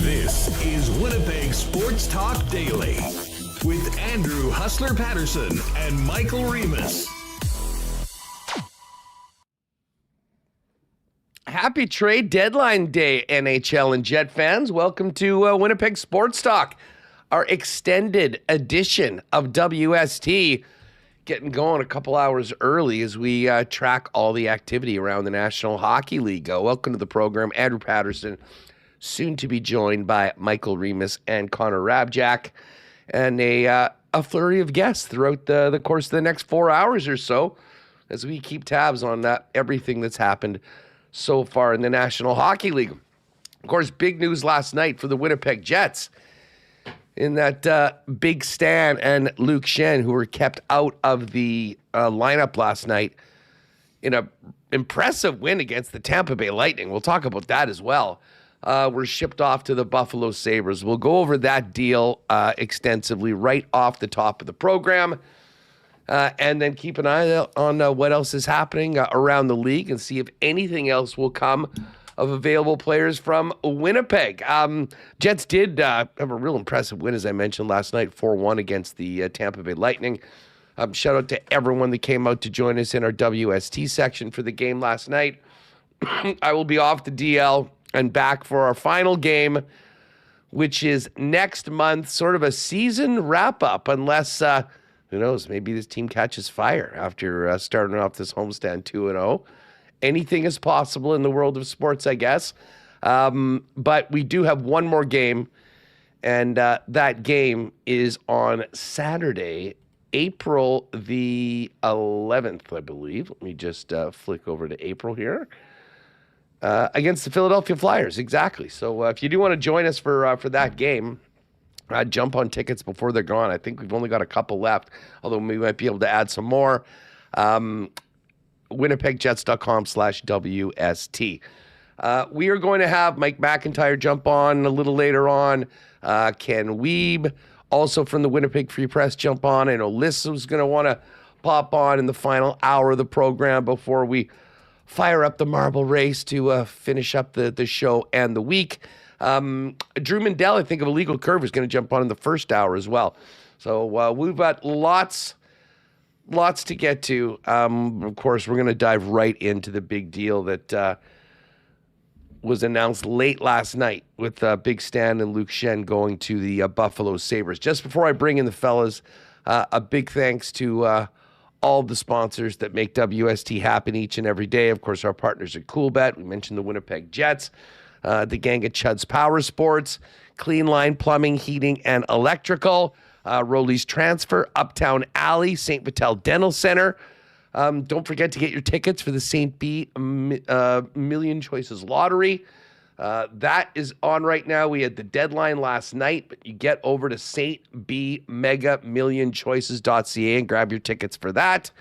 This is Winnipeg Sports Talk Daily with Andrew Hustler Paterson and Michael Remis. Happy trade deadline day, NHL and Jet fans. Welcome to Winnipeg Sports Talk, our extended edition of WST. Getting going a couple hours early as we track all the activity around the National Hockey League. Welcome to the program, Andrew Paterson, soon to be joined by Michael Remis and Connor Hrabchak, and a flurry of guests throughout the course of the next 4 hours or so as we keep tabs on everything that's happened so far in the National Hockey League. Of course, big news last night for the Winnipeg Jets in that Big Stan and Luke Schenn, who were kept out of the lineup last night in an impressive win against the Tampa Bay Lightning. We'll talk about that as well. Were shipped off to the Buffalo Sabres. We'll go over that deal extensively right off the top of the program. And then keep an eye on what else is happening around the league and see if anything else will come of available players from Winnipeg. Jets did have a real impressive win, as I mentioned last night, 4-1 against the Tampa Bay Lightning. Shout out to everyone that came out to join us in our WST section for the game last night. I will be off the DL and back for our final game, which is next month, sort of a season wrap-up, unless, who knows, maybe this team catches fire after starting off this homestand 2-0. Anything is possible in the world of sports, I guess. But we do have one more game, and that game is on Saturday, April the 11th, I believe. Let me just flick over to April here. Against the Philadelphia Flyers, exactly. So if you do want to join us for that game, jump on tickets before they're gone. I think we've only got a couple left, although we might be able to add some more. WinnipegJets.com/WST. We are going to have Mike McIntyre jump on a little later on. Ken Wiebe, also from the Winnipeg Free Press, jump on. I know Lyss was going to want to pop on in the final hour of the program before we fire up the marble race to finish up the show and the week. Drew Mindell, I think of Illegal Curve, is going to jump on in the first hour as well. So we've got lots to get to. Of course, we're going to dive right into the big deal that was announced late last night with Big Stan and Luke Schenn going to the Buffalo Sabres. Just before I bring in the fellas, a big thanks to all the sponsors that make WST happen each and every day. Of course, our partners at CoolBet. We mentioned the Winnipeg Jets, the gang at Chud's Power Sports, Clean Line Plumbing, Heating, and Electrical, Rolly's Transfer, Uptown Alley, St. Vital Dental Center. Don't forget to get your tickets for the St. B Million Choices Lottery. That is on right now. We had the deadline last night, but you get over to stbmegamillionchoices.ca and grab your tickets for that.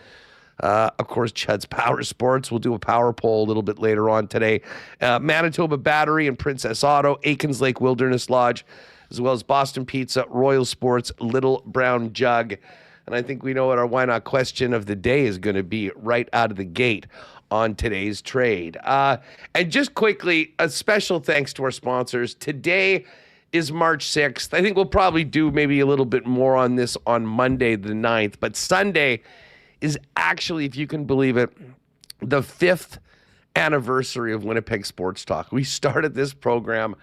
Of course, Chud's Power Sports. We'll do a power poll a little bit later on today. Manitoba Battery and Princess Auto, Aikens Lake Wilderness Lodge, as well as Boston Pizza, Royal Sports, Little Brown Jug. And I think we know what our why not question of the day is going to be right out of the gate on today's trade. And just quickly, a special thanks to our sponsors. Today is March 6th. I think we'll probably do maybe a little bit more on this on Monday the 9th. But Sunday is actually, if you can believe it, the 5th anniversary of Winnipeg Sports Talk. We started this program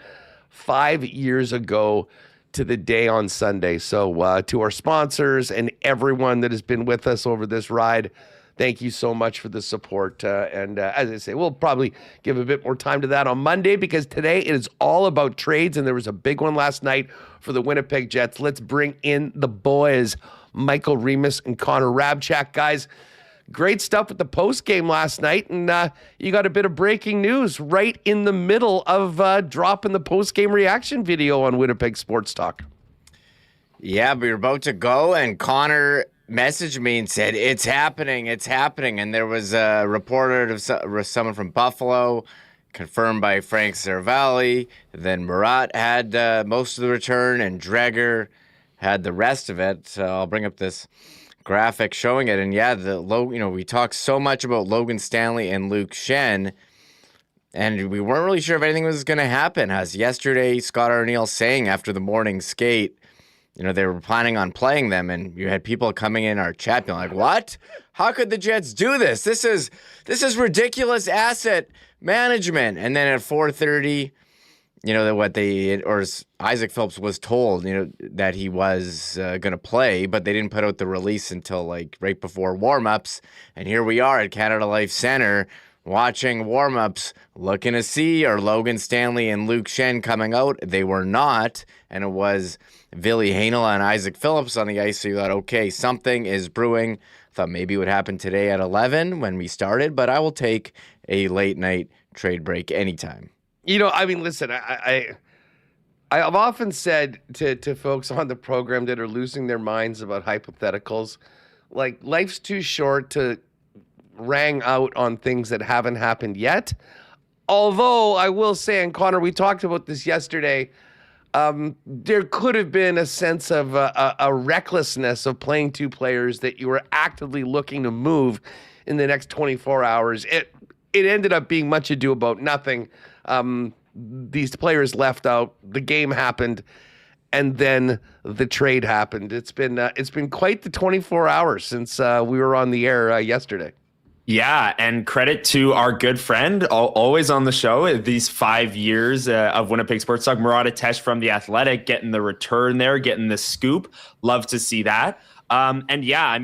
5 years ago to the day on Sunday. So to our sponsors and everyone that has been with us over this ride, thank you so much for the support. And as I say, we'll probably give a bit more time to that on Monday because today it is all about trades, and there was a big one last night for the Winnipeg Jets. Let's bring in the boys. Michael Remis and Connor Hrabchak. Guys, great stuff with the post game last night, and you got a bit of breaking news right in the middle of dropping the post game reaction video on Winnipeg Sports Talk. Yeah, we were about to go, and Connor messaged me and said, it's happening. And there was a reporter, someone from Buffalo, confirmed by Frank Cervelli. Then Murat had most of the return, and Dreger had the rest of it. So I'll bring up this graphic showing it. And yeah, we talked so much about Logan Stanley and Luke Schenn, and we weren't really sure if anything was going to happen. As yesterday, Scott Arniel saying after the morning skate, they were planning on playing them, and you had people coming in our chat being like, what? How could the Jets do this? This is ridiculous asset management. And then at 4:30, Isaac Phillips was told, that he was going to play, but they didn't put out the release until right before warmups. And here we are at Canada Life Center watching warmups, looking to see are Logan Stanley and Luke Schenn coming out. They were not, and it was Ville Heinola and Isaac Phillips on the ice. So you thought, okay, something is brewing. Thought maybe it would happen today at 11 when we started, but I will take a late night trade break anytime. Listen, I've often said to folks on the program that are losing their minds about hypotheticals, life's too short to rang out on things that haven't happened yet. Although I will say, and Connor, we talked about this yesterday, there could have been a sense of a recklessness of playing two players that you were actively looking to move in the next 24 hours. It ended up being much ado about nothing. These players left out, the game happened, and then the trade happened. It's been quite the 24 hours since we were on the air yesterday. Yeah, and credit to our good friend, always on the show, these 5 years of Winnipeg Sports Talk, Murat Atesh from The Athletic, getting the return there, getting the scoop. Love to see that. And yeah,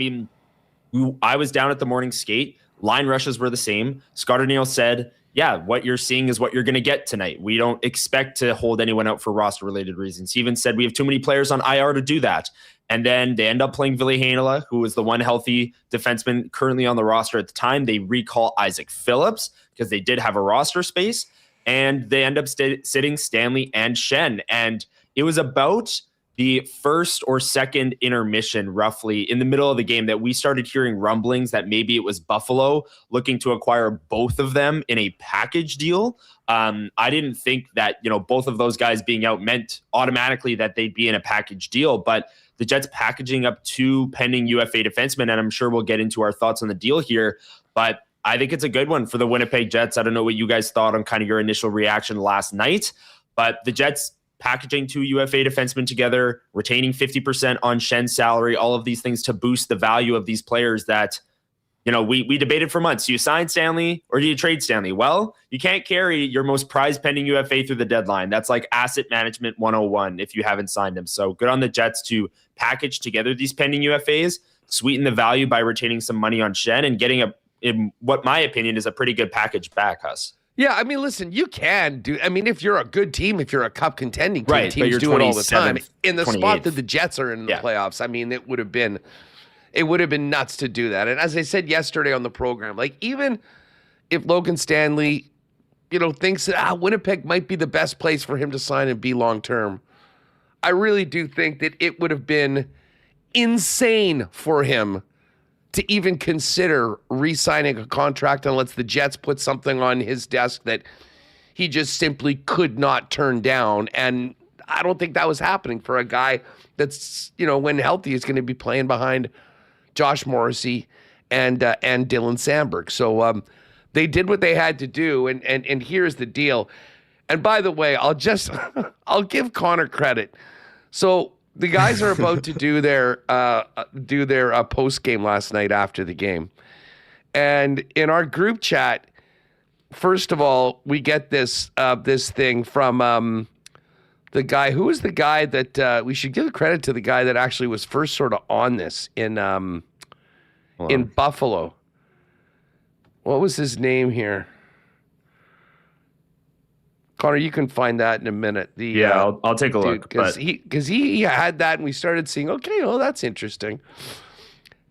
I was down at the morning skate. Line rushes were the same. Scott Arniel said, yeah, what you're seeing is what you're going to get tonight. We don't expect to hold anyone out for roster-related reasons. He even said we have too many players on IR to do that. And then they end up playing Ville Heinola, who was the one healthy defenseman currently on the roster at the time. They recall Isaac Phillips because they did have a roster space. And they end up sitting Stanley and Schenn. And it was about the first or second intermission, roughly in the middle of the game, that we started hearing rumblings that maybe it was Buffalo looking to acquire both of them in a package deal. I didn't think that, both of those guys being out meant automatically that they'd be in a package deal, but the Jets packaging up two pending UFA defensemen, and I'm sure we'll get into our thoughts on the deal here, but I think it's a good one for the Winnipeg Jets. I don't know what you guys thought on kind of your initial reaction last night, but the Jets packaging two UFA defensemen together, retaining 50% on Schenn's salary, all of these things to boost the value of these players that, we debated for months. Do you sign Stanley or do you trade Stanley? Well, you can't carry your most prized pending UFA through the deadline. That's like asset management 101 if you haven't signed him. So good on the Jets to package together these pending UFAs, sweeten the value by retaining some money on Schenn and getting in what my opinion is a pretty good package back, Huss. Yeah, listen, you can do. if you're a good team, if you're a cup contending team, right, teams do it all the time. In the 28th. spot that the Jets are in the playoffs, it would have been nuts to do that. And as I said yesterday on the program, even if Logan Stanley, thinks that Winnipeg might be the best place for him to sign and be long term, I really do think that it would have been insane for him to even consider re-signing a contract unless the Jets put something on his desk that he just simply could not turn down. And I don't think that was happening for a guy that's, when healthy, is going to be playing behind Josh Morrissey and Dylan Sandberg. So they did what they had to do, and here's the deal. And by the way, I'll give Connor credit. So the guys are about to do their post game last night after the game, and in our group chat, first of all, we get this thing from the guy who was the guy that we should give credit to, the guy that actually was first sort of on this in Buffalo. What was his name here? Connor, you can find that in a minute. I'll take a look. Because he had that, and we started seeing, okay, oh, that's interesting.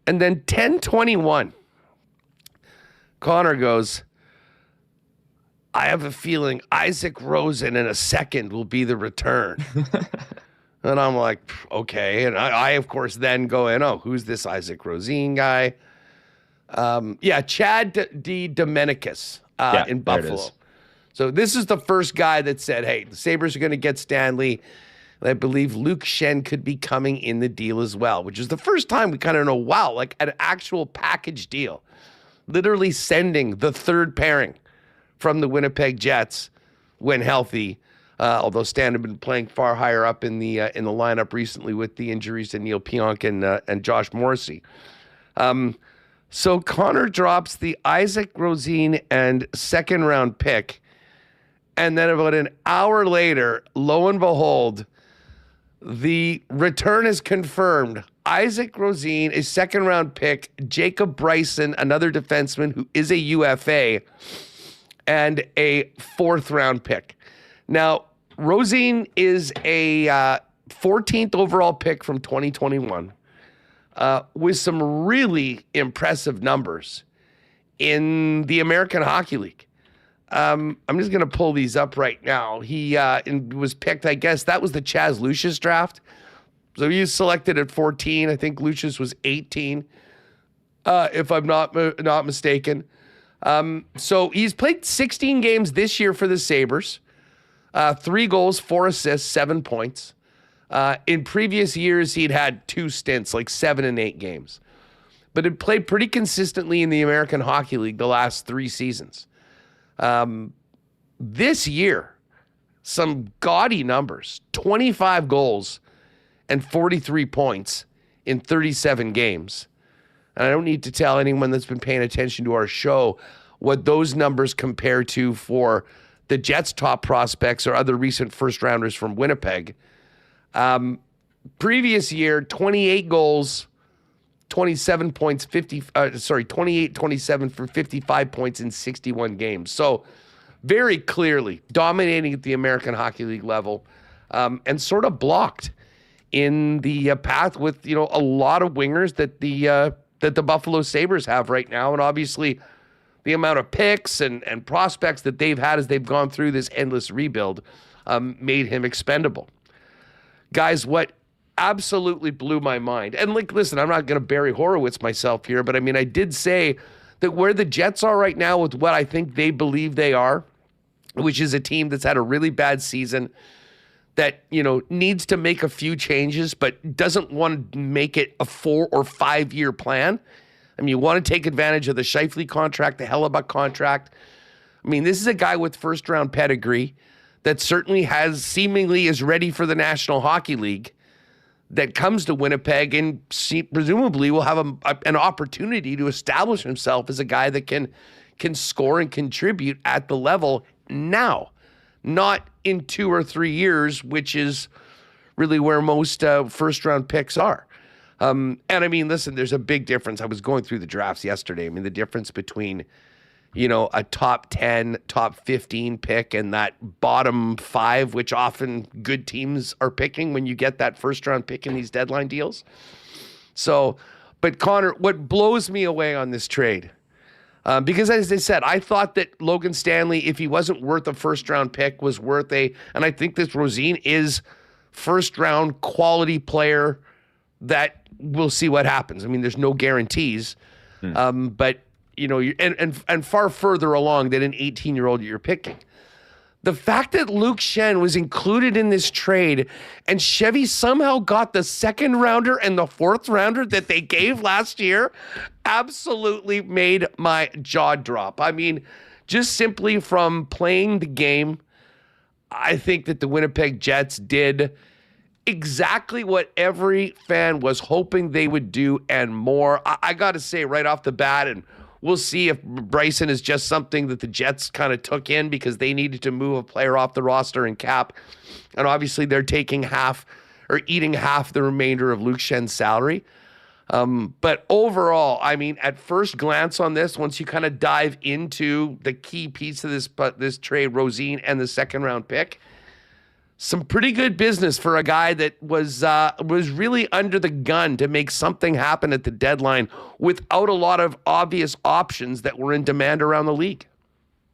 And then 10:21, Connor goes, I have a feeling Isaac Rosen in a second will be the return. And I'm like, okay. And I of course, then go in, oh, who's this Isaac Rosen guy? Chad D. Domenicus in Buffalo. So this is the first guy that said, hey, the Sabres are going to get Stanley. And I believe Luke Schenn could be coming in the deal as well, which is the first time we kind of know, wow, like an actual package deal. Literally sending the third pairing from the Winnipeg Jets when healthy, although Stan had been playing far higher up in the lineup recently with the injuries to Neil Pionk and Josh Morrissey. So Connor drops the Isaac Rosen and second-round pick, and then about an hour later, lo and behold, the return is confirmed. Isaac Rosen, a second-round pick, Jacob Bryson, another defenseman who is a UFA, and a fourth-round pick. Now, Rosen is a 14th overall pick from 2021 with some really impressive numbers in the American Hockey League. I'm just going to pull these up right now. He was picked, I guess, that was the Chaz Lucius draft. So he was selected at 14. I think Lucius was 18, if I'm not mistaken. So he's played 16 games this year for the Sabres. 3 goals, 4 assists, 7 points. In previous years, he'd had 2 stints, like 7 and 8 games. But had played pretty consistently in the American Hockey League the last 3 seasons. This year, some gaudy numbers, 25 goals and 43 points in 37 games. And I don't need to tell anyone that's been paying attention to our show what those numbers compare to for the Jets' top prospects or other recent first-rounders from Winnipeg. Previous year, 28 goals, 27 points, 28-27 for 55 points in 61 games. So very clearly dominating at the American Hockey League level, and sort of blocked in the path with, a lot of wingers that the Buffalo Sabres have right now. And obviously the amount of picks and prospects that they've had as they've gone through this endless rebuild made him expendable. Guys, what absolutely blew my mind, and listen, I'm not going to Barry Horowitz myself here, but I mean, I did say that where the Jets are right now with what I think they believe they are, which is a team that's had a really bad season, that, needs to make a few changes, but doesn't want to make it a 4 or 5 year plan. I mean, you want to take advantage of the Scheifele contract, the Hellebuck contract. I mean, this is a guy with first round pedigree that certainly seemingly is ready for the National Hockey League, that comes to Winnipeg and presumably will have an opportunity to establish himself as a guy that can score and contribute at the level now, not in 2 or 3 years, which is really where most first-round picks are. And I mean, listen, there's a big difference. I was going through the drafts yesterday. I mean, the difference between, a top 10, top 15 pick and that bottom 5, which often good teams are picking when you get that first-round pick in these deadline deals. So, but Connor, what blows me away on this trade, because as I said, I thought that Logan Stanley, if he wasn't worth a first-round pick, was worth and I think this Rosen is first-round quality player that we'll see what happens. I mean, there's no guarantees, but, and far further along than an 18-year-old you're picking. The fact that Luke Schenn was included in this trade and Chevy somehow got the second rounder and the fourth rounder that they gave last year absolutely made my jaw drop. I mean, just simply from playing the game, I think that the Winnipeg Jets did exactly what every fan was hoping they would do and more. I got to say right off the bat, and we'll see if Bryson is just something that the Jets kind of took in because they needed to move a player off the roster and cap. And obviously they're taking half or eating half the remainder of Luke Schenn's salary. But overall, I mean, at first glance on this, once you kind of dive into the key piece of this trade, Rosén and the second round pick, some pretty good business for a guy that was really under the gun to make something happen at the deadline without a lot of obvious options that were in demand around the league.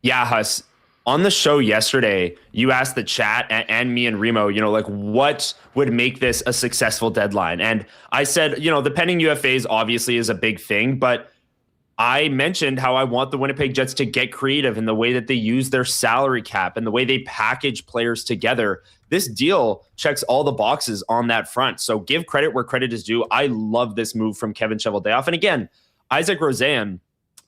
Yeah, Huss. On the show yesterday, you asked the chat and me and Remo, like what would make this a successful deadline? And I said, the pending UFAs obviously is a big thing, but I mentioned how I want the Winnipeg Jets to get creative in the way that they use their salary cap and the way they package players together. This deal checks all the boxes on that front. So give credit where credit is due. I love this move from Kevin Cheveldayoff. And again, Isaac Rosén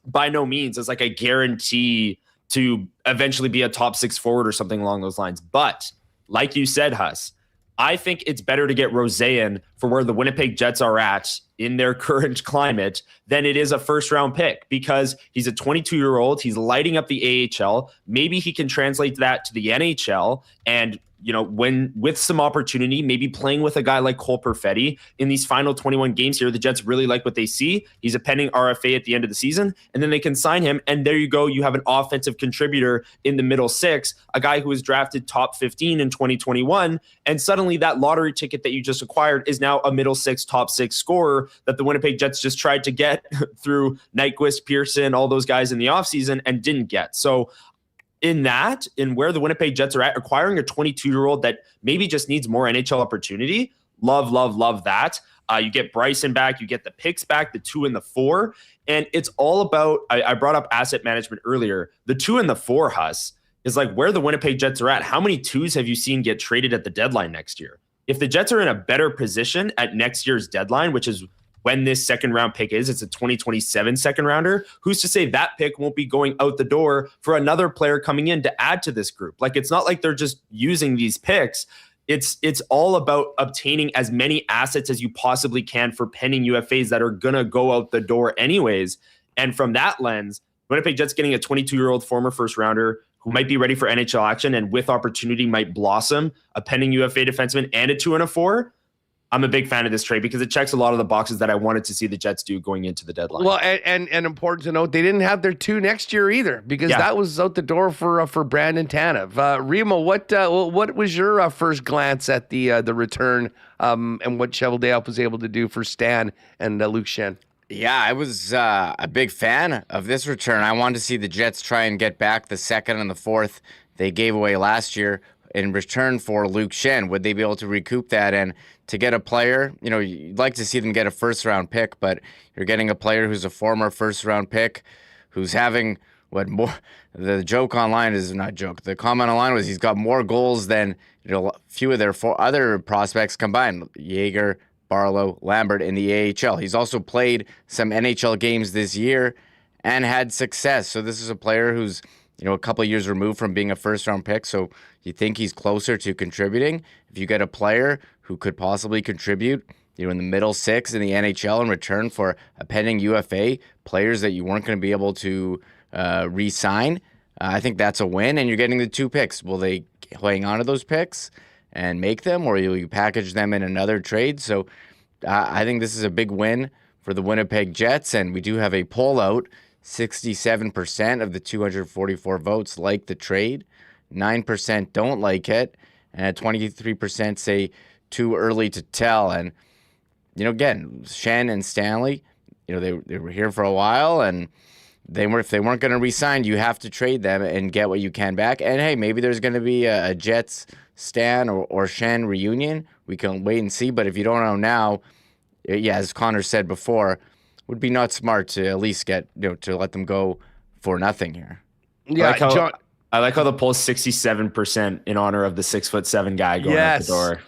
by no means is like a guarantee to eventually be a top 6 forward or something along those lines. But like you said, Huss, I think it's better to get Rosén for where the Winnipeg Jets are at in their current climate than it is a first-round pick, because he's a 22-year-old. He's lighting up the AHL. Maybe he can translate that to the NHL and, when with some opportunity, maybe playing with a guy like Cole Perfetti in these final 21 games here, the Jets really like what they see. He's a pending RFA at the end of the season, and then they can sign him. And there you go. You have an offensive contributor in the middle 6, a guy who was drafted top 15 in 2021. And suddenly that lottery ticket that you just acquired is now a middle 6, top 6 scorer that the Winnipeg Jets just tried to get through Nyquist, Pearson, all those guys in the offseason and didn't get. So in where the Winnipeg Jets are at, acquiring a 22-year-old that maybe just needs more NHL opportunity, love that. You get Bryson back, you get the picks back, the 2 and the 4. And it's all about, I brought up asset management earlier. The 2 and the 4, Huss, is like where the Winnipeg Jets are at. How many 2s have you seen get traded at the deadline next year? If the Jets are in a better position at next year's deadline, which is when this second round pick is, it's a 2027 second rounder, who's to say that pick won't be going out the door for another player coming in to add to this group? Like, it's not like they're just using these picks. It's all about obtaining as many assets as you possibly can for pending UFAs that are going to go out the door anyways. And from that lens, Winnipeg Jets getting a 22-year-old former first rounder who might be ready for NHL action and with opportunity might blossom, a pending UFA defenseman and a 2 and a 4. I'm a big fan of this trade because it checks a lot of the boxes that I wanted to see the Jets do going into the deadline. Well, and important to note, they didn't have their 2 next year either, because that was out the door for Brandon Tanev. Remo, what was your first glance at the return and what Cheveldayoff was able to do for Stan and Luke Schenn? Yeah, I was a big fan of this return. I wanted to see the Jets try and get back the 2nd and the 4th they gave away last year in return for Luke Schenn. Would they be able to recoup that? And to get a player, you'd like to see them get a first-round pick, but you're getting a player who's a former first-round pick, who's having the joke online is not joke. The comment online was he's got more goals than a few of their 4 other prospects combined. Yeager, Barlow, Lambert in the AHL. He's also played some NHL games this year and had success. So this is a player who's a couple of years removed from being a first-round pick, so you think he's closer to contributing. If you get a player who could possibly contribute, in the middle 6 in the NHL in return for a pending UFA, players that you weren't going to be able to re-sign, I think that's a win, and you're getting the 2 picks. Will they hang on to those picks and make them, or will you package them in another trade? So I think this is a big win for the Winnipeg Jets, and we do have a poll out. 67% of the 244 votes like the trade, 9% don't like it, and 23% say too early to tell. And, again, Schenn and Stanley, they were here for a while, and if they weren't going to re-sign, you have to trade them and get what you can back. And, hey, maybe there's going to be a Jets Stan or Schenn reunion. We can wait and see, but if you don't know now, as Connor said before, would be not smart to at least get, to let them go for nothing here. Yeah, I like how the poll's 67% in honor of the 6'7" guy going out the door.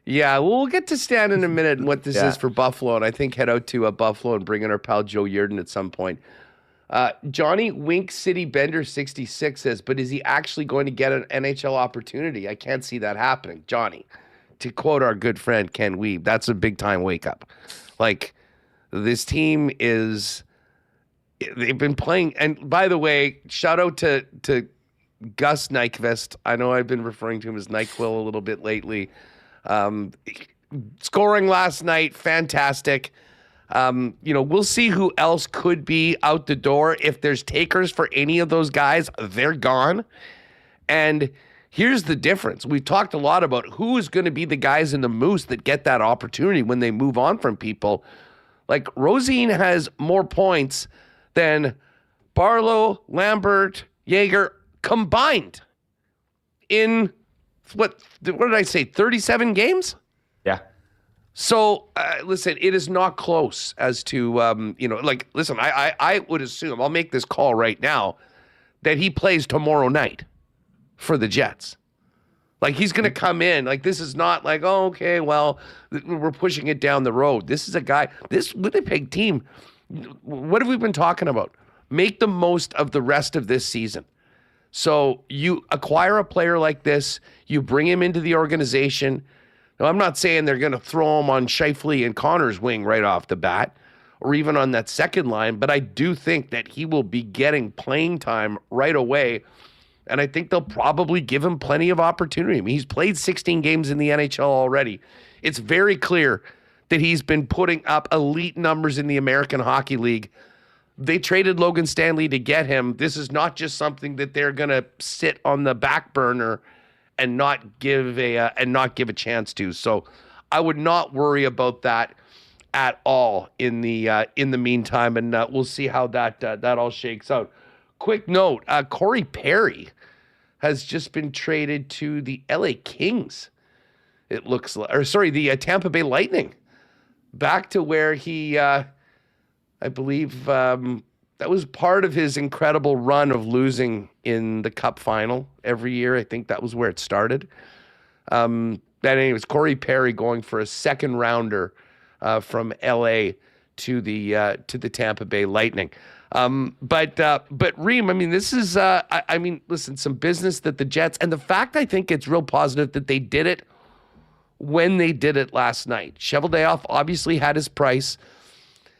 Yeah, well, we'll get to Stan in a minute and what this is for Buffalo, and I think head out to Buffalo and bring in our pal Joe Yerdon at some point. Johnny Wink City Bender 66 says, but is he actually going to get an NHL opportunity? I can't see that happening. Johnny, to quote our good friend Ken Wiebe, that's a big time wake up. Like, this team they've been playing, and by the way, shout out to Gus Nyquist. I know I've been referring to him as NyQuil a little bit lately. Scoring last night, fantastic. We'll see who else could be out the door. If there's takers for any of those guys, they're gone. And here's the difference. We've talked a lot about who is going to be the guys in the Moose that get that opportunity when they move on from people. Like, Rosén has more points than Barlow, Lambert, Yeager combined in, what did I say, 37 games? Yeah. So, listen, it is not close as to, listen, I would assume, I'll make this call right now, that he plays tomorrow night for the Jets. Like, he's going to come in. Like, this is not like, oh, okay, well, we're pushing it down the road. This is a guy, this Winnipeg team, what have we been talking about? Make the most of the rest of this season. So you acquire a player like this, you bring him into the organization. Now, I'm not saying they're going to throw him on Scheifele and Connor's wing right off the bat, or even on that second line, but I do think that he will be getting playing time right away. And I think they'll probably give him plenty of opportunity. I mean, he's played 16 games in the NHL already. It's very clear that he's been putting up elite numbers in the American Hockey League. They traded Logan Stanley to get him. This is not just something that they're going to sit on the back burner and not give a chance to. So I would not worry about that at all in the meantime, and we'll see how that all shakes out. Quick note, Corey Perry has just been traded to the LA Kings. It looks like, the Tampa Bay Lightning. Back to where he, I believe, that was part of his incredible run of losing in the Cup final every year. I think that was where it started. But anyways, Corey Perry going for a second rounder from LA to the Tampa Bay Lightning. But Reem, I mean, this is, listen, some business that the Jets, and the fact I think it's real positive that they did it when they did it last night. Cheveldayoff obviously had his price.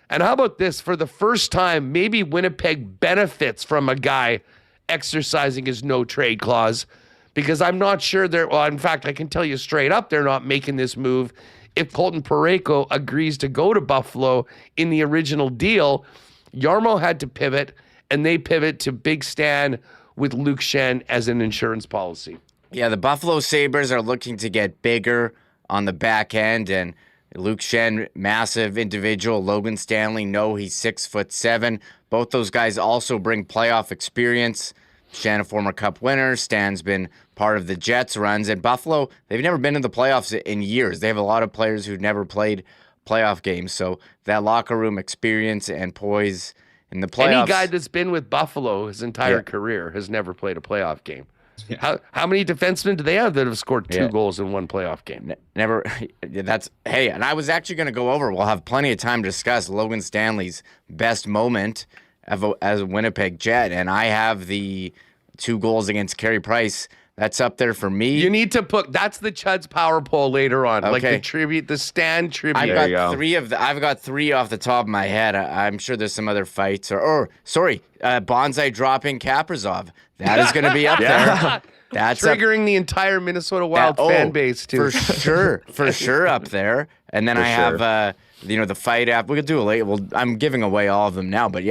And how about this? For the first time, maybe Winnipeg benefits from a guy exercising his no trade clause, because I'm not sure in fact, I can tell you straight up, they're not making this move if Colton Parayko agrees to go to Buffalo in the original deal. Jarmo had to pivot, and they pivot to Big Stan with Luke Schenn as an insurance policy. Yeah, the Buffalo Sabres are looking to get bigger on the back end, and Luke Schenn, massive individual. Logan Stanley, he's 6'7". Both those guys also bring playoff experience. Schenn, a former Cup winner. Stan's been part of the Jets runs. And Buffalo, they've never been in the playoffs in years. They have a lot of players who've never played playoff games. So that locker room experience and poise in the playoffs. Any guy that's been with Buffalo his entire career has never played a playoff game. Yeah. How many defensemen do they have that have scored 2 goals in one playoff game? Never. And I was actually going to go over. We'll have plenty of time to discuss Logan Stanley's best moment as a Winnipeg Jet, and I have the 2 goals against Carey Price. That's up there for me. You need to that's the Chud's power poll later on, like the tribute, the Stan tribute. I've got 3 off the top of my head. I'm sure there's some other fights Bonsai dropping Kaprizov. That is going to be up there. That's triggering the entire Minnesota Wild fan base too. For sure up there. And then have the fight app. We could do it later. Well, I'm giving away all of them now, but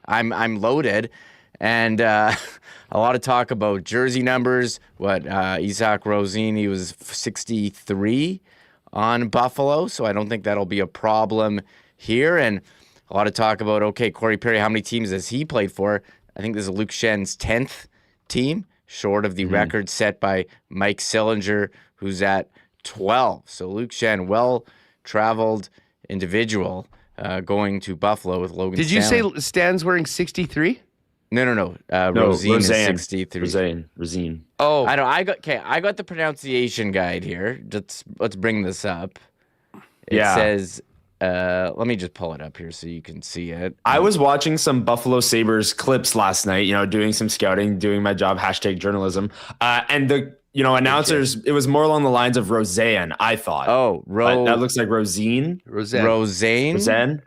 I'm loaded, and a lot of talk about jersey numbers. Isaac Rosén, he was 63 on Buffalo, so I don't think that'll be a problem here. And a lot of talk about, Corey Perry, how many teams has he played for? I think this is Luke Schenn's 10th team, short of the record set by Mike Sillinger, who's at 12. So Luke Schenn, well-traveled individual, going to Buffalo with Logan Stanley. Did you say Stan's wearing 63? No. Rosén is 63. Rosén. Oh, I got the pronunciation guide here. Let's bring this up. It says. Let me just pull it up here so you can see it. I was watching some Buffalo Sabres clips last night, doing some scouting, doing my job, #journalism. And the announcers, it was more along the lines of Rosén, I thought. That looks like Rosén. Rosén.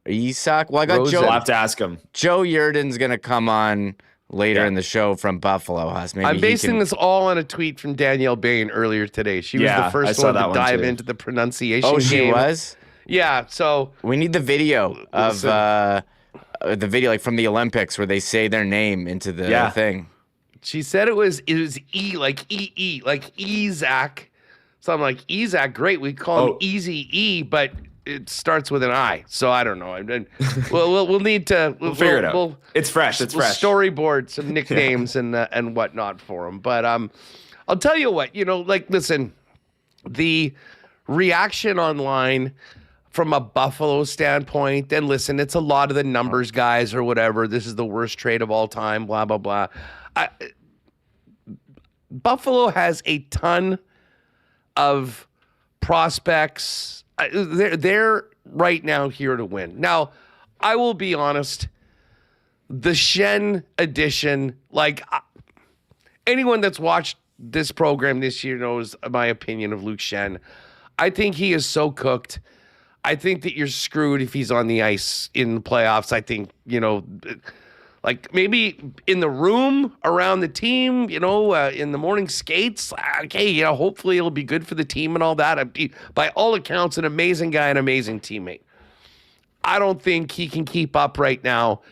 Isak. Well, I got Joe. I'll have to ask him. Joe Yerdon's going to come on later in the show from Buffalo. I'm basing this all on a tweet from Danielle Bain earlier today. She was the first one to dive into the pronunciation game. Oh, she was? Yeah, so We need the video of like from the Olympics where they say their name into the thing. she said it was E, like E, like Ezak. So I'm like, Ezak, great. We call him Easy E, but it starts with an I. So I don't know. And we'll need to We'll figure it out. It's fresh. It's fresh. Storyboard some nicknames and whatnot for him. But I'll tell you what, like, listen, the reaction online from a Buffalo standpoint, and listen, it's a lot of the numbers guys or whatever. This is the worst trade of all time, blah, blah, blah. Buffalo has a ton of prospects. They're right now here to win. Now, I will be honest, the Schenn edition, like anyone that's watched this program this year knows my opinion of Luke Schenn. I think he is so cooked. I think that you're screwed if he's on the ice in the playoffs. I think, like maybe in the room around the team, in the morning skates. Okay, hopefully it'll be good for the team and all that. By all accounts, an amazing guy, an amazing teammate. I don't think he can keep up right now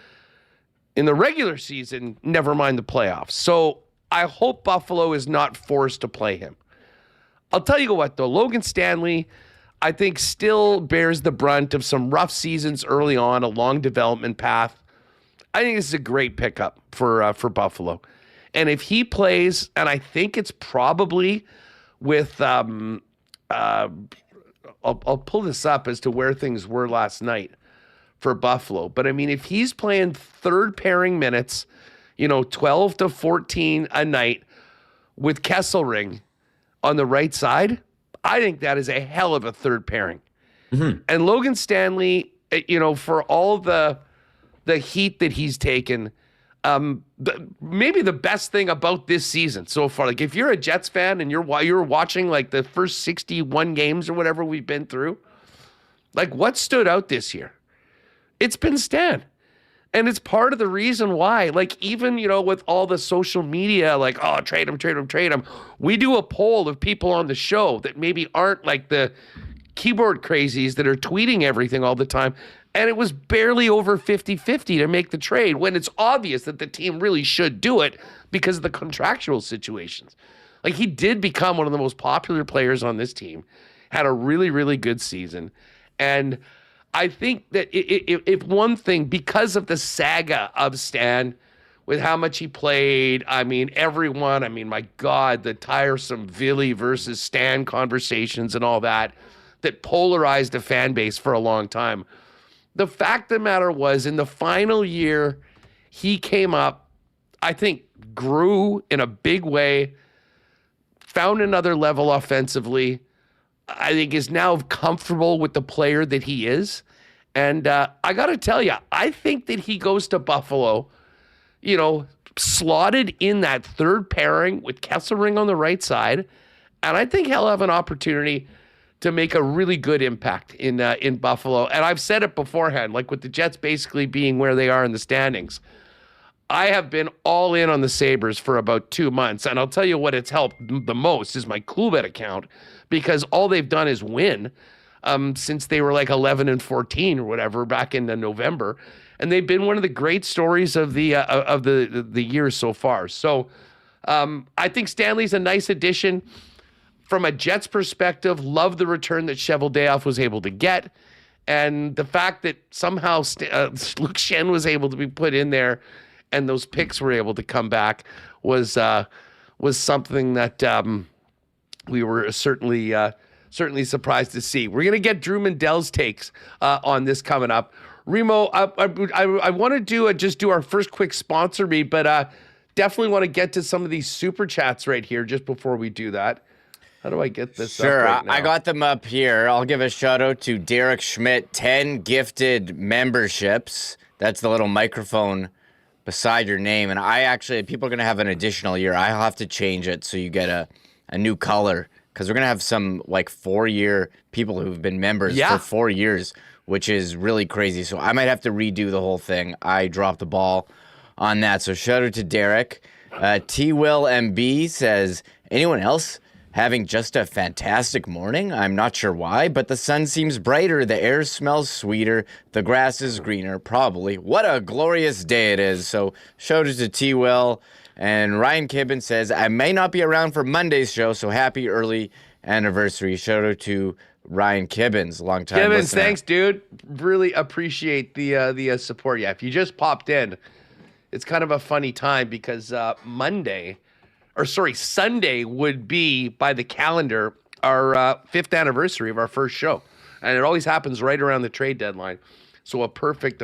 in the regular season, never mind the playoffs. So I hope Buffalo is not forced to play him. I'll tell you what, though, Logan Stanley, I think, still bears the brunt of some rough seasons early on, a long development path. I think this is a great pickup for Buffalo. And if he plays, and I think it's probably with, I'll pull this up as to where things were last night for Buffalo. But I mean, if he's playing third pairing minutes, 12 to 14 a night with Kesselring on the right side, I think that is a hell of a third pairing. Mm-hmm. And Logan Stanley, for all the heat that he's taken, maybe the best thing about this season so far, like if you're a Jets fan and you're watching like the first 61 games or whatever we've been through, like what stood out this year? It's been Stan. And it's part of the reason why, like, even, with all the social media, like, oh, trade him. We do a poll of people on the show that maybe aren't like the keyboard crazies that are tweeting everything all the time. And it was barely over 50-50 to make the trade when it's obvious that the team really should do it because of the contractual situations. Like, he did become one of the most popular players on this team, had a really, really good season. And I think that if one thing, because of the saga of Stan, with how much he played, my God, the tiresome Villy versus Stan conversations and all that polarized the fan base for a long time. The fact of the matter was, in the final year, he came up, I think, grew in a big way, found another level offensively, I think is now comfortable with the player that he is. And I got to tell you, I think that he goes to Buffalo, slotted in that third pairing with Kesselring on the right side. And I think he'll have an opportunity to make a really good impact in Buffalo. And I've said it beforehand, like with the Jets basically being where they are in the standings. I have been all in on the Sabres for about 2 months. And I'll tell you what it's helped the most is my Coolbet account, because all they've done is win. Since they were like 11-14 or whatever back in November, and they've been one of the great stories of the year so far. So I think Stanley's a nice addition from a Jets perspective. Love the return that Cheveldayoff was able to get, and the fact that somehow Luke Schenn was able to be put in there, and those picks were able to come back was something that we were certainly surprised to see. We're going to get Drew Mindell's takes on this coming up. Remo, I want to just do our first quick sponsor read, but definitely want to get to some of these super chats right here just before we do that. How do I get this up right now? I got them up here. I'll give a shout out to Derek Schmidt, 10 gifted memberships. That's the little microphone beside your name. And people are going to have an additional year. I'll have to change it so you get a new color, because we're going to have some like 4-year people who've been members for 4 years, which is really crazy. So I might have to redo the whole thing. I dropped the ball on that. So shout out to Derek. T. Will MB says, anyone else having just a fantastic morning. I'm not sure why, but the sun seems brighter, the air smells sweeter, the grass is greener, probably. What a glorious day it is. So shout out to T-Will. And Ryan Kibben says, I may not be around for Monday's show, so happy early anniversary. Shout out to Ryan Kibbens, long time Kibbens, listener. thanks, dude. Really appreciate the support. Yeah, if you just popped in, it's kind of a funny time because Sunday would be, by the calendar, our fifth anniversary of our first show. And it always happens right around the trade deadline. So a perfect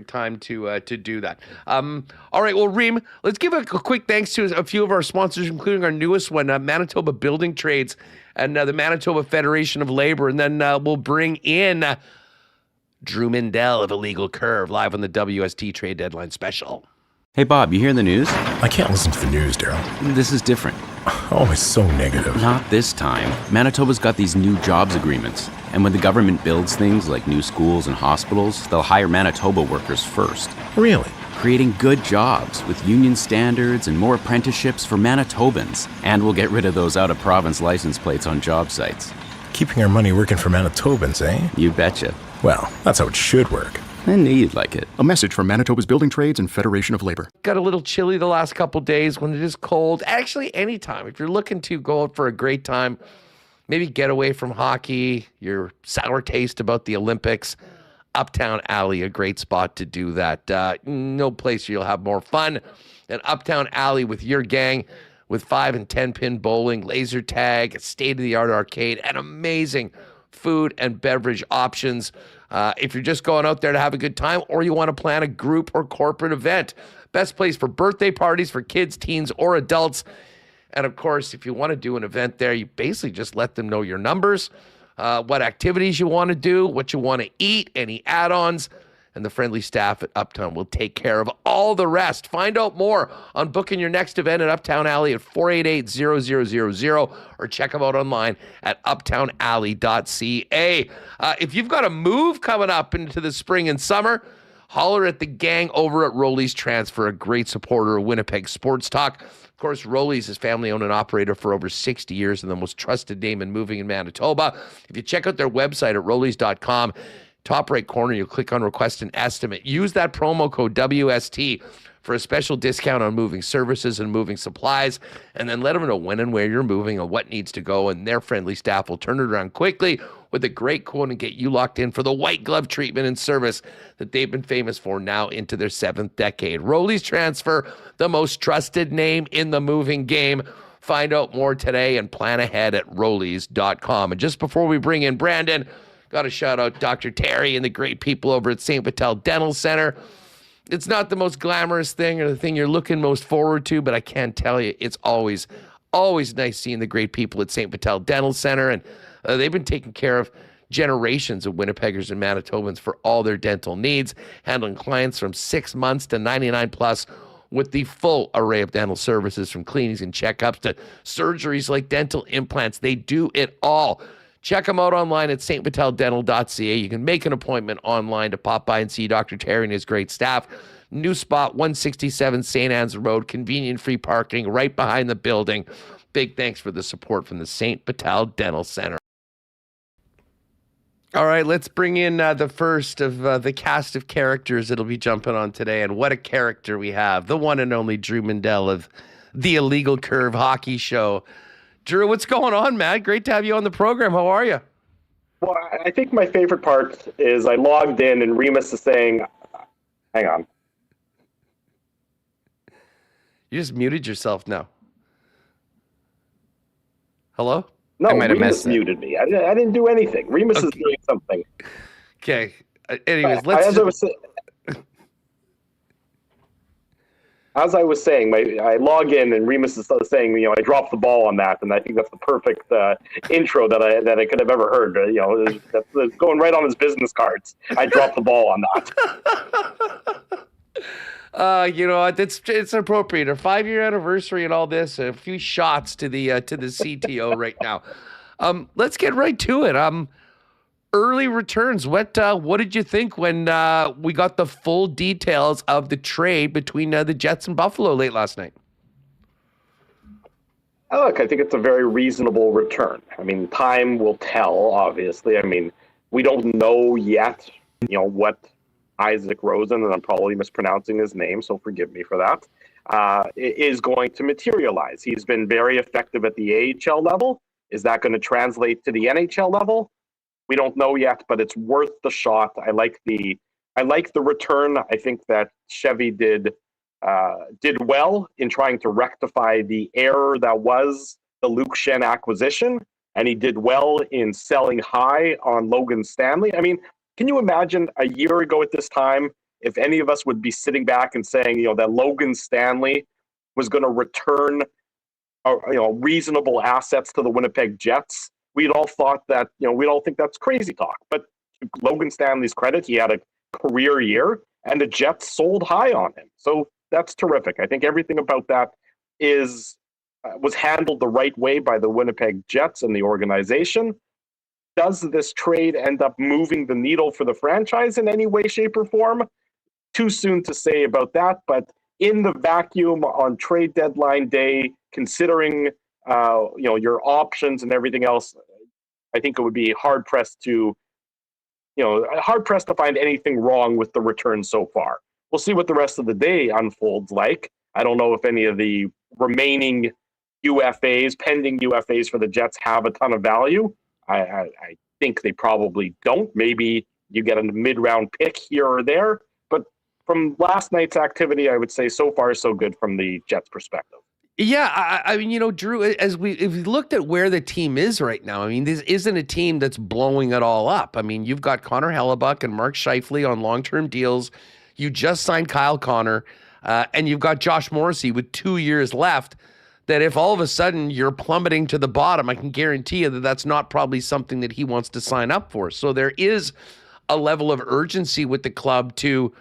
time to do that. All right, well, Reem, let's give a quick thanks to a few of our sponsors, including our newest one, Manitoba Building Trades and the Manitoba Federation of Labor. And then we'll bring in Drew Mindell of Illegal Curve live on the WST Trade Deadline special. Hey, Bob, you hearing the news? I can't listen to the news, Daryl. This is different. Oh, it's so negative. Not this time. Manitoba's got these new jobs agreements. And when the government builds things like new schools and hospitals, they'll hire Manitoba workers first. Really? Creating good jobs with union standards and more apprenticeships for Manitobans. And we'll get rid of those out-of-province license plates on job sites. Keeping our money working for Manitobans, eh? You betcha. Well, that's how it should work. I knew you'd like it. A message from Manitoba's Building Trades and Federation of Labor. Got a little chilly the last couple days when it is cold. Actually, anytime. If you're looking to go out for a great time, maybe get away from hockey, your sour taste about the Olympics, Uptown Alley, a great spot to do that. No place you'll have more fun than Uptown Alley with your gang, with 5 and 10 pin bowling, laser tag, a state-of-the-art arcade, and amazing food and beverage options. If you're just going out there to have a good time or you want to plan a group or corporate event, best place for birthday parties for kids, teens, or adults. And of course, if you want to do an event there, you basically just let them know your numbers, what activities you want to do, what you want to eat, any add-ons, and the friendly staff at Uptown will take care of all the rest. Find out more on booking your next event at Uptown Alley at 488-0000 or check them out online at uptownalley.ca. If you've got a move coming up into the spring and summer, holler at the gang over at Rolly's Transfer, a great supporter of Winnipeg Sports Talk. Of course, Rolly's is family-owned and operator for over 60 years and the most trusted name in moving in Manitoba. If you check out their website at rollys.com, top right corner, you'll click on Request an Estimate. Use that promo code WST for a special discount on moving services and moving supplies, and then let them know when and where you're moving and what needs to go, and their friendly staff will turn it around quickly with a great quote and get you locked in for the white glove treatment and service that they've been famous for now into their 7th decade. Rolly's Transfer, the most trusted name in the moving game. Find out more today and plan ahead at rollys.com. And just before we bring in Brandon, got to shout out Dr. Terry and the great people over at St. Vital Dental Center. It's not the most glamorous thing or the thing you're looking most forward to, but I can tell you it's always nice seeing the great people at St. Vital Dental Center. And they've been taking care of generations of Winnipeggers and Manitobans for all their dental needs, handling clients from 6 months to 99 plus with the full array of dental services, from cleanings and checkups to surgeries like dental implants. They do it all. Check them out online at stviteldental.ca. You can make an appointment online to pop by and see Dr. Terry and his great staff. New spot, 167 St. Anne's Road, convenient free parking right behind the building. Big thanks for the support from the St. Vital Dental Center. All right, let's bring in the first of the cast of characters that'll be jumping on today. And what a character we have. The one and only Drew Mindell of the Illegal Curve Hockey Show. Drew, what's going on, man? Great to have you on the program. How are you? Well, I think my favorite part is I logged in and Remis is saying, hang on. You just muted yourself now. Hello? No, I might have Remis muted me. I didn't do anything. Remis is doing something. Okay. Anyways, let's... As I was saying, I log in and Remis is saying, I dropped the ball on that, and I think that's the perfect intro that I could have ever heard. That's going right on his business cards. I dropped the ball on that. It's appropriate. A 5-year anniversary and all this. A few shots to the CTO right now. Let's get right to it. Early returns. What did you think when we got the full details of the trade between the Jets and Buffalo late last night? Look, I think it's a very reasonable return. I mean, time will tell, obviously. I mean, we don't know yet, what Isaac Rosen, and I'm probably mispronouncing his name, so forgive me for that, is going to materialize. He's been very effective at the AHL level. Is that going to translate to the NHL level? We don't know yet, but it's worth the shot. I like the return. I think that Chevy did well in trying to rectify the error that was the Luke Schenn acquisition, and he did well in selling high on Logan Stanley. I mean, can you imagine a year ago at this time if any of us would be sitting back and saying, that Logan Stanley was going to return, reasonable assets to the Winnipeg Jets? We'd all thought that, we'd all think that's crazy talk. But to Logan Stanley's credit, he had a career year, and the Jets sold high on him. So that's terrific. I think everything about that was handled the right way by the Winnipeg Jets and the organization. Does this trade end up moving the needle for the franchise in any way, shape, or form? Too soon to say about that, but in the vacuum on trade deadline day, considering your options and everything else, I think it would be hard pressed to find anything wrong with the return so far. We'll see what the rest of the day unfolds like. I don't know if any of the remaining pending UFAs for the Jets have a ton of value. I think they probably don't. Maybe you get a mid-round pick here or there. But from last night's activity, I would say so far so good from the Jets' perspective. Yeah, I mean, Drew, if we looked at where the team is right now, I mean, this isn't a team that's blowing it all up. I mean, you've got Connor Hrabchak and Mark Scheifele on long-term deals. You just signed Kyle Connor, and you've got Josh Morrissey with 2 years left. That if all of a sudden you're plummeting to the bottom, I can guarantee you that that's not probably something that he wants to sign up for. So there is a level of urgency with the club to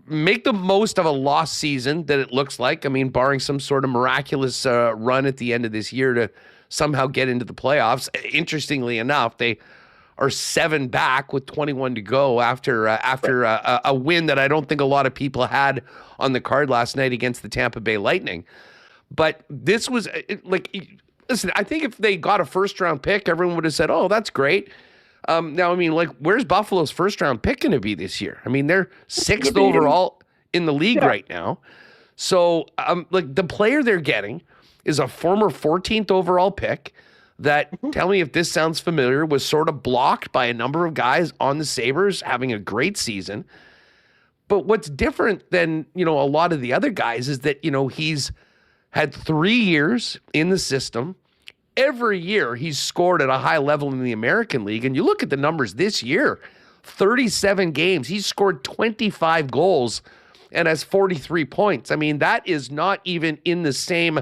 make the most of a lost season that it looks like. I mean, barring some sort of miraculous run at the end of this year to somehow get into the playoffs. Interestingly enough, they are 7 back with 21 to go after a win that I don't think a lot of people had on the card last night against the Tampa Bay Lightning. But this was listen, I think if they got a first-round pick, everyone would have said, oh, that's great. Now, I mean, where's Buffalo's first-round pick going to be this year? I mean, they're 6th overall in the league right now. So, the player they're getting is a former 14th overall pick that, tell me if this sounds familiar, was sort of blocked by a number of guys on the Sabres having a great season. But what's different than, a lot of the other guys is that, he's had 3 years in the system. Every year he's scored at a high level in the American League. And you look at the numbers this year, 37 games. He's scored 25 goals and has 43 points. I mean, that is not even in the same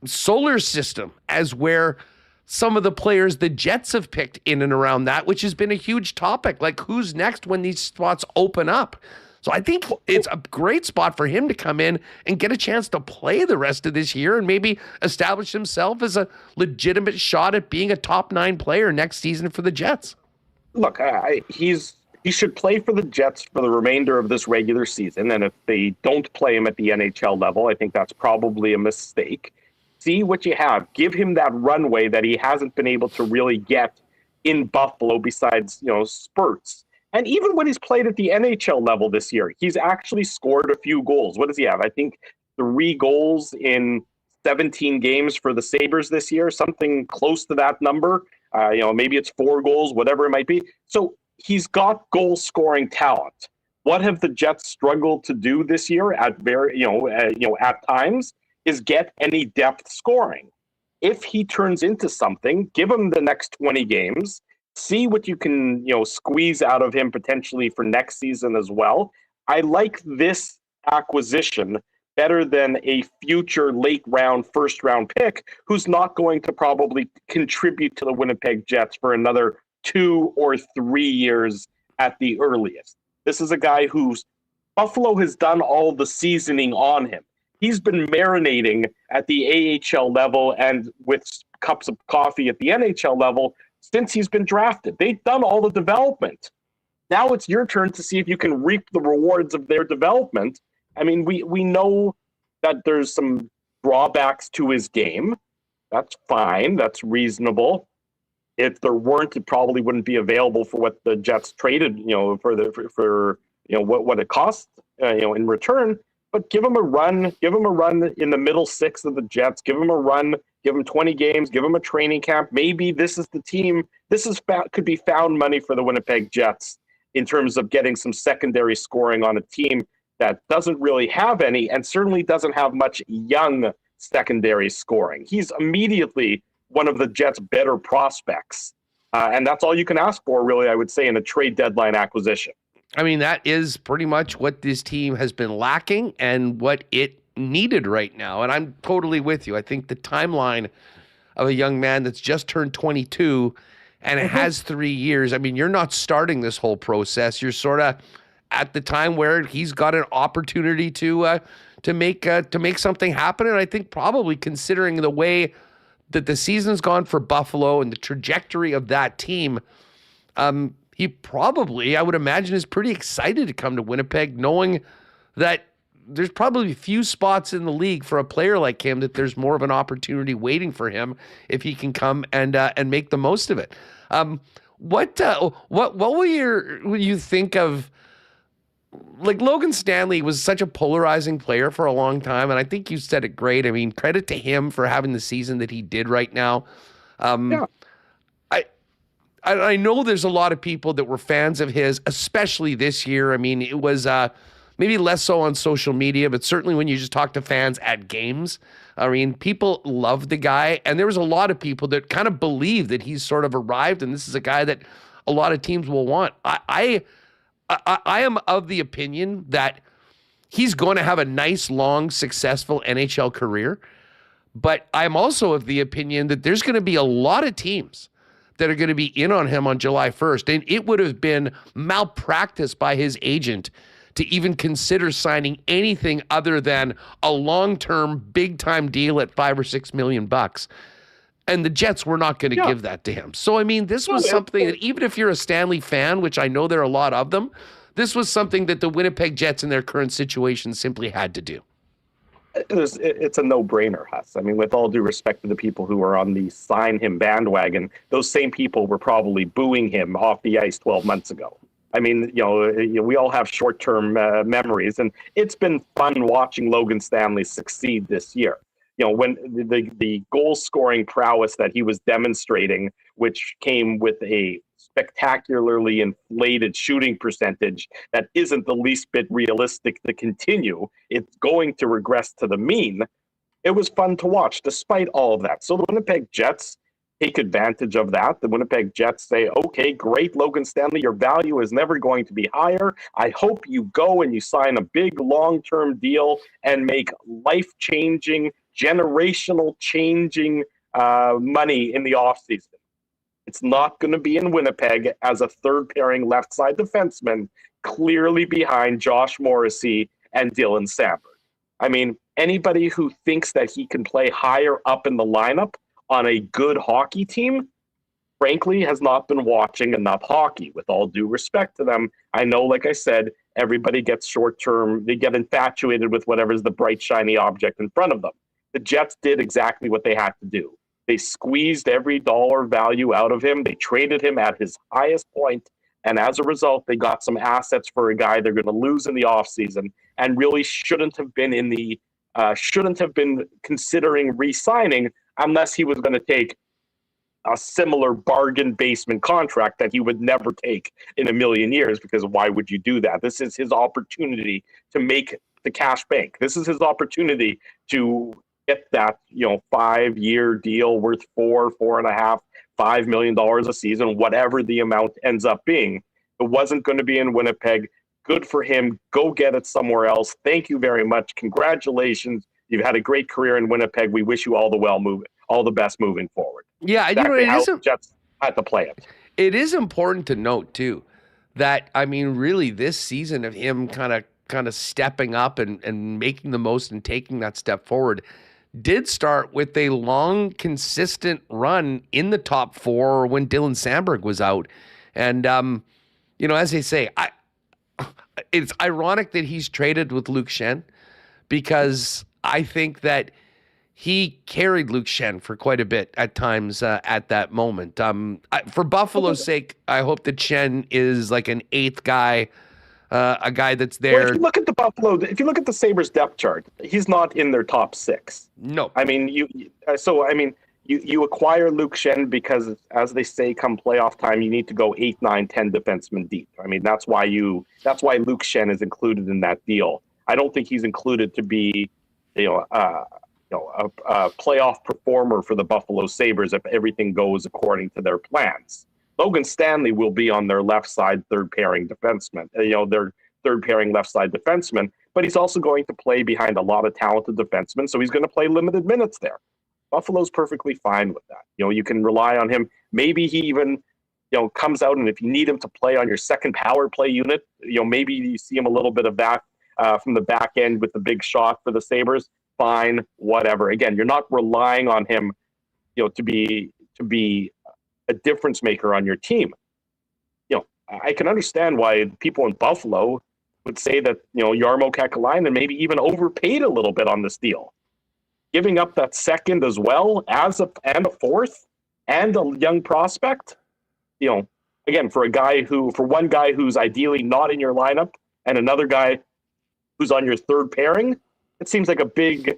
solar system as where some of the players the Jets have picked in and around that, which has been a huge topic. Like, who's next when these spots open up? So I think it's a great spot for him to come in and get a chance to play the rest of this year and maybe establish himself as a legitimate shot at being a top 9 player next season for the Jets. Look, he should play for the Jets for the remainder of this regular season. And if they don't play him at the NHL level, I think that's probably a mistake. See what you have. Give him that runway that he hasn't been able to really get in Buffalo besides, spurts. And even when he's played at the NHL level this year, he's actually scored a few goals. What does he have? I think 3 goals in 17 games for the Sabres this year, something close to that number. Maybe it's 4 goals, whatever it might be. So he's got goal-scoring talent. What have the Jets struggled to do this year at at times is get any depth scoring. If he turns into something, give him the next 20 games. See what you can, squeeze out of him potentially for next season as well. I like this acquisition better than a future late round, first round pick who's not going to probably contribute to the Winnipeg Jets for another 2 or 3 years at the earliest. This is a guy who's Buffalo has done all the seasoning on him. He's been marinating at the AHL level and with cups of coffee at the NHL level since he's been drafted. They've done all the development. Now it's your turn to see if you can reap the rewards of their development. I mean, we know that there's some drawbacks to his game. That's fine. That's reasonable. If there weren't, it probably wouldn't be available for what the Jets traded, for what it cost, in return. But give him a run. Give him a run in the middle six of the Jets. Give him a run. Give him 20 games. Give him a training camp. Maybe this is the team. Could be found money for the Winnipeg Jets in terms of getting some secondary scoring on a team that doesn't really have any, and certainly doesn't have much young secondary scoring. He's immediately one of the Jets' better prospects. And that's all you can ask for, really, I would say, in a trade deadline acquisition. I mean, that is pretty much what this team has been lacking and what it needed right now. And I'm totally with you. I think the timeline of a young man that's just turned 22 and it has 3 years. I mean, you're not starting this whole process. You're sort of at the time where he's got an opportunity to make something happen. And I think probably considering the way that the season's gone for Buffalo and the trajectory of that team, he probably, I would imagine, is pretty excited to come to Winnipeg, knowing that there's probably a few spots in the league for a player like him that there's more of an opportunity waiting for him if he can come and make the most of it. What will you think of? Like, Logan Stanley was such a polarizing player for a long time, and I think you said it great. I mean, credit to him for having the season that he did right now. I know there's a lot of people that were fans of his, especially this year. I mean, it was maybe less so on social media, but certainly when you just talk to fans at games, I mean, people love the guy. And there was a lot of people that kind of believe that he's sort of arrived, and this is a guy that a lot of teams will want. I am of the opinion that he's going to have a nice, long, successful NHL career. But I'm also of the opinion that there's going to be a lot of teams that are going to be in on him on July 1st. And it would have been malpractice by his agent to even consider signing anything other than a long-term, big-time deal at $5 or $6 million. And the Jets were not going to give that to him. So, I mean, this was something that even if you're a Stanley fan, which I know there are a lot of them, this was something that the Winnipeg Jets in their current situation simply had to do. It's a no-brainer, Huss. I mean, with all due respect to the people who are on the sign him bandwagon, those same people were probably booing him off the ice 12 months ago. I mean, we all have short-term memories, and it's been fun watching Logan Stanley succeed this year. When the goal-scoring prowess that he was demonstrating, which came with a spectacularly inflated shooting percentage that isn't the least bit realistic to continue, it's going to regress to the mean. It was fun to watch despite all of that. So the Winnipeg Jets take advantage of that. The Winnipeg Jets say, okay, great, Logan Stanley, your value is never going to be higher. I hope you go and you sign a big long-term deal and make life-changing, generational changing money in the offseason. It's not going to be in Winnipeg as a third-pairing left-side defenseman, clearly behind Josh Morrissey and Dylan Samberg. I mean, anybody who thinks that he can play higher up in the lineup on a good hockey team, frankly, has not been watching enough hockey, with all due respect to them. I know, like I said, everybody gets short-term. They get infatuated with whatever's the bright, shiny object in front of them. The Jets did exactly what they had to do. They squeezed every dollar value out of him. They traded him at his highest point, and as a result, they got some assets for a guy they're going to lose in the offseason and really shouldn't have been considering re-signing unless he was going to take a similar bargain basement contract that he would never take in a million years, because why would you do that? This is his opportunity to make the cash bank. This is his opportunity to get that 5-year deal worth $4.5 million a season, whatever the amount ends up being. It wasn't going to be in Winnipeg. Good for him. Go get it somewhere else. Thank you very much. Congratulations. You've had a great career in Winnipeg. We wish you all the best moving forward. Yeah, exactly how the Jets had to play it. It is important to note too that, I mean, really this season of him kind of stepping up and making the most and taking that step forward did start with a long, consistent run in the top four when Dylan Samberg was out. And, as they say, it's ironic that he's traded with Luke Schenn, because I think that he carried Luke Schenn for quite a bit at times at that moment. For Buffalo's sake, I hope that Schenn is like an eighth guy, a guy that's there. Well, if you look at the Sabres depth chart, he's not in their top 6. No. I mean, you acquire Luke Schenn because, as they say, come playoff time, you need to go 8, 9, 10 defensemen deep. I mean, that's why Luke Schenn is included in that deal. I don't think he's included to be, a playoff performer for the Buffalo Sabres if everything goes according to their plans. Logan Stanley will be on their left side third pairing defenseman, their third pairing left side defenseman, but he's also going to play behind a lot of talented defensemen, so he's going to play limited minutes there. Buffalo's perfectly fine with that. You can rely on him. Maybe he even, comes out, and if you need him to play on your second power play unit, maybe you see him a little bit of that from the back end with the big shot for the Sabres. Fine, whatever. Again, you're not relying on him, to be a difference maker on your team. I can understand why people in Buffalo would say that, Jarmo Kekalainen maybe even overpaid a little bit on this deal. Giving up that second as well and a fourth and a young prospect, again, for one guy who's ideally not in your lineup and another guy who's on your third pairing, it seems like a big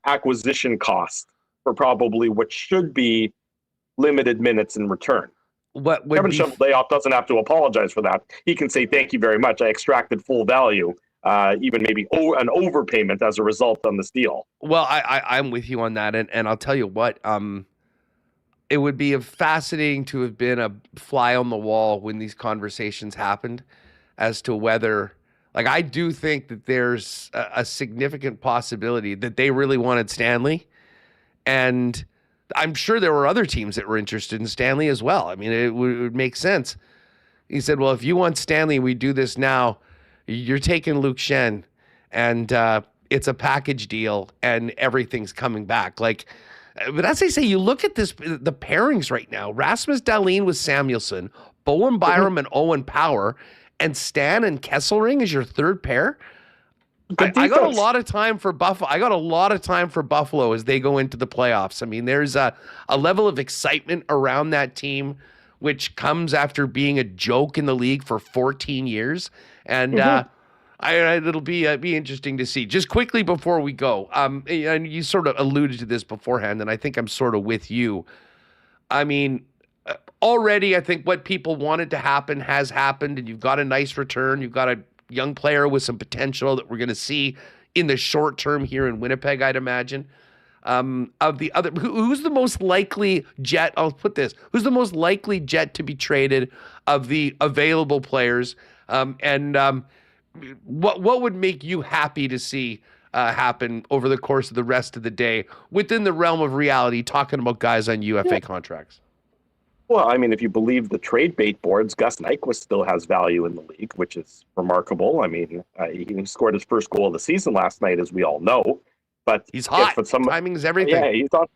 acquisition cost for probably what should be limited minutes in return. Kevin Cheveldayoff doesn't have to apologize for that. He can say, thank you very much. I extracted full value, even maybe an overpayment as a result on this deal. Well, I'm with you on that. And I'll tell you what, it would be fascinating to have been a fly on the wall when these conversations happened as to whether, I do think that there's a significant possibility that they really wanted Stanley. And I'm sure there were other teams that were interested in Stanley as well. I mean, it would make sense. He said, well, if you want Stanley, we do this now. You're taking Luke Schenn, and it's a package deal, and everything's coming back. But as I say, you look at the pairings right now. Rasmus Dahlin with Samuelsson, Bowen Byram and Owen Power, and Stan and Kesselring is your third pair. I got a lot of time for Buffalo. As they go into the playoffs. I mean, there's a level of excitement around that team, which comes after being a joke in the league for 14 years. And it'll be interesting to see. Just quickly before we go, and you sort of alluded to this beforehand, and I think I'm sort of with you. I mean, already I think what people wanted to happen has happened, and you've got a nice return. You've got a young player with some potential that we're going to see in the short term here in Winnipeg, I'd imagine. Of the other, who's the most likely Jet? I'll put this: who's the most likely Jet to be traded of the available players? What would make you happy to see happen over the course of the rest of the day within the realm of reality? Talking about guys on UFA contracts. Well, I mean, if you believe the trade bait boards, Gus Nyquist still has value in the league, which is remarkable. I mean, he scored his first goal of the season last night, as we all know. But he's hot. Timing is everything. Yeah, he's hot.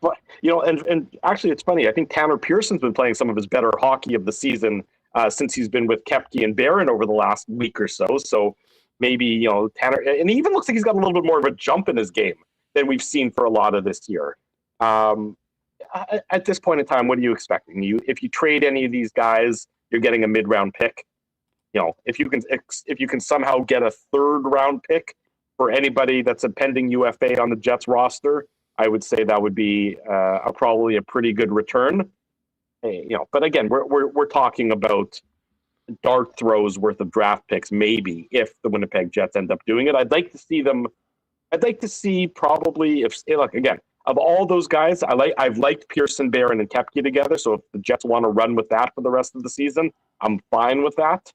And actually, it's funny. I think Tanner Pearson's been playing some of his better hockey of the season since he's been with Koepke and Barron over the last week or so. So maybe, Tanner, and he even looks like he's got a little bit more of a jump in his game than we've seen for a lot of this year. At this point in time, what are you expecting? If you trade any of these guys, you're getting a mid-round pick. If you can somehow get a third-round pick for anybody that's a pending UFA on the Jets roster, I would say that would be probably a pretty good return. But again, we're talking about dart throws worth of draft picks, maybe, if the Winnipeg Jets end up doing it. I'd like to see probably again. Of all those guys, I've liked Pearson, Barron, and Koepke together. So if the Jets want to run with that for the rest of the season, I'm fine with that.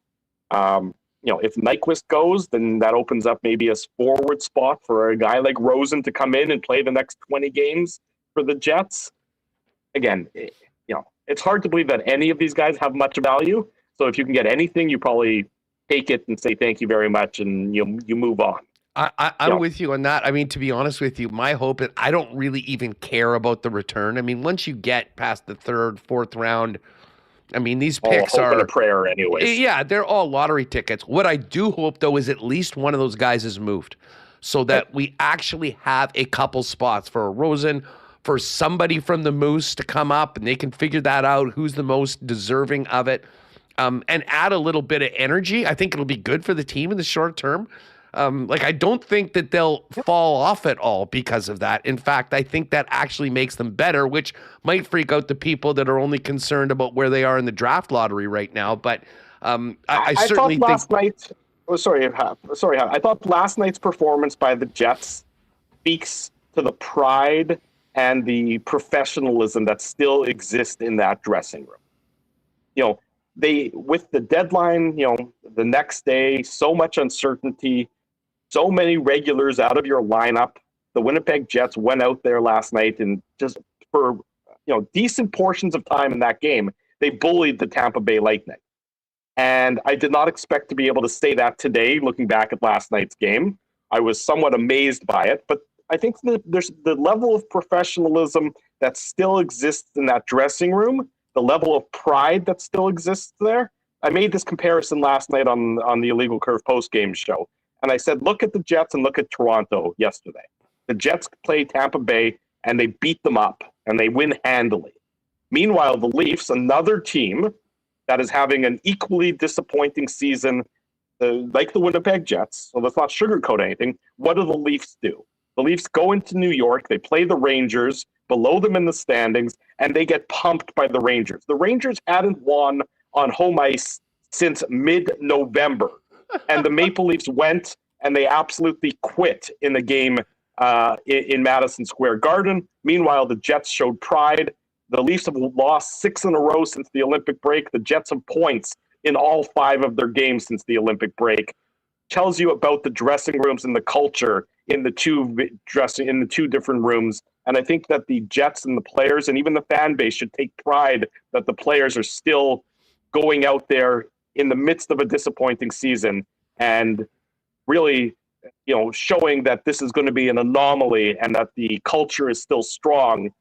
If Nyquist goes, then that opens up maybe a forward spot for a guy like Rosen to come in and play the next 20 games for the Jets. Again, it's hard to believe that any of these guys have much value. So if you can get anything, you probably take it and say thank you very much, and you move on. I'm with you on that. I mean, to be honest with you, my hope is I don't really even care about the return. I mean, once you get past the third, fourth round, I mean, these picks are a prayer anyways. Yeah, they're all lottery tickets. What I do hope, though, is at least one of those guys is moved. so that we actually have a couple spots for a Rosen, for somebody from the Moose to come up, and they can figure that out, who's the most deserving of it, and add a little bit of energy. I think it'll be good for the team in the short term. I don't think that they'll fall off at all because of that. In fact, I think that actually makes them better, which might freak out the people that are only concerned about where they are in the draft lottery right now. But I certainly thought last think... night. I thought last night's performance by the Jets speaks to the pride and the professionalism that still exists in that dressing room. They, with the deadline, the next day, so much uncertainty, so many regulars out of your lineup. The Winnipeg Jets went out there last night and just for decent portions of time in that game, they bullied the Tampa Bay Lightning. And I did not expect to be able to say that today, looking back at last night's game. I was somewhat amazed by it, but I think that there's the level of professionalism that still exists in that dressing room, the level of pride that still exists there. I made this comparison last night on the Illegal Curve post-game show. And I said, look at the Jets and look at Toronto yesterday. The Jets played Tampa Bay and they beat them up and they win handily. Meanwhile, the Leafs, another team that is having an equally disappointing season, like the Winnipeg Jets, so let's not sugarcoat anything. What do the Leafs do? The Leafs go into New York, they play the Rangers, below them in the standings, and they get pumped by the Rangers. The Rangers hadn't won on home ice since mid-November. And the Maple Leafs went and they absolutely quit in the game in Madison Square Garden. Meanwhile, the Jets showed pride. The Leafs have lost 6 in a row since the Olympic break. The Jets have points in all 5 of their games since the Olympic break. Tells you about the dressing rooms and the culture in the two different rooms. And I think that the Jets and the players and even the fan base should take pride that the players are still going out there in the midst of a disappointing season and really, showing that this is going to be an anomaly and that the culture is still strong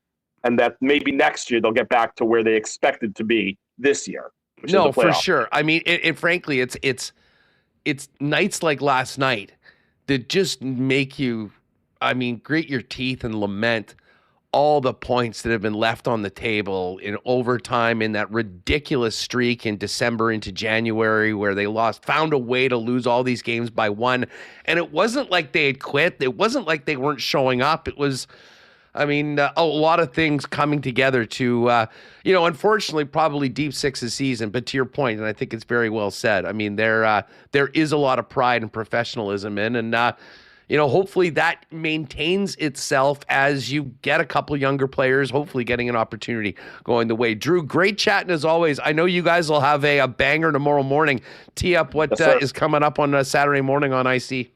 and that maybe next year they'll get back to where they expected to be this year. No, for sure. I mean, frankly, it's nights like last night that just make you, grit your teeth and lament all the points that have been left on the table in overtime in that ridiculous streak in December into January where they found a way to lose all these games by 1. And it wasn't like they had quit. It wasn't like they weren't showing up. It was, a lot of things coming together to, unfortunately, probably deep 6 season. But to your point, and I think it's very well said, there is a lot of pride and professionalism in, and hopefully that maintains itself as you get a couple younger players, hopefully getting an opportunity going the way. Drew, great chatting as always. I know you guys will have a banger tomorrow morning. Tee up what is coming up on Saturday morning on IC.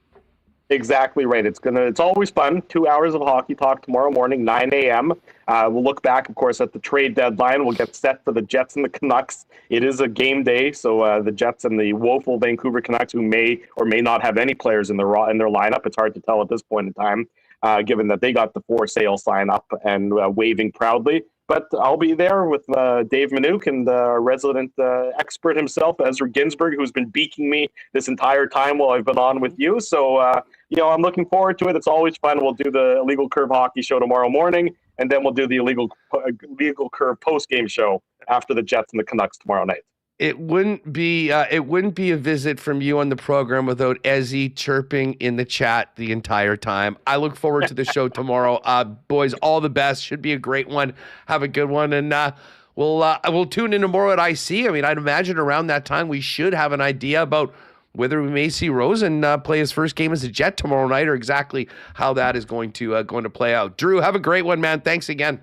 Exactly right. It's always fun. 2 hours of hockey talk tomorrow morning, 9 a.m. We'll look back, of course, at the trade deadline. We'll get set for the Jets and the Canucks. It is a game day, so the Jets and the woeful Vancouver Canucks, who may or may not have any players in their lineup. It's hard to tell at this point in time, given that they got the for sale sign up and waving proudly. But I'll be there with Dave Minuk and our resident expert himself, Ezra Ginsburg, who's been beaking me this entire time while I've been on with you. So, I'm looking forward to it. It's always fun. We'll do the Illegal Curve hockey show tomorrow morning, and then we'll do the Illegal Curve post-game show after the Jets and the Canucks tomorrow night. It wouldn't be a visit from you on the program without Ezzy chirping in the chat the entire time. I look forward to the show tomorrow. Boys, all the best. Should be a great one. Have a good one. And we'll tune in tomorrow at IC. I'd imagine around that time we should have an idea about whether we may see Rosen play his first game as a Jet tomorrow night or exactly how that is going to play out. Drew, have a great one, man. Thanks again.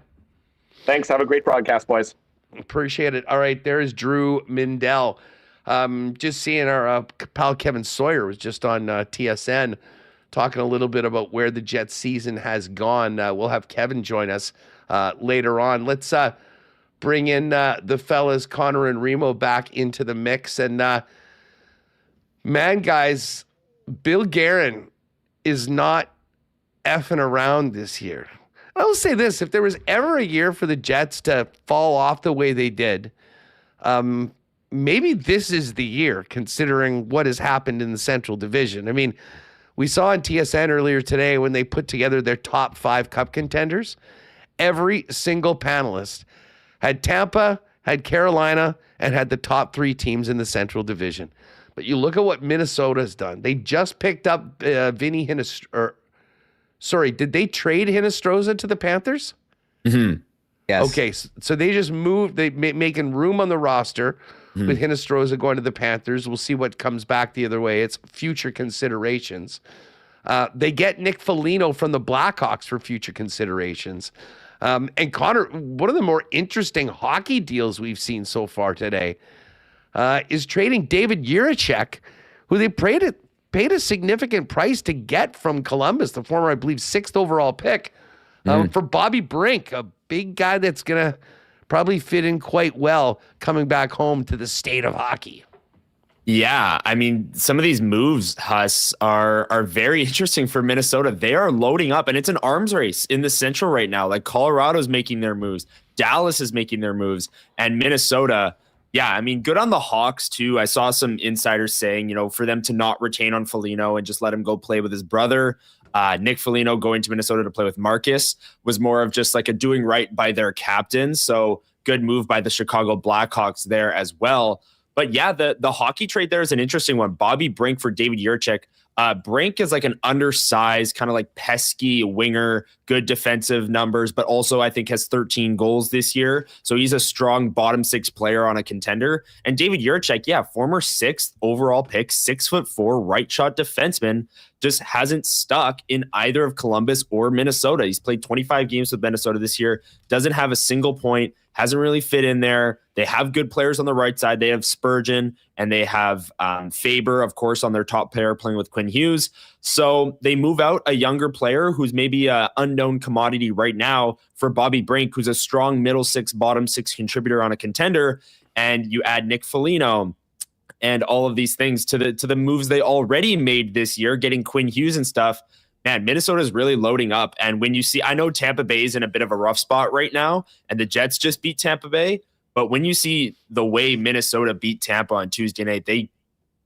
Thanks. Have a great broadcast, boys. Appreciate it. All right, there's Drew Mindell. Just seeing our pal Kevin Sawyer was just on TSN talking a little bit about where the Jets season has gone. We'll have Kevin join us later on. Let's bring in the fellas, Connor and Remo, back into the mix. And man, guys, Bill Guerin is not effing around this year. I will say this, if there was ever a year for the Jets to fall off the way they did, maybe this is the year, considering what has happened in the Central Division. We saw on TSN earlier today when they put together their top 5 cup contenders, every single panelist had Tampa, had Carolina, and had the top 3 teams in the Central Division. But you look at what Minnesota's done. They just picked up Vinny Hinostroza. Sorry, did they trade Hinostroza to the Panthers? Mm-hmm. Yes. Okay, so they just moved. They making room on the roster with Hinostroza going to the Panthers. We'll see what comes back the other way. It's future considerations. They get Nick Foligno from the Blackhawks for future considerations. And Connor, one of the more interesting hockey deals we've seen so far today is trading David Jiricek, who they paid a significant price to get from Columbus, the former, I believe, 6th overall pick, for Bobby Brink, a big guy that's going to probably fit in quite well coming back home to the state of hockey. Yeah, I mean, some of these moves, Huss, are very interesting for Minnesota. They are loading up, and it's an arms race in the Central right now. Like, Colorado's making their moves. Dallas is making their moves. And Minnesota, yeah, I mean, good on the Hawks, too. I saw some insiders saying, for them to not retain on Foligno and just let him go play with his brother. Nick Foligno going to Minnesota to play with Marcus was more of just like a doing right by their captain. So good move by the Chicago Blackhawks there as well. But yeah, the hockey trade there is an interesting one. Bobby Brink for David Jiricek. Brink is like an undersized, kind of like pesky winger, good defensive numbers, but also I think has 13 goals this year. So he's a strong bottom 6 player on a contender. And David Jiricek, yeah, former 6th overall pick, 6'4" right shot defenseman, just hasn't stuck in either of Columbus or Minnesota. He's played 25 games with Minnesota this year, doesn't have a single point, hasn't really fit in there. They have good players on the right side. They have Spurgeon and they have Faber, of course, on their top pair playing with Quinn Hughes. So they move out a younger player who's maybe an unknown commodity right now for Bobby Brink, who's a strong middle 6, bottom 6 contributor on a contender. And you add Nick Foligno and all of these things to the moves they already made this year, getting Quinn Hughes and stuff. Man, Minnesota is really loading up. And when you see, I know Tampa Bay is in a bit of a rough spot right now, and the Jets just beat Tampa Bay. But when you see the way Minnesota beat Tampa on Tuesday night, they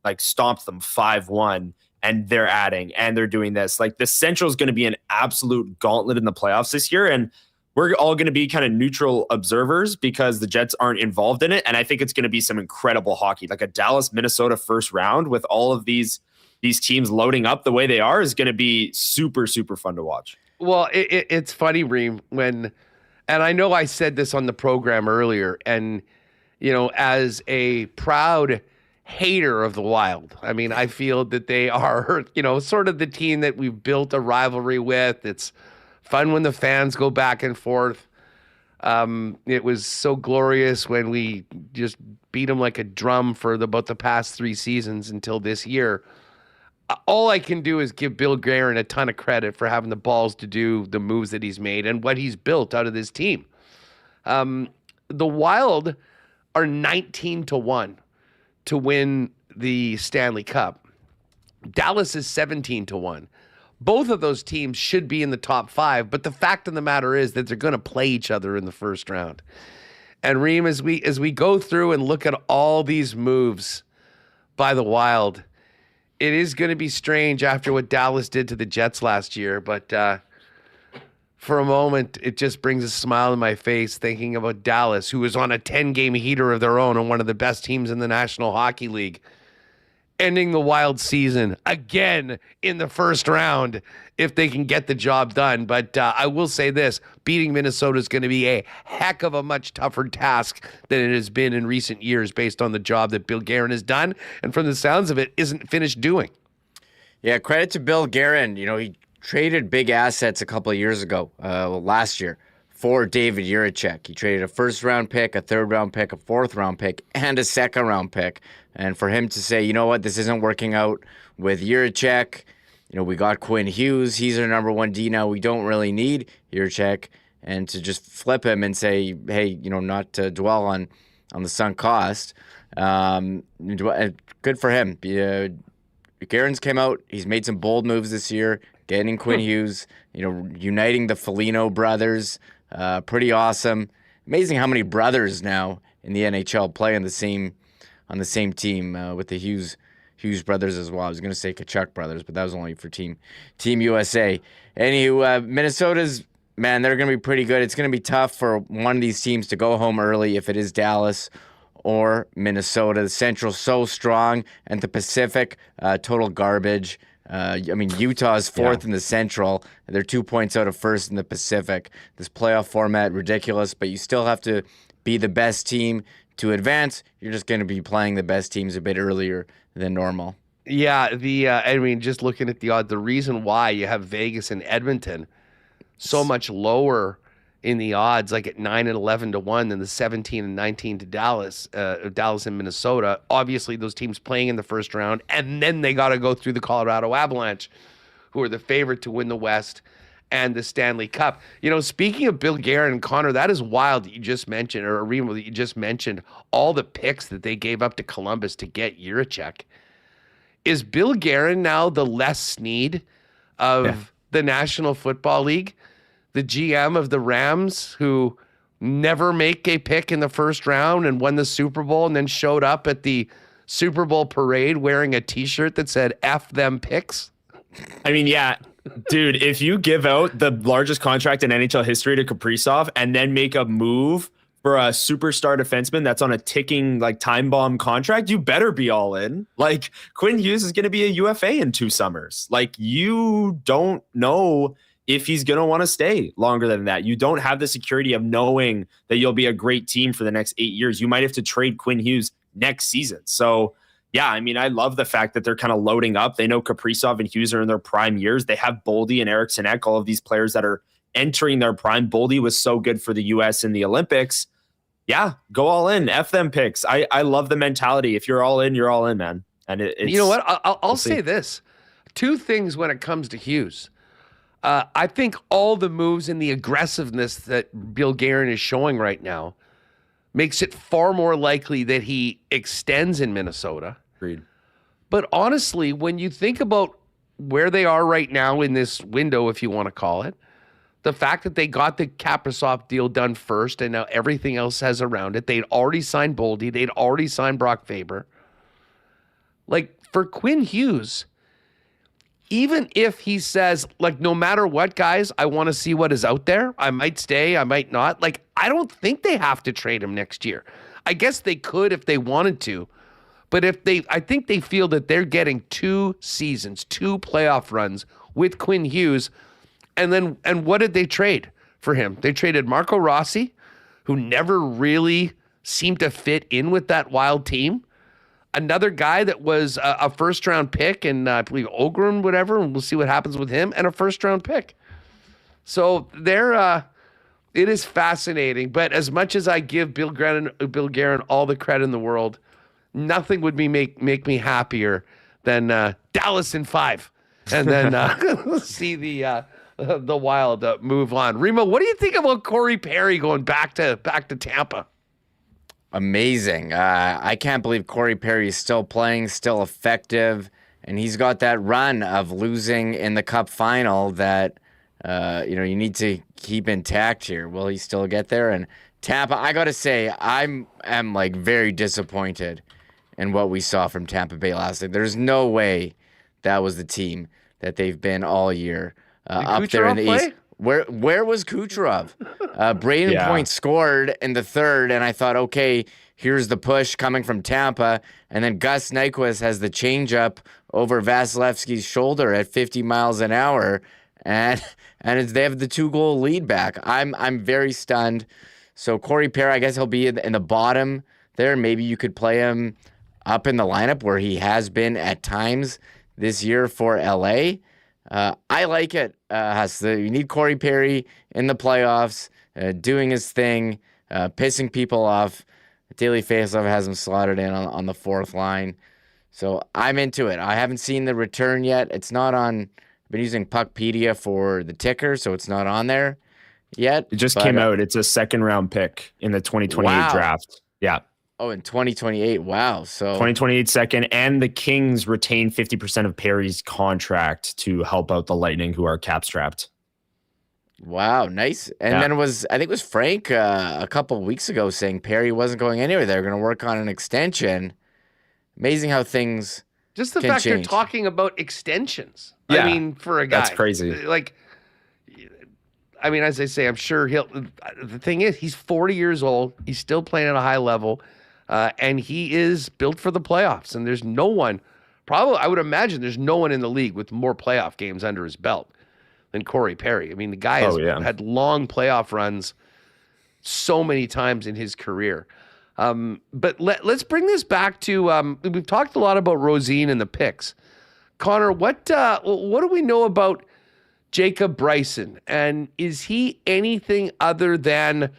like stomped them 5-1, and they're adding and they're doing this. Like, the Central is going to be an absolute gauntlet in the playoffs this year. And we're all going to be kind of neutral observers because the Jets aren't involved in it. And I think it's going to be some incredible hockey, like a Dallas, Minnesota first round with all of these teams loading up the way they are is going to be super, super fun to watch. Well, it's funny, Reem, and I know I said this on the program earlier, and, as a proud hater of the Wild, I mean, I feel that they are, sort of the team that we've built a rivalry with. It's fun when the fans go back and forth. It was so glorious when we just beat them like a drum for about the past 3 seasons until this year. All I can do is give Bill Guerin a ton of credit for having the balls to do the moves that he's made and what he's built out of this team. The Wild are 19-1 to win the Stanley Cup. Dallas is 17-1. Both of those teams should be in the top 5, but the fact of the matter is that they're going to play each other in the first round. And Reem, as we go through and look at all these moves by the Wild, it is going to be strange after what Dallas did to the Jets last year, but for a moment, it just brings a smile to my face thinking about Dallas, who is on a 10-game heater of their own and one of the best teams in the National Hockey League, ending the Wild season again in the first round if they can get the job done. But I will say this, beating Minnesota is going to be a heck of a much tougher task than it has been in recent years based on the job that Bill Guerin has done, and from the sounds of it, isn't finished doing. Yeah, credit to Bill Guerin. He traded big assets a couple of years ago, last year, for David Jiricek. He traded a first-round pick, a third-round pick, a fourth-round pick, and a second-round pick. And for him to say, you know what, this isn't working out with Jiricek. We got Quinn Hughes. He's our number 1 D now. We don't really need Jiricek. And to just flip him and say, hey, not to dwell on the sunk cost. Good for him. Guerin's came out. He's made some bold moves this year, getting Quinn Hughes, uniting the Foligno brothers. Pretty awesome. Amazing how many brothers now in the NHL play on the same team with the Hughes Hughes brothers as well. I was going to say Tkachuk brothers, but that was only for Team USA. Anywho, Minnesota's, man, they're going to be pretty good. It's going to be tough for one of these teams to go home early if it is Dallas or Minnesota. The Central's so strong, and the Pacific, total garbage. Utah is fourth in the Central. They're 2 points out of first in the Pacific. This playoff format, ridiculous, but you still have to be the best team to advance. You're just going to be playing the best teams a bit earlier than normal. Yeah, just looking at the odds, the reason why you have Vegas and Edmonton so much lower in the odds, like at 9 and 11 to 1 than the 17 and 19 to Dallas and Minnesota. Obviously, those teams playing in the first round, and then they got to go through the Colorado Avalanche, who are the favorite to win the West and the Stanley Cup. Speaking of Bill Guerin and Connor, that is wild that you just mentioned, or Remo, that you just mentioned, all the picks that they gave up to Columbus to get Hrabchak. Is Bill Guerin now the Les Snead of the National Football League? The GM of the Rams, who never make a pick in the first round and won the Super Bowl and then showed up at the Super Bowl parade wearing a T-shirt that said F them picks? I mean, yeah, dude, if you give out the largest contract in NHL history to Kaprizov and then make a move for a superstar defenseman that's on a ticking time bomb contract, you better be all in. Quinn Hughes is going to be a UFA in 2 summers. You don't know if he's going to want to stay longer than that. You don't have the security of knowing that you'll be a great team for the next 8 years. You might have to trade Quinn Hughes next season. So, yeah, I love the fact that they're kind of loading up. They know Kaprizov and Hughes are in their prime years. They have Boldy and Eriksson Ek, all of these players that are entering their prime. Boldy was so good for the U.S. in the Olympics. Yeah, go all in. F them picks. I love the mentality. If you're all in, you're all in, man. And it's, you know what? I'll say this. 2 things when it comes to Hughes. I think all the moves and the aggressiveness that Bill Guerin is showing right now makes it far more likely that he extends in Minnesota. Agreed. But honestly, when you think about where they are right now in this window, if you want to call it, the fact that they got the Kaprizov deal done first and now everything else has around it, they'd already signed Boldy, they'd already signed Brock Faber. For Quinn Hughes, even if he says, no matter what, guys, I want to see what is out there. I might stay, I might not. I don't think they have to trade him next year. I guess they could if they wanted to. But I think they feel that they're getting 2 seasons, 2 playoff runs with Quinn Hughes. And what did they trade for him? They traded Marco Rossi, who never really seemed to fit in with that Wild team. Another guy that was a first-round pick, and I believe Ogren, whatever, and we'll see what happens with him, and a first-round pick. So it is fascinating. But as much as I give Bill Guerin all the credit in the world, nothing would make me happier than Dallas in 5, and then see the Wild move on. Remo, what do you think about Corey Perry going back to Tampa? Amazing. I can't believe Corey Perry is still playing, still effective, and he's got that run of losing in the Cup final that you need to keep intact here. Will he still get there? And Tampa, I got to say, I'm very disappointed in what we saw from Tampa Bay last night. There's no way that was the team that they've been all year up there in the East. Where was Kucherov? Braden Point scored in the third, and I thought, okay, here's the push coming from Tampa. And then Gus Nyquist has the changeup over Vasilevsky's shoulder at 50 miles an hour, and they have the 2-goal lead back. I'm very stunned. So Corey Perry, I guess he'll be in the bottom there. Maybe you could play him up in the lineup where he has been at times this year for LA. I like it. You need Corey Perry in the playoffs, doing his thing, pissing people off. Daily Faceoff has him slotted in on the 4th line. So I'm into it. I haven't seen the return yet. It's not on. I've been using Puckpedia for the ticker, so it's not on there yet. It just came out. It's a 2nd-round pick in the 2028 draft. Yeah. Oh, in 2028. Wow. So 2028 second, and the Kings retain 50% of Perry's contract to help out the Lightning, who are cap strapped. Wow, nice. And then I think it was Frank a couple of weeks ago saying Perry wasn't going anywhere. They were going to work on an extension. Amazing how things Just the can fact you're change. talking about extensions. Yeah, I mean, for a guy. that's crazy. Like, I mean, as I say, I'm sure the thing is, he's 40 years old. He's still playing at a high level. And he is built for the playoffs. And there's no one, probably, I would imagine there's no one in the league with more playoff games under his belt than Corey Perry. I mean, the guy has had long playoff runs so many times in his career. But let's bring this back to, we've talked a lot about Rosine and the picks. Connor, what do we know about Jacob Bryson? And is he anything other than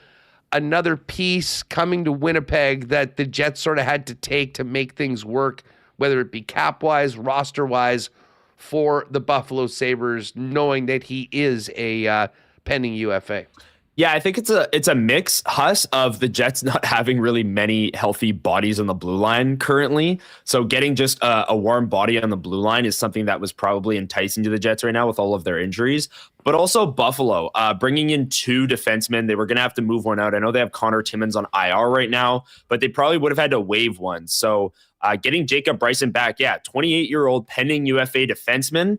another piece coming to Winnipeg that the Jets sort of had to take to make things work, whether it be cap-wise, roster-wise, for the Buffalo Sabres, knowing that he is a pending UFA? Yeah, I think it's a mix, Huss, of the Jets not having really many healthy bodies on the blue line currently. So getting just a warm body on the blue line is something that was probably enticing to the Jets right now with all of their injuries. But also Buffalo, bringing in 2 defensemen. They were going to have to move one out. I know they have Connor Timmins on IR right now, but they probably would have had to waive one. So getting Jacob Bryson back, 28-year-old pending UFA defenseman.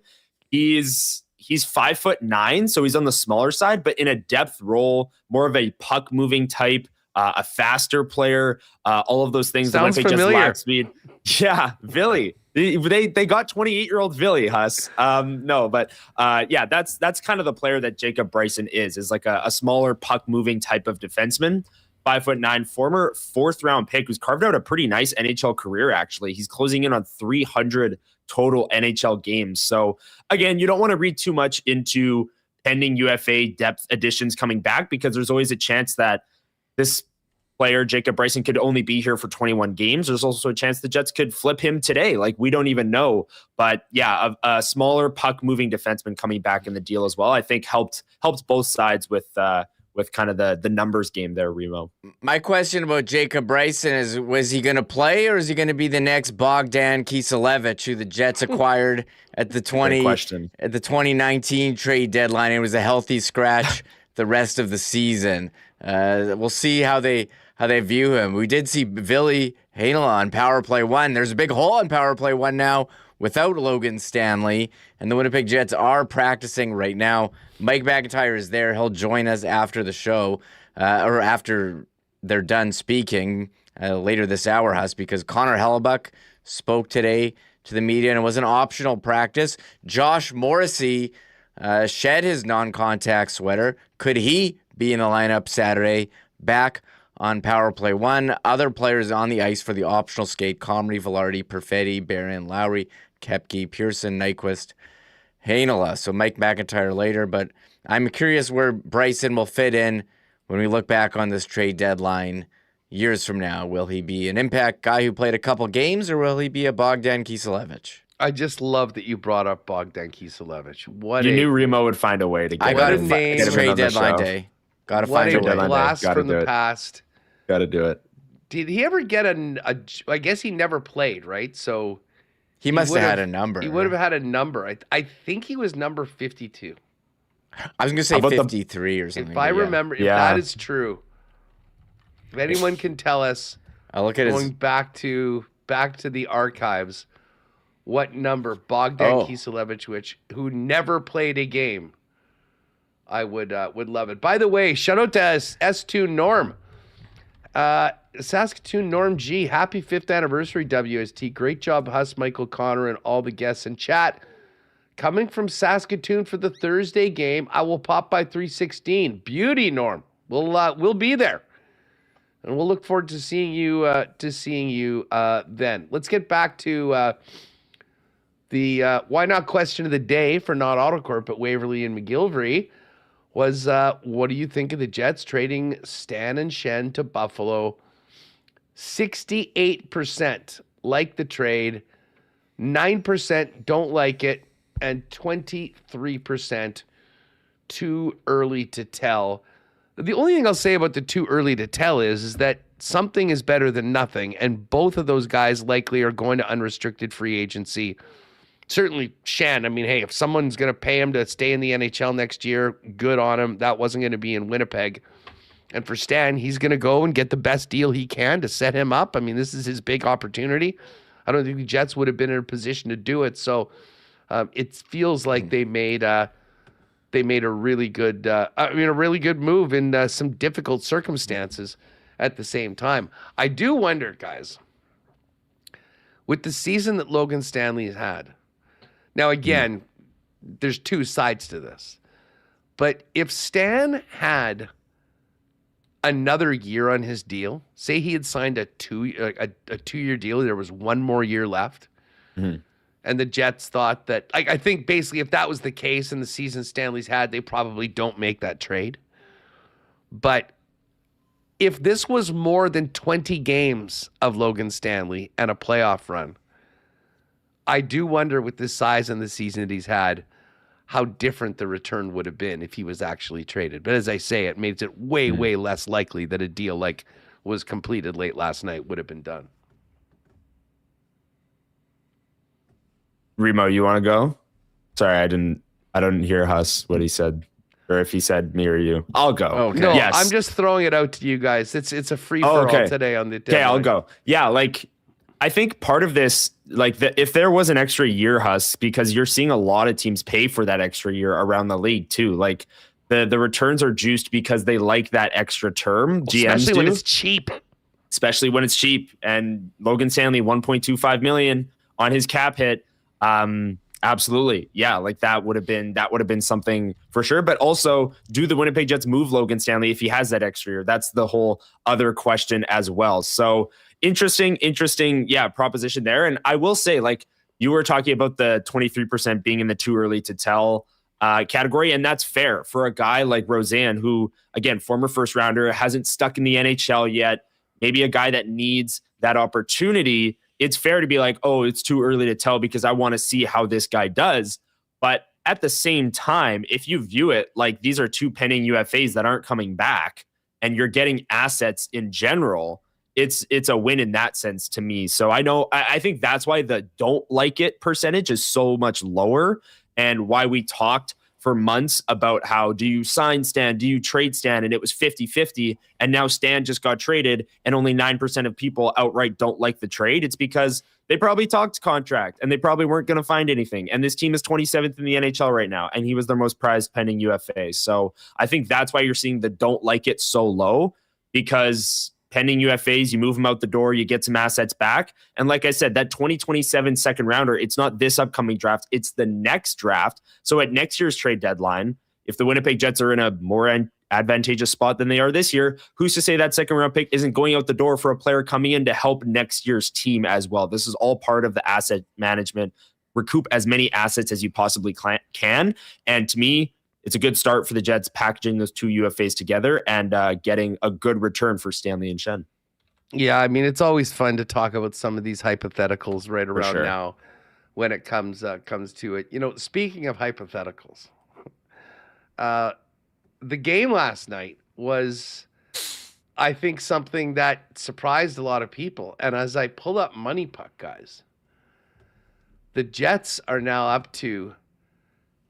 He's 5'9", so he's on the smaller side, but in a depth role, more of a puck moving type, a faster player, all of those things. Sounds that familiar. Just lack speed. Yeah, Villy. They got 28-year-old Villy, Huss. That's kind of the player that Jacob Bryson is like a smaller puck moving type of defenseman. 5'9", former 4th round pick who's carved out a pretty nice NHL career. Actually, he's closing in on 300 total NHL games. So again, you don't want to read too much into pending UFA depth additions coming back, because there's always a chance that this player, Jacob Bryson, could only be here for 21 games. There's also a chance the Jets could flip him today. Like, we don't even know. But yeah, a smaller puck moving defenseman coming back in the deal as well, I think helped both sides with kind of the numbers game there, Remo. My question about Jacob Bryson is, was he going to play, or is he going to be the next Bogdan Kiselevich, who the Jets acquired at the 2019 trade deadline? It was a healthy scratch the rest of the season. We'll see how they view him. We did see Ville Heinola on Power Play 1. There's a big hole on Power Play 1 now without Logan Stanley, and the Winnipeg Jets are practicing right now. Mike McIntyre is there. He'll join us after the show, or after they're done speaking later this hour, Huss, because Connor Hrabchak spoke today to the media, and it was an optional practice. Josh Morrissey shed his non-contact sweater. Could he be in the lineup Saturday? Back on Power Play 1. Other players on the ice for the optional skate: Comrie, Velarde, Perfetti, Barron, Lowry, Kepke, Pearson, Nyquist, Heinola. So Mike McIntyre later, but I'm curious where Bryson will fit in when we look back on this trade deadline years from now. Will he be an impact guy who played a couple games, or will he be a Bogdan Kiselevich? I just love that you brought up Bogdan Kiselevich. You knew Remo would find a way to get I got a it. name. It's trade deadline day. Got to find a way. Blast from the past. Got to do it. Did he ever get I guess he never played, right? So he must have had a number. He would have had a number. I think he was number 52. I was going to say 53 or something. If I remember, if that is true. If anyone can tell us, I'll look at going back to the archives, what number Bogdan Kiselevich, who never played a game, I would love it. By the way, shout out to S2 Norm. Saskatoon Norm G, happy 5th anniversary, WST. Great job, Huss, Michael, Connor, and all the guests in chat. Coming from Saskatoon for the Thursday game, I will pop by 316. Beauty, Norm. We'll be there, and we'll look forward to seeing you. Then let's get back to the why not question of the day for not Autocorp but Waverly and McGillivray. Was what do you think of the Jets trading Stan and Schenn to Buffalo? 68% like the trade, 9% don't like it, and 23% too early to tell. The only thing I'll say about the too early to tell is that something is better than nothing, and both of those guys likely are going to unrestricted free agency. Certainly Schenn, I mean, hey, if someone's going to pay him to stay in the NHL next year, good on him. That wasn't going to be in Winnipeg. And for Stan, he's going to go and get the best deal he can to set him up. I mean, this is his big opportunity. I don't think the Jets would have been in a position to do it. So it feels like they made a really good move in some difficult circumstances at the same time. I do wonder, guys, with the season that Logan Stanley has had. Now, again, there's two sides to this. But if Stan had another year on his deal, say he had signed a 2-year deal, there was one more year left, and the Jets thought that, I think basically if that was the case in the season Stanley's had, they probably don't make that trade. But if this was more than 20 games of Logan Stanley and a playoff run, I do wonder with the size and the season that he's had, how different the return would have been if he was actually traded. But as I say, it makes it way, way less likely that a deal like was completed late last night would have been done. Remo, you want to go? Sorry, I didn't hear Huss what he said, or if he said me or you. I'll go. Okay. No, yes. I'm just throwing it out to you guys. It's a free for all today on the deadline. Okay, I'll go. Yeah, like I think part of this, like if there was an extra year, Huss, because you're seeing a lot of teams pay for that extra year around the league too. Like the returns are juiced because they like that extra term. Especially when it's cheap. Especially when it's cheap. And Logan Stanley, $1.25 million on his cap hit. Absolutely. Yeah, like that would have been something for sure. But also, do the Winnipeg Jets move Logan Stanley if he has that extra year? That's the whole other question as well. So interesting, proposition there. And I will say, like, you were talking about the 23% being in the too early to tell category, and that's fair for a guy like Roseanne, who, again, former first rounder, hasn't stuck in the NHL yet, maybe a guy that needs that opportunity. It's fair to be like, oh, it's too early to tell because I want to see how this guy does. But at the same time, if you view it like these are two pending UFAs that aren't coming back and you're getting assets in general, it's a win in that sense to me. So I think that's why the don't like it percentage is so much lower, and why we talked for months about how do you sign Stan, do you trade Stan, and it was 50-50, and now Stan just got traded and only 9% of people outright don't like the trade. It's because they probably talked contract and they probably weren't going to find anything. And this team is 27th in the NHL right now, and he was their most prized pending UFA. So I think that's why you're seeing the don't like it so low, because pending UFAs, you move them out the door, you get some assets back. And like I said, that 2027 second rounder, it's not this upcoming draft, it's the next draft. So at next year's trade deadline, if the Winnipeg Jets are in a more advantageous spot than they are this year, who's to say that second round pick isn't going out the door for a player coming in to help next year's team as well? This is all part of the asset management. Recoup as many assets as you possibly can. And to me, it's a good start for the Jets packaging those two UFAs together and getting a good return for Stanley and Schenn. Yeah, I mean, it's always fun to talk about some of these hypotheticals right around now when it comes to it. You know, speaking of hypotheticals, the game last night was, I think, something that surprised a lot of people. And as I pull up Money Puck, guys, the Jets are now up to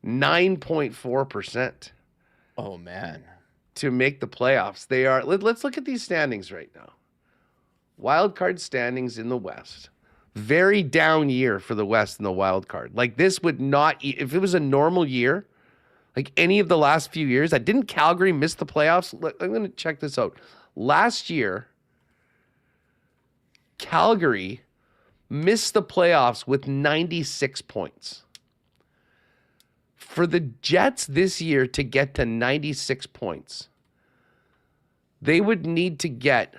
9.4%. Oh, man. To make the playoffs. They are, let's look at these standings right now. Wild card standings in the West. Very down year for the West in the wild card. Like, this would not, if it was a normal year, like any of the last few years, didn't Calgary miss the playoffs? I'm going to check this out. Last year, Calgary missed the playoffs with 96 points. For the Jets this year to get to 96 points, they would need to get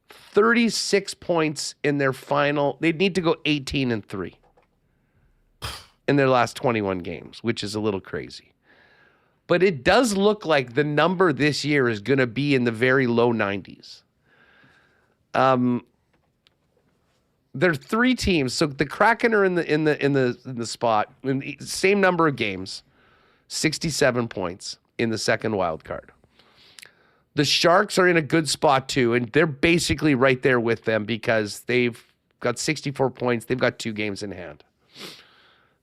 36 points in their final. They'd need to go 18-3 in their last 21 games, which is a little crazy. But it does look like the number this year is going to be in the very low 90s. There are three teams. So the Kraken are in the spot, in the same number of games, 67 points in the second wild card. The Sharks are in a good spot too, and they're basically right there with them because they've got 64 points. They've got 2 games in hand.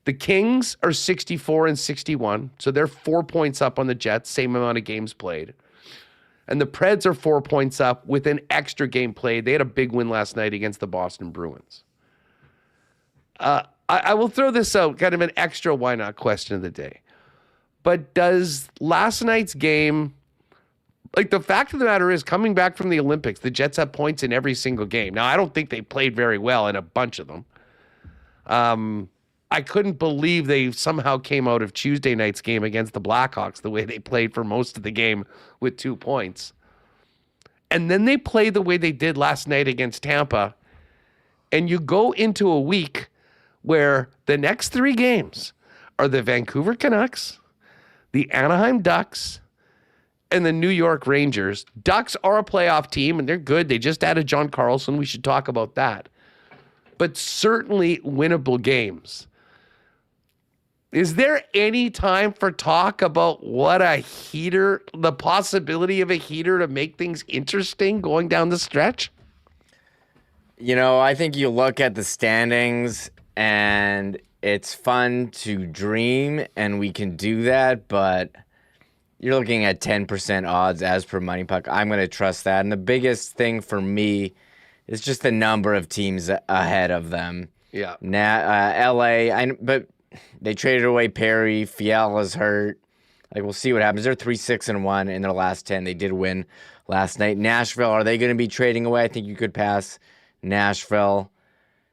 The Kings are 64 and 61, so they're 4 points up on the Jets, same amount of games played. And the Preds are 4 points up with an extra game played. They had a big win last night against the Boston Bruins. I will throw this out, kind of an extra why not question of the day. But does last night's game, like the fact of the matter is, coming back from the Olympics, the Jets have points in every single game. Now, I don't think they played very well in a bunch of them. I couldn't believe they somehow came out of Tuesday night's game against the Blackhawks the way they played for most of the game with 2 points. And then they play the way they did last night against Tampa. And you go into a week where the next 3 games are the Vancouver Canucks, the Anaheim Ducks, and the New York Rangers. Ducks are a playoff team, and they're good. They just added John Carlson. We should talk about that. But certainly winnable games. Is there any time for talk about what a heater, the possibility of a heater to make things interesting going down the stretch? You know, I think you look at the standings and it's fun to dream, and we can do that, but you're looking at 10% odds as per Money Puck. I'm going to trust that. And the biggest thing for me is just the number of teams ahead of them. Yeah. LA, but they traded away Perry. Fiala's hurt. Like, we'll see what happens. They're 3-6-1 in their last 10. They did win last night. Nashville, are they going to be trading away? I think you could pass Nashville.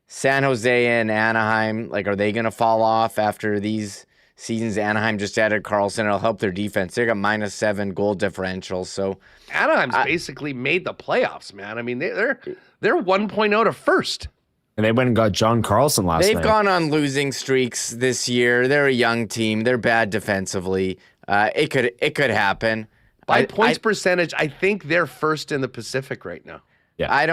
San Jose and Anaheim, like, are they going to fall off after these seasons? Anaheim just added Carlson. It'll help their defense. They got -7 goal differential. So Anaheim's basically made the playoffs, man. I mean, they're 1 point out of first. And they went and got John Carlson last night. They've gone on losing streaks this year. They're a young team. They're bad defensively. It could happen. By points percentage, I think they're first in the Pacific right now. Yeah. I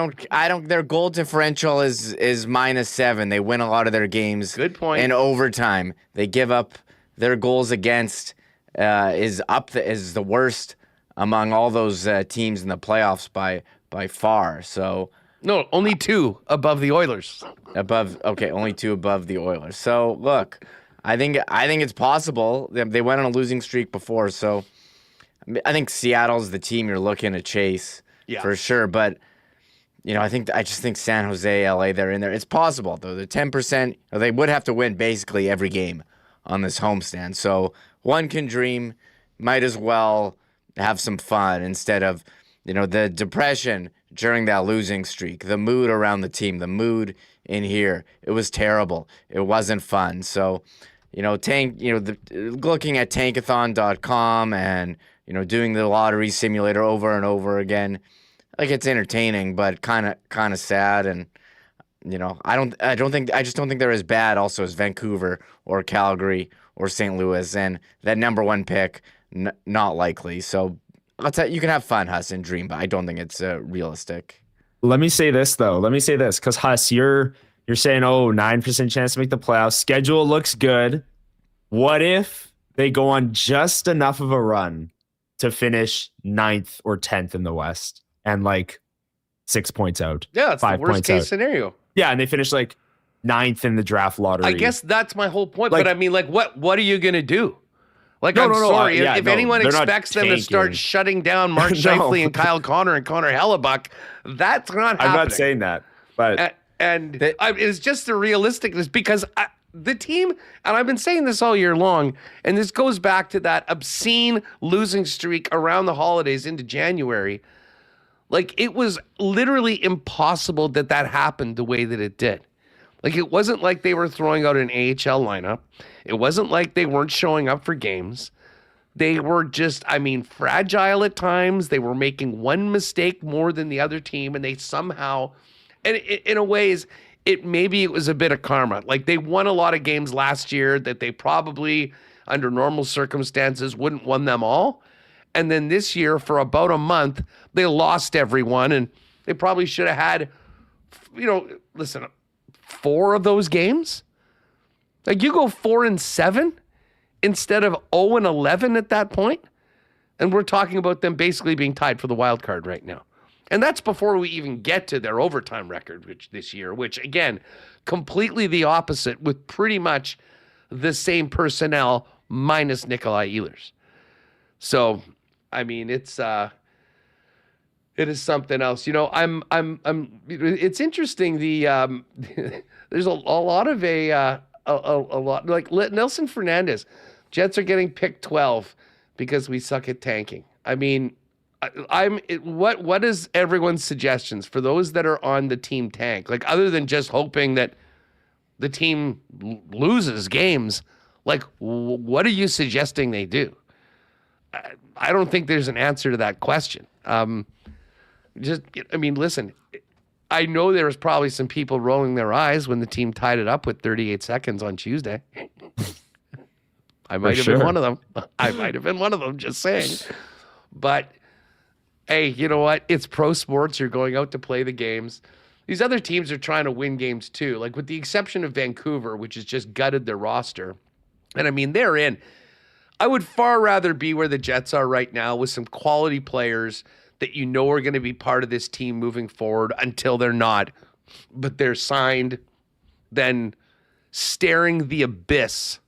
don't. Their goal differential is -7. They win a lot of their games. Good point. In overtime, they give up. Their goals against is the worst among all those teams in the playoffs by far. So no, only 2 above the Oilers. Only 2 above the Oilers. So look, I think it's possible. They went on a losing streak before, so I think Seattle's the team you're looking to chase for sure. But you know, I just think San Jose, LA, they're in there. It's possible though. The 10%, they would have to win basically every game on this homestand. So one can dream. Might as well have some fun instead of, you know, the depression during that losing streak, the mood around the team, the mood in here. It was terrible. It wasn't fun. So, you know, looking at tankathon.com and, you know, doing the lottery simulator over and over again, like, it's entertaining, but kind of sad. And, you know, I just don't think they're as bad also as Vancouver or Calgary or St. Louis. And that number 1 pick, not likely. So I'll tell you can have fun, Huss, and dream, but I don't think it's realistic. Let me say this, though. Because, Huss, you're saying, 9% chance to make the playoffs. Schedule looks good. What if they go on just enough of a run to finish 9th or 10th in the West and, like, 6 points out? Yeah, it's 5 the worst points case out. scenario. Yeah, and they finish, like, 9th in the draft lottery. I guess that's my whole point. Like, but I mean, like, what are you going to do? Like, No, I'm no, no, sorry. yeah, if no, anyone they're not expects them to tanking. start shutting down Mark No. Scheifele and Kyle Connor and Connor Hellebuck, that's not happening. I'm not saying that, but It's just the realisticness because the team, and I've been saying this all year long, and this goes back to that obscene losing streak around the holidays into January. Like, it was literally impossible that happened the way that it did. Like, it wasn't like they were throwing out an AHL lineup. It wasn't like they weren't showing up for games. They were just, fragile at times. They were making one mistake more than the other team, and they somehow, and in a ways, maybe it was a bit of karma. Like, they won a lot of games last year that they probably, under normal circumstances, wouldn't won them all. And then this year, for about a month, they lost everyone, and they probably should have had, 4 of those games. Like, you go 4-7 instead of 0-11 at that point, and we're talking about them basically being tied for the wild card right now. And that's before we even get to their overtime record this year, which, again, completely the opposite with pretty much the same personnel minus Nikolai Ehlers. So, it's It is something else. It's interesting. There's a lot of a lot like Nelson Fernandez. Jets are getting picked 12 because we suck at tanking. I mean, what is everyone's suggestions for those that are on the team tank? Like, other than just hoping that the team loses games, like, what are you suggesting they do? I don't think there's an answer to that question. Listen, I know there was probably some people rolling their eyes when the team tied it up with 38 seconds on Tuesday. I might have been one of them. I might have been one of them, just saying. But, hey, you know what? It's pro sports. You're going out to play the games. These other teams are trying to win games too, like with the exception of Vancouver, which has just gutted their roster. And, I mean, they're in. I would far rather be where the Jets are right now with some quality players that you know are going to be part of this team moving forward until they're not, but they're signed, than staring the abyss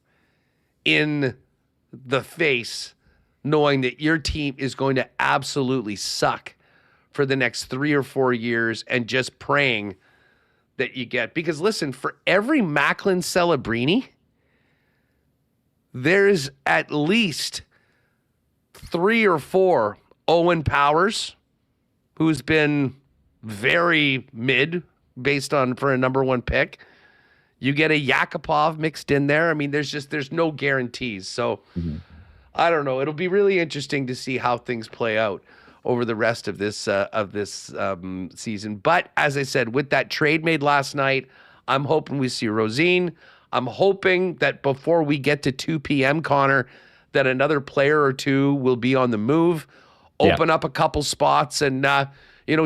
in the face, knowing that your team is going to absolutely suck for the next 3 or 4 years and just praying that you get. Because listen, for every Macklin Celebrini, there's at least 3 or 4 Owen Powers, who's been very mid based on for a number 1 pick. You get a Yakupov mixed in there. I mean, there's no guarantees. So I don't know. It'll be really interesting to see how things play out over the rest of this season. But as I said, with that trade made last night, I'm hoping we see Rosine. I'm hoping that before we get to 2 p.m., Connor, that another player or two will be on the move. Open up a couple spots and,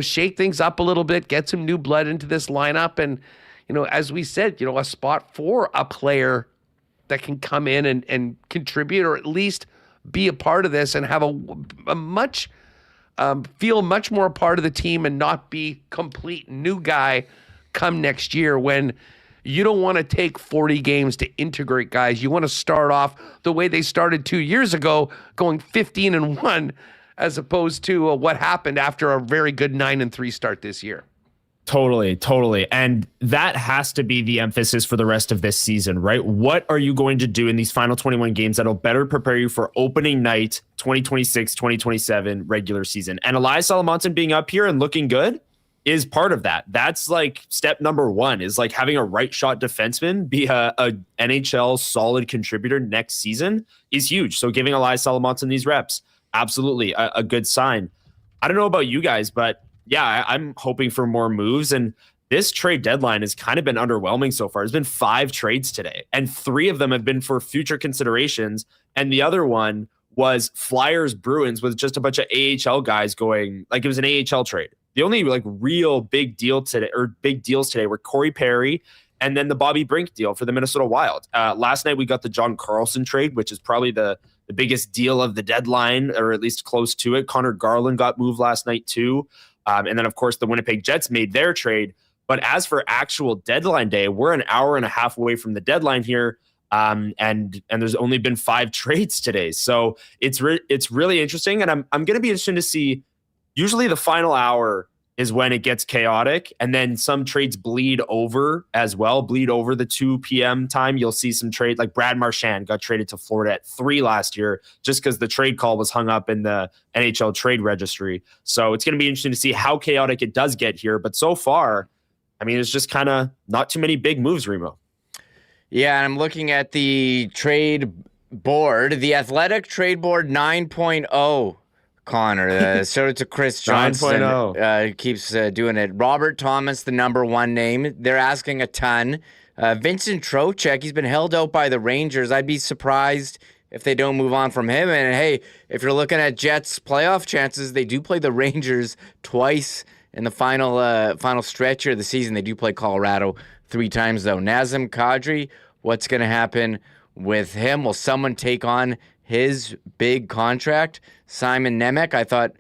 shake things up a little bit, get some new blood into this lineup. And, as we said, a spot for a player that can come in and contribute, or at least be a part of this and have feel much more a part of the team and not be complete new guy come next year, when you don't want to take 40 games to integrate guys. You want to start off the way they started 2 years ago, going 15-1. As opposed to what happened after a very good 9-3 start this year. Totally. And that has to be the emphasis for the rest of this season, right? What are you going to do in these final 21 games that'll better prepare you for opening night 2026, 2027 regular season? And Elias Salomonsson being up here and looking good is part of that. That's like step number 1, is like having a right shot defenseman be a NHL solid contributor next season is huge. So giving Elias Salomonsson these reps, absolutely a good sign. I don't know about you guys, but yeah, I'm hoping for more moves. And this trade deadline has kind of been underwhelming so far. There's been 5 trades today, and 3 of them have been for future considerations. And the other one was Flyers Bruins with just a bunch of AHL guys going, like it was an AHL trade. The only like real big deals today were Corey Perry and then the Bobby Brink deal for the Minnesota Wild. Last night we got the John Carlson trade, which is probably the biggest deal of the deadline, or at least close to it. Connor Garland got moved last night too. And then, of course, the Winnipeg Jets made their trade. But as for actual deadline day, we're an hour and a half away from the deadline here. And there's only been 5 trades today. So it's really interesting. And I'm going to be interested to see, usually the final hour is when it gets chaotic, and then some trades bleed over the 2 p.m. time. You'll see some trade, like Brad Marchand got traded to Florida at 3 last year just because the trade call was hung up in the NHL trade registry. So it's going to be interesting to see how chaotic it does get here. But so far, I mean, it's just kind of not too many big moves, Remo. Yeah, and I'm looking at the trade board, the Athletic Trade Board 9.0. Connor, shout out to Chris Johnson. 9.0. Keeps doing it. Robert Thomas, the number 1 name. They're asking a ton. Vincent Trocheck, he's been held out by the Rangers. I'd be surprised if they don't move on from him. And hey, if you're looking at Jets playoff chances, they do play the Rangers twice in the final stretch of the season. They do play Colorado 3 times though. Nazem Kadri, what's going to happen with him? Will someone take on his big contract? Simon Nemec, I thought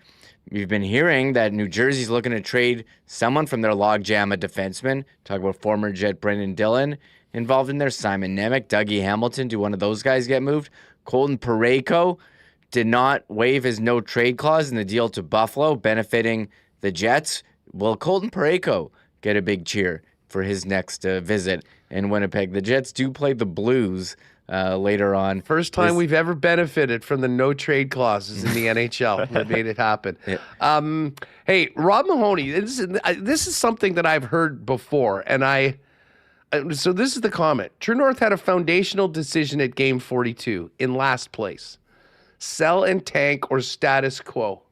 we've been hearing that New Jersey's looking to trade someone from their logjam of defensemen. Talk about former Jet Brendan Dillon involved in there. Simon Nemec, Dougie Hamilton. Do one of those guys get moved? Colton Parayko did not waive his no trade clause in the deal to Buffalo, benefiting the Jets, will Colton Parayko get a big cheer for his next visit in Winnipeg? The Jets do play the Blues later on. First time we've ever benefited from the no trade clauses in the NHL. That made it happen. Yeah. Hey, Rob Mahoney, this is something that I've heard before, and so this is the comment. True North had a foundational decision at Game 42 in last place. Sell and tank or status quo.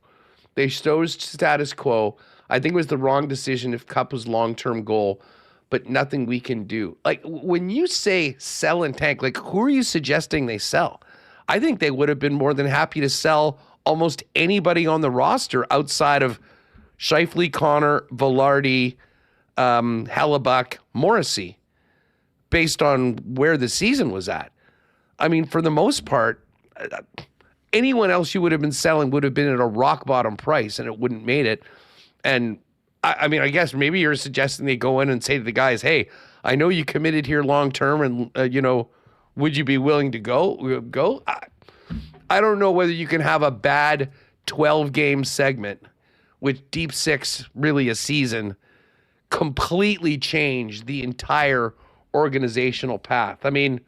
They chose status quo. I think it was the wrong decision if Cup was long-term goal, but nothing we can do. Like, when you say sell and tank, like, who are you suggesting they sell? I think they would have been more than happy to sell almost anybody on the roster outside of Scheifele, Connor, Velarde, Hellebuck, Morrissey, based on where the season was at. I mean, for the most part, anyone else you would have been selling would have been at a rock bottom price, and it wouldn't made it. And I mean, I guess maybe you're suggesting they go in and say to the guys, hey, I know you committed here long term, and, would you be willing to go? I don't know whether you can have a bad 12-game segment with deep six, really a season, completely change the entire organizational path. I mean,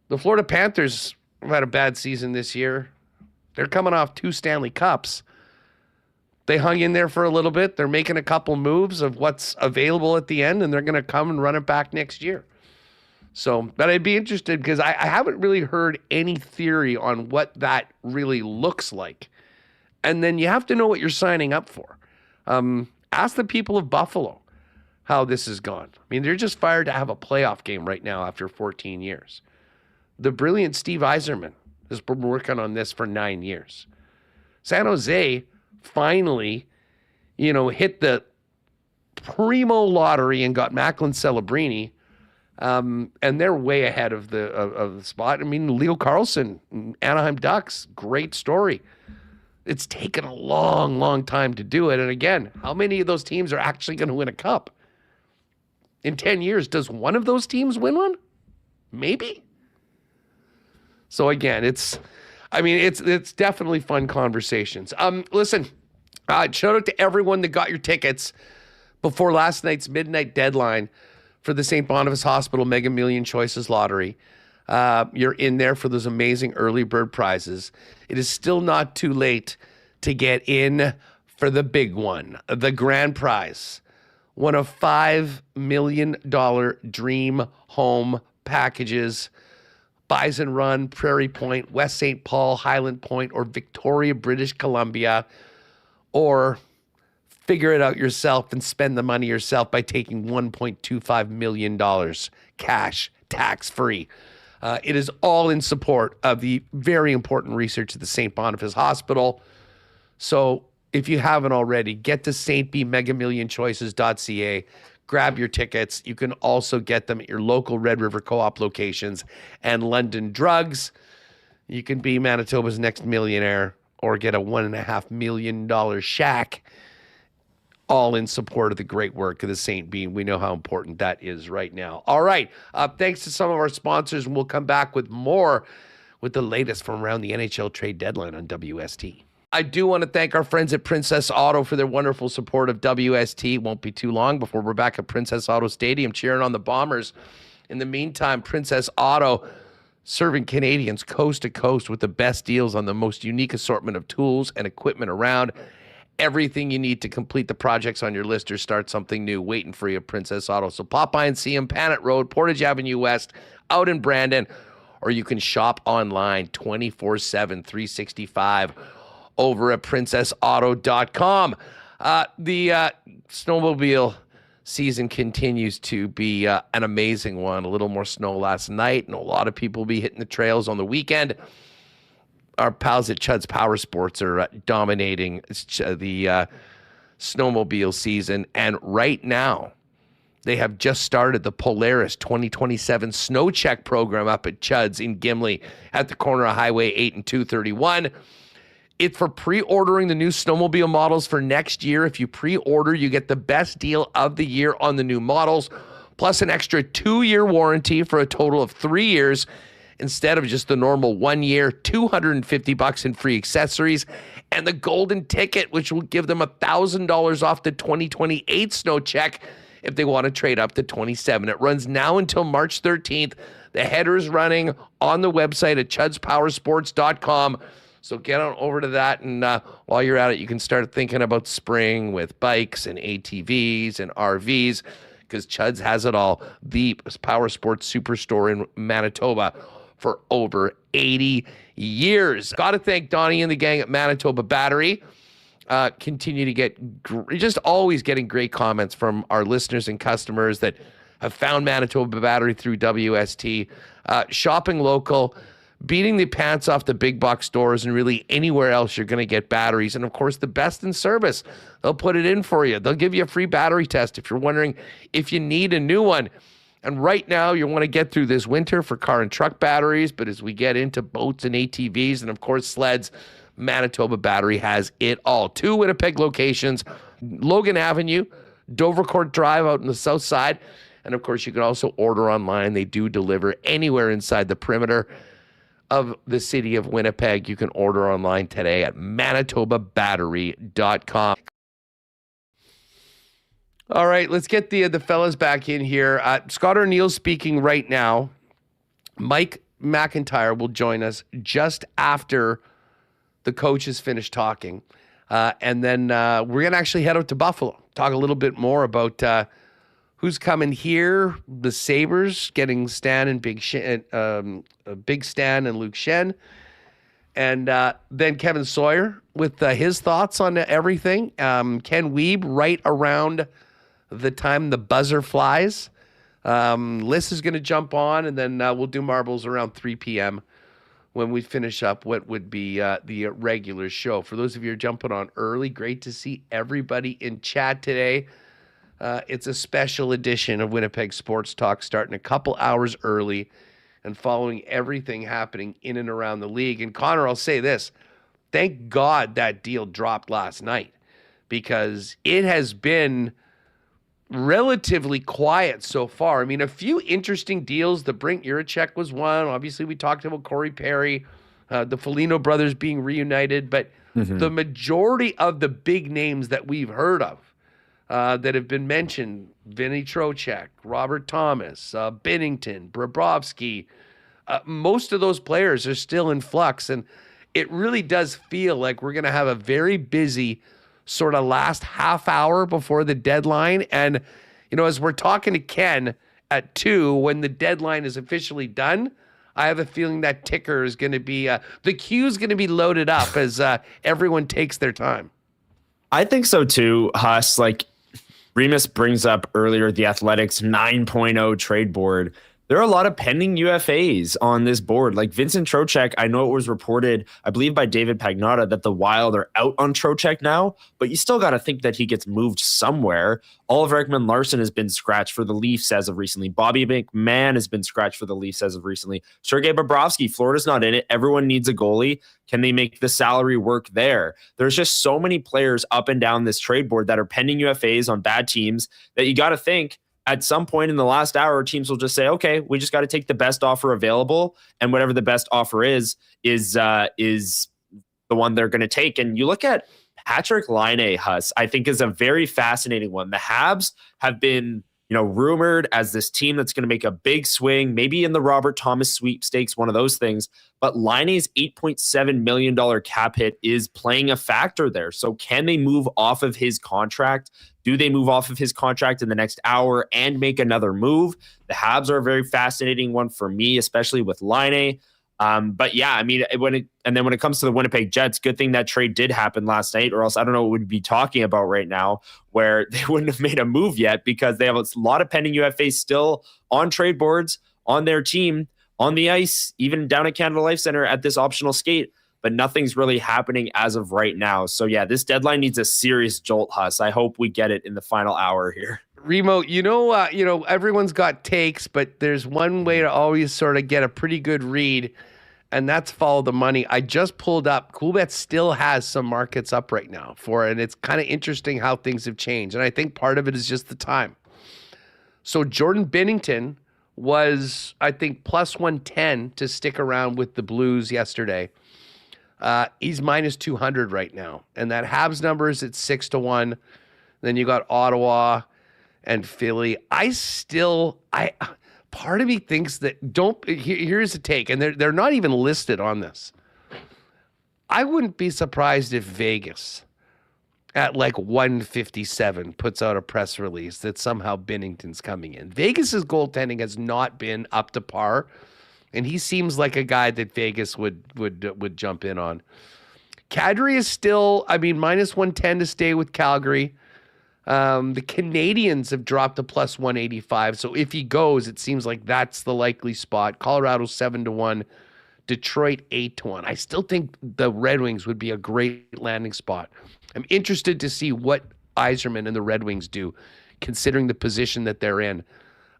the Florida Panthers have had a bad season this year. They're coming off 2 Stanley Cups. They hung in there for a little bit. They're making a couple moves of what's available at the end, and they're going to come and run it back next year. So, but I'd be interested because I haven't really heard any theory on what that really looks like. And then you have to know what you're signing up for. Ask the people of Buffalo how this has gone. I mean, they're just fired to have a playoff game right now after 14 years. The brilliant Steve Yzerman has been working on this for 9 years. San Jose finally, hit the primo lottery and got Macklin Celebrini, and they're way ahead of the spot. I mean, Leo Carlson, Anaheim Ducks, great story. It's taken a long, long time to do it. And again, how many of those teams are actually going to win a cup? In 10 years, does one of those teams win one? Maybe. So again, it's definitely fun conversations. Listen, shout out to everyone that got your tickets before last night's midnight deadline for the St. Boniface Hospital Mega Million Choices Lottery. You're in there for those amazing early bird prizes. It is still not too late to get in for the big one, the grand prize. One of $5 million dream home packages. Bison Run, Prairie Point, West St. Paul, Highland Point, or Victoria, British Columbia. Or figure it out yourself and spend the money yourself by taking $1.25 million cash, tax-free. It is all in support of the very important research at the St. Boniface Hospital. So if you haven't already, get to stbmegamillionchoices.ca. Grab your tickets. You can also get them at your local Red River Co-op locations and London Drugs. You can be Manitoba's next millionaire or get a $1.5 million shack, all in support of the great work of the St. Bean. We know how important that is right now. All right. Thanks to some of our sponsors, and we'll come back with more with the latest from around the NHL Trade Deadline on WST. I do want to thank our friends at Princess Auto for their wonderful support of WST. It won't be too long before we're back at Princess Auto Stadium cheering on the Bombers. In the meantime, Princess Auto serving Canadians coast to coast with the best deals on the most unique assortment of tools and equipment around. Everything you need to complete the projects on your list or start something new waiting for you at Princess Auto. So pop by and see them, Panet Road, Portage Avenue West, out in Brandon, or you can shop online 24/7, 365 over at princessauto.com. The snowmobile season continues to be an amazing one. A little more snow last night, and a lot of people will be hitting the trails on the weekend. Our pals at Chud's Power Sports are dominating the snowmobile season, and right now they have just started the Polaris 2027 Snow Check program up at Chud's in Gimli at the corner of Highway 8 and 231. It's for pre-ordering the new snowmobile models for next year. If you pre-order, you get the best deal of the year on the new models, plus an extra 2-year warranty for a total of 3 years. instead of just the normal 1 year, $250 in free accessories, and the golden ticket, which will give them $1,000 off the 2028 snow check if they want to trade up to 27. It runs now until March 13th. The header is running on the website at chudspowersports.com. So get on over to that, and while you're at it, you can start thinking about spring with bikes and ATVs and RVs, because Chuds has it all. The power sports superstore in Manitoba for over 80 years. Got to thank Donnie and the gang at Manitoba Battery. Continue to get just always getting great comments from our listeners and customers that have found Manitoba Battery through WST. Shopping local, beating the pants off the big box stores and really anywhere else you're going to get batteries. And of course, the best in service. They'll put it in for you. They'll give you a free battery test if you're wondering if you need a new one. And right now, you want to get through this winter for car and truck batteries. But as we get into boats and ATVs and, of course, sleds, Manitoba Battery has it all. 2 Winnipeg locations, Logan Avenue, Dovercourt Drive out in the south side. And, of course, you can also order online. They do deliver anywhere inside the perimeter of the city of Winnipeg. You can order online today at manitobabattery.com. All right, let's get the fellas back in here. Scott O'Neill speaking right now. Mike McIntyre will join us just after the coaches finish talking. And then we're going to actually head out to Buffalo, talk a little bit more about who's coming here, the Sabres getting Stan and Big Stan and Luke Schenn. And then Kevin Sawyer with his thoughts on everything. Ken Wiebe right around the time the buzzer flies. Lyss is going to jump on, and then we'll do marbles around 3 p.m. when we finish up what would be the regular show. For those of you who are jumping on early, great to see everybody in chat today. It's a special edition of Winnipeg Sports Talk, starting a couple hours early and following everything happening in and around the league. And Connor, I'll say this. Thank God that deal dropped last night, because it has been relatively quiet so far. I mean, a few interesting deals. The Brink Juracek was one. Obviously, we talked about Corey Perry, the Foligno brothers being reunited. But the majority of the big names that we've heard of that have been mentioned, Vinny Trocheck, Robert Thomas, Binnington, Bobrovsky, most of those players are still in flux. And it really does feel like we're going to have a very busy sort of last half hour before the deadline. And, you know, as we're talking to Ken at 2, when the deadline is officially done, I have a feeling that ticker is going to be, the queue is going to be loaded up as everyone takes their time. I think so too, Huss. Like Remis brings up earlier, the Athletics 9.0 trade board. There are a lot of pending UFAs on this board. Like Vincent Trocheck, I know it was reported, I believe by David Pagnotta, that the Wild are out on Trocheck now, but you still got to think that he gets moved somewhere. Oliver Ekman-Larsson has been scratched for the Leafs as of recently. Bobby McMahon has been scratched for the Leafs as of recently. Sergei Bobrovsky, Florida's not in it. Everyone needs a goalie. Can they make the salary work there? There's just so many players up and down this trade board that are pending UFAs on bad teams that you got to think, at some point in the last hour, teams will just say, okay, we just got to take the best offer available. And whatever the best offer is the one they're going to take. And you look at Patrik Laine, Huss, I think is a very fascinating one. The Habs have been, rumored as this team that's going to make a big swing, maybe in the Robert Thomas sweepstakes, one of those things. But Laine's $8.7 million cap hit is playing a factor there. So can they move off of his contract? Do they move off of his contract in the next hour and make another move? The Habs are a very fascinating one for me, especially with Laine. But yeah, I mean, when it comes to the Winnipeg Jets, good thing that trade did happen last night, or else I don't know what we'd be talking about right now, where they wouldn't have made a move yet, because they have a lot of pending UFAs still on trade boards, on their team, on the ice, even down at Canada Life Center at this optional skate. But nothing's really happening as of right now. So yeah, this deadline needs a serious jolt, Huss. I hope we get it in the final hour here. Remo, everyone's got takes, but there's one way to always sort of get a pretty good read, and that's follow the money. I just pulled up. CoolBet still has some markets up right now for it, and it's kind of interesting how things have changed. And I think part of it is just the time. So Jordan Binnington was, I think, plus 110 to stick around with the Blues yesterday. He's minus 200 right now. And that Habs number is at 6-1. Then you got Ottawa and Philly. Part of me thinks that here's a take, and they're not even listed on this. I wouldn't be surprised if Vegas at like 157 puts out a press release that somehow Binnington's coming in. Vegas's goaltending has not been up to par, and he seems like a guy that Vegas would jump in on. Kadri is still, minus 110 to stay with Calgary. The Canadians have dropped to plus 185. So if he goes, it seems like that's the likely spot. Colorado 7-1, Detroit 8-1. I still think the Red Wings would be a great landing spot. I'm interested to see what Yzerman and the Red Wings do, considering the position that they're in.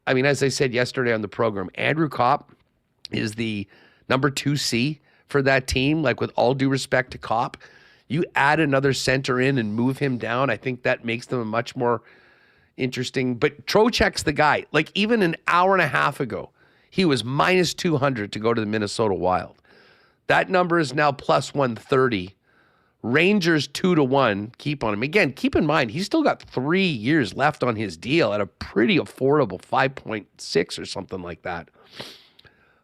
As I said yesterday on the program, Andrew Kopp is the number 2C for that team. Like, with all due respect to Kopp, you add another center in and move him down, I think that makes them a much more interesting. But Trocheck's the guy. Like, even an hour and a half ago, he was minus 200 to go to the Minnesota Wild. That number is now plus 130. Rangers 2-1. Keep on him. Again, keep in mind, he's still got 3 years left on his deal at a pretty affordable 5.6 or something like that.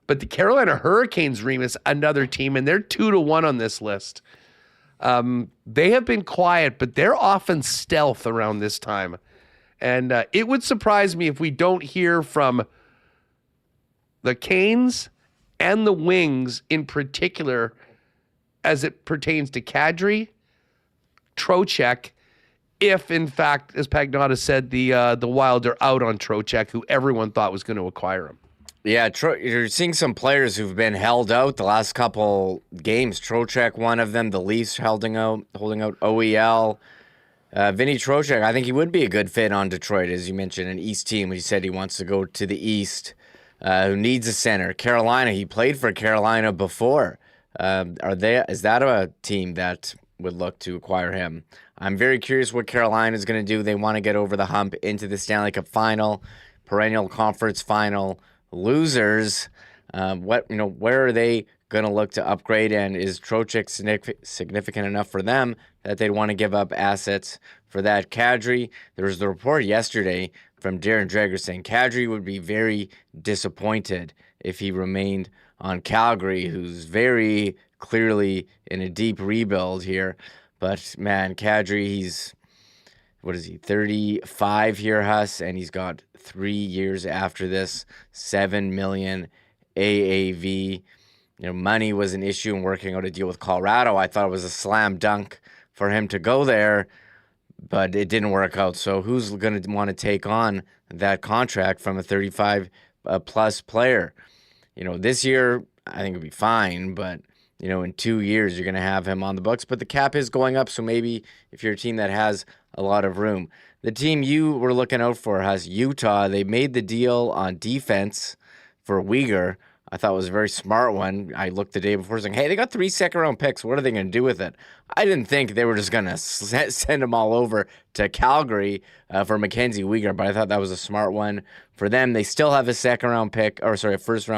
But the Carolina Hurricanes, Remis, another team, and they're 2-1 on this list. They have been quiet, but they're often stealth around this time. And it would surprise me if we don't hear from the Canes and the Wings in particular as it pertains to Kadri, Trocheck, if, in fact, as Pagnotta said, the Wild are out on Trocheck, who everyone thought was going to acquire him. Yeah, you're seeing some players who've been held out the last couple games. Trocheck, one of them. The Leafs holding out OEL. Vinny Trocheck, I think he would be a good fit on Detroit, as you mentioned, an East team. He said he wants to go to the East, who needs a center. Carolina, he played for Carolina before. Is that a team that would look to acquire him? I'm very curious what Carolina is going to do. They want to get over the hump into the Stanley Cup final, perennial conference final. Losers, where are they going to look to upgrade? And is Trocheck significant enough for them that they'd want to give up assets for that? Kadri, there was the report yesterday from Darren Dreger saying Kadri would be very disappointed if he remained on Calgary, who's very clearly in a deep rebuild here. But man, Kadri, he's 35 here, Huss, and he's got 3 years after this, $7 million AAV. Money was an issue in working out a deal with Colorado. I thought it was a slam dunk for him to go there, but it didn't work out. So who's going to want to take on that contract from a 35-plus player? This year, I think it'll be fine, but, in 2 years, you're going to have him on the books. But the cap is going up, so maybe if you're a team that has a lot of room. The team you were looking out for has Utah. They made the deal on defense for Uyghur. I thought it was a very smart one. I looked the day before saying, hey, they got 3 second-round picks. What are they going to do with it? I didn't think they were just going to send them all over to Calgary for Mackenzie Uyghur, but I thought that was a smart one for them. They still have a first-round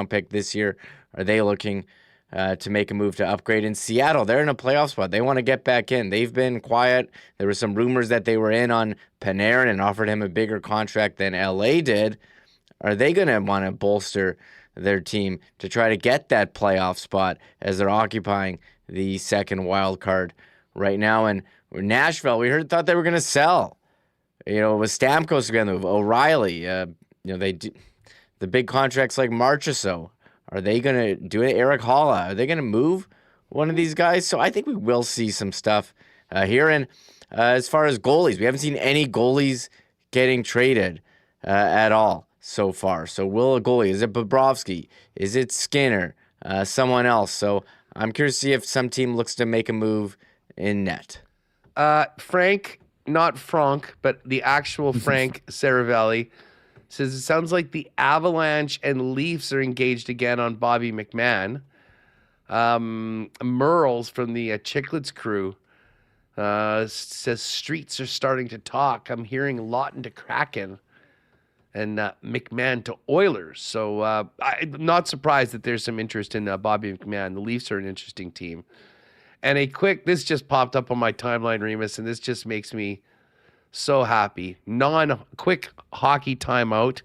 pick this year. Are they looking to make a move to upgrade? In Seattle, they're in a playoff spot. They want to get back in. They've been quiet. There were some rumors that they were in on Panarin and offered him a bigger contract than LA did. Are they going to want to bolster their team to try to get that playoff spot as they're occupying the second wild card right now? And Nashville, thought they were going to sell. It was Stamkos again, O'Reilly. They do the big contracts like Marchessault. Are they going to do it? Eric Halla. Are they going to move one of these guys? So I think we will see some stuff here. And as far as goalies, we haven't seen any goalies getting traded at all so far. So will a goalie, is it Bobrovsky? Is it Skinner? Someone else? So I'm curious to see if some team looks to make a move in net. Frank, not Frank, but the actual Frank Saravelli says it sounds like the Avalanche and Leafs are engaged again on Bobby McMahon. Merles from the Chicklets crew says streets are starting to talk. I'm hearing Lawton to Kraken. and McMahon to Oilers. So I'm not surprised that there's some interest in Bobby McMahon. The Leafs are an interesting team. And this just popped up on my timeline, Remis, and this just makes me so happy. Quick hockey timeout.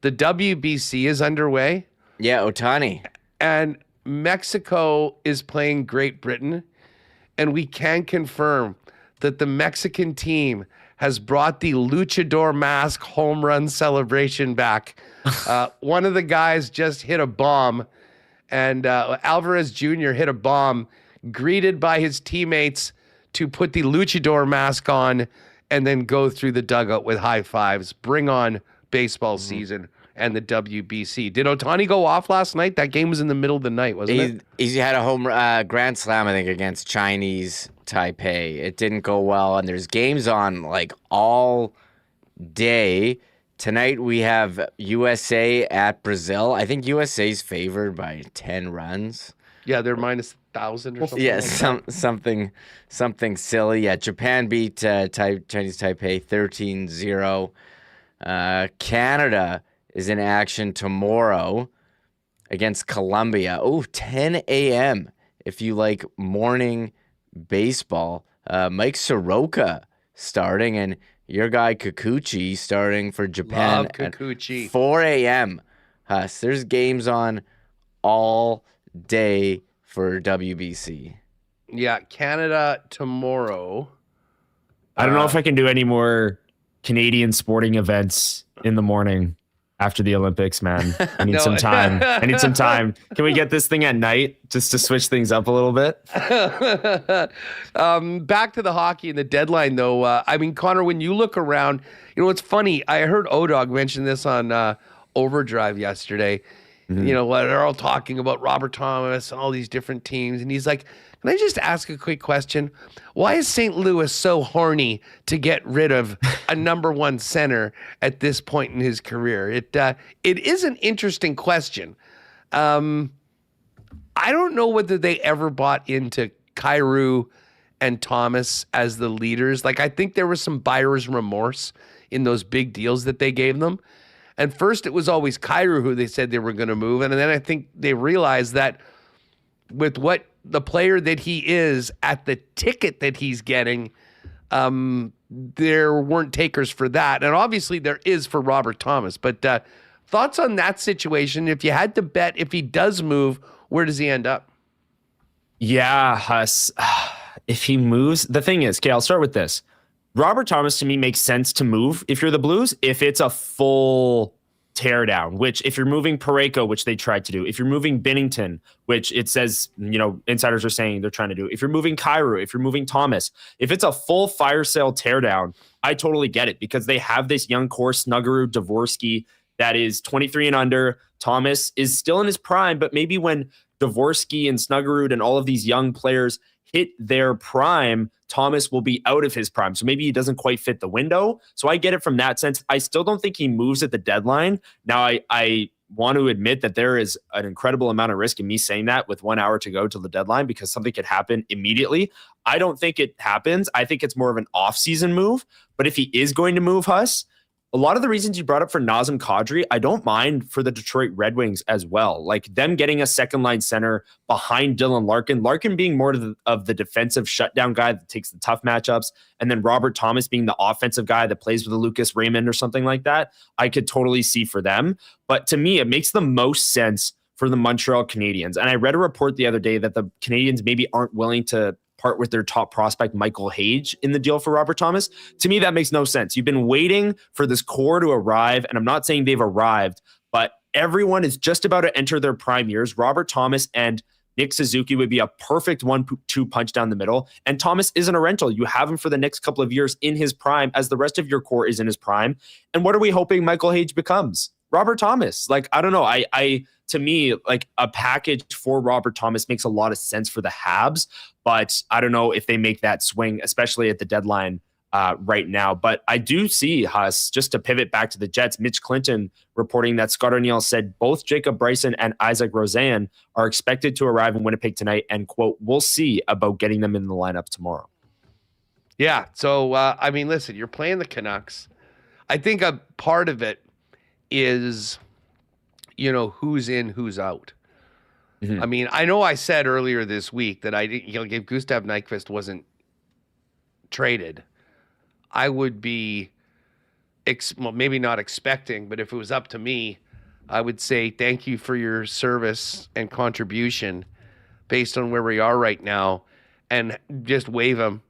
The WBC is underway. Yeah, Ohtani. And Mexico is playing Great Britain. And we can confirm that the Mexican team has brought the luchador mask home run celebration back. One of the guys just hit a bomb, and Alvarez Jr. hit a bomb, greeted by his teammates to put the luchador mask on and then go through the dugout with high fives. Bring on baseball season and the WBC. Did Ohtani go off last night? That game was in the middle of the night, wasn't it? He had a home grand slam, I think, against Chinese Taipei. It didn't go well, and there's games on like all day. Tonight we have USA at Brazil. I think USA's favored by 10 runs. Yeah, they're minus 1,000 or something. Yeah, like something silly. Yeah, Japan beat Chinese Taipei 13-0. Canada is in action tomorrow against Colombia. Oh, 10 a.m. if you like morning baseball. Mike Soroka starting, and your guy Kikuchi starting for Japan. Love Kikuchi. At 4 a.m. There's games on all day for WBC. Yeah, Canada tomorrow. I don't know if I can do any more Canadian sporting events in the morning after the Olympics, man. I need some time. I need some time. Can we get this thing at night just to switch things up a little bit? Back to the hockey and the deadline, though. I mean, Connor, when you look around, you know, it's funny. I heard O-Dog mention this on Overdrive yesterday. You know, they're all talking about Robert Thomas and all these different teams. And he's like, can I just ask a quick question? Why is St. Louis so horny to get rid of a number one center at this point in his career? It is an interesting question. I don't know whether they ever bought into Kyrou and Thomas as the leaders. Like, I think there was some buyer's remorse in those big deals that they gave them. And first it was always Kyrou who they said they were going to move. And then I think they realized that with what the player that he is at the ticket that he's getting, there weren't takers for that. And obviously there is for Robert Thomas. But thoughts on that situation? If you had to bet, if he does move, where does he end up? Yeah, Huss. If he moves, the thing is, okay, I'll start with this. Robert Thomas, to me, makes sense to move if you're the Blues, if it's a full teardown, which if you're moving Parayko, which they tried to do, if you're moving Binnington, which it says, you know, insiders are saying they're trying to do, if you're moving Kyrou, if you're moving Thomas, if it's a full fire sale teardown, I totally get it because they have this young core, Snuggerud, Dvorsky, that is 23 and under. Thomas is still in his prime, but maybe when Dvorsky and Snuggerud and all of these young players hit their prime, Thomas will be out of his prime. So maybe he doesn't quite fit the window. So I get it from that sense. I still don't think he moves at the deadline. Now, I want to admit that there is an incredible amount of risk in me saying that with 1 hour to go till the deadline because something could happen immediately. I don't think it happens. I think it's more of an off-season move. But if he is going to move, Huss, a lot of the reasons you brought up for Nazem Kadri, I don't mind for the Detroit Red Wings as well. Like them getting a second line center behind Dylan Larkin, Larkin being more of the defensive shutdown guy that takes the tough matchups, and then Robert Thomas being the offensive guy that plays with a Lucas Raymond or something like that, I could totally see for them. But to me, it makes the most sense for the Montreal Canadiens. And I read a report the other day that the Canadiens maybe aren't willing to part with their top prospect, Michael Hage, in the deal for Robert Thomas. To me, that makes no sense. You've been waiting for this core to arrive, and I'm not saying they've arrived, but everyone is just about to enter their prime years. Robert Thomas and Nick Suzuki would be a perfect 1-2 punch down the middle, and Thomas isn't a rental. You have him for the next couple of years in his prime as the rest of your core is in his prime. And what are we hoping Michael Hage becomes? Robert Thomas. Like, I don't know. To me, like a package for Robert Thomas makes a lot of sense for the Habs, but I don't know if they make that swing, especially at the deadline right now. But I do see, Huss, just to pivot back to the Jets, Mitch Clinton reporting that Scott O'Neill said both Jacob Bryson and Isaac Rozan are expected to arrive in Winnipeg tonight and, quote, we'll see about getting them in the lineup tomorrow. Yeah. So, I mean, listen, you're playing the Canucks. I think a part of it is, who's in, who's out. I mean, I know I said earlier this week that if Gustav Nyquist wasn't traded, I would be, maybe not expecting, but if it was up to me, I would say thank you for your service and contribution based on where we are right now, and just waive him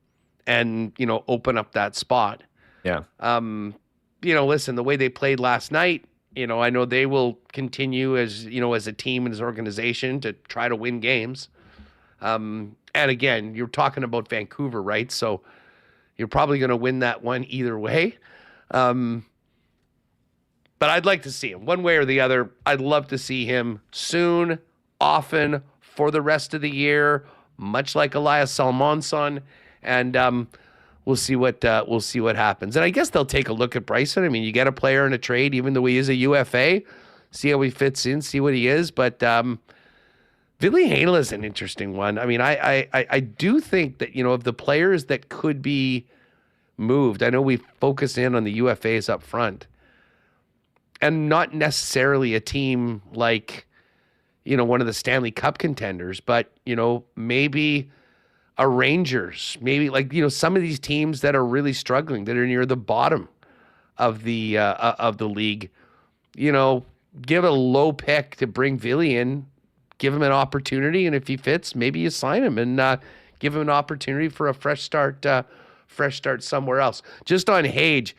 and, open up that spot. Yeah. Listen, the way they played last night, I know they will continue as a team and as an organization to try to win games. And again, you're talking about Vancouver, right? So you're probably going to win that one either way. But I'd like to see him one way or the other. I'd love to see him soon, often, for the rest of the year, much like Elias Salmonson. And we'll see what happens. And I guess they'll take a look at Bryson. I mean, you get a player in a trade, even though he is a UFA, see how he fits in, see what he is. But Ville Heinola is an interesting one. I mean, I do think that, of the players that could be moved, I know we focus in on the UFAs up front, and not necessarily a team like, one of the Stanley Cup contenders, but, maybe a Rangers, maybe like, some of these teams that are really struggling, that are near the bottom of the league, give a low pick to bring Ville in, give him an opportunity. And if he fits, maybe you sign him and give him an opportunity for a fresh start somewhere else. Just on Hage,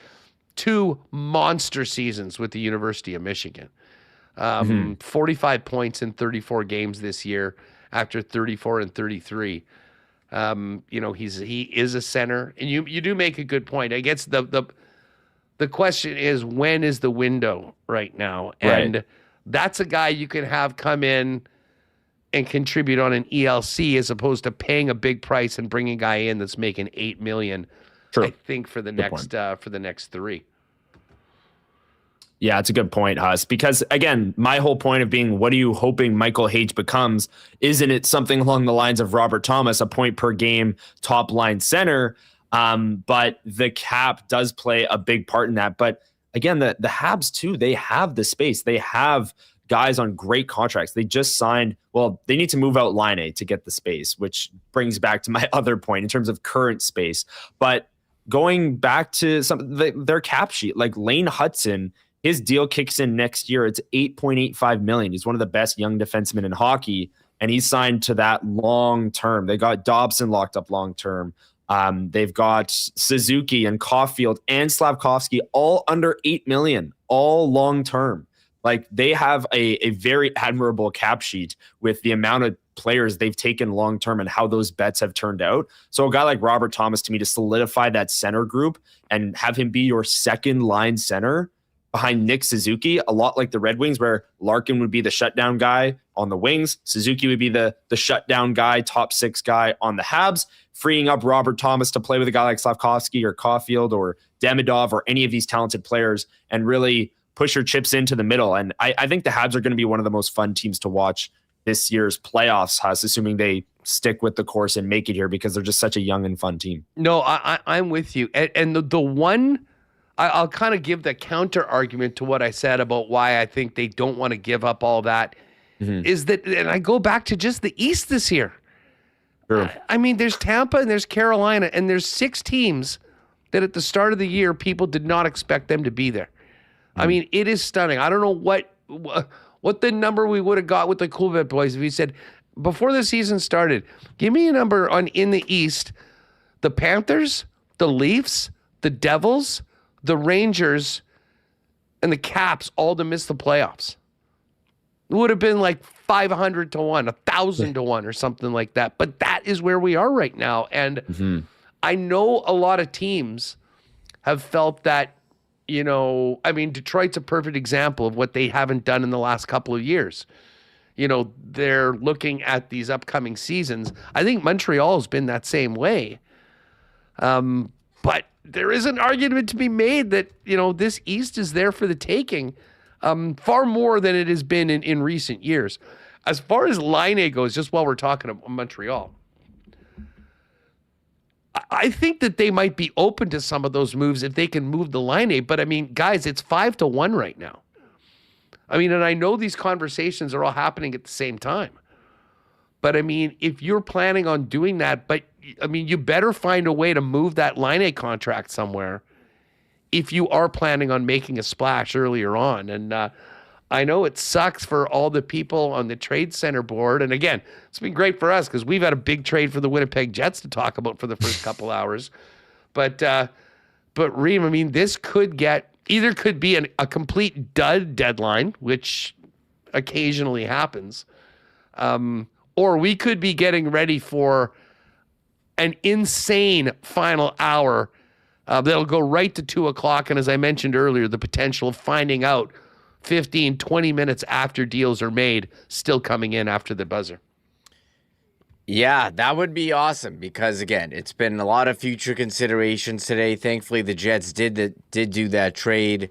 2 monster seasons with the University of Michigan. 45 points in 34 games this year after 34 and 33. He is a center, and you do make a good point. I guess the question is, when is the window right now? And that's a guy you can have come in and contribute on an ELC as opposed to paying a big price and bringing a guy in that's making $8 million. True. I think for the next 3. Yeah, it's a good point, Huss, because again, my whole point of being, what are you hoping Michael Hage becomes? Isn't it something along the lines of Robert Thomas, a point per game top line center? But the cap does play a big part in that. But again, the Habs too, they have the space. They have guys on great contracts. They just signed, they need to move out Line to get the space, which brings back to my other point in terms of current space. But going back to their cap sheet, like Lane Hudson, his deal kicks in next year. It's $8.85 million. He's one of the best young defensemen in hockey, and he's signed to that long term. They got Dobson locked up long term. They've got Suzuki and Caulfield and Slavkovsky all under $8 million, all long term. Like, they have a very admirable cap sheet with the amount of players they've taken long term and how those bets have turned out. So a guy like Robert Thomas, to me, to solidify that center group and have him be your second line center behind Nick Suzuki, a lot like the Red Wings, where Larkin would be the shutdown guy on the wings. Suzuki would be the shutdown guy, top 6 guy on the Habs, freeing up Robert Thomas to play with a guy like Slavkovsky or Caulfield or Demidov or any of these talented players and really push your chips into the middle. And I think the Habs are going to be one of the most fun teams to watch this year's playoffs, Huss, assuming they stick with the course and make it here, because they're just such a young and fun team. No, I'm with you. And the one... I'll kind of give the counter argument to what I said about why I think they don't want to give up all that, is that, and I go back to just the East this year. Sure. I mean, there's Tampa and there's Carolina, and there's 6 teams that at the start of the year, people did not expect them to be there. I mean, it is stunning. I don't know what the number we would have got with the Coolbet boys if we said, before the season started, give me a number in the East, the Panthers, the Leafs, the Devils, the Rangers, and the Caps all to miss the playoffs. It would have been like 500 to 1, 1,000 to 1 or something like that. But that is where we are right now. And I know a lot of teams have felt that, I mean, Detroit's a perfect example of what they haven't done in the last couple of years. They're looking at these upcoming seasons. I think Montreal has been that same way. But there is an argument to be made that, this East is there for the taking, far more than it has been in recent years. As far as Line A goes, just while we're talking about Montreal, I think that they might be open to some of those moves if they can move the Line A. But I mean, guys, it's 5 to 1 right now. I mean, and I know these conversations are all happening at the same time. But I mean, if you're planning on doing that, but I mean, you better find a way to move that Line contract somewhere if you are planning on making a splash earlier on. And I know it sucks for all the people on the trade center board. And again, it's been great for us because we've had a big trade for the Winnipeg Jets to talk about for the first couple hours. But Reem, I mean, this could be a complete dud deadline, which occasionally happens. Or we could be getting ready for an insane final hour that'll go right to 2:00. And as I mentioned earlier, the potential of finding out 15, 20 minutes after deals are made, still coming in after the buzzer. Yeah, that would be awesome because, again, it's been a lot of future considerations today. Thankfully, the Jets did do that trade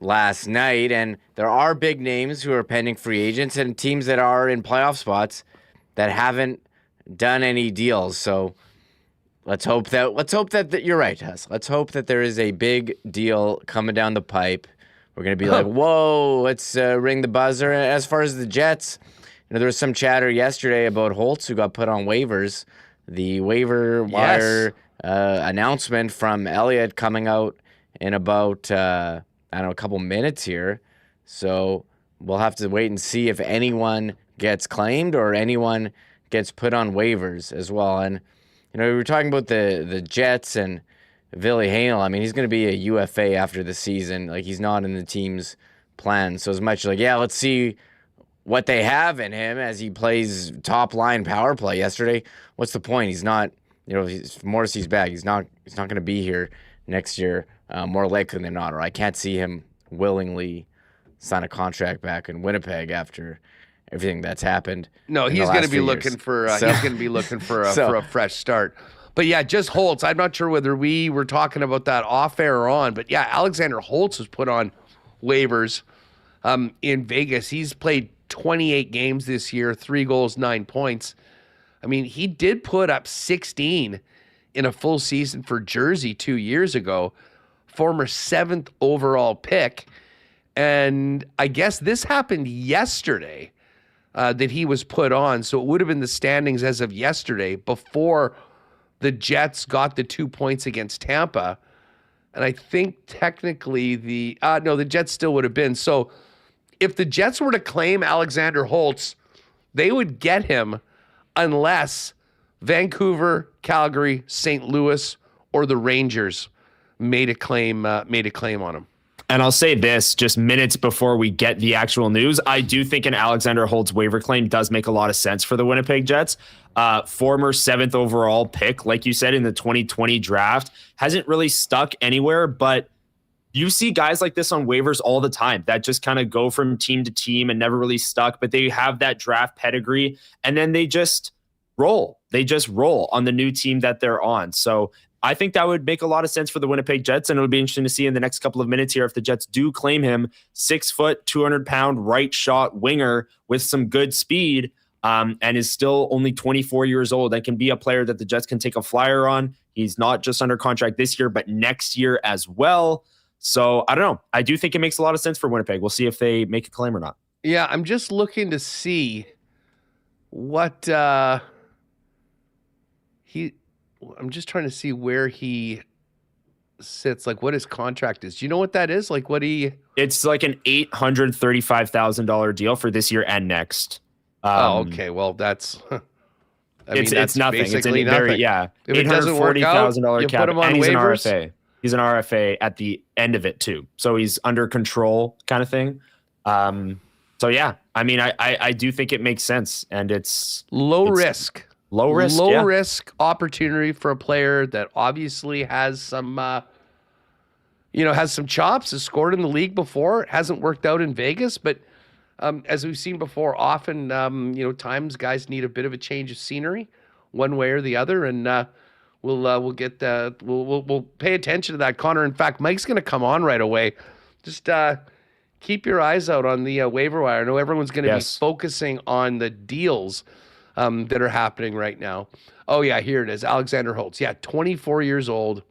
last night, and there are big names who are pending free agents and teams that are in playoff spots that haven't done any deals. So let's hope that you're right, Huss. Let's hope that there is a big deal coming down the pipe. We're going to be like, whoa, let's ring the buzzer. As far as the Jets, there was some chatter yesterday about Holtz, who got put on waivers. The waiver wire announcement from Elliott coming out in about, a couple minutes here. So we'll have to wait and see if anyone gets claimed or anyone gets put on waivers as well. And, we were talking about the Jets and Ville Heinola. I mean, he's going to be a UFA after the season. Like, he's not in the team's plan. So as much like, let's see what they have in him as he plays top line power play yesterday. What's the point? He's not, Morrissey's back. He's not going to be here next year, more likely than not. Or I can't see him willingly sign a contract back in Winnipeg after everything that's happened. No, he's going to be looking for a fresh start. But yeah, just Holtz. I'm not sure whether we were talking about that off air or on, but yeah, Alexander Holtz was put on waivers in Vegas. He's played 28 games this year, 3 goals, 9 points. I mean, he did put up 16 in a full season for Jersey 2 years ago, former 7th overall pick. And I guess this happened yesterday that he was put on. So it would have been the standings as of yesterday before the Jets got the 2 points against Tampa. And I think technically the Jets still would have been. So if the Jets were to claim Alexander Holtz, they would get him unless Vancouver, Calgary, St. Louis, or the Rangers made a claim on him. And I'll say this, just minutes before we get the actual news, I do think an Alexander Holtz waiver claim does make a lot of sense for the Winnipeg Jets. Former 7th overall pick, like you said, in the 2020 draft, hasn't really stuck anywhere, but you see guys like this on waivers all the time that just kind of go from team to team and never really stuck, but they have that draft pedigree, and then they just roll. They just roll on the new team that they're on. So I think that would make a lot of sense for the Winnipeg Jets, and it would be interesting to see in the next couple of minutes here if the Jets do claim him. 6 foot, 200-pound right shot winger with some good speed, and is still only 24 years old and can be a player that the Jets can take a flyer on. He's not just under contract this year, but next year as well. So I don't know. I do think it makes a lot of sense for Winnipeg. We'll see if they make a claim or not. Yeah, I'm just looking to see what I'm just trying to see where he sits, like what his contract is. Do you know what that is? Like what he... It's like an $835,000 deal for this year and next. Okay. Well, that's... It's nothing. It's basically nothing. If it doesn't work out, you cap, put him on and he's waivers. an RFA. He's an RFA at the end of it too. So he's under control kind of thing. So yeah, I mean, I do think it makes sense, and it's low risk. Low risk opportunity for a player that obviously has some, has some chops, has scored in the league before. It hasn't worked out in Vegas, but as we've seen before, often, times guys need a bit of a change of scenery one way or the other. And we'll pay attention to that, Connor. In fact, Mike's going to come on right away. Just keep your eyes out on the waiver wire. I know everyone's going to be focusing on the deals that are happening right now. Oh yeah, here it is. Alexander Holtz. Yeah, 24 years old,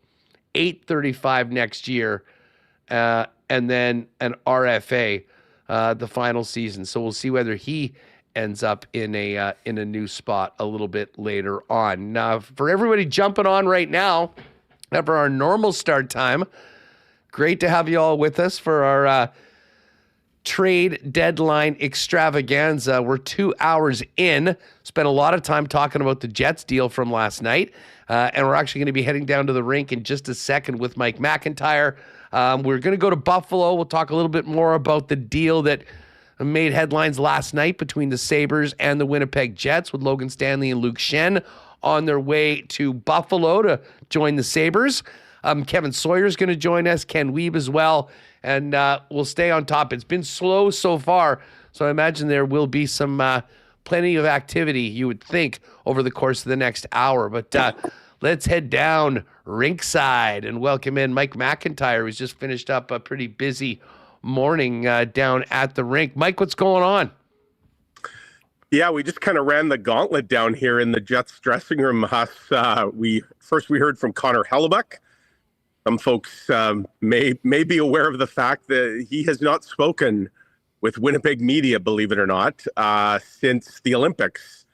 $835 next year, and then an RFA. the final season. So we'll see whether he ends up in a new spot a little bit later on. Now, for everybody jumping on right now, for our normal start time, great to have you all with us for our trade deadline extravaganza. We're 2 hours in. Spent a lot of time talking about the Jets deal from last night, and we're actually going to be heading down to the rink in just a second with Mike McIntyre. We're going to go to Buffalo. We'll talk a little bit more about the deal that made headlines last night between the Sabres and the Winnipeg Jets, with Logan Stanley and Luke Schenn on their way to Buffalo to join the Sabres. Kevin Sawyer's going to join us, Ken Wiebe as well, and we'll stay on top. It's been slow so far, so I imagine there will be some plenty of activity, you would think, over the course of the next hour. But let's head down rinkside and welcome in Mike McIntyre, who's just finished up a pretty busy morning down at the rink. Mike, what's going on? Yeah, we just kind of ran the gauntlet down here in the Jets dressing room, Huss. We heard from Connor Hrabchak. Some folks may be aware of the fact that he has not spoken with Winnipeg media, believe it or not, since the Olympics.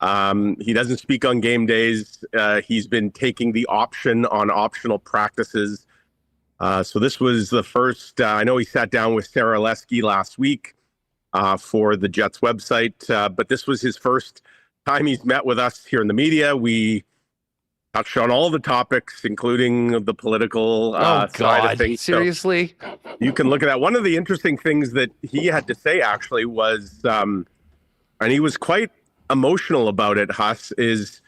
He doesn't speak on game days. He's been taking the option on optional practices. So this was the first, I know he sat down with Sarah Lesky last week for the Jets website, but this was his first time he's met with us here in the media. We touched on all the topics, including the political side of things. Seriously? So you can look at that. One of the interesting things that he had to say actually was, and he was quite emotional about it, Huss, is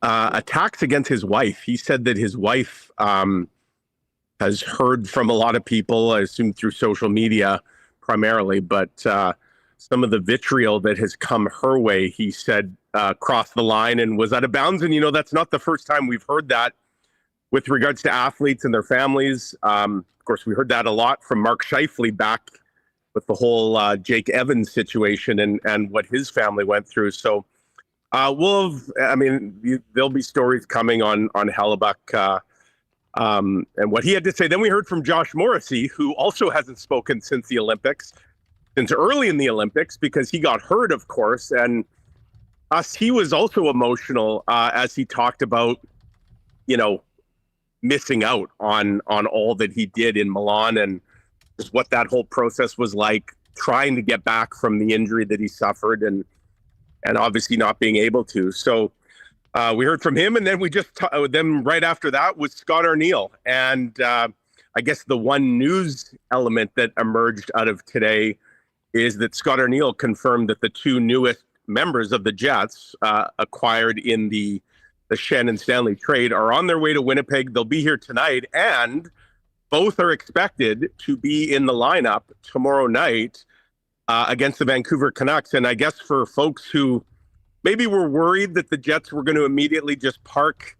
attacks against his wife. He said that his wife has heard from a lot of people, I assume through social media primarily, but some of the vitriol that has come her way, he said, crossed the line and was out of bounds. And, that's not the first time we've heard that with regards to athletes and their families. Of course, we heard that a lot from Mark Scheifele back with the whole Jake Evans situation and what his family went through. So there'll be stories coming on Hrabchak and what he had to say. Then we heard from Josh Morrissey, who also hasn't spoken since the Olympics, since early in the Olympics, because he got hurt, of course. And he was also emotional as he talked about, missing out on all that he did in Milan and just what that whole process was like, trying to get back from the injury that he suffered and obviously not being able to. So we heard from him, and then then right after that was Scott Arniel. And I guess the one news element that emerged out of today is that Scott Arniel confirmed that the two newest members of the Jets acquired in the Schenn and Stanley trade are on their way to Winnipeg. They'll be here tonight, and both are expected to be in the lineup tomorrow night against the Vancouver Canucks. And I guess for folks who maybe were worried that the Jets were going to immediately just park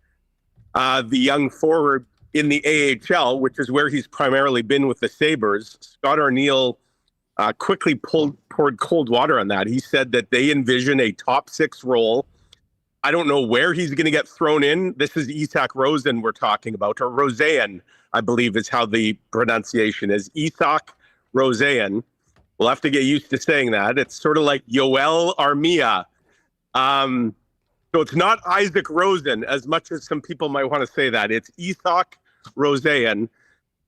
the young forward in the AHL, which is where he's primarily been with the Sabres, Scott Arniel quickly poured cold water on that. He said that they envision a top six role. I don't know where he's going to get thrown in. This is Isak Rosen we're talking about, or Rosean, I believe is how the pronunciation is. Isak Rosean. We'll have to get used to saying that. It's sort of like Yoel Armia. So it's not Isaac Rosen, as much as some people might want to say that. It's Isak Rosean.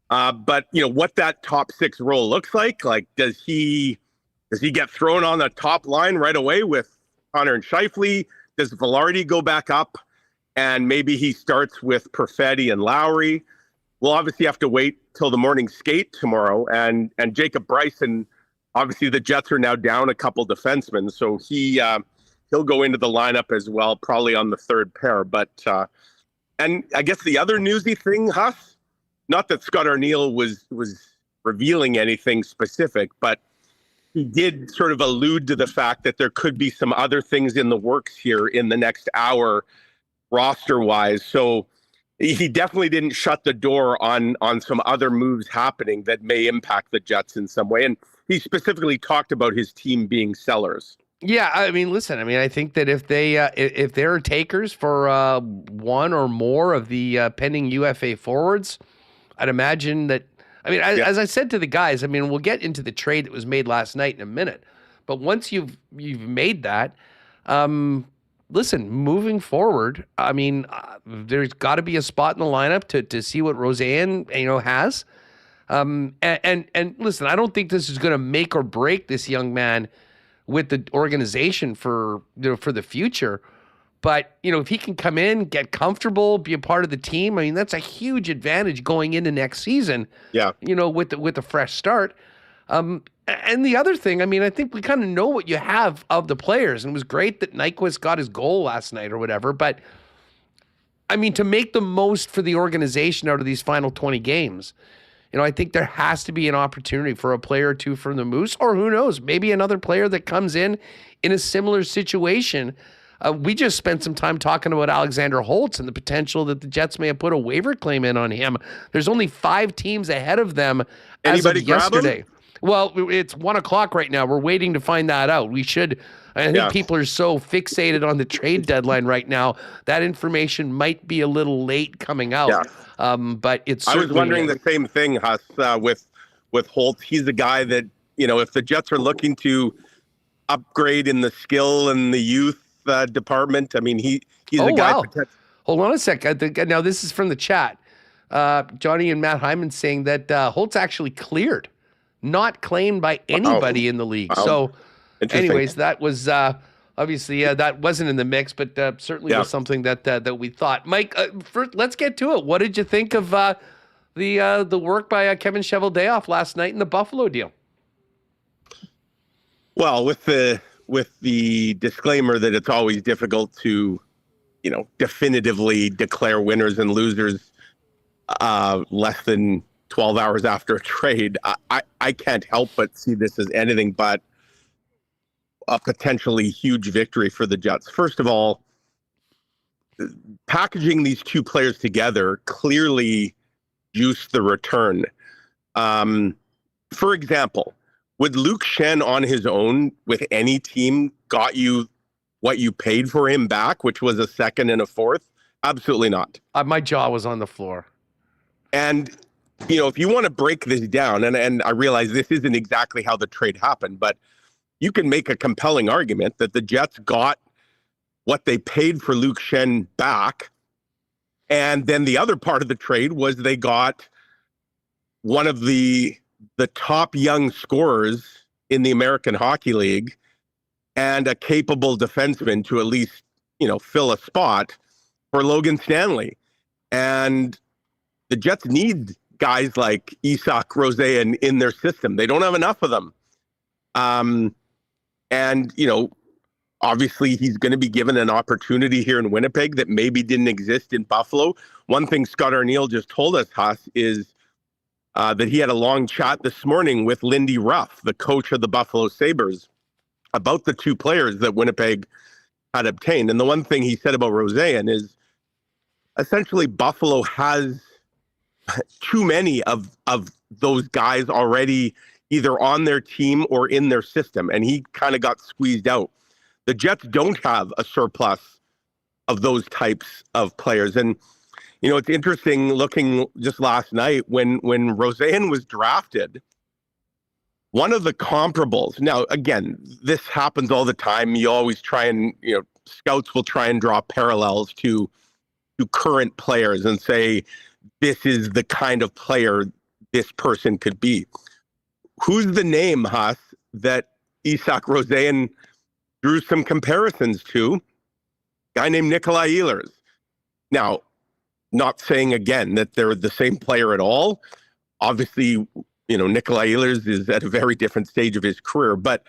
But what that top six role looks like does he get thrown on the top line right away with Connor and Scheifele? Does Velarde go back up and maybe he starts with Perfetti and Lowry? We'll obviously have to wait till the morning skate tomorrow. And Jacob Bryson, obviously the Jets are now down a couple defensemen, so he'll go into the lineup as well, probably on the third pair. But and I guess the other newsy thing, Huss, not that Scott Arniel was revealing anything specific, but he did sort of allude to the fact that there could be some other things in the works here in the next hour, roster-wise. So he definitely didn't shut the door on some other moves happening that may impact the Jets in some way. And he specifically talked about his team being sellers. Yeah, listen, I think that if they're takers for one or more of the pending UFA forwards, I'd imagine that I mean, as I said to the guys, I mean, we'll get into the trade that was made last night in a minute, but once you've made that, listen, moving forward, I mean, there's got to be a spot in the lineup to see what Roseanne, has. And listen, I don't think this is going to make or break this young man with the organization for the future. But, if he can come in, get comfortable, be a part of the team, I mean, that's a huge advantage going into next season. Yeah. With a fresh start. And the other thing, I mean, I think we kind of know what you have of the players. And it was great that Nyquist got his goal last night or whatever. But, I mean, to make the most for the organization out of these final 20 games, I think there has to be an opportunity for a player or two from the Moose, or who knows, maybe another player that comes in a similar situation. We just spent some time talking about Alexander Holtz and the potential that the Jets may have put a waiver claim in on him. There's only 5 teams ahead of them as of yesterday. Well, it's 1:00 right now. We're waiting to find that out. We should. I think people are so fixated on the trade deadline right now. That information might be a little late coming out. Yeah. But it's. I was wondering the same thing, Huss, with Holtz. He's the guy that, if the Jets are looking to upgrade in the skill and the youth department, I mean, he's a guy. Wow. Hold on a sec. Now this is from the chat. Johnny and Matt Hyman saying that Holtz actually cleared, not claimed by anybody in the league. Wow. So, anyways, that was obviously that wasn't in the mix, but certainly was something that we thought. Mike, first, let's get to it. What did you think of the work by Kevin Cheveldayoff last night in the Buffalo deal? Well, with the disclaimer that it's always difficult to, definitively declare winners and losers less than 12 hours after a trade, I can't help but see this as anything but a potentially huge victory for the Jets. First of all, packaging these two players together clearly juiced the return. For example, would Luke Schenn on his own with any team got you what you paid for him back, which was a second and a fourth? Absolutely not. My jaw was on the floor. And, if you want to break this down, and I realize this isn't exactly how the trade happened, but you can make a compelling argument that the Jets got what they paid for Luke Schenn back. And then the other part of the trade was they got one of the top young scorers in the American Hockey League and a capable defenseman to at least, fill a spot for Logan Stanley. And the Jets need guys like Isak Roseanne in their system. They don't have enough of them. And, obviously he's going to be given an opportunity here in Winnipeg that maybe didn't exist in Buffalo. One thing Scott Arniel just told us, Huss, is that he had a long chat this morning with Lindy Ruff, the coach of the Buffalo Sabres, about the two players that Winnipeg had obtained. And the one thing he said about Roseanne is essentially Buffalo has too many of those guys already either on their team or in their system, and he kind of got squeezed out. The Jets don't have a surplus of those types of players. And, it's interesting looking just last night when Roseanne was drafted, one of the comparables. Now, again, this happens all the time. You always try and, scouts will try and draw parallels to current players and say, this is the kind of player this person could be. Who's the name, Huss, that Isak Roseanne drew some comparisons to? A guy named Nikolai Ehlers. Now, not saying again that they're the same player at all. Obviously, Nikolai Ehlers is at a very different stage of his career. But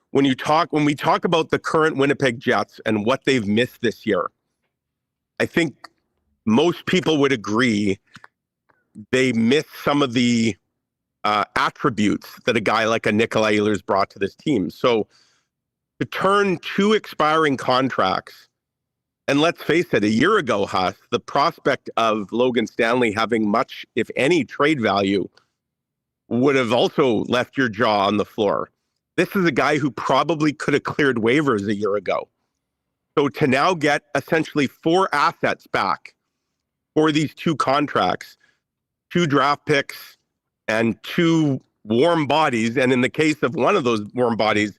when we talk about the current Winnipeg Jets and what they've missed this year, I think most people would agree they missed some of the attributes that a guy like a Nikolai Ehlers brought to this team. So to turn 2 expiring contracts, and let's face it, a year ago, Huss, the prospect of Logan Stanley having much, if any, trade value would have also left your jaw on the floor. This is a guy who probably could have cleared waivers a year ago. So to now get essentially 4 assets back for these 2 contracts, 2 draft picks, and two warm bodies. And in the case of one of those warm bodies,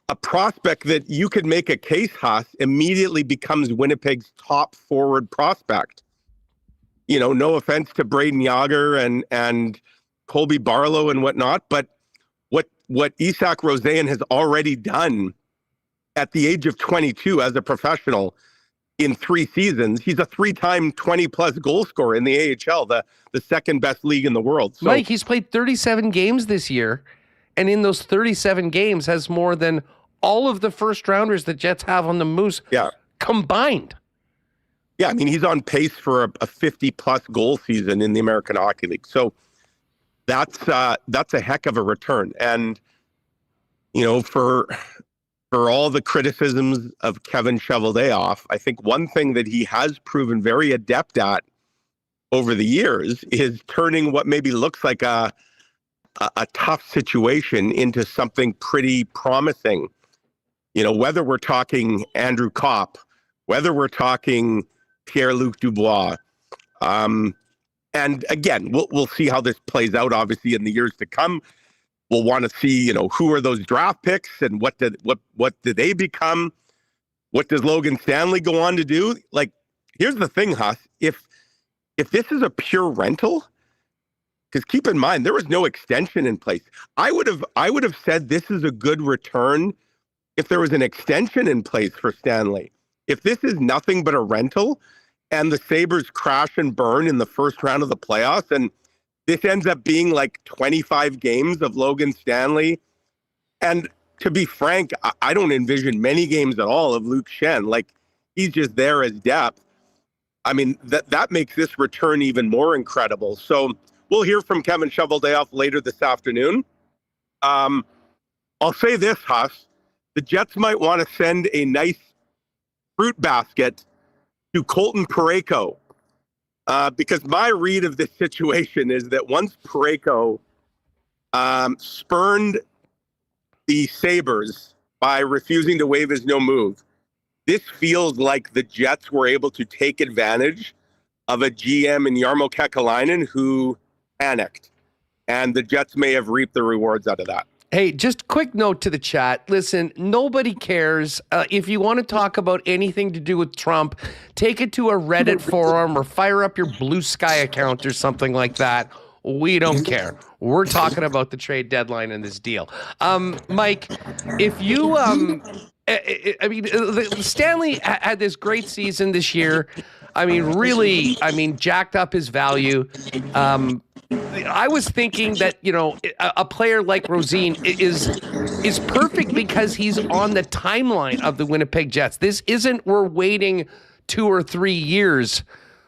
a prospect that you could make a case, Huss, immediately becomes Winnipeg's top forward prospect. You know, no offense to Braden Yager and Colby Barlow and whatnot, but what Isak Rosén has already done at the age of 22 as a professional in 3 seasons, he's a 3-time 20-plus goal scorer in the AHL, the second best league in the world. So, Mike, he's played 37 games this year, and in those 37 games has more than all of the first-rounders the Jets have on the Moose combined. Yeah, I mean, he's on pace for a 50-plus goal season in the American Hockey League. So that's a heck of a return. And, you know, for all the criticisms of Kevin Cheveldayoff, I think one thing that he has proven very adept at over the years is turning what maybe looks like a tough situation into something pretty promising. You know, whether we're talking Andrew Kopp, whether we're talking Pierre-Luc Dubois, and again, we'll see how this plays out, obviously, in the years to come. We'll want to see, you know, who are those draft picks and what did they become? What does Logan Stanley go on to do? Like, here's the thing, Huss. If this is a pure rental, because keep in mind, there was no extension in place. I would have said this is a good return if there was an extension in place for Stanley. If this is nothing but a rental and the Sabres crash and burn in the first round of the playoffs, and this ends up being like 25 games of Logan Stanley, and to be frank, I don't envision many games at all of Luke Schenn. Like, he's just there as depth. I mean, that makes this return even more incredible. So we'll hear from Kevin Cheveldayoff later this afternoon. I'll say this, Huss. The Jets might want to send a nice fruit basket to Colton Parayko, because my read of this situation is that once Parayko spurned the Sabres by refusing to waive his no move, this feels like the Jets were able to take advantage of a GM in Jarmo Kekalainen who panicked, and the Jets may have reaped the rewards out of that. Hey, just quick note to the chat. Listen, nobody cares. If you want to talk about anything to do with Trump, take it to a Reddit forum or fire up your Blue Sky account or something like that. We don't care. We're talking about the trade deadline and this deal. Mike, if you, Stanley had this great season this year. I mean, really, jacked up his value. I was thinking that, you know, a player like Rosén is perfect because he's on the timeline of the Winnipeg Jets. This isn't we're waiting 2 or 3 years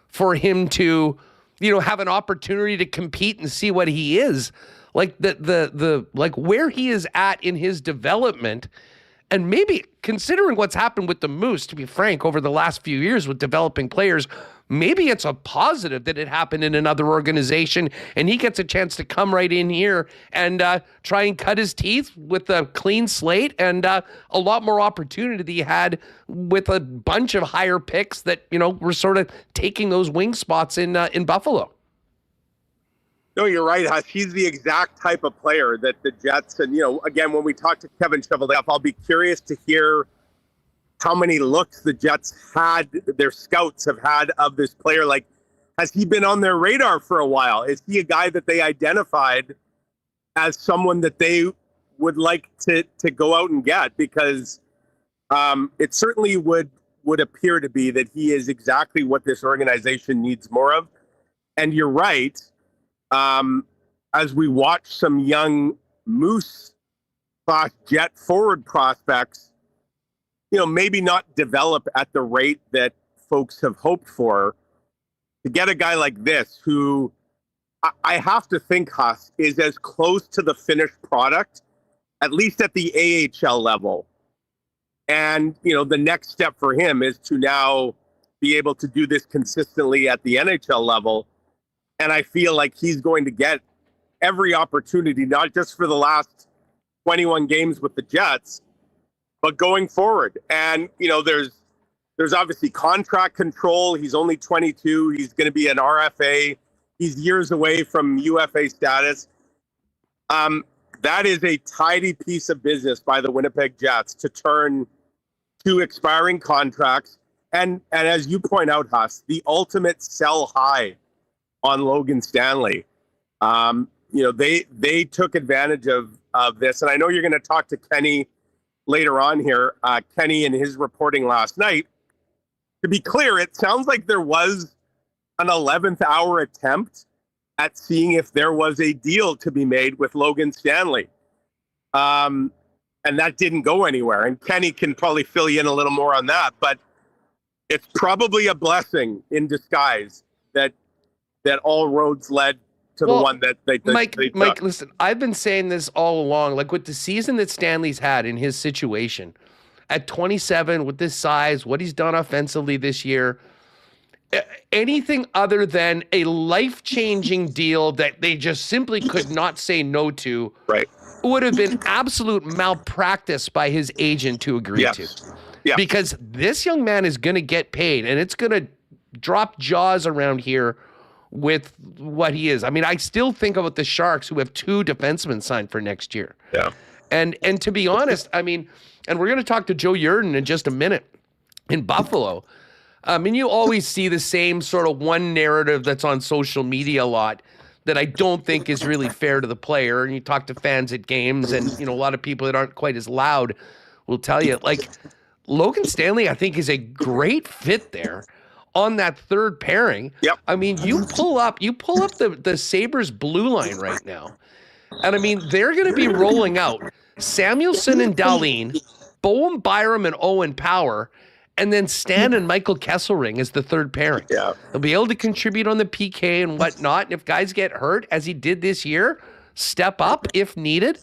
for him to, you know, have an opportunity to compete and see what he is. Like the like where he is at in his development, and maybe considering what's happened with the Moose, to be frank, over the last few years with developing players, maybe it's a positive that it happened in another organization and he gets a chance to come right in here and try and cut his teeth with a clean slate and a lot more opportunity that he had with a bunch of higher picks that, you know, were sort of taking those wing spots in Buffalo. No, you're right, Huss. He's the exact type of player that the Jets, and, you know, again, when we talk to Kevin Cheveldayoff, I'll be curious to hear how many looks the Jets had, their scouts have had of this player. Like, has he been on their radar for a while? Is he a guy that they identified as someone that they would like to go out and get? Because it certainly would appear to be that he is exactly what this organization needs more of. And you're right. As we watch some young Moose Jet forward prospects, you know, maybe not develop at the rate that folks have hoped for, to get a guy like this who I have to think, Huss, is as close to the finished product, at least at the AHL level. And, you know, the next step for him is to now be able to do this consistently at the NHL level. And I feel like he's going to get every opportunity, not just for the last 21 games with the Jets, but going forward. And, you know, there's obviously contract control. He's only 22. He's going to be an RFA. He's years away from UFA status. That is a tidy piece of business by the Winnipeg Jets to turn two expiring contracts. And as you point out, Huss, the ultimate sell high on Logan Stanley. They took advantage of this. And I know you're going to talk to Kenny later on here. Kenny in his reporting last night. To be clear, it sounds like there was an 11th hour attempt at seeing if there was a deal to be made with Logan Stanley. And that didn't go anywhere. And Kenny can probably fill you in a little more on that. But it's probably a blessing in disguise that all roads led to the one that they Mike, took. listen, I've been saying this all along. Like with the season that Stanley's had in his situation, at 27, with this size, what he's done offensively this year, anything other than a life-changing deal that they just simply could not say no to, right, would have been absolute malpractice by his agent to agree to. Yeah. Because this young man is going to get paid, and it's going to drop jaws around here with what he is. I mean, I still think about the Sharks, who have 2 defensemen signed for next year. Yeah. And to be honest, I mean, and we're going to talk to Joe Yerdon in just a minute in Buffalo. I mean, you always see the same sort of one narrative that's on social media a lot that I don't think is really fair to the player. And you talk to fans at games, and, a lot of people that aren't quite as loud will tell you, like, Logan Stanley, I think, is a great fit there on that third pairing. Yep. I mean, you pull up the Sabres blue line right now. And I mean, they're going to be rolling out Samuelson and Dahlin, Bowen Byram and Owen Power, and then Stan and Michael Kesselring as the third pairing. Yeah. They'll be able to contribute on the PK and whatnot. And if guys get hurt, as he did this year, step up if needed.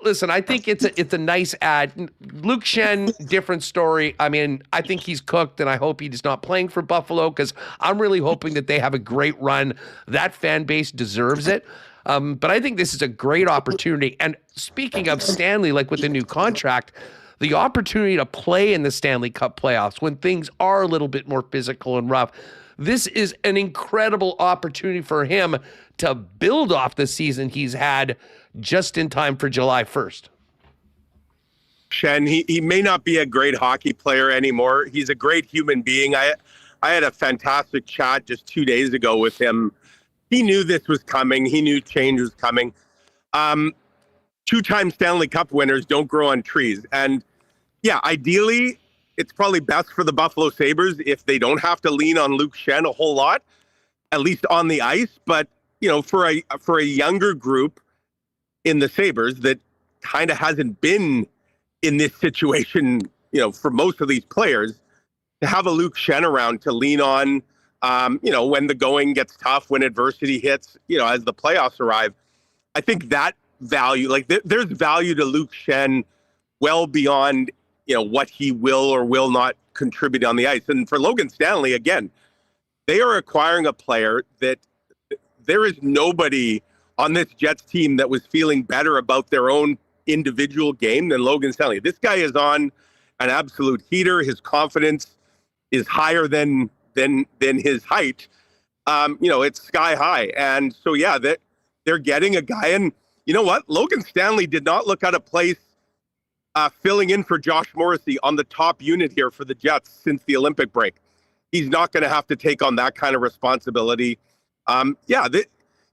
Listen, I think it's a nice ad. Luke Schenn, different story. I mean, I think he's cooked, and I hope he's not playing for Buffalo, because I'm really hoping that they have a great run. That fan base deserves it. But I think this is a great opportunity. And speaking of Stanley, like with the new contract, the opportunity to play in the Stanley Cup playoffs when things are a little bit more physical and rough, this is an incredible opportunity for him to build off the season he's had just in time for July 1st. Schenn, he may not be a great hockey player anymore. He's a great human being. I had a fantastic chat just 2 days ago with him. He knew this was coming. He knew change was coming. 2-time Stanley Cup winners don't grow on trees. And yeah, ideally, it's probably best for the Buffalo Sabres if they don't have to lean on Luke Schenn a whole lot, at least on the ice. But, for a younger group in the Sabres that kind of hasn't been in this situation, for most of these players, to have a Luke Schenn around to lean on, when the going gets tough, when adversity hits, as the playoffs arrive, I think that value, like there's value to Luke Schenn well beyond, what he will or will not contribute on the ice. And for Logan Stanley, again, they are acquiring a player that there is nobody on this Jets team that was feeling better about their own individual game than Logan Stanley. This guy is on an absolute heater. His confidence is higher than his height. It's sky high. And so, yeah, that they're getting a guy. And you know what? Logan Stanley did not look out of place filling in for Josh Morrissey on the top unit here for the Jets since the Olympic break. He's not going to have to take on that kind of responsibility.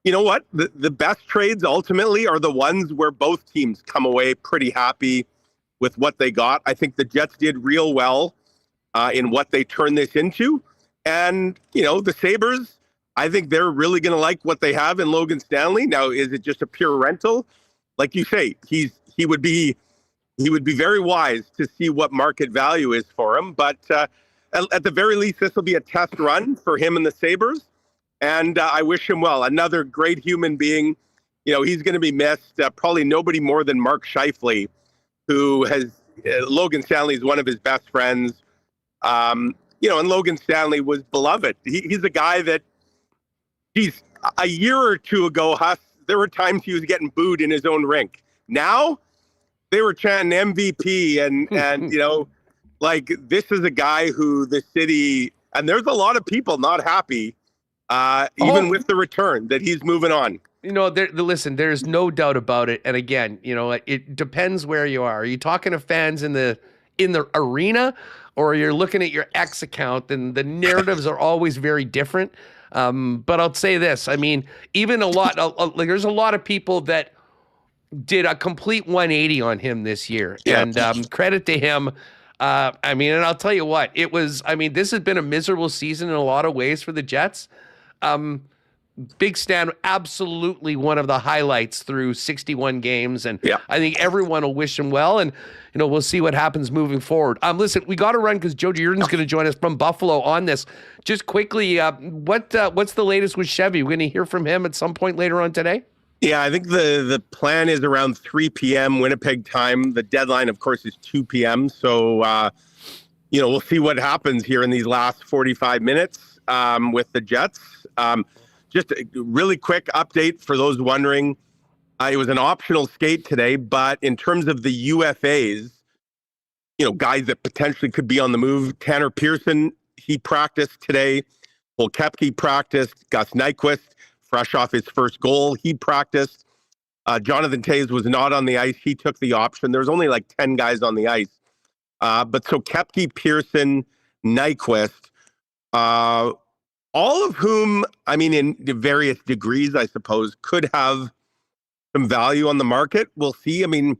You know what? The best trades ultimately are the ones where both teams come away pretty happy with what they got. I think the Jets did real well in what they turned this into. And, the Sabres, I think they're really going to like what they have in Logan Stanley. Now, is it just a pure rental? Like you say, he would be very wise to see what market value is for him. But at the very least, this will be a test run for him and the Sabres. And I wish him well. Another great human being. He's going to be missed. Probably nobody more than Mark Scheifele, who has Logan Stanley is one of his best friends. And Logan Stanley was beloved. He's a guy that, a year or two ago, there were times he was getting booed in his own rink. Now, they were chanting MVP and like, this is a guy who the city, and there's a lot of people not happy even with the return, that he's moving on. Listen, there's no doubt about it. And again, it depends where you are. Are you talking to fans in the arena, or you're looking at your X account? And the narratives are always very different. But I'll say this. I mean, even there's a lot of people that did a complete 180 on him this year. Yeah. And credit to him. And I'll tell you what, this has been a miserable season in a lot of ways for the Jets. Big Stan, absolutely one of the highlights through 61 games. And I think everyone will wish him well. And, we'll see what happens moving forward. Listen, we got to run because Joe Yerdon's going to join us from Buffalo on this. Just quickly, what's the latest with Chevy? We're going to hear from him at some point later on today? Yeah, I think the plan is around 3 p.m. Winnipeg time. The deadline, of course, is 2 p.m. So, we'll see what happens here in these last 45 minutes with the Jets. Just a really quick update for those wondering. It was an optional skate today, but in terms of the UFAs, guys that potentially could be on the move, Tanner Pearson, he practiced today. Cole Koepke practiced. Gus Nyquist, fresh off his first goal, he practiced. Jonathan Toews was not on the ice. He took the option. There was only like 10 guys on the ice. But so Koepke, Pearson, Nyquist, all of whom, in various degrees, I suppose, could have some value on the market. We'll see. If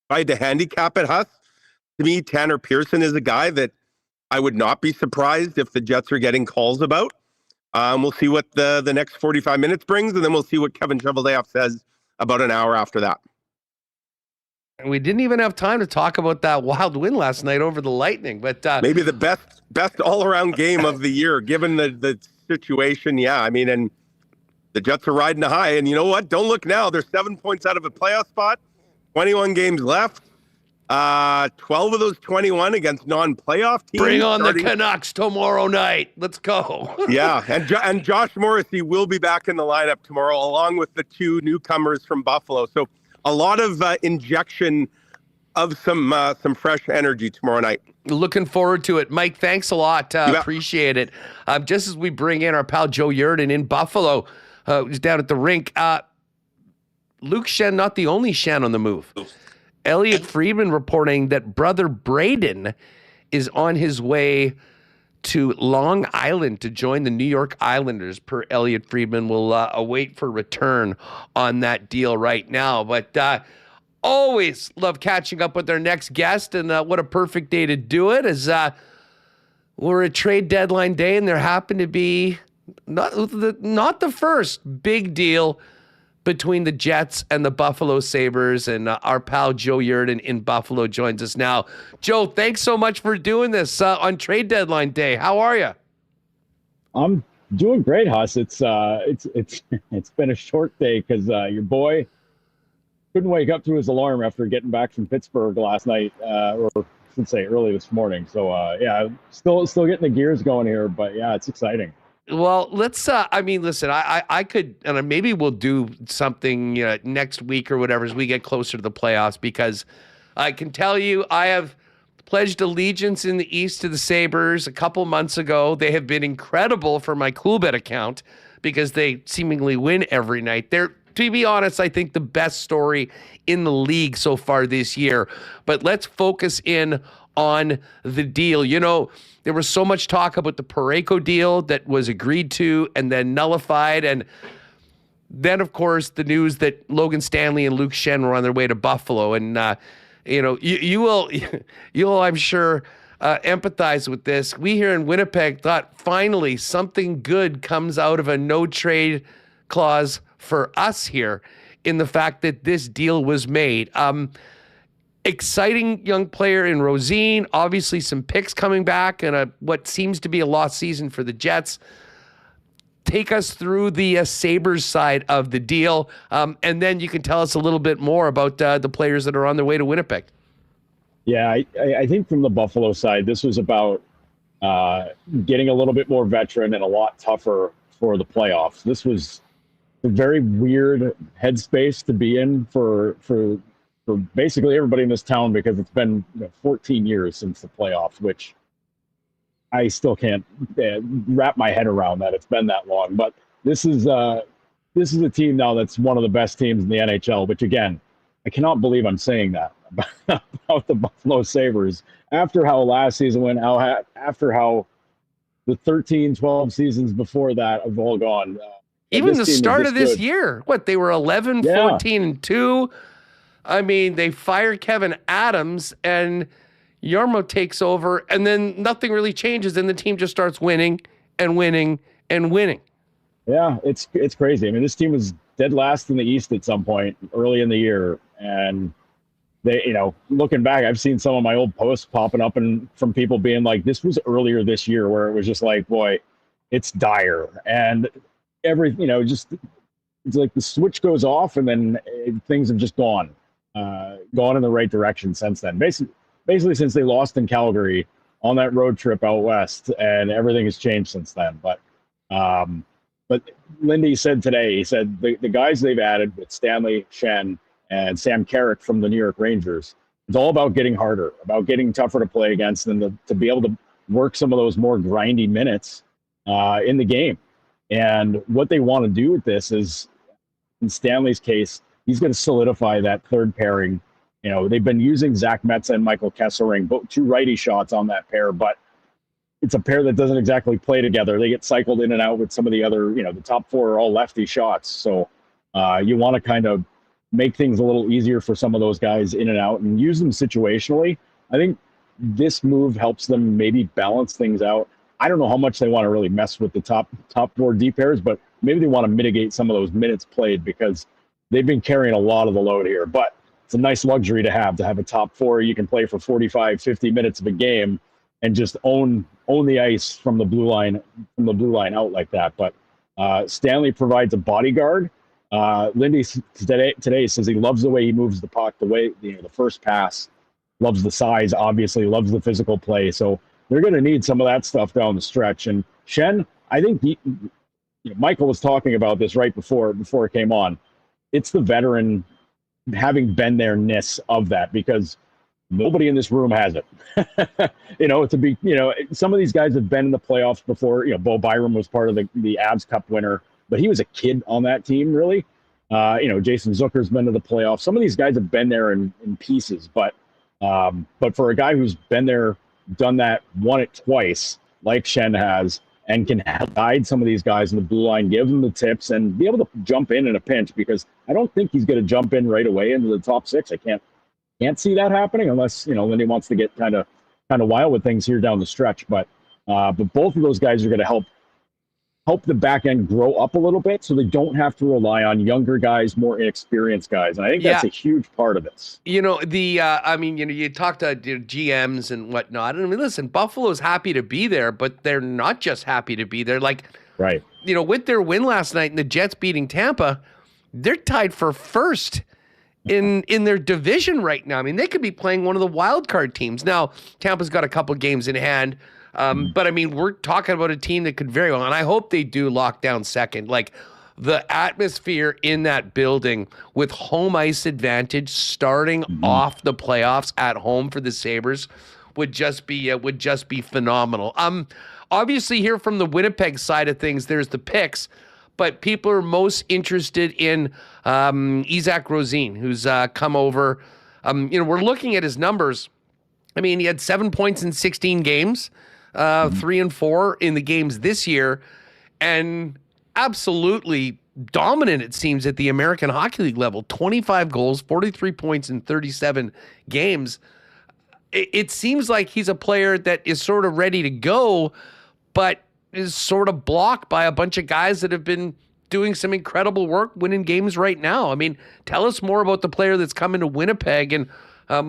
I had to handicap it, Huss, to me, Tanner Pearson is a guy that I would not be surprised if the Jets are getting calls about. We'll see what the next 45 minutes brings, and then we'll see what Kevin Cheveldayoff says about an hour after that. And we didn't even have time to talk about that wild win last night over the Lightning, but maybe the best all-around game of the year, given the situation. Yeah, and the Jets are riding a high, and you know what? Don't look now. They're 7 points out of a playoff spot, 21 games left. 12 of those 21 against non-playoff teams. Bring on the Canucks tomorrow night. Let's go. Yeah, and Josh Morrissey will be back in the lineup tomorrow, along with the two newcomers from Buffalo. So a lot of injection of some fresh energy tomorrow night. Looking forward to it. Mike, thanks a lot. Appreciate it. Just as we bring in our pal Joe Yerdon in Buffalo, who's down at the rink. Luke Schenn, not the only Schenn on the move. Elliot Friedman reporting that brother Braden is on his way to Long Island to join the New York Islanders. Per Elliot Friedman, will await for return on that deal right now. But always love catching up with our next guest, and what a perfect day to do it, as we're at trade deadline day, and there happened to be not the first big deal between the Jets and the Buffalo Sabres, and our pal Joe Yerdon in Buffalo joins us now. Joe, thanks so much for doing this on trade deadline day. How are you? I'm doing great, Huss. It's been a short day because your boy couldn't wake up to his alarm after getting back from Pittsburgh last night, or I should say early this morning. So still getting the gears going here, but yeah, it's exciting. Well, let's, listen, I could, and maybe we'll do something next week or whatever as we get closer to the playoffs, because I can tell you I have pledged allegiance in the East to the Sabres a couple months ago. They have been incredible for my Coolbet account because they seemingly win every night. They're, to be honest, I think the best story in the league so far this year. But let's focus in on the deal. There was so much talk about the Parayko deal that was agreed to and then nullified. And then, of course, the news that Logan Stanley and Luke Schenn were on their way to Buffalo. And, you'll, I'm sure, empathize with this. We here in Winnipeg thought finally something good comes out of a no trade clause for us here in the fact that this deal was made. Exciting young player in Rosine, obviously some picks coming back, and what seems to be a lost season for the Jets. Take us through the Sabres side of the deal, and then you can tell us a little bit more about the players that are on their way to Winnipeg. Yeah, I think from the Buffalo side, this was about getting a little bit more veteran and a lot tougher for the playoffs. This was a very weird headspace to be in for basically everybody in this town, because it's been 14 years since the playoffs, which I still can't wrap my head around that it's been that long. But this is a team now that's one of the best teams in the NHL, which again, I cannot believe I'm saying that about the Buffalo Sabres after how last season went, after how the 13, 12 seasons before that have all gone. Even the start of this year, they were 11, 14, and 2. I mean, they fire Kevin Adams and Jarmo takes over, and then nothing really changes, and the team just starts winning and winning and winning. Yeah, it's crazy. I mean, this team was dead last in the East at some point early in the year, and they, looking back, I've seen some of my old posts popping up and from people being like, this was earlier this year where it was just like, boy, it's dire. And it's like the switch goes off and then things have just gone in the right direction since then. Basically since they lost in Calgary on that road trip out west, and everything has changed since then. But Lindy said today, he said the guys they've added with Stanley, Schenn, and Sam Carrick from the New York Rangers, it's all about getting harder, about getting tougher to play against, and to be able to work some of those more grindy minutes in the game. And what they want to do with this is, in Stanley's case, he's going to solidify that third pairing. They've been using Zach Metza and Michael Kesselring, both two righty shots on that pair, but it's a pair that doesn't exactly play together. They get cycled in and out with some of the other, the top four are all lefty shots. So you want to kind of make things a little easier for some of those guys in and out and use them situationally. I think this move helps them maybe balance things out. I don't know how much they want to really mess with the top four D pairs, but maybe they want to mitigate some of those minutes played because they've been carrying a lot of the load here. But it's a nice luxury to have a top four you can play for 45, 50 minutes of a game and just own the ice from the blue line out like that. But Stanley provides a bodyguard. Lindy today says he loves the way he moves the puck, the way the first pass, loves the size, obviously loves the physical play. So they're going to need some of that stuff down the stretch. And Schenn, I think Michael was talking about this right before it came on. It's the veteran having been there-ness of that, because nobody in this room has it. Some of these guys have been in the playoffs before. Bo Byram was part of the Avs Cup winner, but he was a kid on that team, really. Jason Zucker's been to the playoffs. Some of these guys have been there in pieces, but for a guy who's been there, done that, won it twice, like Schenn has, and can guide some of these guys in the blue line, give them the tips, and be able to jump in a pinch, because I don't think he's going to jump in right away into the top six. I can't see that happening unless Lindy wants to get kind of wild with things here down the stretch. But both of those guys are going to help the back end grow up a little bit, so they don't have to rely on younger guys, more inexperienced guys. And I think that's a huge part of this. You talk to GMs and whatnot. I mean, listen, Buffalo's happy to be there, but they're not just happy to be there. Right. With their win last night and the Jets beating Tampa, they're tied for first in their division right now. I mean, they could be playing one of the wild card teams. Now, Tampa's got a couple games in hand. But I mean, we're talking about a team that could very well, and I hope they do lock down second. The atmosphere in that building with home ice advantage starting off the playoffs at home for the Sabres would just be phenomenal. Obviously here from the Winnipeg side of things, there's the picks, but people are most interested in Isaac Rosén, who's come over. We're looking at his numbers. I mean, he had 7 points in 16 games. 3 and 4 in the games this year, and absolutely dominant, it seems, at the American Hockey League level. 25 goals, 43 points in 37 games. It seems like he's a player that is sort of ready to go, but is sort of blocked by a bunch of guys that have been doing some incredible work winning games right now. I mean, tell us more about the player that's coming to Winnipeg and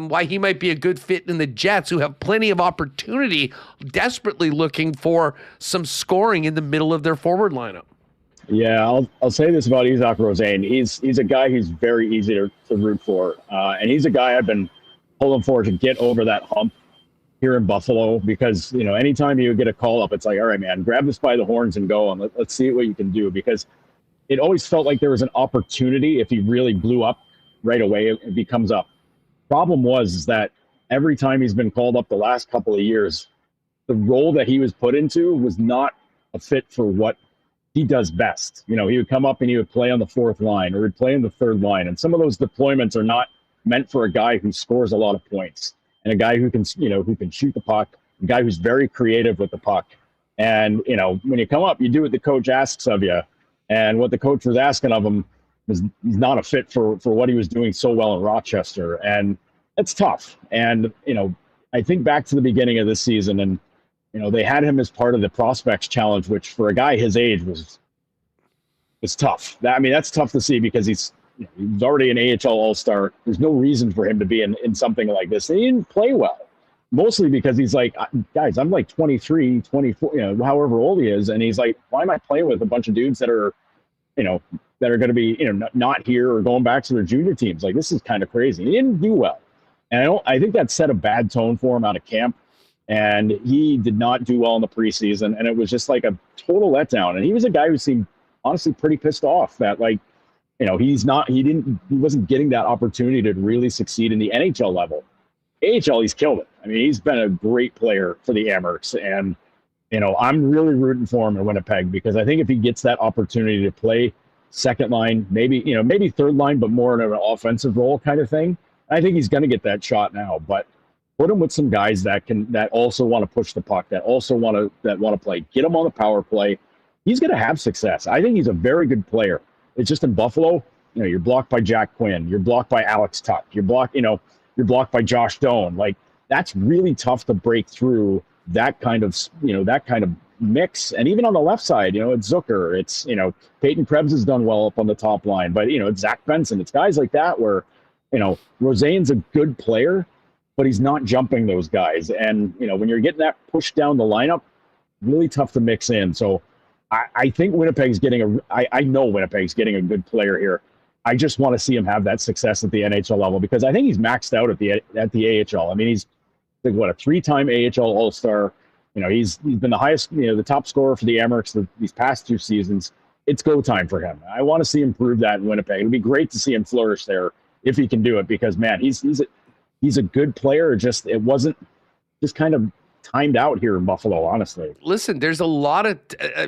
why he might be a good fit in the Jets, who have plenty of opportunity, desperately looking for some scoring in the middle of their forward lineup. Yeah, I'll say this about Isaac Rosén. He's a guy who's very easy to root for, and he's a guy I've been pulling for to get over that hump here in Buffalo, because anytime you get a call up, it's like, all right, man, grab this by the horns and go, and let's see what you can do, because it always felt like there was an opportunity if he really blew up right away. It becomes up. Problem was that every time he's been called up the last couple of years, the role that he was put into was not a fit for what he does best. You know, he would come up and he would play on the fourth line or he'd play on the third line. And some of those deployments are not meant for a guy who scores a lot of points and a guy who can, you know, who can shoot the puck, a guy who's very creative with the puck. And, you know, when you come up, you do what the coach asks of you. And what the coach was asking of him was not a fit for what he was doing so well in Rochester. And it's tough. And, you know, I think back to the beginning of this season and, you know, they had him as part of the prospects challenge, which for a guy his age was tough. That's tough to see because he's already an AHL All-Star. There's no reason for him to be in something like this. And he didn't play well, mostly because he's like, guys, I'm like 23, 24, you know, however old he is. And he's like, why am I playing with a bunch of dudes that are, you know, that are going to be, you know, not here or going back to their junior teams? Like, this is kind of crazy. He didn't do well. And I think that set a bad tone for him out of camp. And he did not do well in the preseason. And it was just like a total letdown. And he was a guy who seemed honestly pretty pissed off that, like, you know, he wasn't getting that opportunity to really succeed in the NHL level. AHL, he's killed it. I mean, he's been a great player for the Amherst. And, you know, I'm really rooting for him in Winnipeg because I think if he gets that opportunity to play second line, maybe third line, but more in an offensive role kind of thing, I think he's going to get that shot now. But put him with some guys that also want to push the puck, that want to play. Get him on the power play. He's going to have success. I think he's a very good player. It's just in Buffalo, you know, you're blocked by Jack Quinn, you're blocked by Alex Tuck, you're blocked by Josh Doan. Like, that's really tough to break through that kind of mix. And even on the left side, you know, it's Zucker, it's, you know, Peyton Krebs has done well up on the top line, but, you know, it's Zach Benson, it's guys like that where, you know, Roseanne's a good player, but he's not jumping those guys. And, you know, when you're getting that pushed down the lineup, really tough to mix in. So I think Winnipeg's I know Winnipeg's getting a good player here. I just want to see him have that success at the NHL level because I think he's maxed out at the AHL. I mean, he's like, a 3-time AHL All-Star. You know, he's been the highest, you know, the top scorer for the Amherst these past 2 seasons. It's go time for him. I want to see him prove that in Winnipeg. It'd be great to see him flourish there if he can do it because, man, he's a good player. It wasn't just kind of timed out here in Buffalo, honestly. Listen, there's a lot of,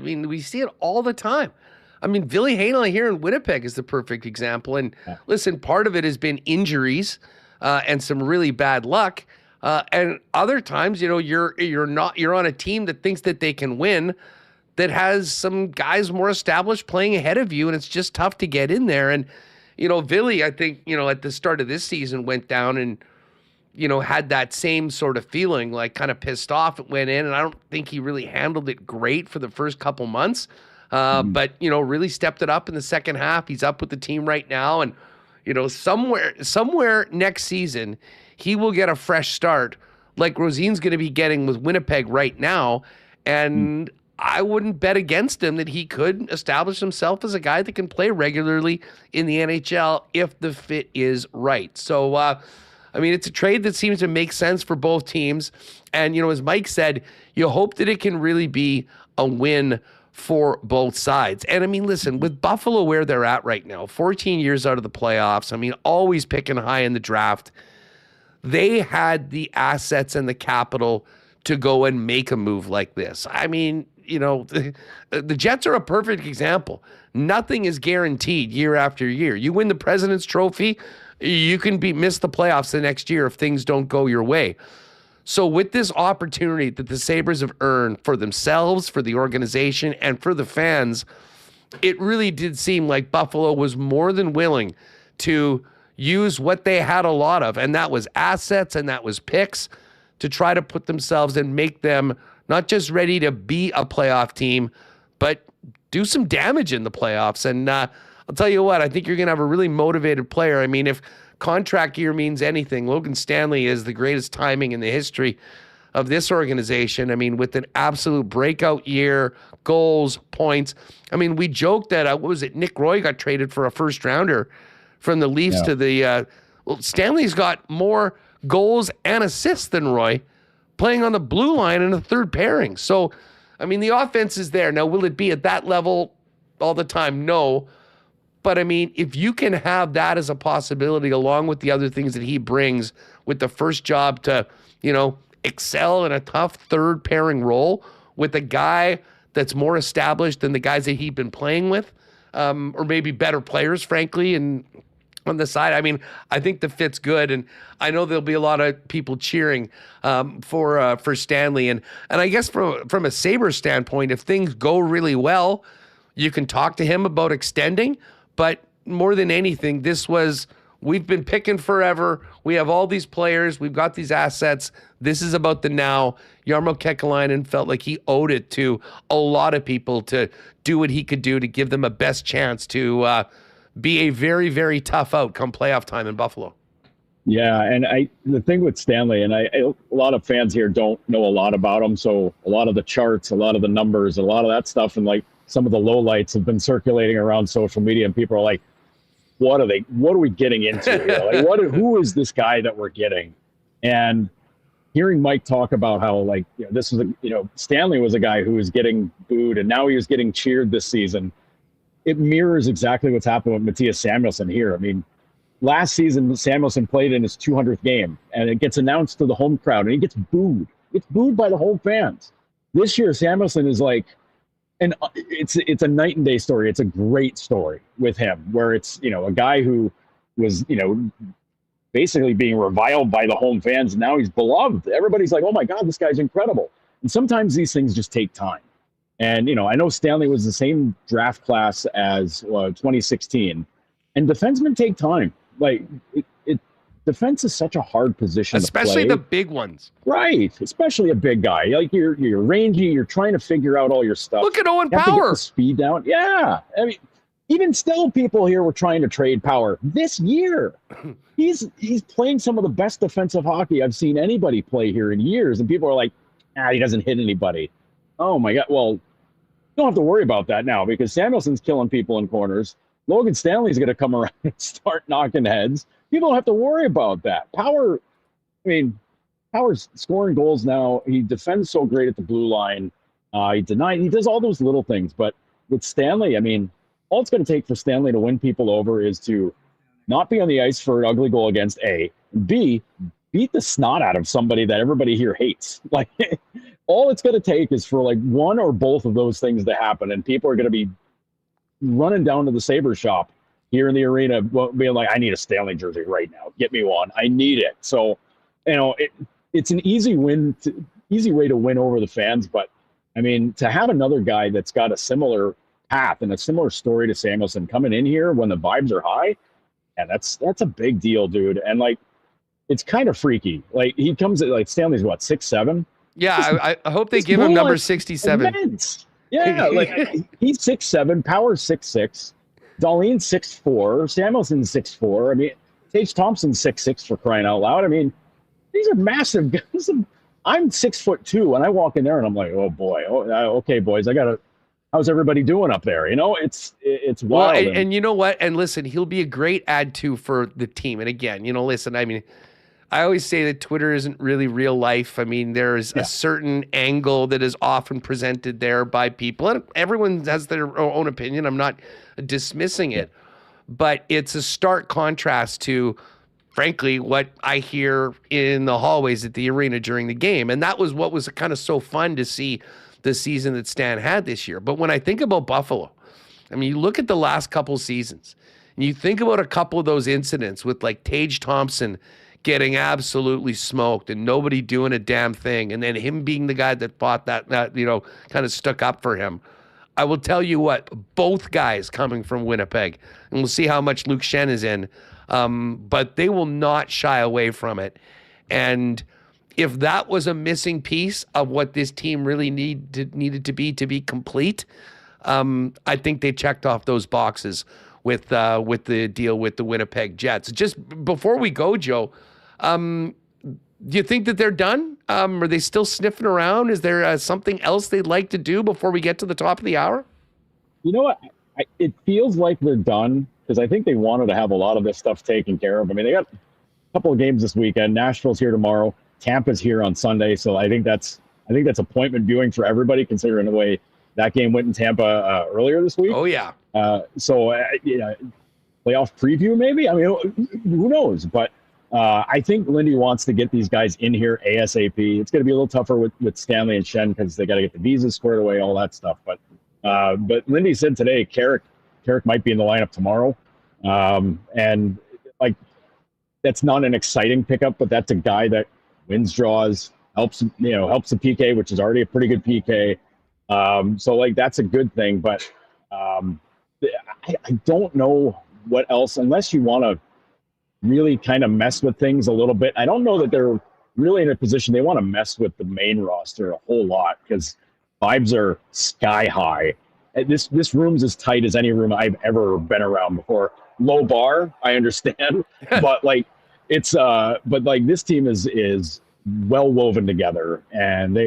we see it all the time. I mean, Ville Heinola here in Winnipeg is the perfect example. And listen, part of it has been injuries and some really bad luck. And other times, you know, you're on a team that thinks that they can win, that has some guys more established playing ahead of you, and it's just tough to get in there. And, you know, Ville, I think, you know, at the start of this season went down and, you know, had that same sort of feeling, like kind of pissed off. It went in, and I don't think he really handled it great for the first couple months. But, you know, really stepped it up in the second half. He's up with the team right now. And, you know, somewhere next season, he will get a fresh start like Rosine's going to be getting with Winnipeg right now. And I wouldn't bet against him that he could establish himself as a guy that can play regularly in the NHL if the fit is right. So, I mean, it's a trade that seems to make sense for both teams. And, you know, as Mike said, you hope that it can really be a win for both sides. And I mean, listen, with Buffalo where they're at right now, 14 years out of the playoffs, I mean, always picking high in the draft, they had the assets and the capital to go and make a move like this. I mean, you know, the Jets are a perfect example. Nothing is guaranteed year after year. You win the President's Trophy, you can miss the playoffs the next year if things don't go your way. So with this opportunity that the Sabres have earned for themselves, for the organization, and for the fans, it really did seem like Buffalo was more than willing to use what they had a lot of, and that was assets and that was picks, to try to put themselves and make them not just ready to be a playoff team, but do some damage in the playoffs. And I'll tell you what, I think you're going to have a really motivated player. I mean, if contract year means anything, Logan Stanley is the greatest timing in the history of this organization. I mean, with an absolute breakout year, goals, points. I mean, we joked that, what was it, Nick Roy got traded for a first rounder from the Leafs to the, Stanley's got more goals and assists than Roy, playing on the blue line in a third pairing. So, I mean, the offense is there. Now, will it be at that level all the time? No. But, I mean, if you can have that as a possibility along with the other things that he brings with the first job to, you know, excel in a tough third pairing role with a guy that's more established than the guys that he'd been playing with, or maybe better players, frankly, and on the side. I mean, I think the fit's good, and I know there'll be a lot of people cheering for Stanley. And I guess from a Sabres standpoint, if things go really well, you can talk to him about extending. But more than anything, we've been picking forever. We have all these players. We've got these assets. This is about the now. Jarmo Kekalainen felt like he owed it to a lot of people to do what he could do to give them a best chance to be a very, very tough out come playoff time in Buffalo. Yeah, and the thing with Stanley, and a lot of fans here don't know a lot about him, so a lot of the charts, a lot of the numbers, a lot of that stuff, and like some of the lowlights have been circulating around social media, and people are like, what are we getting into here? Like, who is this guy that we're getting? And hearing Mike talk about how, like, this is Stanley was a guy who was getting booed, and now he was getting cheered this season. It mirrors exactly what's happened with Mattias Samuelsson here. I mean, last season, Samuelsson played in his 200th game, and it gets announced to the home crowd, and he gets booed. It's booed by the home fans. This year, Samuelsson is like, and it's a night and day story. It's a great story with him, where it's, a guy who was, basically being reviled by the home fans, and now he's beloved. Everybody's like, oh my God, this guy's incredible. And sometimes these things just take time. And, I know Stanley was the same draft class as 2016, and defensemen take time. Like, defense is such a hard position especially to play. The big ones. Right. Especially a big guy. Like, you're rangy, you're trying to figure out all your stuff. Look at Owen You have to get Power. the speed down. Yeah. I mean, even still, people here were trying to trade Power this year. He's playing some of the best defensive hockey I've seen anybody play here in years, and people are like, he doesn't hit anybody. Oh my God. Well, you don't have to worry about that now, because Samuelson's killing people in corners. Logan Stanley's going to come around and start knocking heads. People don't have to worry about that. Power's scoring goals now. He defends so great at the blue line. He does all those little things. But with Stanley, I mean, all it's going to take for Stanley to win people over is to not be on the ice for an ugly goal against A, and B, beat the snot out of somebody that everybody here hates. Like, all it's going to take is for like one or both of those things to happen, and people are going to be running down to the Sabres shop here in the arena, being like, I need a Stanley jersey right now. Get me one. I need it. So, it's an easy way to win over the fans. But I mean, to have another guy that's got a similar path and a similar story to Samuelsson coming in here when the vibes are high, and that's a big deal, dude. And like, it's kind of freaky. Like, he comes at, like, Stanley's what, 6'7"? Yeah, I hope they give him number 67. Immense. Yeah, like, he's 6'7", Power's 6'6", Dahlin's 6'4", Samuelson's 6'4". I mean, Tage Thompson's 6'6", for crying out loud. I mean, these are massive guys. I'm 6'2", and I walk in there and I'm like, oh boy, okay, boys, how's everybody doing up there? It's wild. Well, and you know what? And listen, he'll be a great add to for the team. And again, listen, I mean, I always say that Twitter isn't really real life. I mean, there's a certain angle that is often presented there by people, and everyone has their own opinion. I'm not dismissing it, but it's a stark contrast to, frankly, what I hear in the hallways at the arena during the game. And that was what was kind of so fun to see the season that Stan had this year. But when I think about Buffalo, I mean, you look at the last couple seasons, and you think about a couple of those incidents with, like, Tage Thompson getting absolutely smoked and nobody doing a damn thing, and then him being the guy that fought that kind of stuck up for him. I will tell you what, both guys coming from Winnipeg, and we'll see how much Luke Schenn is in, but they will not shy away from it. And if that was a missing piece of what this team really needed to be complete, I think they checked off those boxes with the deal with the Winnipeg Jets. Just before we go, Joe, do you think that they're done? Are they still sniffing around? Is there something else they'd like to do before we get to the top of the hour? You know what? It feels like they're done, because I think they wanted to have a lot of this stuff taken care of. I mean, they got a couple of games this weekend. Nashville's here tomorrow. Tampa's here on Sunday. So I think that's appointment viewing for everybody, considering the way that game went in Tampa earlier this week. Oh, yeah. Playoff preview maybe? I mean, who knows? But I think Lindy wants to get these guys in here ASAP. It's going to be a little tougher with Stanley and Schenn because they got to get the visas squared away, all that stuff. But Lindy said today, Carrick might be in the lineup tomorrow. And like, that's not an exciting pickup, but that's a guy that wins draws, helps the PK, which is already a pretty good PK. So like, that's a good thing, but I don't know what else, unless you want to really kind of mess with things a little bit. I don't know that they're really in a position they want to mess with the main roster a whole lot, because vibes are sky high. This room's as tight as any room I've ever been around before. Low bar, I understand, but like it's but like this team is well woven together, and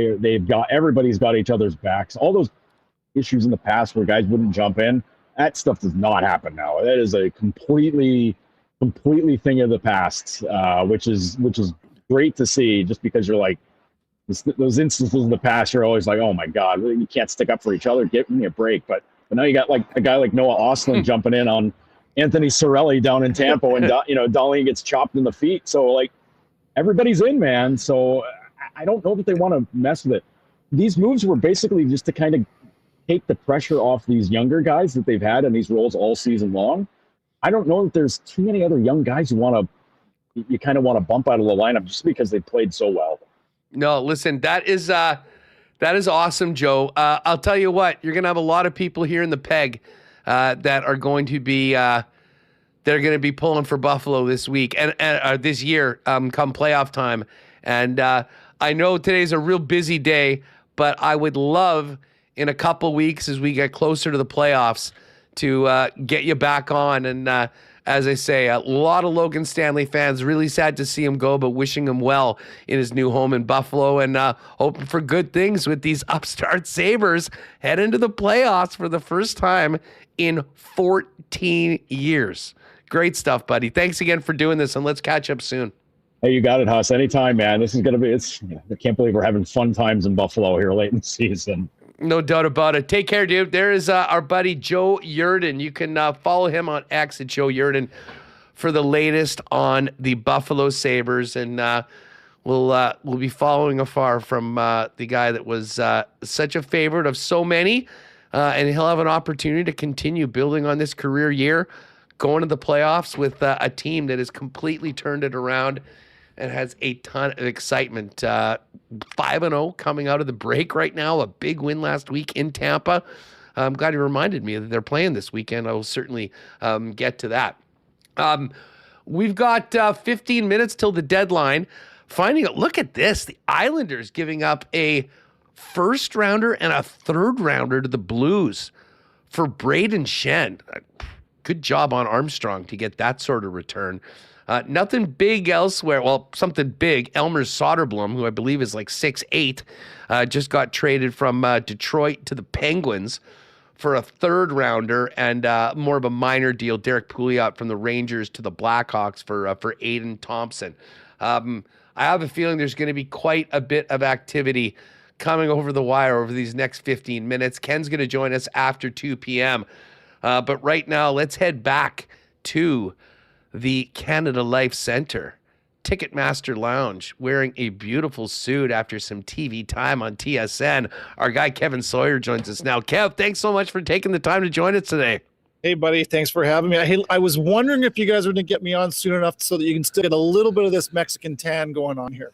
everybody's got each other's backs. All those issues in the past where guys wouldn't jump in, that stuff does not happen now. That is a completely thing of the past, which is great to see, just because you're like, those instances in the past, you're always like, oh my God, you can't stick up for each other. Give me a break. But now you got like a guy like Noah Ostlund jumping in on Anthony Cirelli down in Tampa, and Dahlin gets chopped in the feet. So like, everybody's in, man. So I don't know that they want to mess with it. These moves were basically just to kind of take the pressure off these younger guys that they've had in these roles all season long. I don't know that there's too many other young guys you kind of want to bump out of the lineup just because they played so well. No, listen, that is awesome, Joe. I'll tell you what, you're gonna have a lot of people here in the Peg that are going to be pulling for Buffalo this week and this year, come playoff time. And I know today's a real busy day, but I would love in a couple weeks, as we get closer to the playoffs, to get you back on. And as I say, a lot of Logan Stanley fans, really sad to see him go, but wishing him well in his new home in Buffalo, and hoping for good things with these upstart Sabres head into the playoffs for the first time in 14 years. Great stuff, buddy. Thanks again for doing this, and let's catch up soon. Hey, you got it, Huss. Anytime, man. This is going to be, I can't believe we're having fun times in Buffalo here late in the season. No doubt about it. Take care, dude. There is our buddy Joe Yerdon. You can follow him on X at Joe Yerdon for the latest on the Buffalo Sabres. And we'll be following afar from the guy that was such a favorite of so many. And he'll have an opportunity to continue building on this career year, going to the playoffs with a team that has completely turned it around and has a ton of excitement. 5-0 coming out of the break right now. A big win last week in Tampa. I'm glad you reminded me that they're playing this weekend. I will certainly get to that. We've got 15 minutes till the deadline. Finding out, look at this. The Islanders giving up a first rounder and a third rounder to the Blues for Braden Schenn. Good job on Armstrong to get that sort of return. Nothing big elsewhere. Well, something big. Elmer Soderblom, who I believe is like 6'8", just got traded from Detroit to the Penguins for a third rounder and more of a minor deal. Derek Pouliot from the Rangers to the Blackhawks for Aiden Thompson. I have a feeling there's going to be quite a bit of activity coming over the wire over these next 15 minutes. Ken's going to join us after 2 p.m. But right now, let's head back to the Canada Life Center, Ticketmaster Lounge, wearing a beautiful suit after some TV time on TSN. Our guy Kevin Sawyer joins us now. Kev, thanks so much for taking the time to join us today. Hey, buddy. Thanks for having me. I was wondering if you guys were going to get me on soon enough so that you can still get a little bit of this Mexican tan going on here.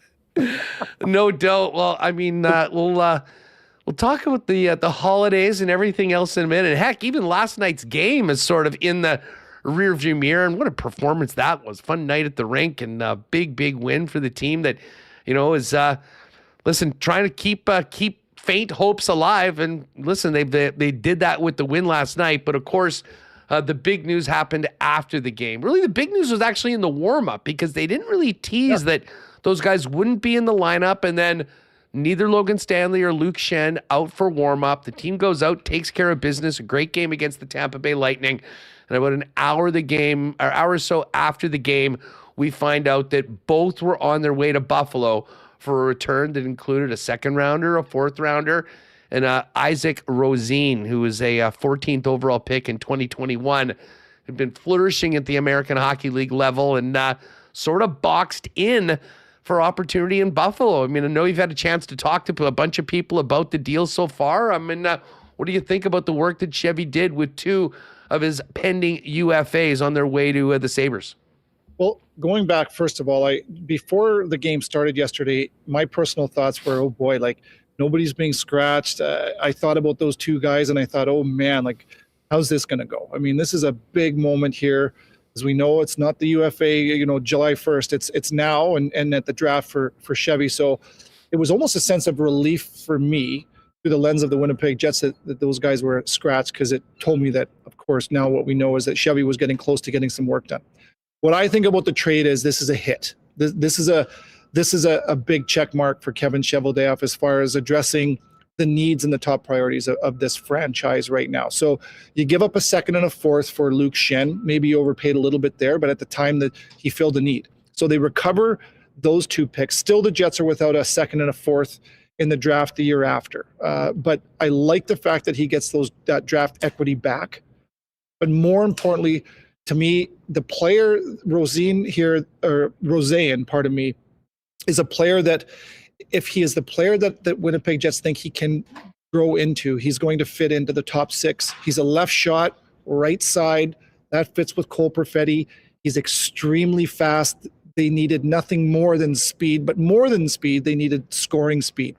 No doubt. Well, I mean, we'll talk about the holidays and everything else in a minute. Heck, even last night's game is sort of in the rearview mirror, and what a performance that was. Fun night at the rink, and a big win for the team that, is trying to keep faint hopes alive. And listen, they did that with the win last night. But of course, the big news happened after the game. Really, the big news was actually in the warm-up, because they didn't really tease that those guys wouldn't be in the lineup, and then neither Logan Stanley or Luke Schenn out for warm-up. The team goes out, takes care of business, a great game against the Tampa Bay Lightning. And about an hour or so after the game, we find out that both were on their way to Buffalo for a return that included a second rounder, a fourth rounder, and Isaac Rosine, who was a 14th overall pick in 2021, had been flourishing at the American Hockey League level. And sort of boxed in for opportunity in Buffalo. I mean, I know you've had a chance to talk to a bunch of people about the deal so far. I mean, what do you think about the work that Chevy did with two of his pending UFAs on their way to the Sabres? Well, going back, first of all, before the game started yesterday, my personal thoughts were, oh boy, like nobody's being scratched. I thought about those two guys and I thought, oh man, like how's this going to go? I mean, this is a big moment here. As we know, it's not the UFA, July 1st. It's now and at the draft for Chevy. So it was almost a sense of relief for me through the lens of the Winnipeg Jets that those guys were scratched, because it told me that, of course, now what we know is that Chevy was getting close to getting some work done. What I think about the trade is this is a hit. This is a big check mark for Kevin Cheveldayoff as far as addressing the needs and the top priorities of this franchise right now. So you give up a second and a fourth for Luke Schenn. Maybe you overpaid a little bit there, but at the time that he filled the need. So they recover those two picks. Still, the Jets are without a second and a fourth in the draft the year after. But I like the fact that he gets that draft equity back. But more importantly, to me, the player Roseanne, pardon me, is a player that, if he is the player that Winnipeg Jets think he can grow into, he's going to fit into the top six. He's a left shot, right side. That fits with Cole Perfetti. He's extremely fast. They needed nothing more than speed, but more than speed, they needed scoring speed.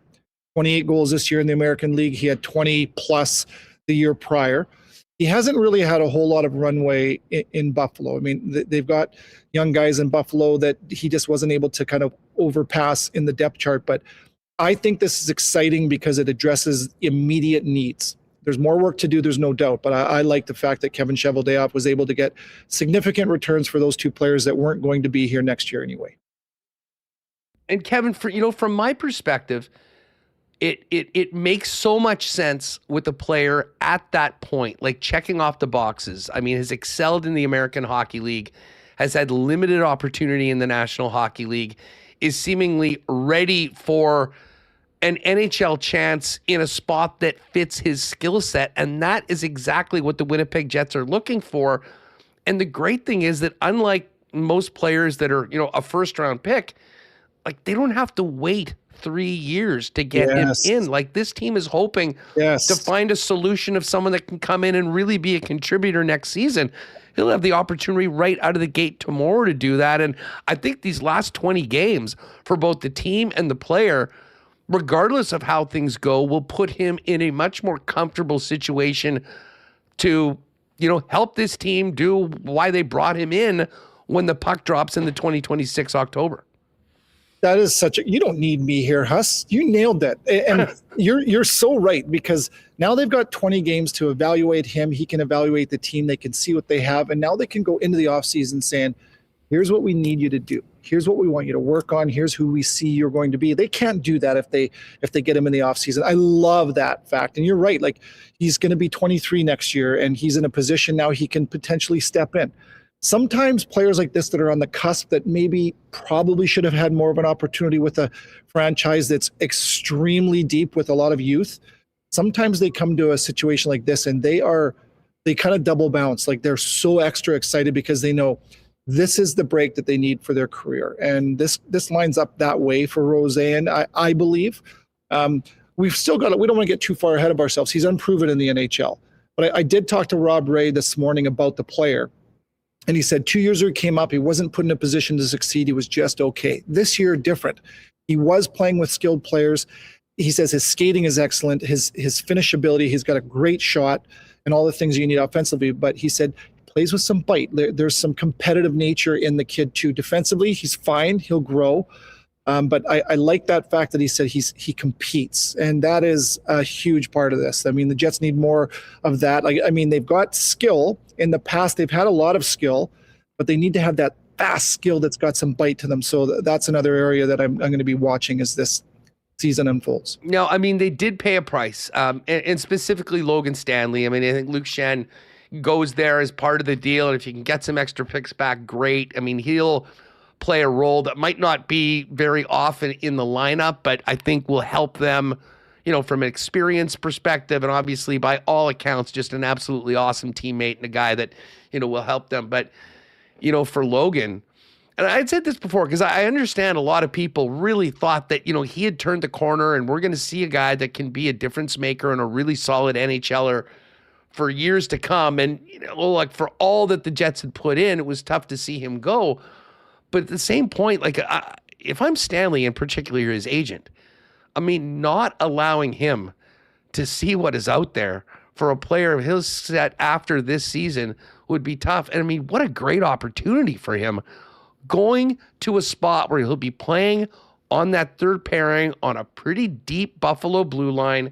28 goals this year in the American League. He had 20 plus the year prior. He hasn't really had a whole lot of runway in Buffalo. I mean, they've got young guys in Buffalo that he just wasn't able to kind of overpass in the depth chart. But I think this is exciting because it addresses immediate needs. There's more work to do, there's no doubt. But I like the fact that Kevin Cheveldayoff was able to get significant returns for those two players that weren't going to be here next year anyway. And Kevin, from my perspective, it makes so much sense with the player at that point, like checking off the boxes. I mean, has excelled in the American Hockey League, has had limited opportunity in the National Hockey League, is seemingly ready for an NHL chance in a spot that fits his skill set. And that is exactly what the Winnipeg Jets are looking for. And the great thing is that unlike most players that are, a first round pick, like they don't have to wait 3 years to get him in. Like this team is hoping to find a solution of someone that can come in and really be a contributor next season. He'll have the opportunity right out of the gate tomorrow to do that. And I think these last 20 games for both the team and the player, regardless of how things go, will put him in a much more comfortable situation to, help this team do why they brought him in when the puck drops in the 2026 October. That is you don't need me here, Huss. You nailed that. And you're so right, because now they've got 20 games to evaluate him. He can evaluate the team. They can see what they have. And now they can go into the offseason saying, here's what we need you to do. Here's what we want you to work on. Here's who we see you're going to be. They can't do that if they get him in the offseason. I love that fact. And you're right. Like he's going to be 23 next year, and he's in a position now he can potentially step in. Sometimes players like this that are on the cusp that maybe probably should have had more of an opportunity with a franchise that's extremely deep with a lot of youth, sometimes they come to a situation like this and they kind of double bounce. Like they're so extra excited because they know this is the break that they need for their career. And this lines up that way for Roseanne, I believe. We've still got it. We don't want to get too far ahead of ourselves. He's unproven in the NHL. But I did talk to Rob Ray this morning about the player. And he said 2 years ago he came up, he wasn't put in a position to succeed. He was just okay. This year, different. He was playing with skilled players. He says his skating is excellent. His finishability, he's got a great shot and all the things you need offensively. But he said he plays with some bite. There's some competitive nature in the kid too. Defensively, he's fine. He'll grow. But I like that fact that he said he competes, and that is a huge part of this. I mean, the Jets need more of that. They've got skill. In the past, they've had a lot of skill, but they need to have that fast skill that's got some bite to them. So that's another area that I'm going to be watching as this season unfolds. No, they did pay a price, and specifically Logan Stanley. I think Luke Schenn goes there as part of the deal, and if you can get some extra picks back, great. He'll play a role that might not be very often in the lineup, but I think will help them, from an experience perspective, and obviously by all accounts, just an absolutely awesome teammate and a guy that, will help them. But, for Logan, and I'd said this before because I understand a lot of people really thought that, he had turned the corner and we're going to see a guy that can be a difference maker and a really solid NHLer for years to come. And, like for all that the Jets had put in, it was tough to see him go. But at the same point, like if I'm Stanley, and particularly his agent, not allowing him to see what is out there for a player of his set after this season would be tough. And what a great opportunity for him going to a spot where he'll be playing on that third pairing on a pretty deep Buffalo blue line,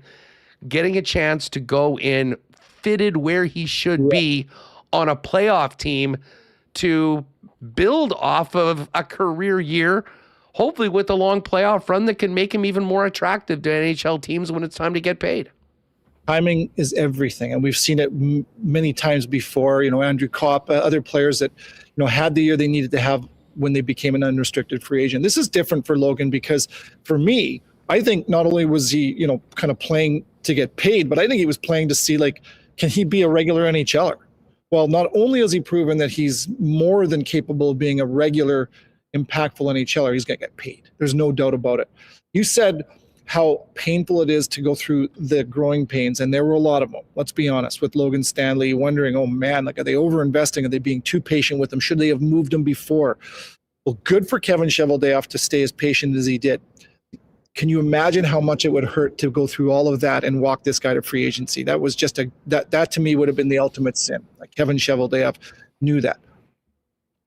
getting a chance to go in fitted where he should be on a playoff team to build off of a career year, hopefully with a long playoff run that can make him even more attractive to NHL teams when it's time to get paid. Timing is everything, and we've seen it many times before. Andrew Kopp, other players that had the year they needed to have when they became an unrestricted free agent. This is different for Logan because, for me, I think not only was he kind of playing to get paid, but I think he was playing to see, like, can he be a regular NHLer? Well, not only has he proven that he's more than capable of being a regular, impactful NHLer, he's going to get paid. There's no doubt about it. You said how painful it is to go through the growing pains, and there were a lot of them. Let's be honest, with Logan Stanley, wondering, oh man, like, are they over-investing? Are they being too patient with him? Should they have moved him before? Well, good for Kevin Cheveldayoff to stay as patient as he did. Can you imagine how much it would hurt to go through all of that and walk this guy to free agency? That was just that to me would have been the ultimate sin. Like, Kevin Cheveldayoff knew that.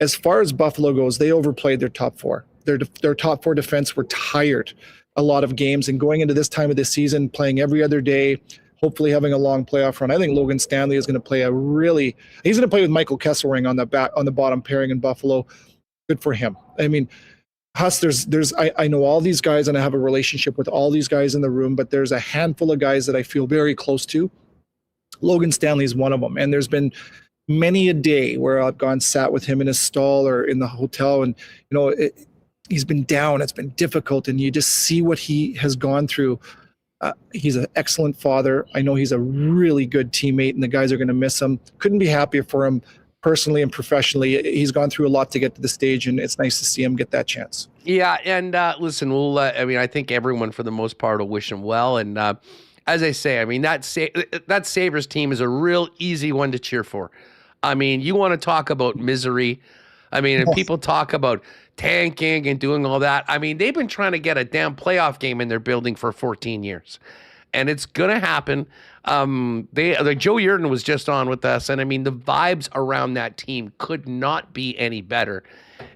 As far as Buffalo goes, they overplayed their top four. Their top four defense were tired a lot of games, and going into this time of the season, playing every other day, hopefully having a long playoff run. I think Logan Stanley is going to play he's going to play with Michael Kesselring on the bottom pairing in Buffalo. Good for him. Huss, I know all these guys and I have a relationship with all these guys in the room, but there's a handful of guys that I feel very close to. Logan Stanley is one of them. And there's been many a day where I've gone sat with him in his stall or in the hotel, and he's been down. It's been difficult, and you just see what he has gone through. He's an excellent father. I know he's a really good teammate, and the guys are going to miss him. Couldn't be happier for him personally and professionally. He's gone through a lot to get to the stage, and it's nice to see him get that chance. Yeah, and listen, I think everyone for the most part will wish him well. And as I say, that Sabres team is a real easy one to cheer for. You want to talk about misery. And people talk about tanking and doing all that. They've been trying to get a damn playoff game in their building for 14 years. And it's going to happen. Joe Yerdon was just on with us. And the vibes around that team could not be any better.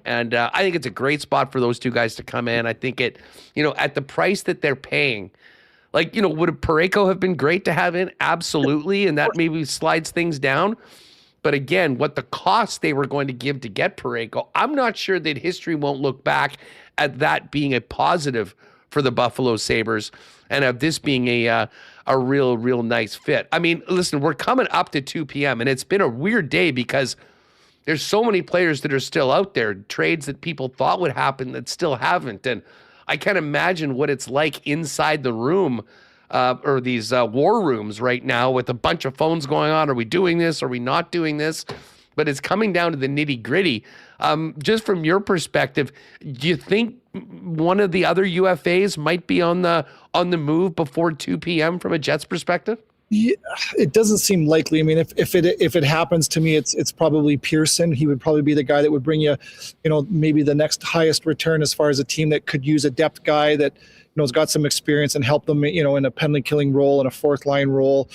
And I think it's a great spot for those two guys to come in. I think at the price that they're paying, would Parayko have been great to have in? Absolutely. And that maybe slides things down. But again, what the cost they were going to give to get Parayko, I'm not sure that history won't look back at that being a positive for the Buffalo Sabres and of this being a real nice fit. Listen, we're coming up to 2 p.m. and it's been a weird day because there's so many players that are still out there, trades that people thought would happen that still haven't. And I can't imagine what it's like inside the room or these war rooms right now with a bunch of phones going on. Are we doing this? Are we not doing this? But it's coming down to the nitty gritty. Just from your perspective, do you think one of the other UFAs might be on the move before 2 p.m. from a Jets perspective? Yeah, it doesn't seem likely. If it happens, to me, it's probably Pearson. He would probably be the guy that would bring you, maybe the next highest return as far as a team that could use a depth guy that has got some experience and help them, in a penalty killing role and a fourth line role.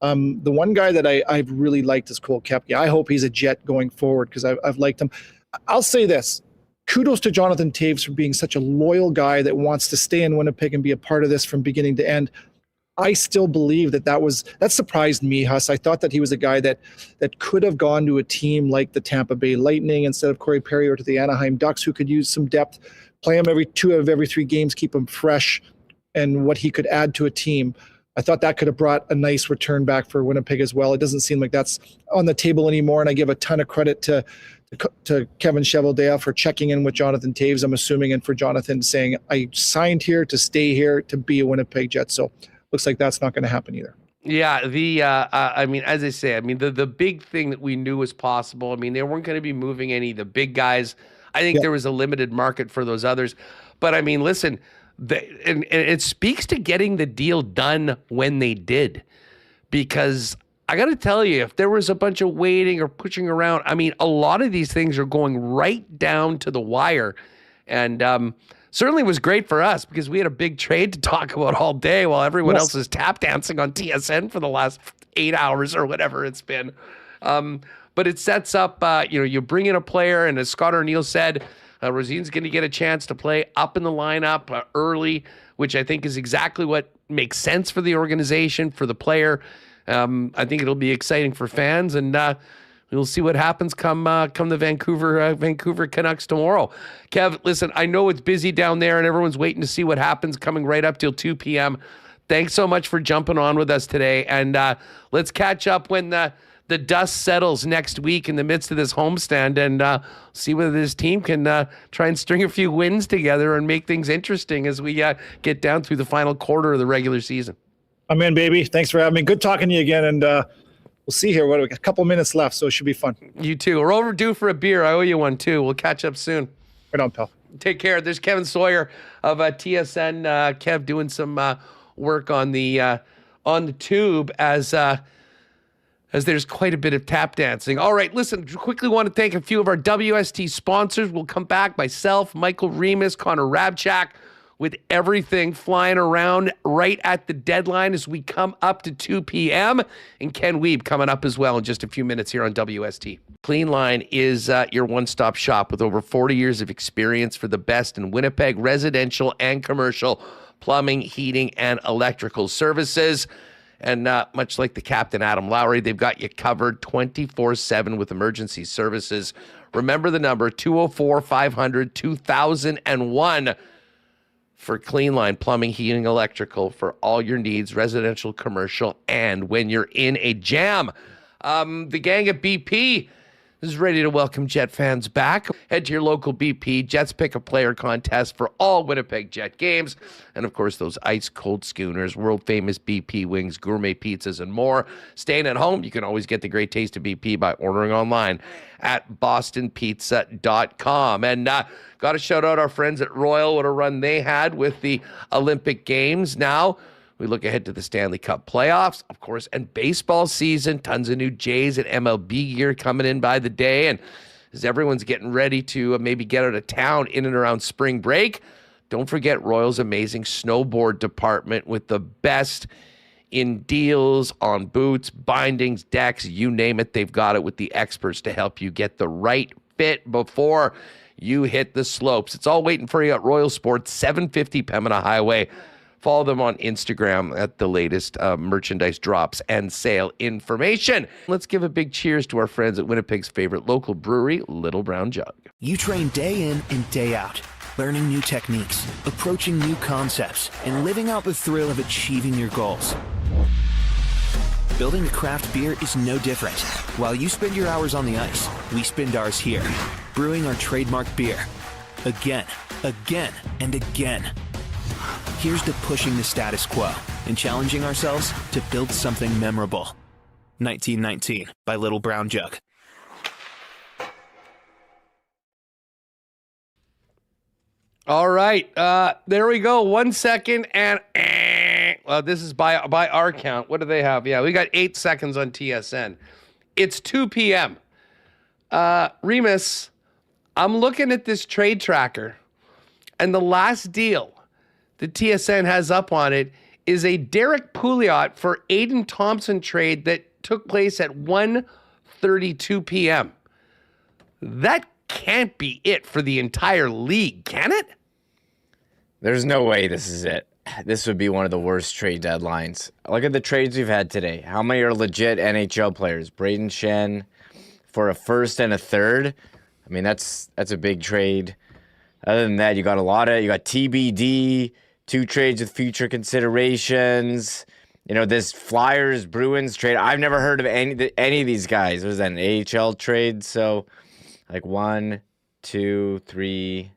The one guy that I've really liked is Cole Koepke. I hope he's a Jet going forward because I've liked him. I'll say this. Kudos to Jonathan Toews for being such a loyal guy that wants to stay in Winnipeg and be a part of this from beginning to end. I still believe that surprised me, Huss. I thought that he was a guy that could have gone to a team like the Tampa Bay Lightning instead of Corey Perry, or to the Anaheim Ducks, who could use some depth, play him every 2 of every 3 games, keep him fresh, and what he could add to a team. I thought that could have brought a nice return back for Winnipeg as well. It doesn't seem like that's on the table anymore, and I give a ton of credit to Kevin Cheveldayoff for checking in with Jonathan Toews, I'm assuming, and for Jonathan saying, I signed here to stay here to be a Winnipeg Jet. So looks like that's not going to happen either. Yeah, as I say, the big thing that we knew was possible, they weren't going to be moving any of the big guys. I think there was a limited market for those others. But I mean, listen, and it speaks to getting the deal done when they did. Because I got to tell you, if there was a bunch of waiting or pushing around, I mean, a lot of these things are going right down to the wire. And certainly was great for us because we had a big trade to talk about all day while everyone else is tap dancing on TSN for the last 8 hours or whatever it's been. But it sets up, you bring in a player, and as Scott O'Neill said, Rosine's going to get a chance to play up in the lineup early, which I think is exactly what makes sense for the organization, for the player. I think it'll be exciting for fans, and we'll see what happens come the Vancouver Canucks tomorrow. Kev, listen, I know it's busy down there, and everyone's waiting to see what happens coming right up till 2 p.m. Thanks so much for jumping on with us today, and let's catch up when the dust settles next week in the midst of this homestand, and see whether this team can try and string a few wins together and make things interesting as we get down through the final quarter of the regular season. I'm in, baby. Thanks for having me. Good talking to you again, and we'll see here. What, a couple minutes left, so it should be fun. You too. We're overdue for a beer. I owe you one too. We'll catch up soon. Right on, pal. Take care. There's Kevin Sawyer of TSN. Kev doing some work on the tube as there's quite a bit of tap dancing. All right, listen, quickly want to thank a few of our WST sponsors. We'll come back, myself, Michael Remis, Connor Hrabchak, with everything flying around right at the deadline as we come up to 2 p.m. And Ken Wiebe coming up as well in just a few minutes here on WST. Cleanline is your one-stop shop with over 40 years of experience for the best in Winnipeg residential and commercial plumbing, heating, and electrical services. And much like the Captain Adam Lowry, they've got you covered 24/7 with emergency services. Remember the number, 204-500-2001 for Cleanline Plumbing, Heating, Electrical for all your needs, residential, commercial, and when you're in a jam. The gang at BP is ready to welcome Jet fans back. Head to your local BP Jets Pick a Player contest for all Winnipeg Jet games. And, of course, those ice-cold schooners, world-famous BP wings, gourmet pizzas, and more. Staying at home, you can always get the great taste of BP by ordering online at bostonpizza.com. And got to shout out our friends at Royal, what a run they had with the Olympic Games. Now we look ahead to the Stanley Cup playoffs, of course, and baseball season. Tons of new Jays and MLB gear coming in by the day. And as everyone's getting ready to maybe get out of town in and around spring break, don't forget Royal's amazing snowboard department with the best in deals on boots, bindings, decks, you name it. They've got it with the experts to help you get the right fit before you hit the slopes. It's all waiting for you at Royal Sports, 750 Pembina Highway. Follow them on Instagram at the latest merchandise drops and sale information. Let's give a big cheers to our friends at Winnipeg's favorite local brewery, Little Brown Jug. You train day in and day out, learning new techniques, approaching new concepts, and living out the thrill of achieving your goals. Building a craft beer is no different. While you spend your hours on the ice, we spend ours here, brewing our trademark beer. Again, and again. Here's to pushing the status quo and challenging ourselves to build something memorable. 1919 by Little Brown Jug. All right, there we go. 1 second, and this is by our count. What do they have? Yeah, we got 8 seconds on TSN. It's 2 p.m. Remis, I'm looking at this trade tracker, and the last deal the TSN has up on it is a Derek Pouliot for Aiden Thompson trade that took place at 1:32 p.m. That can't be it for the entire league, can it? There's no way this is it. This would be one of the worst trade deadlines. Look at the trades we've had today. How many are legit NHL players? Braden Schenn for a first and a third. I mean, that's a big trade. Other than that, you got TBD, 2 trades with future considerations. You know, this Flyers Bruins trade. I've never heard of any of these guys. Was that an AHL trade? So, like 1, 2, 3,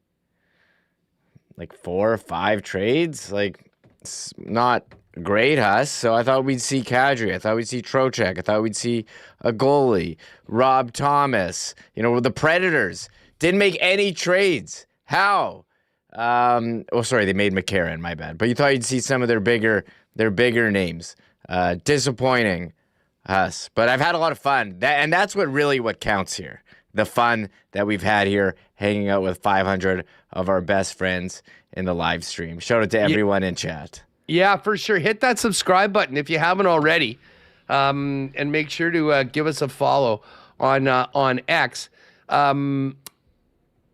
like 4 or 5 trades. Like, it's not great, Huss. So I thought we'd see Kadri. I thought we'd see Trocheck. I thought we'd see a goalie, Rob Thomas. You know, the Predators Didn't make any trades. How? Sorry, they made McCarron, my bad. But you thought you'd see some of their bigger names. Disappointing us. But I've had a lot of fun. And that's what counts here. The fun that we've had here hanging out with 500 of our best friends in the live stream. Shout out to everyone in chat. Yeah, for sure. Hit that subscribe button if you haven't already. And make sure to give us a follow on X.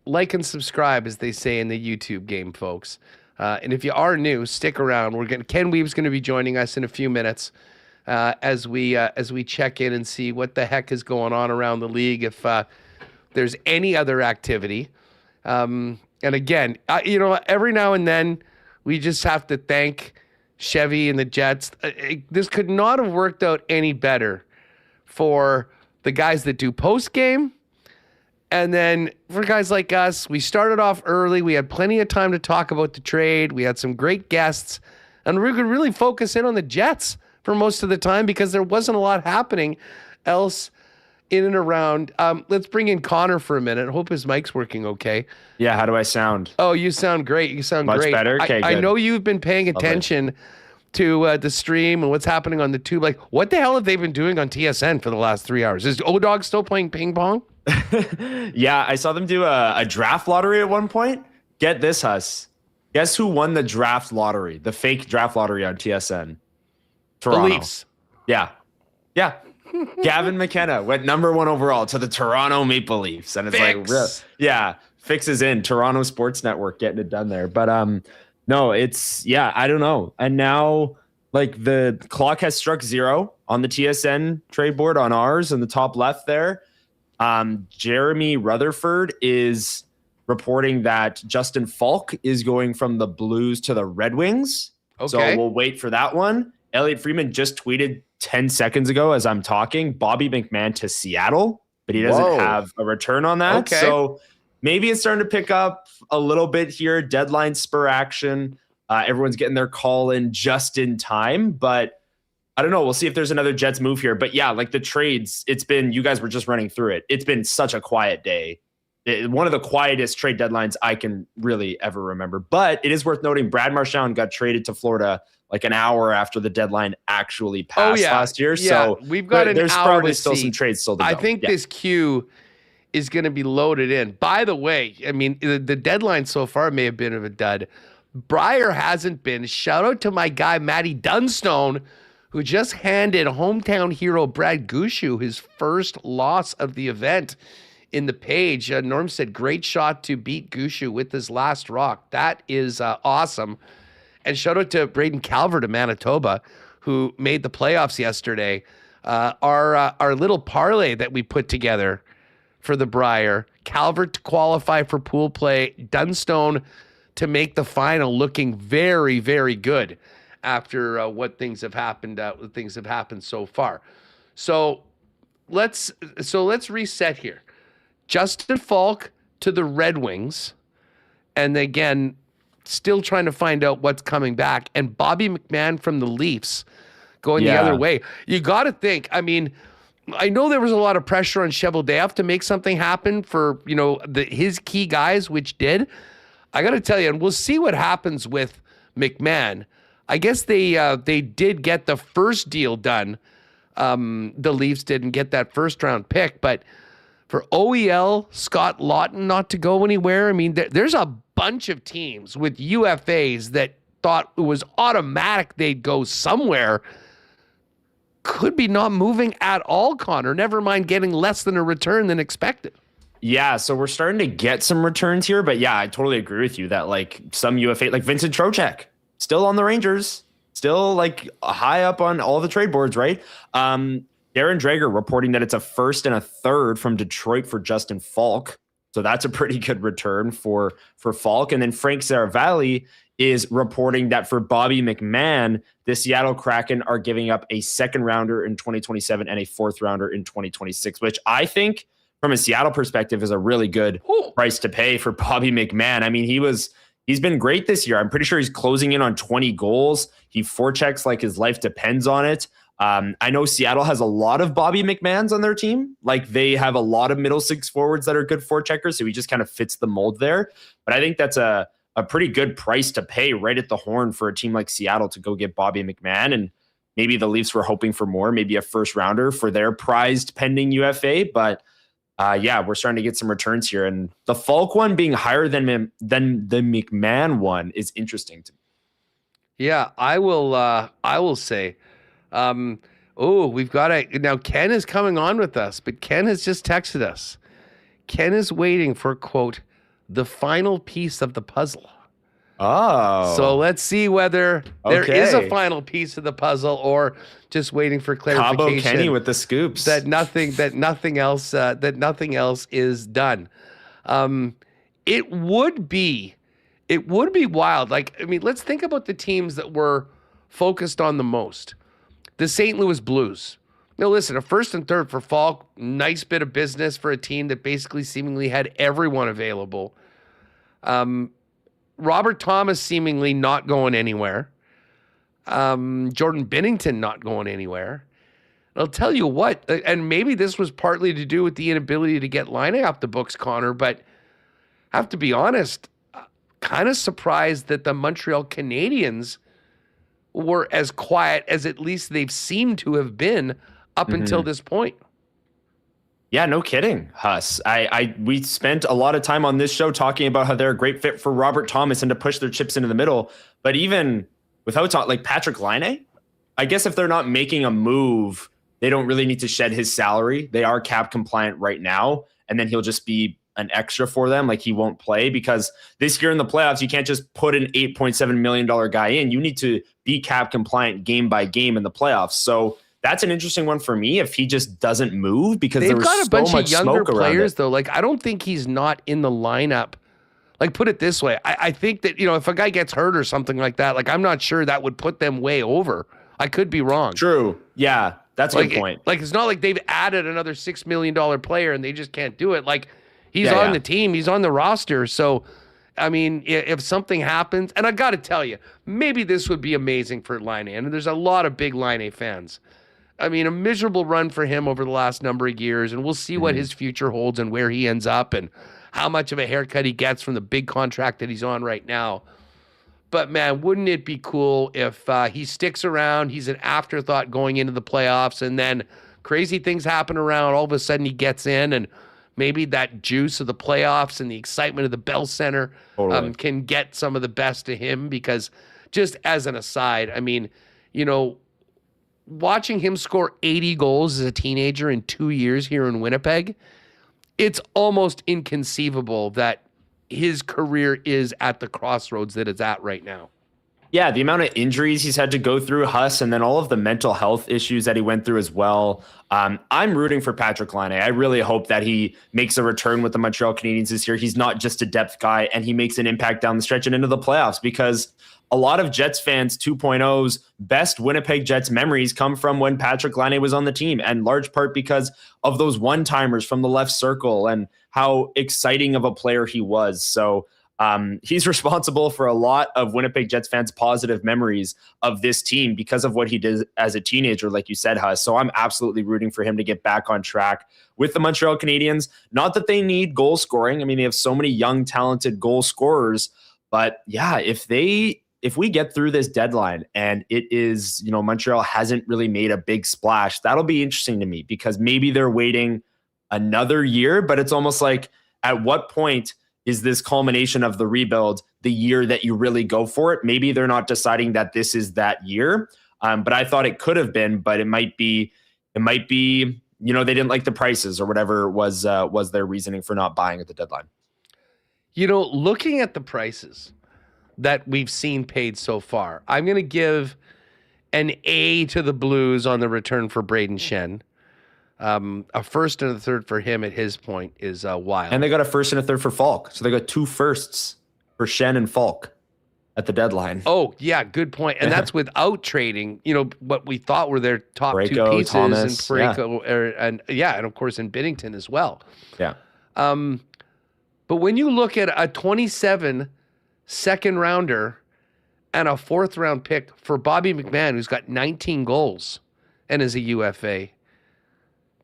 Like and subscribe, as they say in the YouTube game, folks. And if you are new, stick around. Ken Wiebe's going to be joining us in a few minutes as we check in and see what the heck is going on around the league. If there's any other activity, and again, every now and then we just have to thank Chevy and the Jets. This could not have worked out any better for the guys that do post game. And then for guys like us, we started off early. We had plenty of time to talk about the trade. We had some great guests. And we could really focus in on the Jets for most of the time because there wasn't a lot happening else in and around. Let's bring in Connor for a minute. I hope his mic's working okay. Yeah, how do I sound? Oh, you sound great. You sound much great. Better? Okay, I good. know you've been paying attention to the stream and what's happening on the tube. Like, what the hell have they been doing on TSN for the last 3 hours? Is O-Dog still playing ping pong? Yeah, I saw them do a draft lottery at one point. Get this, Huss. Guess who won the draft lottery, the fake draft lottery on TSN? Toronto. The Leafs. Yeah. Gavin McKenna went number 1 overall to the Toronto Maple Leafs. And it's Fix is in. Toronto Sports Network getting it done there. But no, I don't know. And now the clock has struck 0 on the TSN trade board on ours in the top left there. Jeremy Rutherford is reporting that Justin Falk is going from the Blues to the Red Wings. Okay. So we'll wait for that one. Elliot Friedman just tweeted 10 seconds ago as I'm talking, Bobby McMahon to Seattle, but he doesn't have a return on that. Okay. So maybe it's starting to pick up a little bit here. Deadline spur action. Everyone's getting their call in just in time, but I don't know. We'll see if there's another Jets move here. But yeah, the trades, you guys were just running through it. It's been such a quiet day. One of the quietest trade deadlines I can really ever remember. But it is worth noting Brad Marchand got traded to Florida an hour after the deadline actually passed last year. Yeah. So we've got there's an hour probably to still see. some trades still to go. I think this queue is going to be loaded in. By the way, I mean, the deadline so far may have been of a dud. Briar hasn't been. Shout out to my guy, Matty Dunstone, who just handed hometown hero Brad Gushu his first loss of the event in the page. Norm said, great shot to beat Gushu with his last rock. That is awesome. And shout out to Braden Calvert of Manitoba, who made the playoffs yesterday. Our little parlay that we put together for the Briar, Calvert to qualify for pool play, Dunstone to make the final, looking very, very good after what things have happened so far. So let's reset here. Justin Falk to the Red Wings, and again, still trying to find out what's coming back. And Bobby McMahon from the Leafs going the other way. You got to think. I mean, I know there was a lot of pressure on Cheveldayoff to make something happen for his key guys, which did. I got to tell you, and we'll see what happens with McMahon. I guess they did get the first deal done. The Leafs didn't get that first round pick, but for OEL, Scott Lawton not to go anywhere. I mean, there's a bunch of teams with UFAs that thought it was automatic they'd go somewhere. Could be not moving at all, Connor. Never mind getting less than a return than expected. Yeah, so we're starting to get some returns here, but yeah, I totally agree with you that some UFA, like Vincent Trocheck, still on the Rangers, still high up on all the trade boards, right? Darren Drager reporting that it's a first and a third from Detroit for Justin Falk. So that's a pretty good return for Falk. And then Frank Saravalli is reporting that for Bobby McMahon, the Seattle Kraken are giving up a second rounder in 2027 and a fourth rounder in 2026, which I think from a Seattle perspective is a really good price to pay for Bobby McMahon. I mean, he was He's been great this year. I'm pretty sure he's closing in on 20 goals. He forechecks like his life depends on it. I know Seattle has a lot of Bobby McMahons on their team. Like they have a lot of middle six forwards that are good forecheckers, so he just kind of fits the mold there. But I think that's a pretty good price to pay right at the horn for a team like Seattle to go get Bobby McMahon. And maybe the Leafs were hoping for more, maybe a first rounder for their prized pending UFA. But we're starting to get some returns here. And the Falk one being higher than the McMahon one is interesting to me. Yeah, I will say, we've got now Ken is coming on with us, but Ken has just texted us. Ken is waiting for, quote, the final piece of the puzzle. Oh. So let's see whether there is a final piece of the puzzle or just waiting for clarification. Cabo Kenny with the scoops. That nothing else is done. It would be wild. Like, I mean, let's think about the teams that were focused on the most. The St. Louis Blues. Now, listen, a first and third for Falk, nice bit of business for a team that basically seemingly had everyone available. Robert Thomas seemingly not going anywhere. Jordan Binnington not going anywhere. I'll tell you what, and maybe this was partly to do with the inability to get Laine off the books, Connor, but I have to be honest, kind of surprised that the Montreal Canadiens were as quiet as at least they've seemed to have been up until this point. Yeah, no kidding, Huss. We spent a lot of time on this show talking about how they're a great fit for Robert Thomas and to push their chips into the middle. But even without like Patrick Laine, I guess if they're not making a move, they don't really need to shed his salary. They are cap compliant right now, and then he'll just be an extra for them. Like he won't play because this year in the playoffs, you can't just put an $8.7 million guy in. You need to be cap compliant game by game in the playoffs. So that's an interesting one for me if he just doesn't move because they've got a bunch of younger players though. Like I don't think he's not in the lineup. Like put it this way, I think that if a guy gets hurt or something like that, like I'm not sure that would put them way over. I could be wrong. True. Yeah, that's a good point. Like it's not like they've added another $6 million player and they just can't do it. Like he's on the team, he's on the roster. So I mean, if something happens, and I got to tell you, maybe this would be amazing for Laine, and there's a lot of big Laine fans. I mean, a miserable run for him over the last number of years, and we'll see what his future holds and where he ends up and how much of a haircut he gets from the big contract that he's on right now. But, man, wouldn't it be cool if he sticks around, he's an afterthought going into the playoffs, and then crazy things happen around, all of a sudden he gets in, and maybe that juice of the playoffs and the excitement of the Bell Center can get some of the best of him because just as an aside, I mean, watching him score 80 goals as a teenager in 2 years here in Winnipeg, it's almost inconceivable that his career is at the crossroads that it's at right now. Yeah, the amount of injuries he's had to go through, Huss, and then all of the mental health issues that he went through as well. I'm rooting for Patrick Laine. I really hope that he makes a return with the Montreal Canadiens this year. He's not just a depth guy, and he makes an impact down the stretch and into the playoffs because a lot of Jets fans 2.0's best Winnipeg Jets memories come from when Patrick Laine was on the team, and large part because of those one-timers from the left circle and how exciting of a player he was. So he's responsible for a lot of Winnipeg Jets fans' positive memories of this team because of what he did as a teenager, like you said, Huss. So I'm absolutely rooting for him to get back on track with the Montreal Canadiens. Not that they need goal scoring. I mean, they have so many young, talented goal scorers. But yeah, if we get through this deadline and it is, Montreal hasn't really made a big splash, that'll be interesting to me because maybe they're waiting another year, but it's almost like at what point is this culmination of the rebuild the year that you really go for it? Maybe they're not deciding that this is that year, but I thought it could have been, but it might be, they didn't like the prices or whatever was their reasoning for not buying at the deadline. Looking at the prices that we've seen paid so far, I'm going to give an A to the Blues on the return for Braden Schenn. A first and a third for him at his point is wild. And they got a first and a third for Falk. So they got 2 firsts for Schenn and Falk at the deadline. Oh, yeah, good point. And that's without trading, what we thought were their top Parayko, 2 pieces. Thomas, and Parayko, and of course in Binnington as well. Yeah. But when you look at a 27 second rounder and a 4th round pick for Bobby McMahon, who's got 19 goals and is a UFA.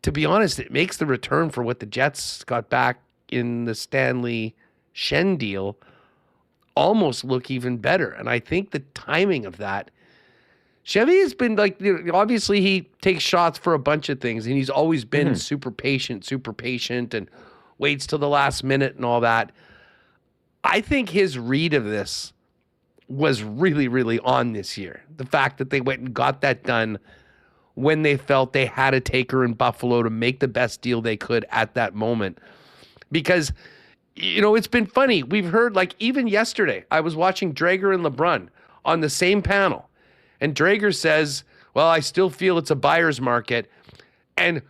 To be honest, it makes the return for what the Jets got back in the Stanley Schenn deal almost look even better. And I think the timing of that, Chevy has been like, obviously he takes shots for a bunch of things, and he's always been super patient, and waits till the last minute and all that. I think his read of this was really, really on this year. The fact that they went and got that done when they felt they had a taker in Buffalo to make the best deal they could at that moment. Because, it's been funny. We've heard, like, even yesterday, I was watching Drager and LeBrun on the same panel. And Drager says, well, I still feel it's a buyer's market. And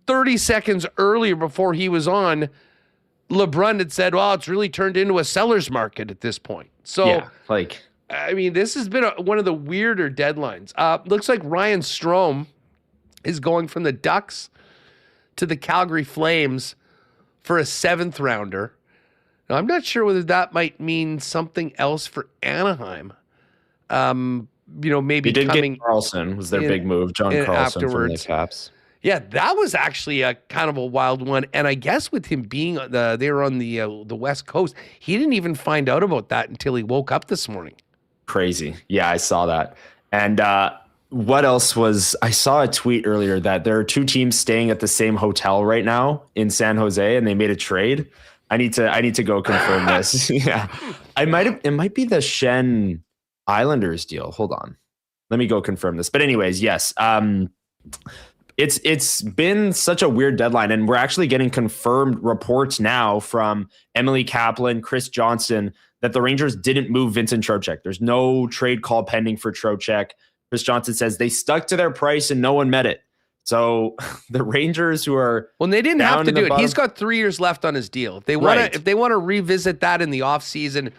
30 seconds earlier before he was on, LeBrun had said, well, it's really turned into a seller's market at this point. So, this has been one of the weirder deadlines. Looks like Ryan Strome is going from the Ducks to the Calgary Flames for a 7th rounder. Now, I'm not sure whether that might mean something else for Anaheim. Maybe he did coming. Get Carlson was their big move. John Carlson afterwards. From the Caps. Yeah, that was actually a kind of a wild one. And I guess with him being they were on the West Coast, he didn't even find out about that until he woke up this morning. Crazy. Yeah, I saw that. And what else was, I saw a tweet earlier that there are 2 teams staying at the same hotel right now in San Jose, and they made a trade. I need to go confirm this. Yeah. It might be the Schenn Islanders deal. Hold on. Let me go confirm this. But anyways, yes. It's been such a weird deadline, and we're actually getting confirmed reports now from Emily Kaplan, Chris Johnson, that the Rangers didn't move Vincent Trocheck. There's no trade call pending for Trocheck. Chris Johnson says they stuck to their price and no one met it. So the Rangers, who are they didn't have to do it. He's got 3 years left on his deal. If they want to revisit that in the offseason,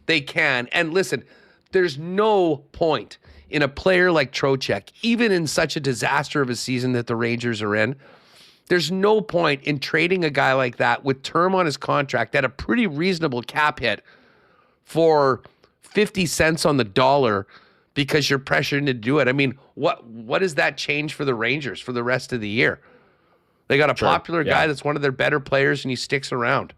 they can. And listen, there's no point in a player like Trocheck, even in such a disaster of a season that the Rangers are in. There's no point in trading a guy like that with term on his contract at a pretty reasonable cap hit for 50 cents on the dollar because you're pressured to do it. I mean, what does that change for the Rangers for the rest of the year? They got a popular guy that's one of their better players, and he sticks around.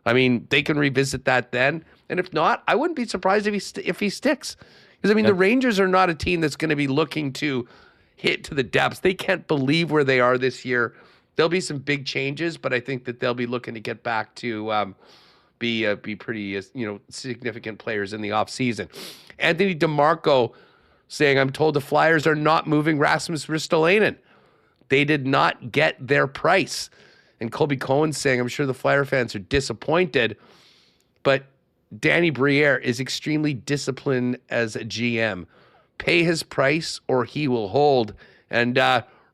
I mean, they can revisit that then. And if not, I wouldn't be surprised if he sticks. Because, the Rangers are not a team that's going to be looking to hit to the depths. They can't believe where they are this year. There'll be some big changes, but I think that they'll be looking to get back to be pretty significant players in the offseason. Anthony DeMarco saying, I'm told the Flyers are not moving Rasmus Ristolainen. They did not get their price. And Colby Cohen saying, I'm sure the Flyer fans are disappointed, but Danny Briere is extremely disciplined as a GM. Pay his price or he will hold. And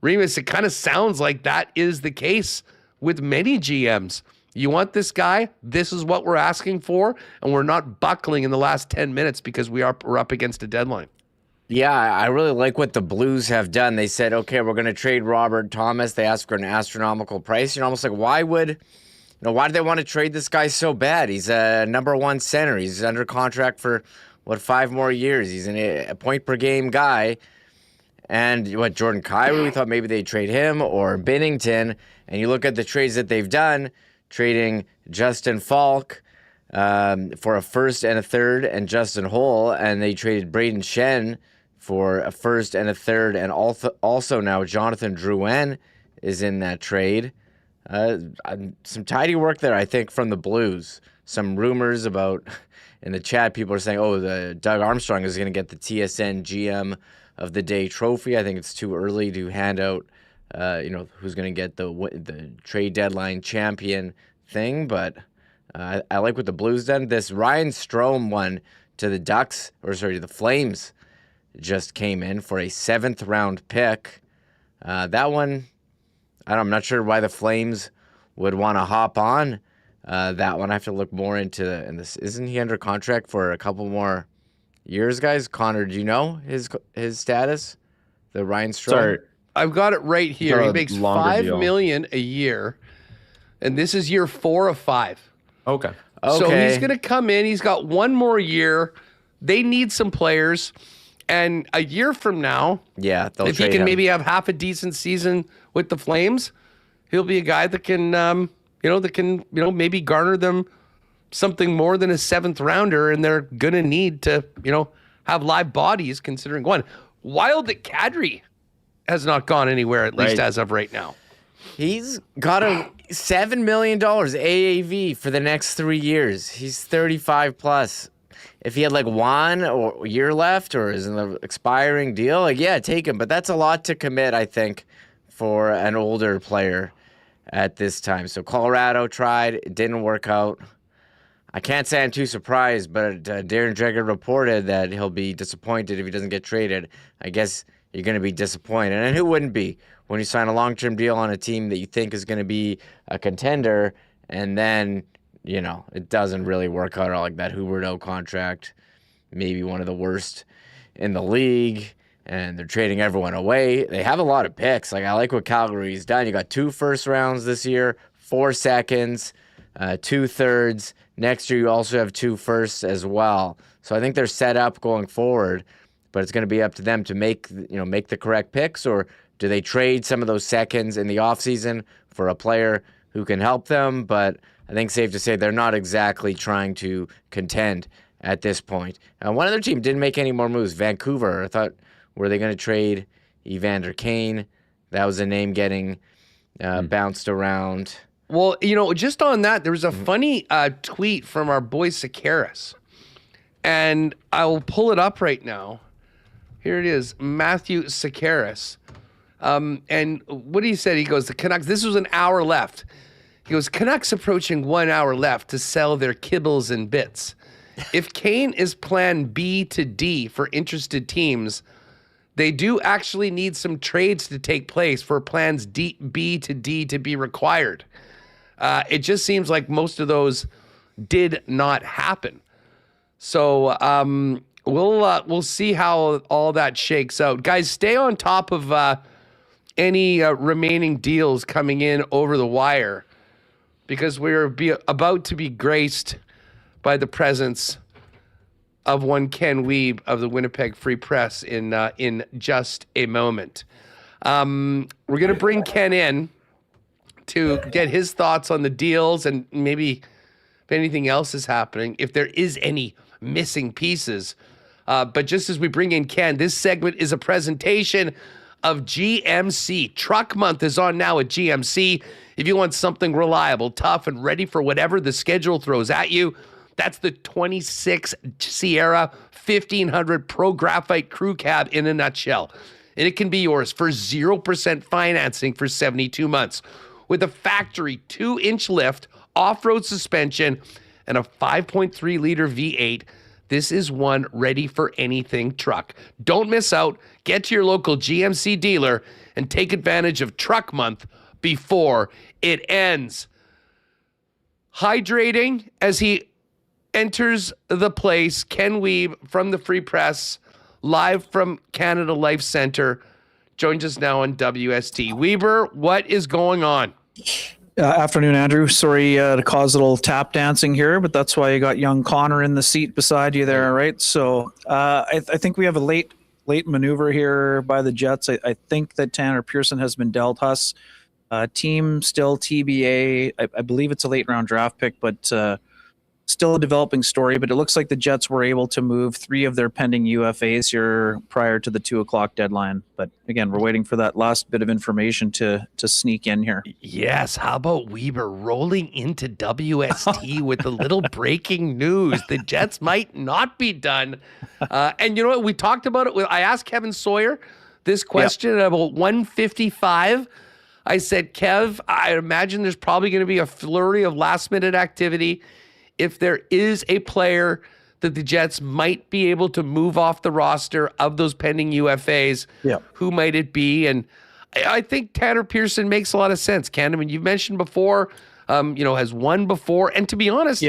Remis, it kind of sounds like that is the case with many GMs. You want this guy? This is what we're asking for, and we're not buckling in the last 10 minutes because we're up against a deadline. Yeah, I really like what the Blues have done. They said, okay, we're going to trade Robert Thomas. They asked for an astronomical price. Almost like, why do they want to trade this guy so bad? He's a number 1 center. He's under contract for, 5 more years. He's a point-per-game guy. And Jordan Kyrou, we thought maybe they'd trade him or Binnington. And you look at the trades that they've done, trading Justin Falk for a first and a third and Justin Holl, and they traded Braden Schenn for a first and a third, and also now Jonathan Drouin is in that trade. Some tidy work there, I think, from the Blues. Some rumors about, in the chat, people are saying, the Doug Armstrong is going to get the TSN GM of the Day trophy. I think it's too early to hand out, who's going to get the trade deadline champion thing. But I like what the Blues done. This Ryan Strome one to the Flames just came in for a 7th round pick. That one, I'm not sure why the Flames would want to hop on that one. I have to look more into this. Isn't he under contract for a couple more years, guys? Connor, do you know his status? The Ryan Strome? Sorry, I've got it right here. He makes $5 million a year, and this is year 4 of 5. Okay. So he's going to come in. He's got one more year. They need some players. And a year from now, if he can maybe have half a decent season with the Flames, he'll be a guy that can, maybe garner them something more than a 7th rounder. And they're going to need to, have live bodies considering one. Wild that Kadri has not gone anywhere, at least as of right now. He's got a $7 million AAV for the next 3 years. He's 35 plus. If he had like 1 year left or is in the expiring deal, take him. But that's a lot to commit, I think, for an older player at this time. So Colorado tried. It didn't work out. I can't say I'm too surprised, but Darren Dreger reported that he'll be disappointed if he doesn't get traded. I guess you're going to be disappointed. And who wouldn't be when you sign a long-term deal on a team that you think is going to be a contender and then, it doesn't really work out like that Huberdeau contract, maybe one of the worst in the league, and they're trading everyone away. They have a lot of picks. I like what Calgary's done. You got 2 first rounds this year, 4 seconds, 2 thirds. Next year, you also have 2 firsts as well. So I think they're set up going forward, but it's going to be up to them to make the correct picks, or do they trade some of those seconds in the offseason for a player who can help them? But I think safe to say they're not exactly trying to contend at this point. One other team didn't make any more moves. Vancouver, I thought, were they going to trade Evander Kane? That was a name getting bounced around. Well, just on that, there was a funny tweet from our boy Sekeres. And I will pull it up right now. Here it is, Matthew Sekeres. And what he said, he goes, the Canucks, this was an hour left. He goes, Canucks approaching 1 hour left to sell their kibbles and bits. If Kane is plan B to D for interested teams, they do actually need some trades to take place for plans B to D to be required. It just seems like most of those did not happen. So we'll see how all that shakes out. Guys, stay on top of any remaining deals coming in over the wire, because we're about to be graced by the presence of one Ken Wiebe of the Winnipeg Free Press in just a moment. We're going to bring Ken in to get his thoughts on the deals and maybe if anything else is happening, if there is any missing pieces. But just as we bring in Ken, this segment is a presentation of GMC. Truck Month is on now at GMC. If you want something reliable, tough, and ready for whatever the schedule throws at you, that's the 26 Sierra 1500 Pro Graphite Crew Cab in a nutshell. And it can be yours for 0% financing for 72 months. With a factory 2-inch lift, off-road suspension, and a 5.3-liter V8, this is one ready for anything truck. Don't miss out. Get to your local GMC dealer and take advantage of Truck Month before it ends. Hydrating as he enters the place, Ken Wiebe from the Free Press, live from Canada Life Centre, joins us now on WST. Weber, what is going on? Afternoon, Andrew. Sorry to cause a little tap dancing here, but that's why you got young Connor in the seat beside you there, right? So I think we have a late maneuver here by the Jets. I think that Tanner Pearson has been dealt us. Team still TBA. I believe it's a late round draft pick, but still a developing story. But it looks like the Jets were able to move 3 of their pending UFAs here prior to the 2:00 deadline. But again, we're waiting for that last bit of information to sneak in here. Yes. How about Weber rolling into WST with a little breaking news? The Jets might not be done. And you know what? We talked about it. I asked Kevin Sawyer this question at about 1:55. I said, Kev, I imagine there's probably going to be a flurry of last-minute activity. If there is a player that the Jets might be able to move off the roster of those pending UFAs, who might it be? And I think Tanner Pearson makes a lot of sense. Ken, I mean, you've mentioned before, has won before, and to be honest,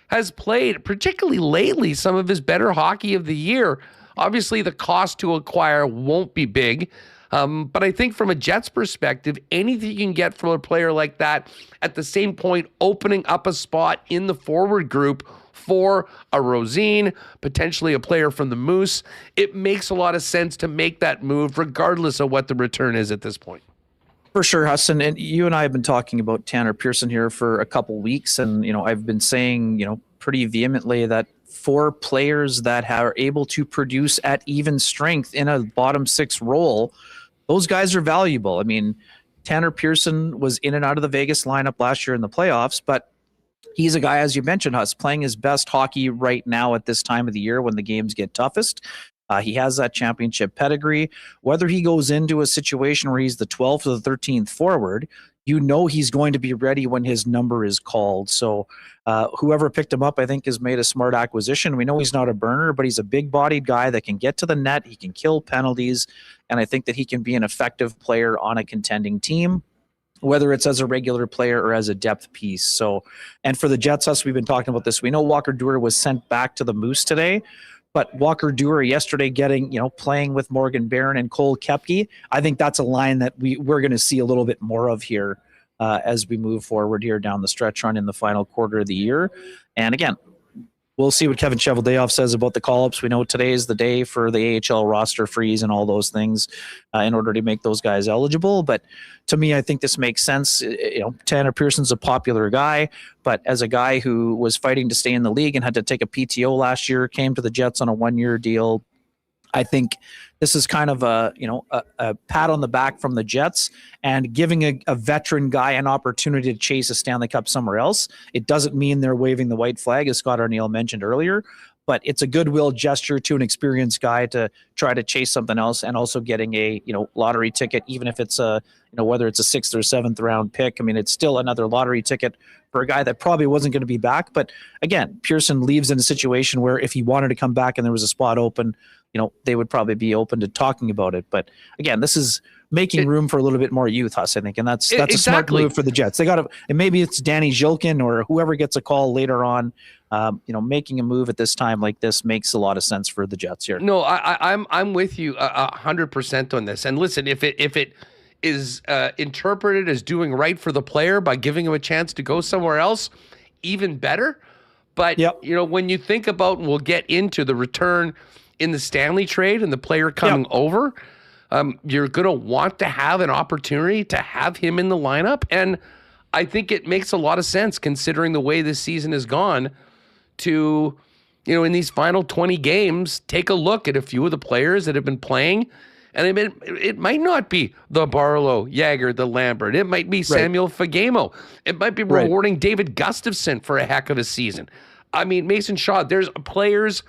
has played, particularly lately, some of his better hockey of the year. Obviously, the cost to acquire won't be big. But I think from a Jets perspective, anything you can get from a player like that at the same point, opening up a spot in the forward group for a Rosine, potentially a player from the Moose, it makes a lot of sense to make that move regardless of what the return is at this point. For sure, Hassan, and you and I have been talking about Tanner Pearson here for a couple weeks, and I've been saying pretty vehemently that for players that are able to produce at even strength in a bottom six role, those guys are valuable. I mean, Tanner Pearson was in and out of the Vegas lineup last year in the playoffs, but he's a guy, as you mentioned, Huss, playing his best hockey right now at this time of the year when the games get toughest. He has that championship pedigree. Whether he goes into a situation where he's the 12th or the 13th forward, he's going to be ready when his number is called. So whoever picked him up, I think, has made a smart acquisition. We know he's not a burner, but he's a big-bodied guy that can get to the net. He can kill penalties, and I think that he can be an effective player on a contending team, whether it's as a regular player or as a depth piece. So, and for the Jets, we've been talking about this. We know Walker Duehr was sent back to the Moose today, but Walker Duehr yesterday playing with Morgan Barron and Cole Koepke, I think that's a line that we're going to see a little bit more of here as we move forward here down the stretch run in the final quarter of the year. And again, we'll see what Kevin Cheveldayoff says about the call-ups. We know today is the day for the AHL roster freeze and all those things in order to make those guys eligible. But to me, I think this makes sense. Tanner Pearson's a popular guy, but as a guy who was fighting to stay in the league and had to take a PTO last year, came to the Jets on a 1-year deal, I think this is kind of a pat on the back from the Jets and giving a veteran guy an opportunity to chase a Stanley Cup somewhere else. It doesn't mean they're waving the white flag, as Scott Arniel mentioned earlier, but it's a goodwill gesture to an experienced guy to try to chase something else, and also getting a lottery ticket, even if it's whether it's a 6th or 7th round pick. I mean, it's still another lottery ticket for a guy that probably wasn't going to be back. But again, Pearson leaves in a situation where if he wanted to come back and there was a spot open, they would probably be open to talking about it. But again, this is making room for a little bit more youth, Huss, I think. And that's a smart move for the Jets. They got to, and maybe it's Danny Zhilkin or whoever gets a call later on. Making a move at this time like this makes a lot of sense for the Jets here. No, I'm with you 100% on this. And listen, if it is interpreted as doing right for the player by giving him a chance to go somewhere else, even better. But when you think about, and we'll get into the return in the Stanley trade and the player coming over, you're going to want to have an opportunity to have him in the lineup. And I think it makes a lot of sense considering the way this season has gone to, in these final 20 games, take a look at a few of the players that have been playing. And it might not be the Barlow, Yager, the Lambert. It might be Samuel Fagemo. It might be rewarding David Gustafson for a heck of a season. I mean, Mason Shaw, there's players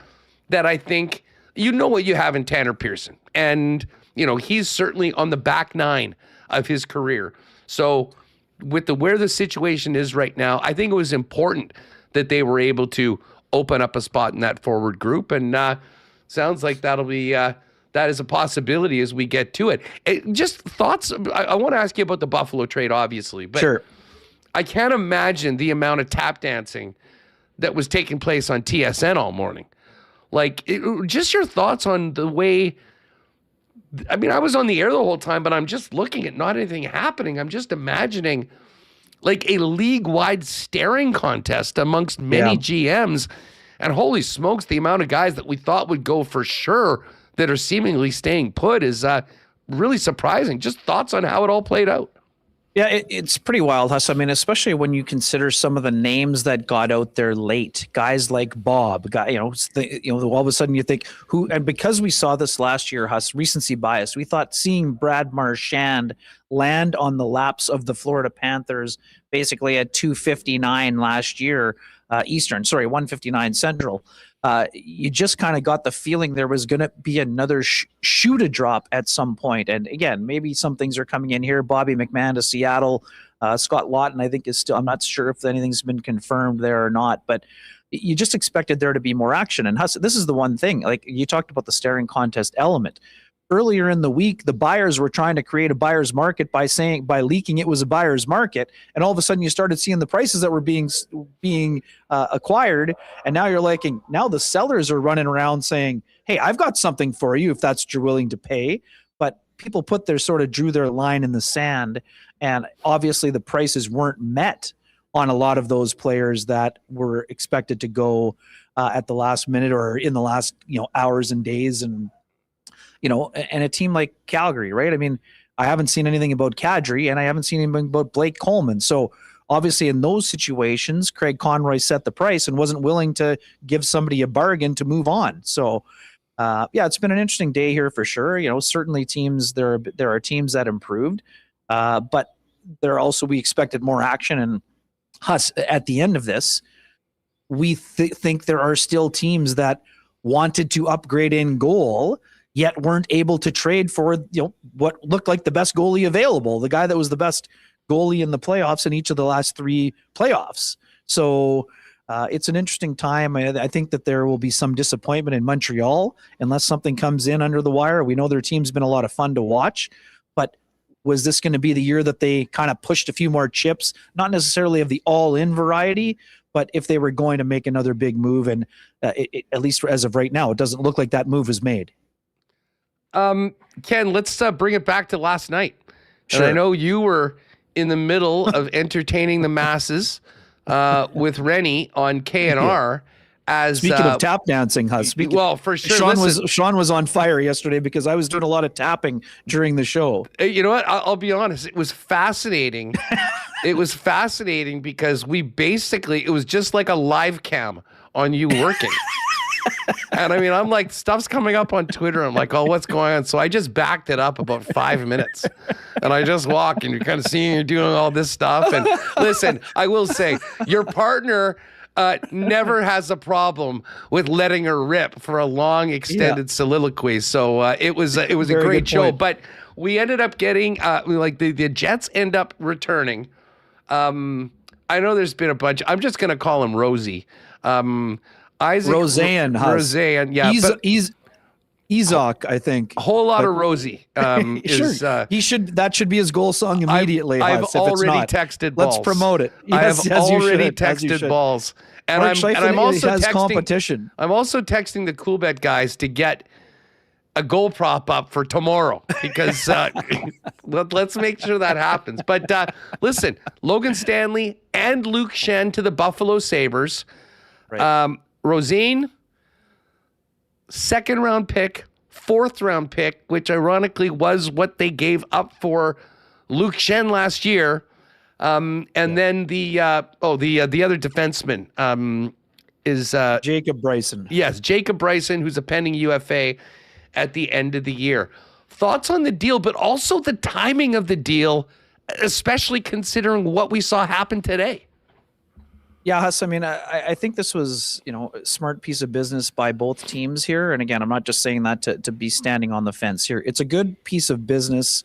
that I think, what you have in Tanner Pearson. And, he's certainly on the back nine of his career. So with where the situation is right now, I think it was important that they were able to open up a spot in that forward group. And sounds like that'll be that is a possibility as we get to it. Just thoughts. I want to ask you about the Buffalo trade, obviously, but sure. I can't imagine the amount of tap dancing that was taking place on TSN all morning. Just your thoughts on the way. I mean, I was on the air the whole time, but I'm just looking at not anything happening. I'm just imagining a league-wide staring contest amongst many GMs. And holy smokes, the amount of guys that we thought would go for sure that are seemingly staying put is really surprising. Just thoughts on how it all played out. Yeah, it's pretty wild, Huss. I mean, especially when you consider some of the names that got out there late. Guys like Bob, all of a sudden you think who, and because we saw this last year, Huss, recency bias, we thought seeing Brad Marchand land on the laps of the Florida Panthers basically at 2:59 last year Eastern, 1:59 Central. You just kind of got the feeling there was going to be another shoe to drop at some point. And again, maybe some things are coming in here. Bobby McMahon to Seattle, Scott Lawton, I think is still, I'm not sure if anything's been confirmed there or not, but you just expected there to be more action. And this is the one thing, you talked about the staring contest element. Earlier in the week, the buyers were trying to create a buyer's market by leaking it was a buyer's market, and all of a sudden you started seeing the prices that were being acquired, and now you're now the sellers are running around saying, "Hey, I've got something for you if that's what you're willing to pay." But people drew their line in the sand, and obviously the prices weren't met on a lot of those players that were expected to go at the last minute or in the last, hours and days. And, and a team like Calgary, right? I mean, I haven't seen anything about Kadri, and I haven't seen anything about Blake Coleman. So obviously in those situations, Craig Conroy set the price and wasn't willing to give somebody a bargain to move on. So it's been an interesting day here for sure. Certainly there are teams that improved, but we expected more action. And us at the end of this, we think there are still teams that wanted to upgrade in goal, yet weren't able to trade for what looked like the best goalie available, the guy that was the best goalie in the playoffs in each of the last 3 playoffs. So it's an interesting time. I think that there will be some disappointment in Montreal unless something comes in under the wire. We know their team's been a lot of fun to watch, but was this going to be the year that they kind of pushed a few more chips, not necessarily of the all-in variety, but if they were going to make another big move? And at least as of right now, it doesn't look like that move was made. Ken, let's bring it back to last night. Sure. And I know you were in the middle of entertaining the masses with Rennie on KNR. Speaking of tap dancing, for sure. Sean was on fire yesterday because I was doing a lot of tapping during the show. You know what? I'll be honest. It was fascinating. It was fascinating because it was just like a live cam on you working. And I mean, I'm like, stuff's coming up on Twitter. I'm like, oh, what's going on? So I just backed it up about 5 minutes. And I just walk and you're kind of seeing you're doing all this stuff. And listen, I will say, your partner never has a problem with letting her rip for a long, extended soliloquy. So it was a great show. But we ended up getting, the Jets end up returning. I know there's been a bunch. I'm just going to call him Rosie. Roseanne, yeah. Isaac, I think. A whole lot of Rosie. Sure. That should be his goal song immediately. I've already texted balls. Let's promote it. Yes, I have already texted balls. And I'm also texting competition. I'm also texting the Coolbet guys to get a goal prop up for tomorrow because let's make sure that happens. But listen, Logan Stanley and Luke Schenn to the Buffalo Sabres. Right. Rosine, 2nd round pick, 4th round pick, which ironically was what they gave up for Luke Schenn last year. Then the other defenseman is Jacob Bryson. Yes, Jacob Bryson, who's a pending UFA at the end of the year. Thoughts on the deal, but also the timing of the deal, especially considering what we saw happen today. Yeah, Huss, I mean, I think this was, a smart piece of business by both teams here. And again, I'm not just saying that to be standing on the fence here. It's a good piece of business,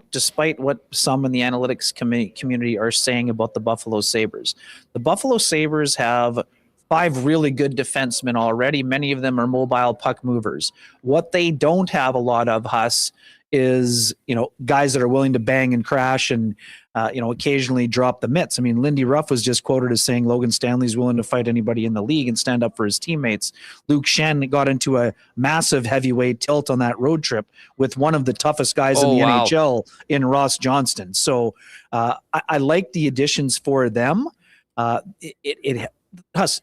despite what some in the analytics community are saying about the Buffalo Sabres. The Buffalo Sabres have 5 really good defensemen already. Many of them are mobile puck movers. What they don't have a lot of, Huss, is, guys that are willing to bang and crash and, occasionally drop the mitts. I mean, Lindy Ruff was just quoted as saying Logan Stanley's willing to fight anybody in the league and stand up for his teammates. Luke Schenn got into a massive heavyweight tilt on that road trip with one of the toughest guys in the NHL in Ross Johnston. So I like the additions for them.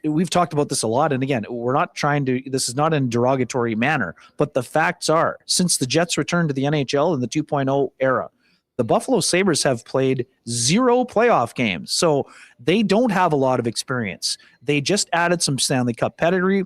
We've talked about this a lot. And again, we're not this is not in a derogatory manner, but the facts are, since the Jets returned to the NHL in the 2.0 era, the Buffalo Sabres have played 0 playoff games. So they don't have a lot of experience. They just added some Stanley Cup pedigree.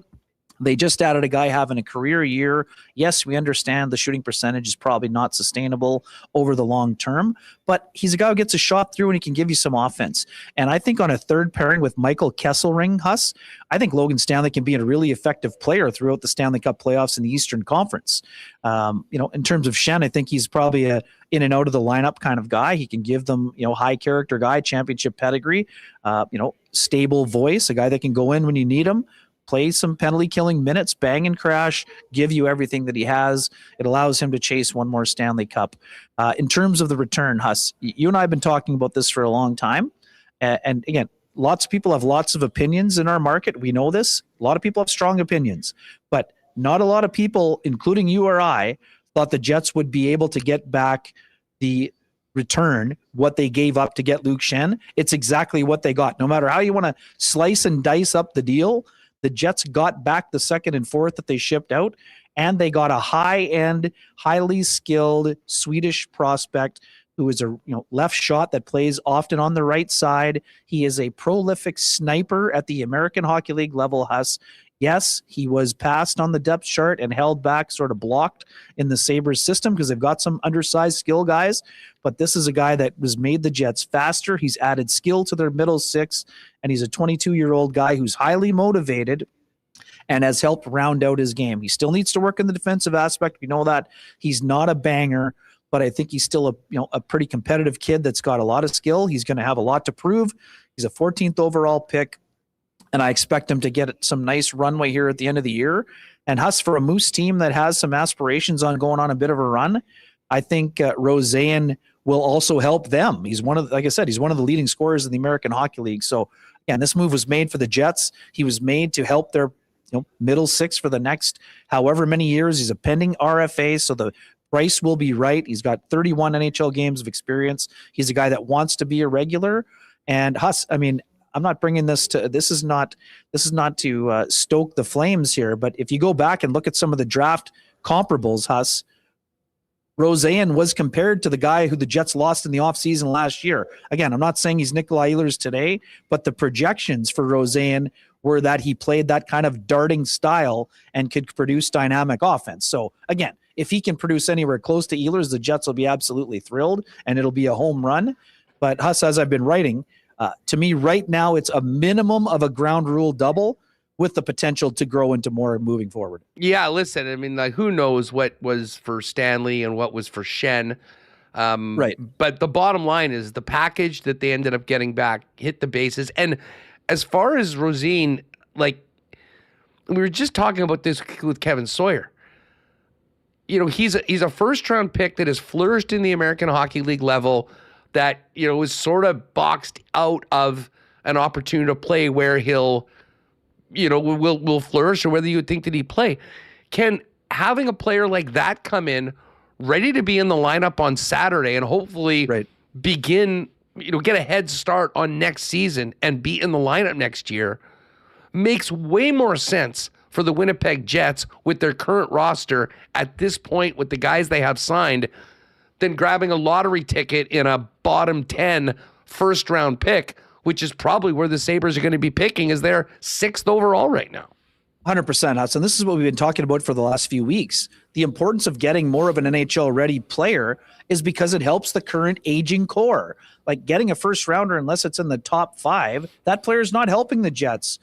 They just added a guy having a career year. Yes, we understand the shooting percentage is probably not sustainable over the long term, but he's a guy who gets a shot through and he can give you some offense. And I think on a third pairing with Michael Kesselring, Huss, I think Logan Stanley can be a really effective player throughout the Stanley Cup playoffs in the Eastern Conference. In terms of Schenn, I think he's probably a in and out of the lineup kind of guy. He can give them, high character guy, championship pedigree, stable voice, a guy that can go in when you need him, play some penalty killing minutes, bang and crash, give you everything that he has. It allows him to chase one more Stanley Cup. In terms of the return, Huss, you and I have been talking about this for a long time. And again, lots of people have lots of opinions in our market. We know this. A lot of people have strong opinions, but not a lot of people, including you or I, thought the Jets would be able to get back the return, what they gave up to get Luke Schenn. It's exactly what they got. No matter how you want to slice and dice up the deal, the Jets got back the second and fourth that they shipped out, and they got a high-end, highly skilled Swedish prospect who is a left shot that plays often on the right side. He is a prolific sniper at the American Hockey League level, Huss. Yes, he was passed on the depth chart and held back, sort of blocked in the Sabres system because they've got some undersized skill guys. But this is a guy that was made the Jets faster. He's added skill to their middle six, and he's a 22-year-old guy who's highly motivated and has helped round out his game. He still needs to work in the defensive aspect. We know that he's not a banger, but I think he's still a pretty competitive kid that's got a lot of skill. He's going to have a lot to prove. He's a 14th overall pick, and I expect him to get some nice runway here at the end of the year. And Huss, for a Moose team that has some aspirations on going on a bit of a run, I think Roseanne will also help them. He's like I said, he's one of the leading scorers in the American Hockey League. So, again, this move was made for the Jets. He was made to help their middle six for the next however many years. He's a pending RFA, so the price will be right. He's got 31 NHL games of experience. He's a guy that wants to be a regular. And Huss, I mean, I'm not bringing this is not to stoke the flames here, but if you go back and look at some of the draft comparables, Huss, Roseanne was compared to the guy who the Jets lost in the offseason last year. Again, I'm not saying he's Nikolai Ehlers today, but the projections for Roseanne were that he played that kind of darting style and could produce dynamic offense. So again, if he can produce anywhere close to Ehlers, the Jets will be absolutely thrilled, and it'll be a home run. But Huss, as I've been writing, to me right now, it's a minimum of a ground rule double with the potential to grow into more moving forward. Yeah, listen, I mean, like, who knows what was for Stanley and what was for Schenn. Right. But the bottom line is the package that they ended up getting back hit the bases. And as far as Rosine, like, we were just talking about this with Kevin Sawyer. He's a first-round pick that has flourished in the American Hockey League level, that, was sort of boxed out of an opportunity to play where he'll, will flourish, or whether you would think that he'd play. Can having a player like that come in ready to be in the lineup on Saturday and hopefully begin, get a head start on next season and be in the lineup next year makes way more sense for the Winnipeg Jets with their current roster at this point with the guys they have signed than grabbing a lottery ticket in a bottom 10 first-round pick, which is probably where the Sabres are going to be picking as their 6th overall right now. 100%, Hudson. This is what we've been talking about for the last few weeks. The importance of getting more of an NHL-ready player is because it helps the current aging core. Like getting a first-rounder, unless it's in the top 5, that player is not helping the Jets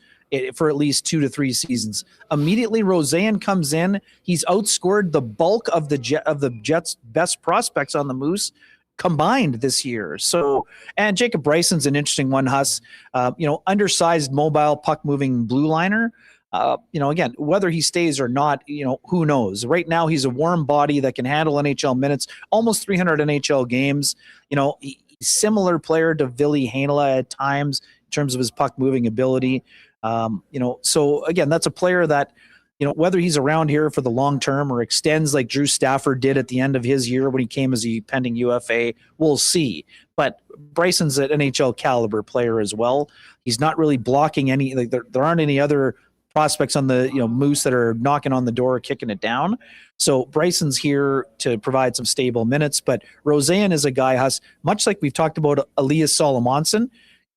for at least 2 to 3 seasons. Immediately, Roseanne comes in. He's outscored the bulk of the Jets' best prospects on the Moose combined this year. So, and Jacob Bryson's an interesting one, Huss. Undersized, mobile, puck-moving blue liner. Again, whether he stays or not, who knows? Right now, he's a warm body that can handle NHL minutes, almost 300 NHL games. He's similar player to Ville Heinola at times in terms of his puck-moving ability. So again, that's a player that, whether he's around here for the long term or extends like Drew Stafford did at the end of his year when he came as a pending UFA, we'll see. But Bryson's an NHL caliber player as well. He's not really blocking any, like there aren't any other prospects on the Moose that are knocking on the door, kicking it down. So Bryson's here to provide some stable minutes, but Roseanne is a guy, Huss, much like we've talked about Elias Solomonson.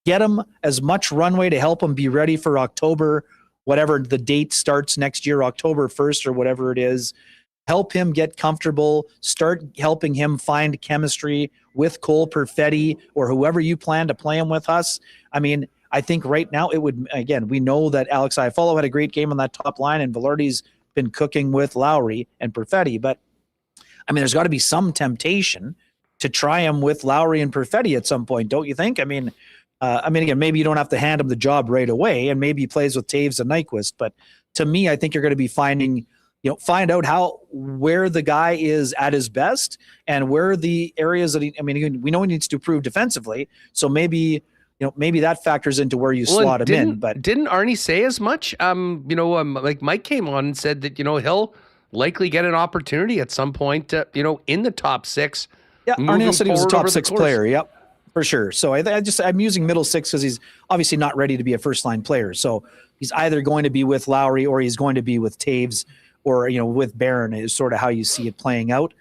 Get him as much runway to help him be ready for October, whatever the date starts next year, October 1st or whatever it is. Help him get comfortable. Start helping him find chemistry with Cole Perfetti or whoever you plan to play him with, us. I mean, I think right now it would, again, we know that Alex Iafallo had a great game on that top line and Velarde's been cooking with Lowry and Perfetti, but I mean, there's got to be some temptation to try him with Lowry and Perfetti at some point, don't you think? I mean, again, maybe you don't have to hand him the job right away, and maybe he plays with Taves and Nyquist. But to me, I think you're going to be find out where the guy is at his best and where the areas that we know he needs to improve defensively. So maybe that factors into where you slot him in. But didn't Arnie say as much? Like Mike came on and said that he'll likely get an opportunity at some point, in the top 6. Yeah, Arniel said he was a top 6 player. Yep, for sure. So I'm using middle 6 because he's obviously not ready to be a first-line player. So he's either going to be with Lowry or he's going to be with Taves or, with Barron is sort of how you see it playing out.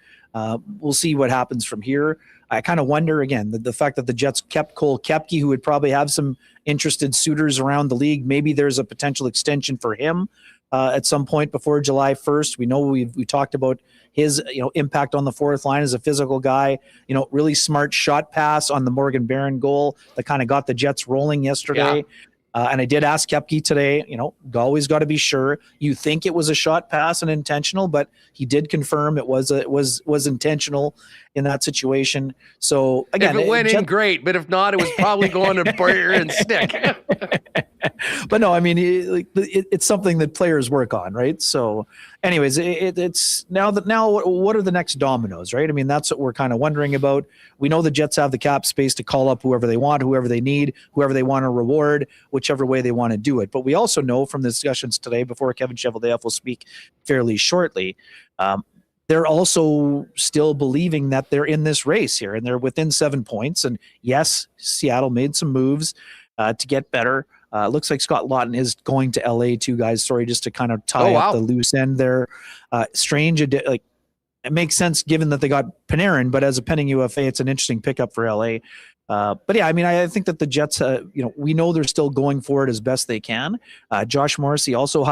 We'll see what happens from here. I kind of wonder, again, the fact that the Jets kept Cole Koepke, who would probably have some interested suitors around the league. Maybe there's a potential extension for him at some point before July 1st. We know we talked about his impact on the fourth line as a physical guy. Really smart shot pass on the Morgan Barron goal that kind of got the Jets rolling yesterday. Yeah. And I did ask Koepke today, always got to be sure. You think it was a shot pass and intentional, but he did confirm it was intentional in that situation. So again, if it went in, great, but if not, it was probably going to Burr and Stick. But no, I mean, it's something that players work on, right? So anyways, it's now what are the next dominoes, right? I mean, that's what we're kind of wondering about. We know the Jets have the cap space to call up whoever they want, whoever they need, whoever they want to reward, whichever way they want to do it. But we also know from the discussions today, before Kevin Cheveldayoff will speak fairly shortly, they're also still believing that they're in this race here and they're within 7 points. And yes, Seattle made some moves to get better. Looks like Scott Lawton is going to LA too, guys. Sorry, just to kind of tie up the loose end there. Strange, it makes sense given that they got Panarin, but as a pending UFA, it's an interesting pickup for LA. But yeah, I mean, I think that the Jets, we know they're still going for it as best they can. Josh Morrissey also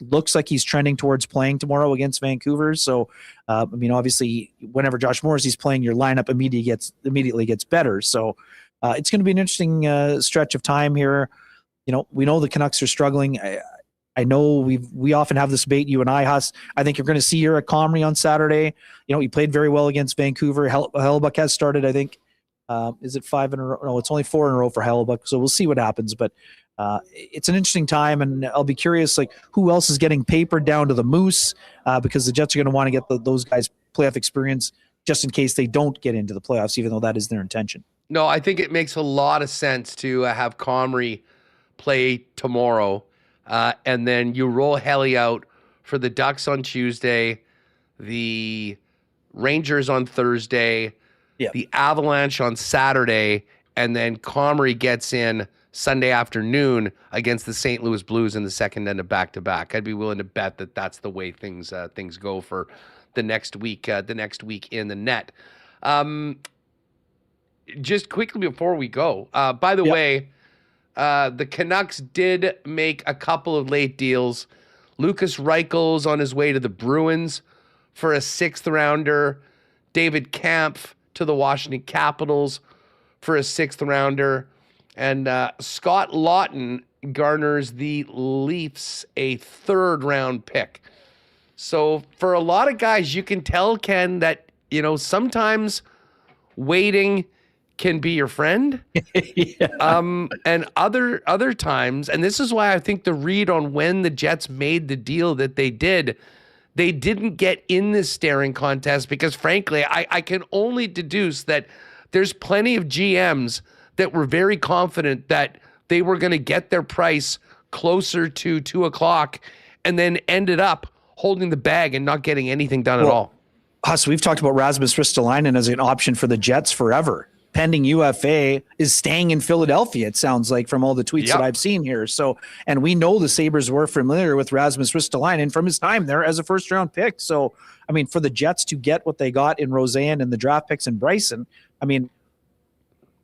looks like he's trending towards playing tomorrow against Vancouver. So, I mean, obviously, whenever Josh Morrissey's playing, your lineup immediately gets better. So, it's going to be an interesting stretch of time here. We know the Canucks are struggling. I know we often have this debate, you and I, Huss. I think you're going to see Eric Comrie on Saturday. He played very well against Vancouver. Hellebuyck has started, I think. Is it 5 in a row? No, it's only 4 in a row for Hellebuyck. So we'll see what happens. But it's an interesting time, and I'll be curious, who else is getting papered down to the Moose, because the Jets are going to want to get those guys playoff experience just in case they don't get into the playoffs, even though that is their intention. No, I think it makes a lot of sense to have Comrie play tomorrow, and then you roll Helly out for the Ducks on Tuesday, the Rangers on Thursday, the Avalanche on Saturday, and then Comrie gets in Sunday afternoon against the St. Louis Blues in the second end of back-to-back. I'd be willing to bet that that's the way things go for the next week in the net. Just quickly before we go, by the way, the Canucks did make a couple of late deals. Lucas Reichel's on his way to the Bruins for a 6th rounder. David Kampf to the Washington Capitals for a 6th rounder. And Scott Lawton garners the Leafs a 3rd round pick. So for a lot of guys, you can tell, Ken, that, sometimes waiting can be your friend. And other times, and this is why I think the read on when the Jets made the deal that they didn't get in this staring contest because, frankly, I can only deduce that there's plenty of GMs that were very confident that they were going to get their price closer to 2:00 and then ended up holding the bag and not getting anything done at all. Huss, we've talked about Rasmus Ristolainen as an option for the Jets forever. Pending UFA is staying in Philadelphia, it sounds like, from all the tweets that I've seen here. So, and we know the Sabres were familiar with Rasmus Ristolainen from his time there as a 1st-round pick. So, I mean, for the Jets to get what they got in Roseanne and the draft picks in Bryson, I mean,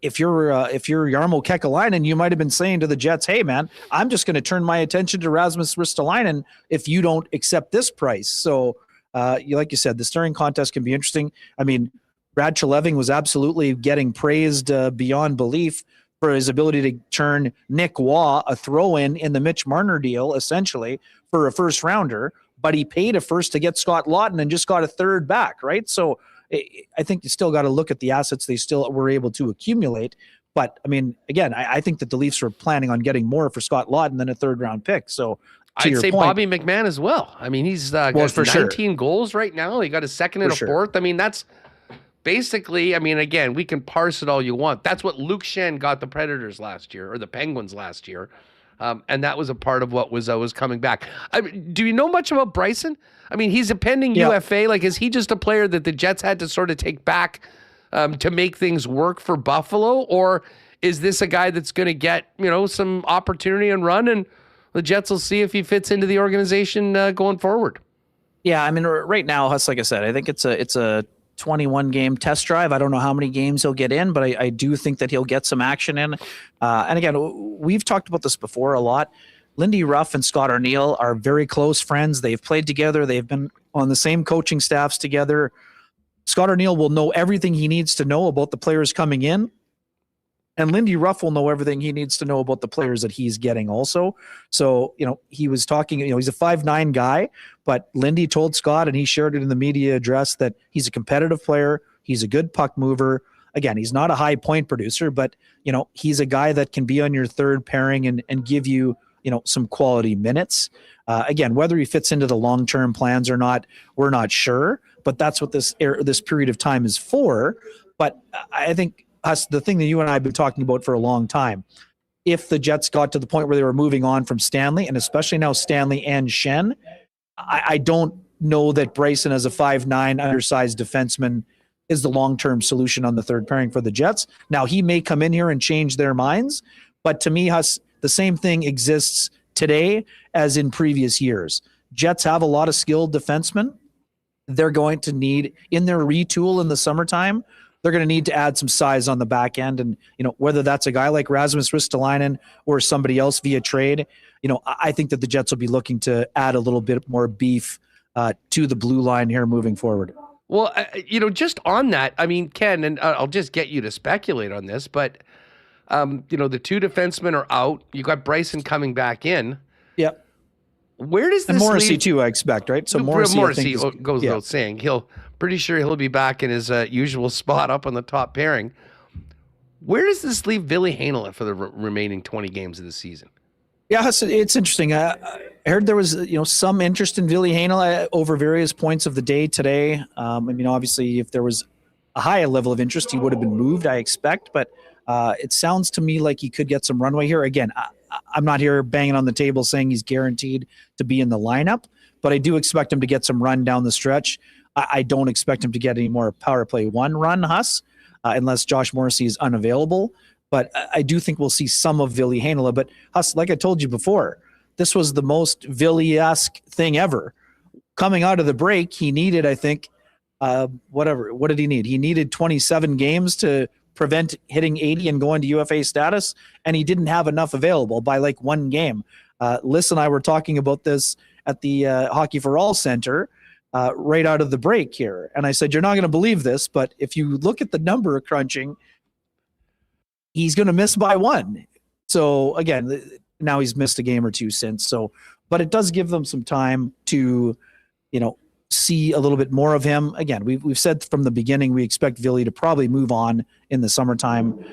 if you're Jarmo Kekalainen, you might have been saying to the Jets, hey, man, I'm just going to turn my attention to Rasmus Ristolainen if you don't accept this price. So, like you said, the staring contest can be interesting. I mean, Brad Treliving was absolutely getting praised beyond belief for his ability to turn Nick Waugh, a throw-in in the Mitch Marner deal, essentially, for a 1st rounder, but he paid a 1st to get Scott Lawton and just got a 3rd back, right? So I think you still got to look at the assets they still were able to accumulate. But, I mean, again, I think that the Leafs were planning on getting more for Scott Lawton than a 3rd-round pick. So I'd say point, Bobby McMann as well. I mean, he's got 19 goals right now. He got a 2nd and a 4th. I mean, that's basically, I mean, again, we can parse it all you want. That's what Luke Schenn got the Predators last year, or the Penguins last year. And that was a part of what was coming back. Do you know much about Bryson? I mean, he's a pending UFA. Like, is he just a player that the Jets had to sort of take back to make things work for Buffalo? Or is this a guy that's going to get, some opportunity and run, and the Jets will see if he fits into the organization going forward? Yeah, I mean, right now, Huss, like I said, I think it's a 21 game test drive. I don't know how many games he'll get in, but I do think that he'll get some action in. And again, we've talked about this before a lot. Lindy Ruff and Scott Arniel are very close friends. They've played together. They've been on the same coaching staffs together. Scott Arniel will know everything he needs to know about the players coming in. And Lindy Ruff will know everything he needs to know about the players that he's getting also. So, he was talking, he's a 5'9" guy, but Lindy told Scott, and he shared it in the media address, that he's a competitive player. He's a good puck mover. Again, he's not a high point producer, but, he's a guy that can be on your third pairing and give you, some quality minutes. Again, whether he fits into the long-term plans or not, we're not sure, but that's what this period of time is for. But I think, the thing that you and I have been talking about for a long time, if the Jets got to the point where they were moving on from Stanley, and especially now Stanley and Schenn, I don't know that Bryson as a 5'9" undersized defenseman is the long-term solution on the third pairing for the Jets. Now, he may come in here and change their minds, but to me, the same thing exists today as in previous years. Jets have a lot of skilled defensemen. They're going to need, in their retool in the summertime, they're going to need to add some size on the back end. And, whether that's a guy like Rasmus Ristolainen or somebody else via trade, I think that the Jets will be looking to add a little bit more beef to the blue line here moving forward. Well, just on that, I mean, Ken, and I'll just get you to speculate on this, but, the two defensemen are out. You got Bryson coming back in. Yep. Where does this and Morrissey leave? Too, I expect, right? So Morrissey goes without saying. Pretty sure he'll be back in his usual spot up on the top pairing. Where does this leave Ville Heinola for the remaining 20 games of the season? Yeah, it's interesting. I heard there was some interest in Ville Heinola over various points of the day today. I mean, obviously, if there was a higher level of interest, he would have been moved, I expect. But it sounds to me like he could get some runway here. Again, I'm not here banging on the table saying he's guaranteed to be in the lineup, but I do expect him to get some run down the stretch. I don't expect him to get any more power play one run, Huss, unless Josh Morrissey is unavailable. But I do think we'll see some of Ville Heinola. But Huss, like I told you before, this was the most Ville-esque thing ever. Coming out of the break, he needed, I think, what did he need? He needed 27 games to prevent hitting 80 and going to UFA status, and he didn't have enough available by like one game. Lyss and I were talking about this at the Hockey for All Center right out of the break here. And I said, you're not going to believe this, but if you look at the number crunching, he's going to miss by one. So again, now he's missed a game or two since. So, but it does give them some time to, see a little bit more of him. Again, we've said from the beginning, we expect Ville to probably move on in the summertime,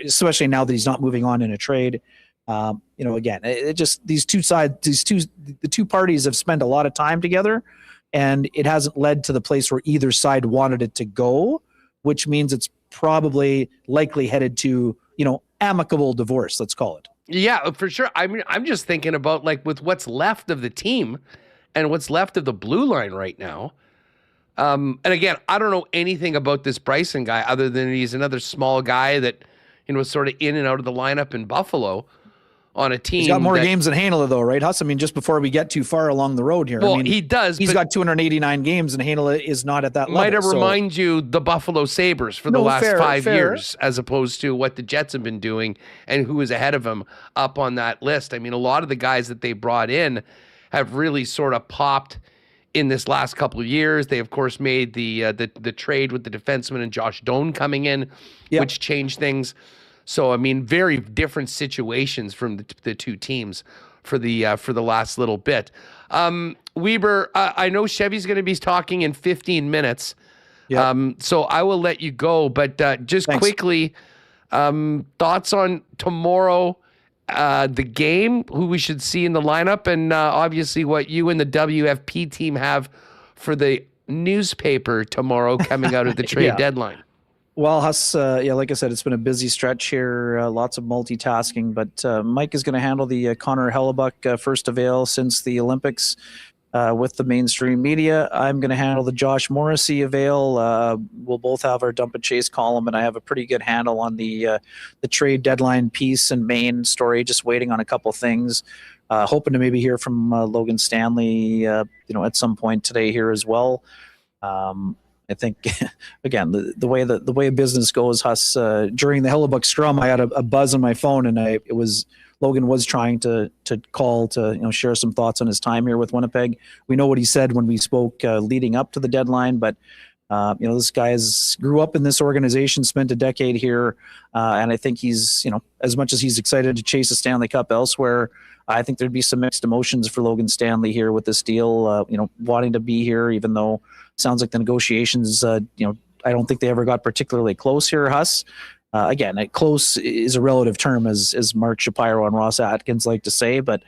especially now that he's not moving on in a trade. Again, it just, the two parties have spent a lot of time together, and it hasn't led to the place where either side wanted it to go, which means it's probably likely headed to, amicable divorce, let's call it. Yeah, for sure. I mean, I'm just thinking about like with what's left of the team and what's left of the blue line right now. And again, I don't know anything about this Bryson guy other than he's another small guy that, sort of in and out of the lineup in Buffalo on a team. He's got more games than Heinola, though, right, Huss? I mean, just before we get too far along the road here. Well, I mean, he does. He's got 289 games, and Heinola is not at that level. Might remind you the Buffalo Sabres for the last 5 years, as opposed to what the Jets have been doing and who is ahead of them up on that list. I mean, a lot of the guys that they brought in have really sort of popped in this last couple of years. They, of course, made the trade with the defenseman and Josh Doan coming in, which changed things. So, I mean, very different situations from the two teams for the last little bit. Wiebe, I know Chevy's going to be talking in 15 minutes, so I will let you go. But just quickly, thoughts on tomorrow, the game, who we should see in the lineup, and obviously what you and the WFP team have for the newspaper tomorrow coming out of the trade deadline. Well, Huss, like I said, it's been a busy stretch here, lots of multitasking, but Mike is going to handle the Connor Hrabchak first avail since the Olympics with the mainstream media. I'm going to handle the Josh Morrissey avail. We'll both have our dump and chase column, and I have a pretty good handle on the trade deadline piece and main story, just waiting on a couple things. Hoping to maybe hear from Logan Stanley, at some point today here as well. I think, again, the way business goes, Huss, during the Hrabchak scrum, I had a buzz on my phone, and Logan was trying to call to share some thoughts on his time here with Winnipeg. We know what he said when we spoke leading up to the deadline, but this guy grew up in this organization, spent a decade here, and I think he's, as much as he's excited to chase a Stanley Cup elsewhere, I think there'd be some mixed emotions for Logan Stanley here with this deal, wanting to be here, even though it sounds like the negotiations, I don't think they ever got particularly close here, Huss. Again, close is a relative term, as Mark Shapiro and Ross Atkins like to say, but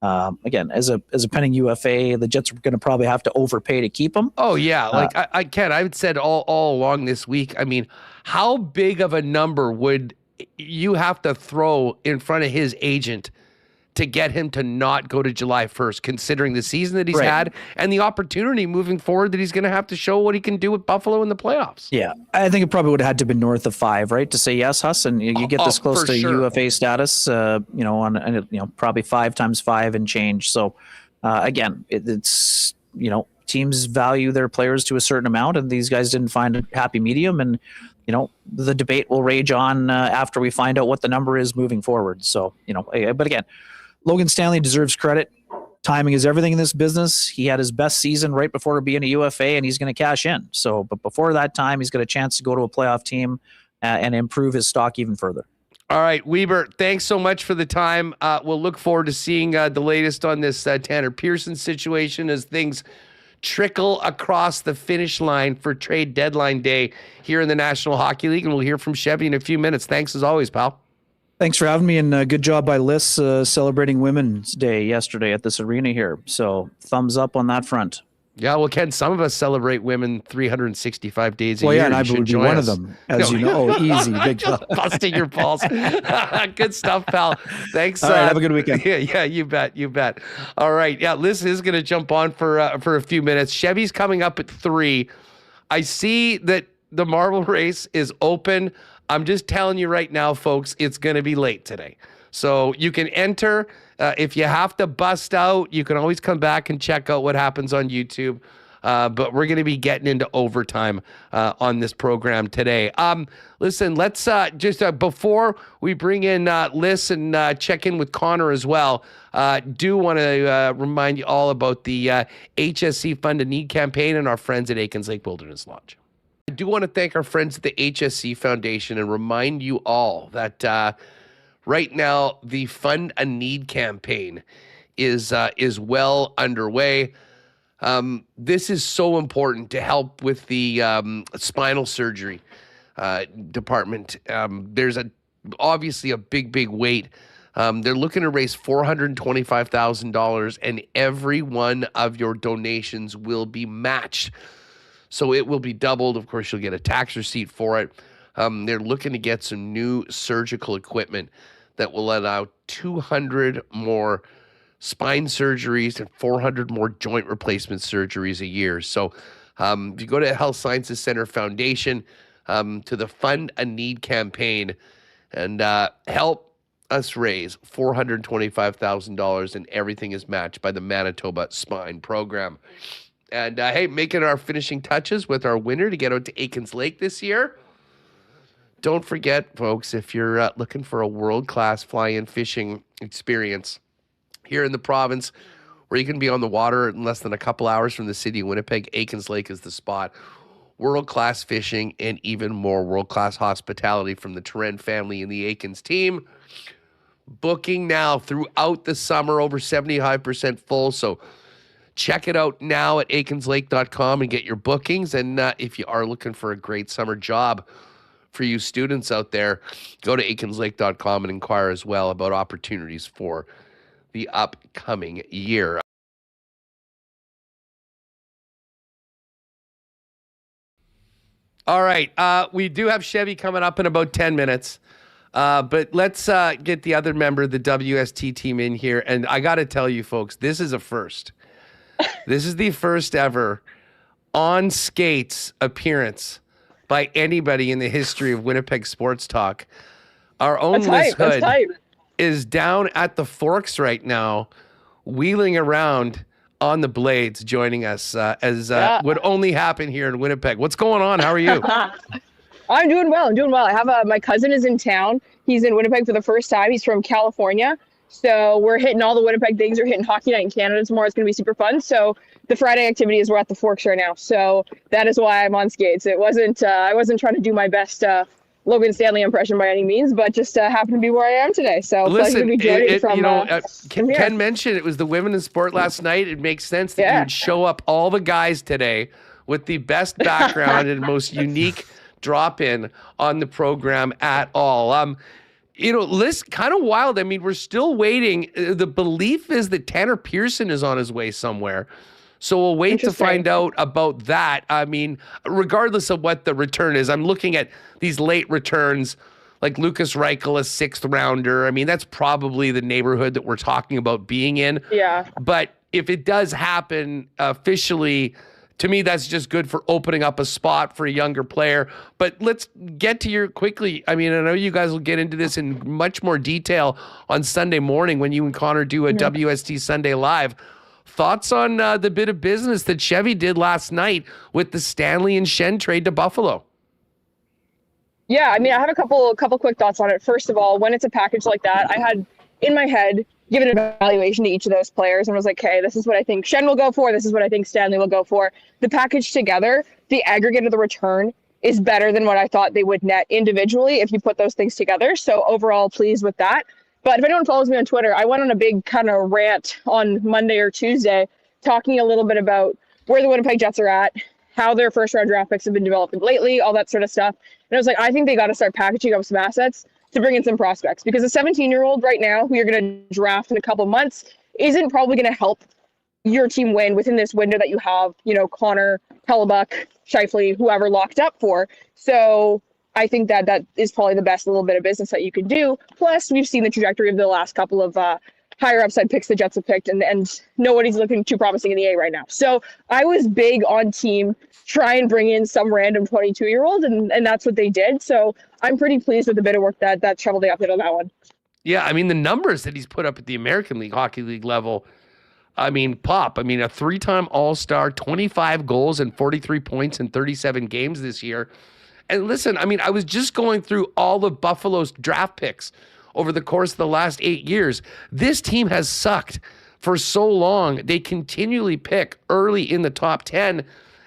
again, as a pending UFA, the Jets are going to probably have to overpay to keep him. Oh yeah, I've said all along this week. I mean, how big of a number would you have to throw in front of his agent to get him to not go to July 1st, considering the season that he's had and the opportunity moving forward that he's going to have to show what he can do with Buffalo in the playoffs? Yeah, I think it probably would have had to be north of 5, right, to say yes, Huss, and you get this close to UFA status, on probably 5 times 5 and change. So again, it's teams value their players to a certain amount, and these guys didn't find a happy medium, and the debate will rage on after we find out what the number is moving forward. So but again, Logan Stanley deserves credit. Timing is everything in this business. He had his best season right before being a UFA, and he's going to cash in. So, but before that time, he's got a chance to go to a playoff team and improve his stock even further. All right, Wiebe, thanks so much for the time. We'll look forward to seeing the latest on this Tanner Pearson situation as things trickle across the finish line for trade deadline day here in the National Hockey League, and we'll hear from Chevy in a few minutes. Thanks as always, pal. Thanks for having me, and good job by Lyss celebrating Women's Day yesterday at this arena here. So thumbs up on that front. Yeah, well, Ken, some of us celebrate women 365 days a year. Well, yeah, and I would be one of them, as you know. Easy, big job. Busting your balls. Good stuff, pal. Thanks. All right, have a good weekend. Yeah, you bet. All right, yeah, Lyss is going to jump on for a few minutes. Chevy's coming up at 3. I see that the marble race is open. I'm just telling you right now, folks, it's going to be late today. So you can enter. If you have to bust out, you can always come back and check out what happens on YouTube. But we're going to be getting into overtime on this program today. Listen, let's just before we bring in Lyss and check in with Connor as well, do want to remind you all about the HSC Fund a Need campaign and our friends at Aikens Lake Wilderness Lodge. I do want to thank our friends at the HSC Foundation and remind you all that right now the Fund a Need campaign is well underway. This is so important to help with the spinal surgery department. There's obviously a big wait. They're looking to raise $425,000, and every one of your donations will be matched. So it will be doubled. Of course, you'll get a tax receipt for it. They're looking to get some new surgical equipment that will allow 200 more spine surgeries and 400 more joint replacement surgeries a year. So if you go to Health Sciences Center Foundation, to the Fund a Need campaign, and help us raise $425,000, and everything is matched by the Manitoba Spine Program. And hey, making our finishing touches with our winner to get out to Aikens Lake this year. Don't forget, folks, if you're looking for a world-class fly-in fishing experience here in the province, where you can be on the water in less than a couple hours from the city of Winnipeg, Aikens Lake is the spot. World-class fishing and even more world-class hospitality from the Terren family and the Aikens team. Booking now throughout the summer, over 75% full, so check it out now at aikenslake.com and get your bookings. And if you are looking for a great summer job for you students out there, go to aikenslake.com and inquire as well about opportunities for the upcoming year. All right. We do have Chevy coming up in about 10 minutes. But let's get the other member of the WST team in here. And I got to tell you, folks, this is a first. This is the first ever on skates appearance by anybody in the history of Winnipeg Sports Talk. Our own Lyss Houde is down at the Forks right now, wheeling around on the blades, joining us as would only happen here in Winnipeg. What's going on? How are you? I'm doing well. I have my cousin is in town. He's in Winnipeg for the first time. He's from California. So we're hitting all the Winnipeg things. We're hitting Hockey Night in Canada tomorrow. It's going to be super fun. So the Friday activity is we're at the Forks right now. So that is why I'm on skates. It wasn't, I wasn't trying to do my best Logan Stanley impression by any means, but just happened to be where I am today. So listen, pleasure to be joining from Ken mentioned it was the women in sport last night. It makes sense that you would show up all the guys today with the best background and most unique drop-in on the program at all. Lyss, kind of wild. I mean, we're still waiting. The belief is that Tanner Pearson is on his way somewhere. So we'll wait to find out about that. I mean, regardless of what the return is, I'm looking at these late returns, like Lucas Reichel, a 6th rounder. I mean, that's probably the neighborhood that we're talking about being in. Yeah. But if it does happen officially, to me, that's just good for opening up a spot for a younger player. But let's get to your quickly. I mean, I know you guys will get into this in much more detail on Sunday morning when you and Connor do a WST Sunday Live. Thoughts on the bit of business that Chevy did last night with the Stanley and Schenn trade to Buffalo? Yeah, I mean, I have a couple quick thoughts on it. First of all, when it's a package like that, I had in my head given an evaluation to each of those players and was like, okay, this is what I think Schenn will go for. This is what I think Stanley will go for. The package together, the aggregate of the return is better than what I thought they would net individually if you put those things together. So overall, pleased with that. But if anyone follows me on Twitter, I went on a big kind of rant on Monday or Tuesday talking a little bit about where the Winnipeg Jets are at, how their first round draft picks have been developing lately, all that sort of stuff. And I was like, I think they got to start packaging up some assets to bring in some prospects, because a 17-year-old right now who you're going to draft in a couple months isn't probably going to help your team win within this window that you have, Connor, Hrabchak, Scheifele, whoever locked up for. So I think that is probably the best little bit of business that you can do. Plus, we've seen the trajectory of the last couple of higher upside picks the Jets have picked, and nobody's looking too promising in the A right now. So I was big on team try and bring in some random 22-year-old, and that's what they did. So I'm pretty pleased with the bit of work that Cheveldayoff did on that one. Yeah, I mean, the numbers that he's put up at the American League Hockey League level, I mean, pop. I mean, a 3-time All-Star, 25 goals and 43 points in 37 games this year. And listen, I mean, I was just going through all of Buffalo's draft picks over the course of the last 8 years. This team has sucked for so long. They continually pick early in the top 10,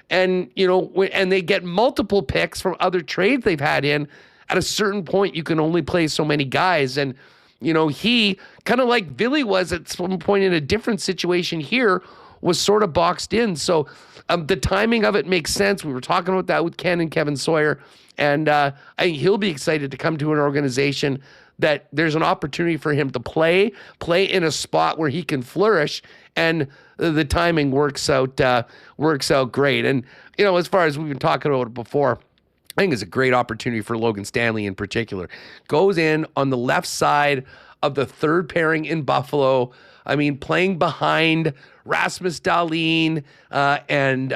and and they get multiple picks from other trades they've had in. At a certain point, you can only play so many guys, and he, kind of like Billy was at some point in a different situation here, was sort of boxed in. So the timing of it makes sense. We were talking about that with Ken and Kevin Sawyer, and I think he'll be excited to come to an organization that there's an opportunity for him to play in a spot where he can flourish, and the timing works out great. And as far as we've been talking about it before, I think it's a great opportunity for Logan Stanley in particular. Goes in on the left side of the third pairing in Buffalo. I mean, playing behind Rasmus Dahlin and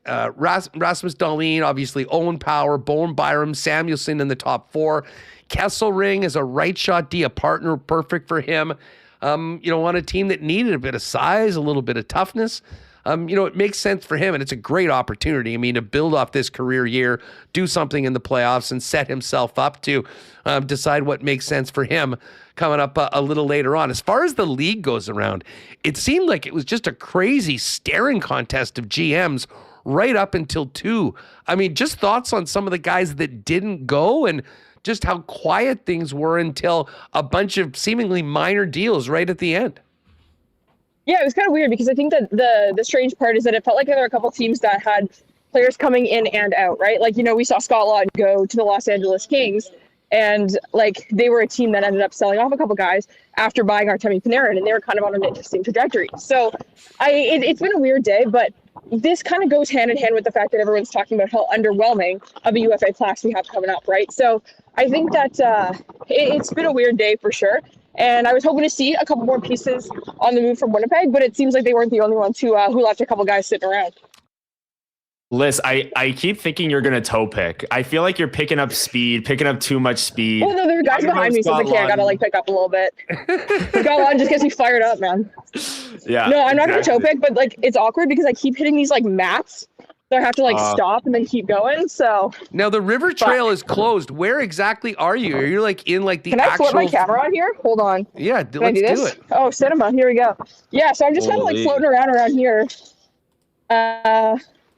Rasmus Dahlin, obviously Owen Power, Bowen Byram, Samuelson in the top 4. Kesselring is a right shot D, a partner perfect for him. On a team that needed a bit of size, a little bit of toughness. It makes sense for him, and it's a great opportunity. I mean, to build off this career year, do something in the playoffs, and set himself up to decide what makes sense for him coming up a little later on. As far as the league goes around, it seemed like it was just a crazy staring contest of GMs right up until 2. I mean, just thoughts on some of the guys that didn't go, and just how quiet things were until a bunch of seemingly minor deals right at the end. Yeah, it was kind of weird because I think that the strange part is that it felt like there were a couple teams that had players coming in and out, right? Like, we saw Scott Law go to the Los Angeles Kings, and they were a team that ended up selling off a couple guys after buying Artemi Panarin, and they were kind of on an interesting trajectory. So it's been a weird day, but this kind of goes hand in hand with the fact that everyone's talking about how underwhelming of a UFA class we have coming up, right? So I think that it's been a weird day for sure. And I was hoping to see a couple more pieces on the move from Winnipeg, but it seems like they weren't the only ones who left a couple guys sitting around. Lyss, I keep thinking you're going to toe pick. I feel like you're picking up speed, picking up too much speed. Well, no, there are guys behind me, so I got to pick up a little bit. Scott Lawton just gets me fired up, man. Yeah. No, I'm not going to toe pick, but it's awkward because I keep hitting these mats. So I have to stop and then keep going. So now the river trail is closed. Where exactly are you? Are you in the Can I flip my camera on here? Hold on. Yeah, Can let's I do it. Oh, cinema. Here we go. Yeah, so I'm just kind of floating around here.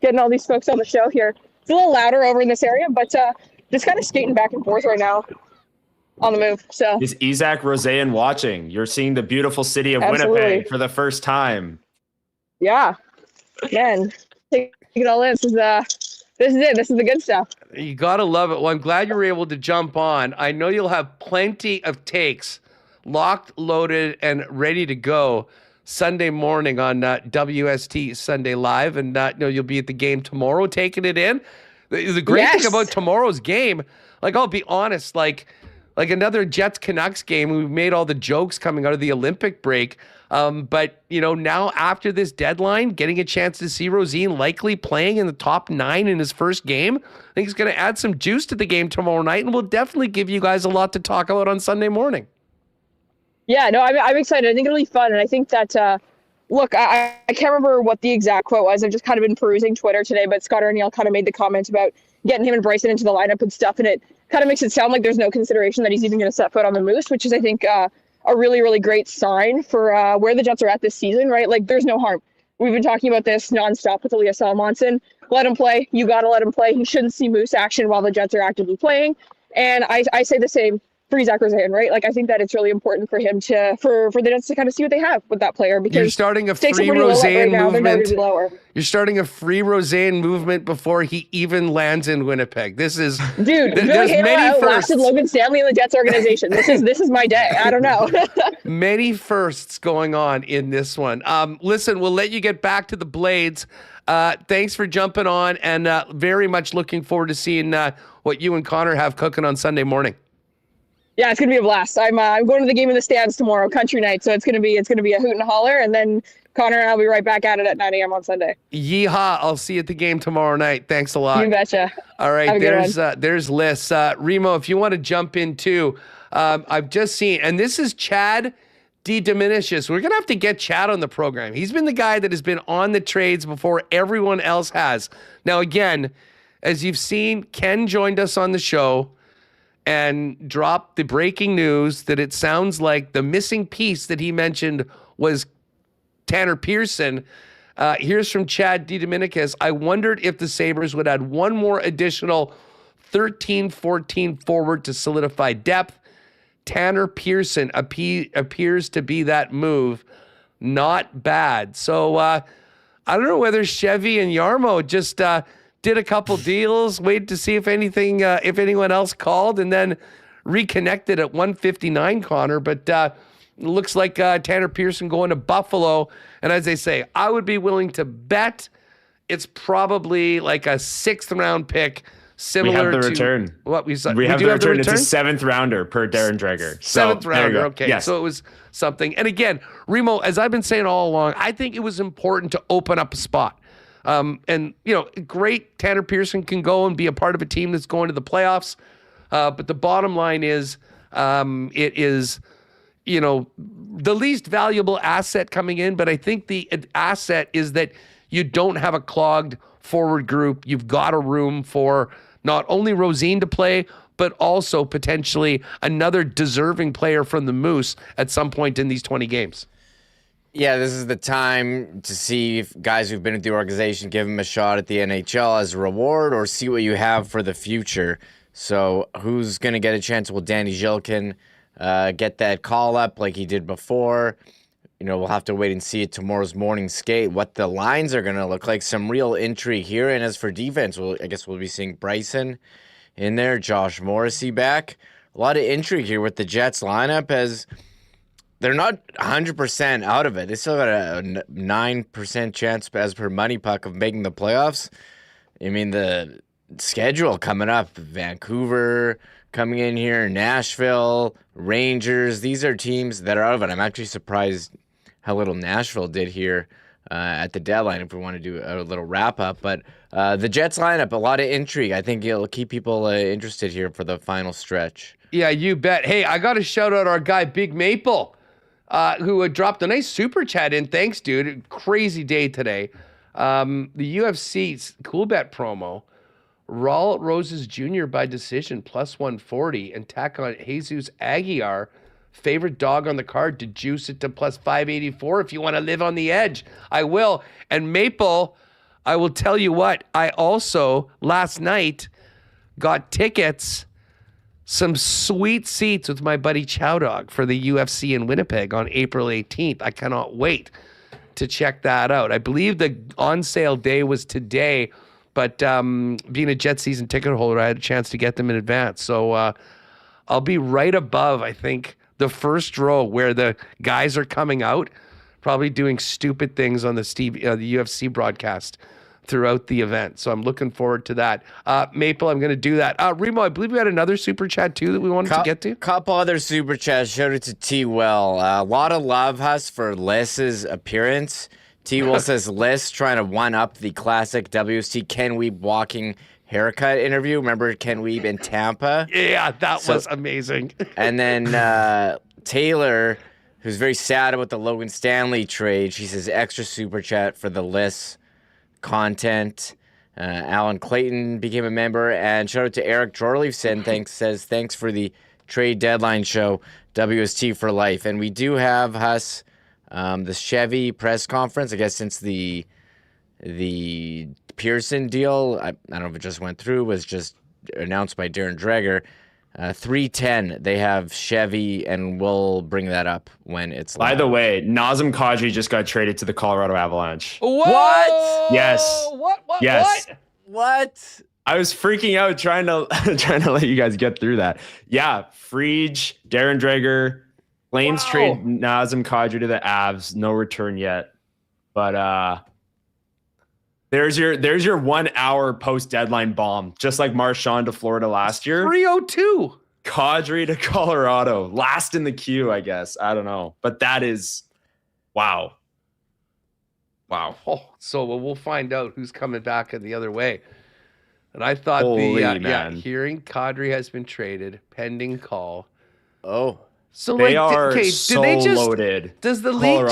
Getting all these folks on the show here. It's a little louder over in this area, but just kind of skating back and forth right now on the move. So is Isaac Rosean watching? You're seeing the beautiful city of Winnipeg for the first time. Yeah, man, take it all in. This is it. This is the good stuff. You gotta love it. Well, I'm glad you were able to jump on. I know you'll have plenty of takes locked, loaded, and ready to go Sunday morning on WST Sunday Live, and you'll be at the game tomorrow taking it in. The great thing about tomorrow's game, I'll be honest, like another Jets Canucks game, we've made all the jokes coming out of the Olympic break, but now after this deadline, getting a chance to see Rosen likely playing in the top 9 in his first game, I think it's going to add some juice to the game tomorrow night, and we'll definitely give you guys a lot to talk about on Sunday morning. Yeah, no, I'm excited. I think it'll be fun. And I think that, look, I can't remember what the exact quote was. I've just kind of been perusing Twitter today, but Scott Arniel kind of made the comment about getting him and Bryson into the lineup and stuff. And it kind of makes it sound like there's no consideration that he's even going to set foot on the Moose, which is, I think, a really, really great sign for where the Jets are at this season, right? There's no harm. We've been talking about this nonstop with Elias Salmonson. Let him play. You got to let him play. He shouldn't see Moose action while the Jets are actively playing. And I say the same for Isaac Rosen, right? I think that it's really important for him for the Jets to kind of see what they have with that player, because you're starting a free Rosen movement. You're starting a free Rosen movement before he even lands in Winnipeg. This is dude. There's many firsts. Logan Stanley in the Jets organization. This is my day. I don't know. Many firsts going on in this one. Listen, we'll let you get back to the Blades. Thanks for jumping on, and very much looking forward to seeing what you and Connor have cooking on Sunday morning. Yeah, it's gonna be a blast. I'm going to the game in the stands tomorrow, country night. So it's gonna be a hoot and a holler, and then Connor and I'll be right back at it at 9 a.m. on Sunday. Yeehaw! I'll see you at the game tomorrow night. Thanks a lot. You betcha. All right, there's Lyss. Remo, if you want to jump in too, I've just seen, and this is Chad DiDomenicis. We're gonna have to get Chad on the program. He's been the guy that has been on the trades before everyone else has. Now, again, as you've seen, Ken joined us on the show and dropped the breaking news that it sounds like the missing piece that he mentioned was Tanner Pearson. Here's from Chad DiDomenicis. I wondered if the Sabres would add one more additional 13-14 forward to solidify depth. Tanner Pearson appears to be that move. Not bad. So I don't know whether Chevy and Yarmo just did a couple deals, waited to see if anyone else called, and then reconnected at 159, Connor. But it looks like Tanner Pearson going to Buffalo. And as they say, I would be willing to bet it's probably like a 6th round pick, similar we have the to return. What we saw. We have the return. It's a 7th rounder per Darren Dreger. 7th rounder. Okay. Yes. So it was something. And again, Remo, as I've been saying all along, I think it was important to open up a spot. And, great, Tanner Pearson can go and be a part of a team that's going to the playoffs. But the bottom line is it is, the least valuable asset coming in. But I think the asset is that you don't have a clogged forward group. You've got a room for not only Rosen to play, but also potentially another deserving player from the Moose at some point in these 20 games. Yeah, this is the time to see if guys who've been at the organization, give them a shot at the NHL as a reward, or see what you have for the future. So who's going to get a chance? Will Danny Zhilkin get that call up like he did before? We'll have to wait and see at tomorrow's morning skate what the lines are going to look like. Some real intrigue here. And as for defense, I guess we'll be seeing Bryson in there, Josh Morrissey back. A lot of intrigue here with the Jets lineup as they're not 100% out of it. They still got a 9% chance as per Money Puck of making the playoffs. I mean, the schedule coming up, Vancouver coming in here, Nashville, Rangers. These are teams that are out of it. I'm actually surprised how little Nashville did here at the deadline if we want to do a little wrap-up. But the Jets lineup, a lot of intrigue. I think it'll keep people interested here for the final stretch. Yeah, you bet. Hey, I got to shout out our guy, Big Maple, who dropped a nice super chat in. Thanks, dude. Crazy day today. The UFC's Cool Bet promo. Raul Roses Jr. by decision, plus 140, and tack on Jesus Aguiar, favorite dog on the card, to juice it to plus 584 if you want to live on the edge. I will. And Maple, I will tell you what, I also, last night, got tickets, some sweet seats with my buddy Chow Dog for the UFC in Winnipeg on April 18th. I cannot wait to check that out. I believe the on-sale day was today, but being a Jet season ticket holder, I had a chance to get them in advance. So I'll be right above, I think, the first row where the guys are coming out, probably doing stupid things on the UFC broadcast throughout the event. So I'm looking forward to that. Maple, I'm going to do that. Remo, I believe we had another super chat too that we wanted to get to. Couple other super chats. Showed it to T-Well. A lot of love, Huss, for Lyss's appearance. T-Well says Lyss trying to one-up the classic WST Ken Wiebe walking haircut interview. Remember Ken Wiebe in Tampa? Yeah, that was amazing. And then Taylor, who's very sad about the Logan Stanley trade, she says extra super chat for the Lyss content. Alan Clayton became a member, and shout out to Eric Jorleifson. Says thanks for the trade deadline show, WST for life. And we do have Huss, the Chevy press conference. I guess since the Pearson deal, I don't know if it just went through, was just announced by Darren Dreger. 3:10, they have Chevy, and we'll bring that up when it's live. By the way, Nazem Kadri just got traded to the Colorado Avalanche. Whoa! What? Yes. Yes. What? I was freaking out trying to let you guys get through that. Yeah, Frege, Darren Dreger, Flames trade Nazem Kadri to the Avs. No return yet. But there's your 1 hour post deadline bomb, just like Marchand to Florida last year. 302. Kadri to Colorado, last in the queue, I guess. I don't know, but that is wow. Oh, so we'll find out who's coming back in the other way. And I thought hearing Kadri has been traded, pending call. Oh, so they are so loaded. Does the league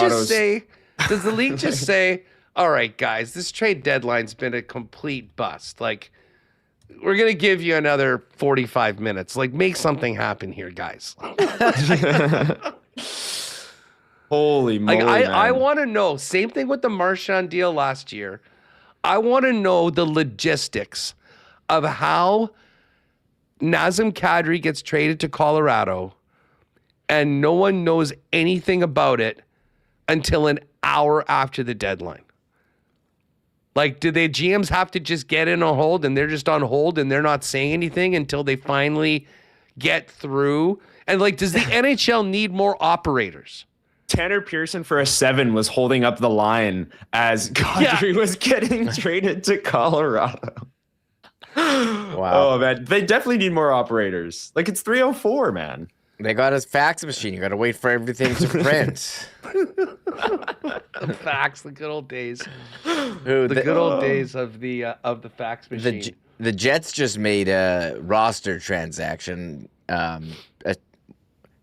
just say? All right, guys, this trade deadline's been a complete bust. Like, we're going to give you another 45 minutes. Like, make something happen here, guys. Holy moly, I want to know, same thing with the Marchand deal last year. I want to know the logistics of how Nazem Kadri gets traded to Colorado and no one knows anything about it until an hour after the deadline. Like, do the GMs have to just get in on hold and they're just on hold and they're not saying anything until they finally get through? And like, does the NHL need more operators? Tanner Pearson for a 7 was holding up the line as Kadri was getting traded to Colorado. Wow. Oh, man. They definitely need more operators. Like, it's 3:04, man. They got his fax machine. You got to wait for everything to print. The fax, the good old days. The good old days of the fax machine. The Jets just made a roster transaction.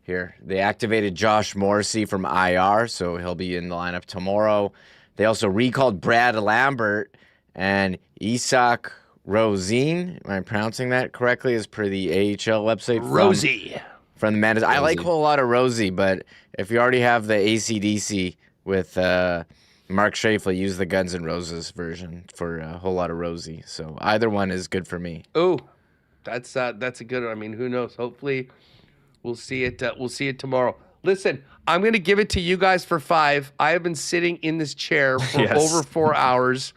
Here, they activated Josh Morrissey from IR, so he'll be in the lineup tomorrow. They also recalled Brad Lambert and Isak Rosine. Am I pronouncing that correctly? As per the AHL website. Rosie. From the Mandas. I like a whole lot of Rosie, but if you already have the AC/DC with Mark Scheifele, use the Guns N' Roses version for a whole lot of Rosie. So either one is good for me. Oh, that's a good one. I mean, who knows? Hopefully, we'll see it. We'll see it tomorrow. Listen, I'm going to give it to you guys for 5. I have been sitting in this chair for over 4 hours.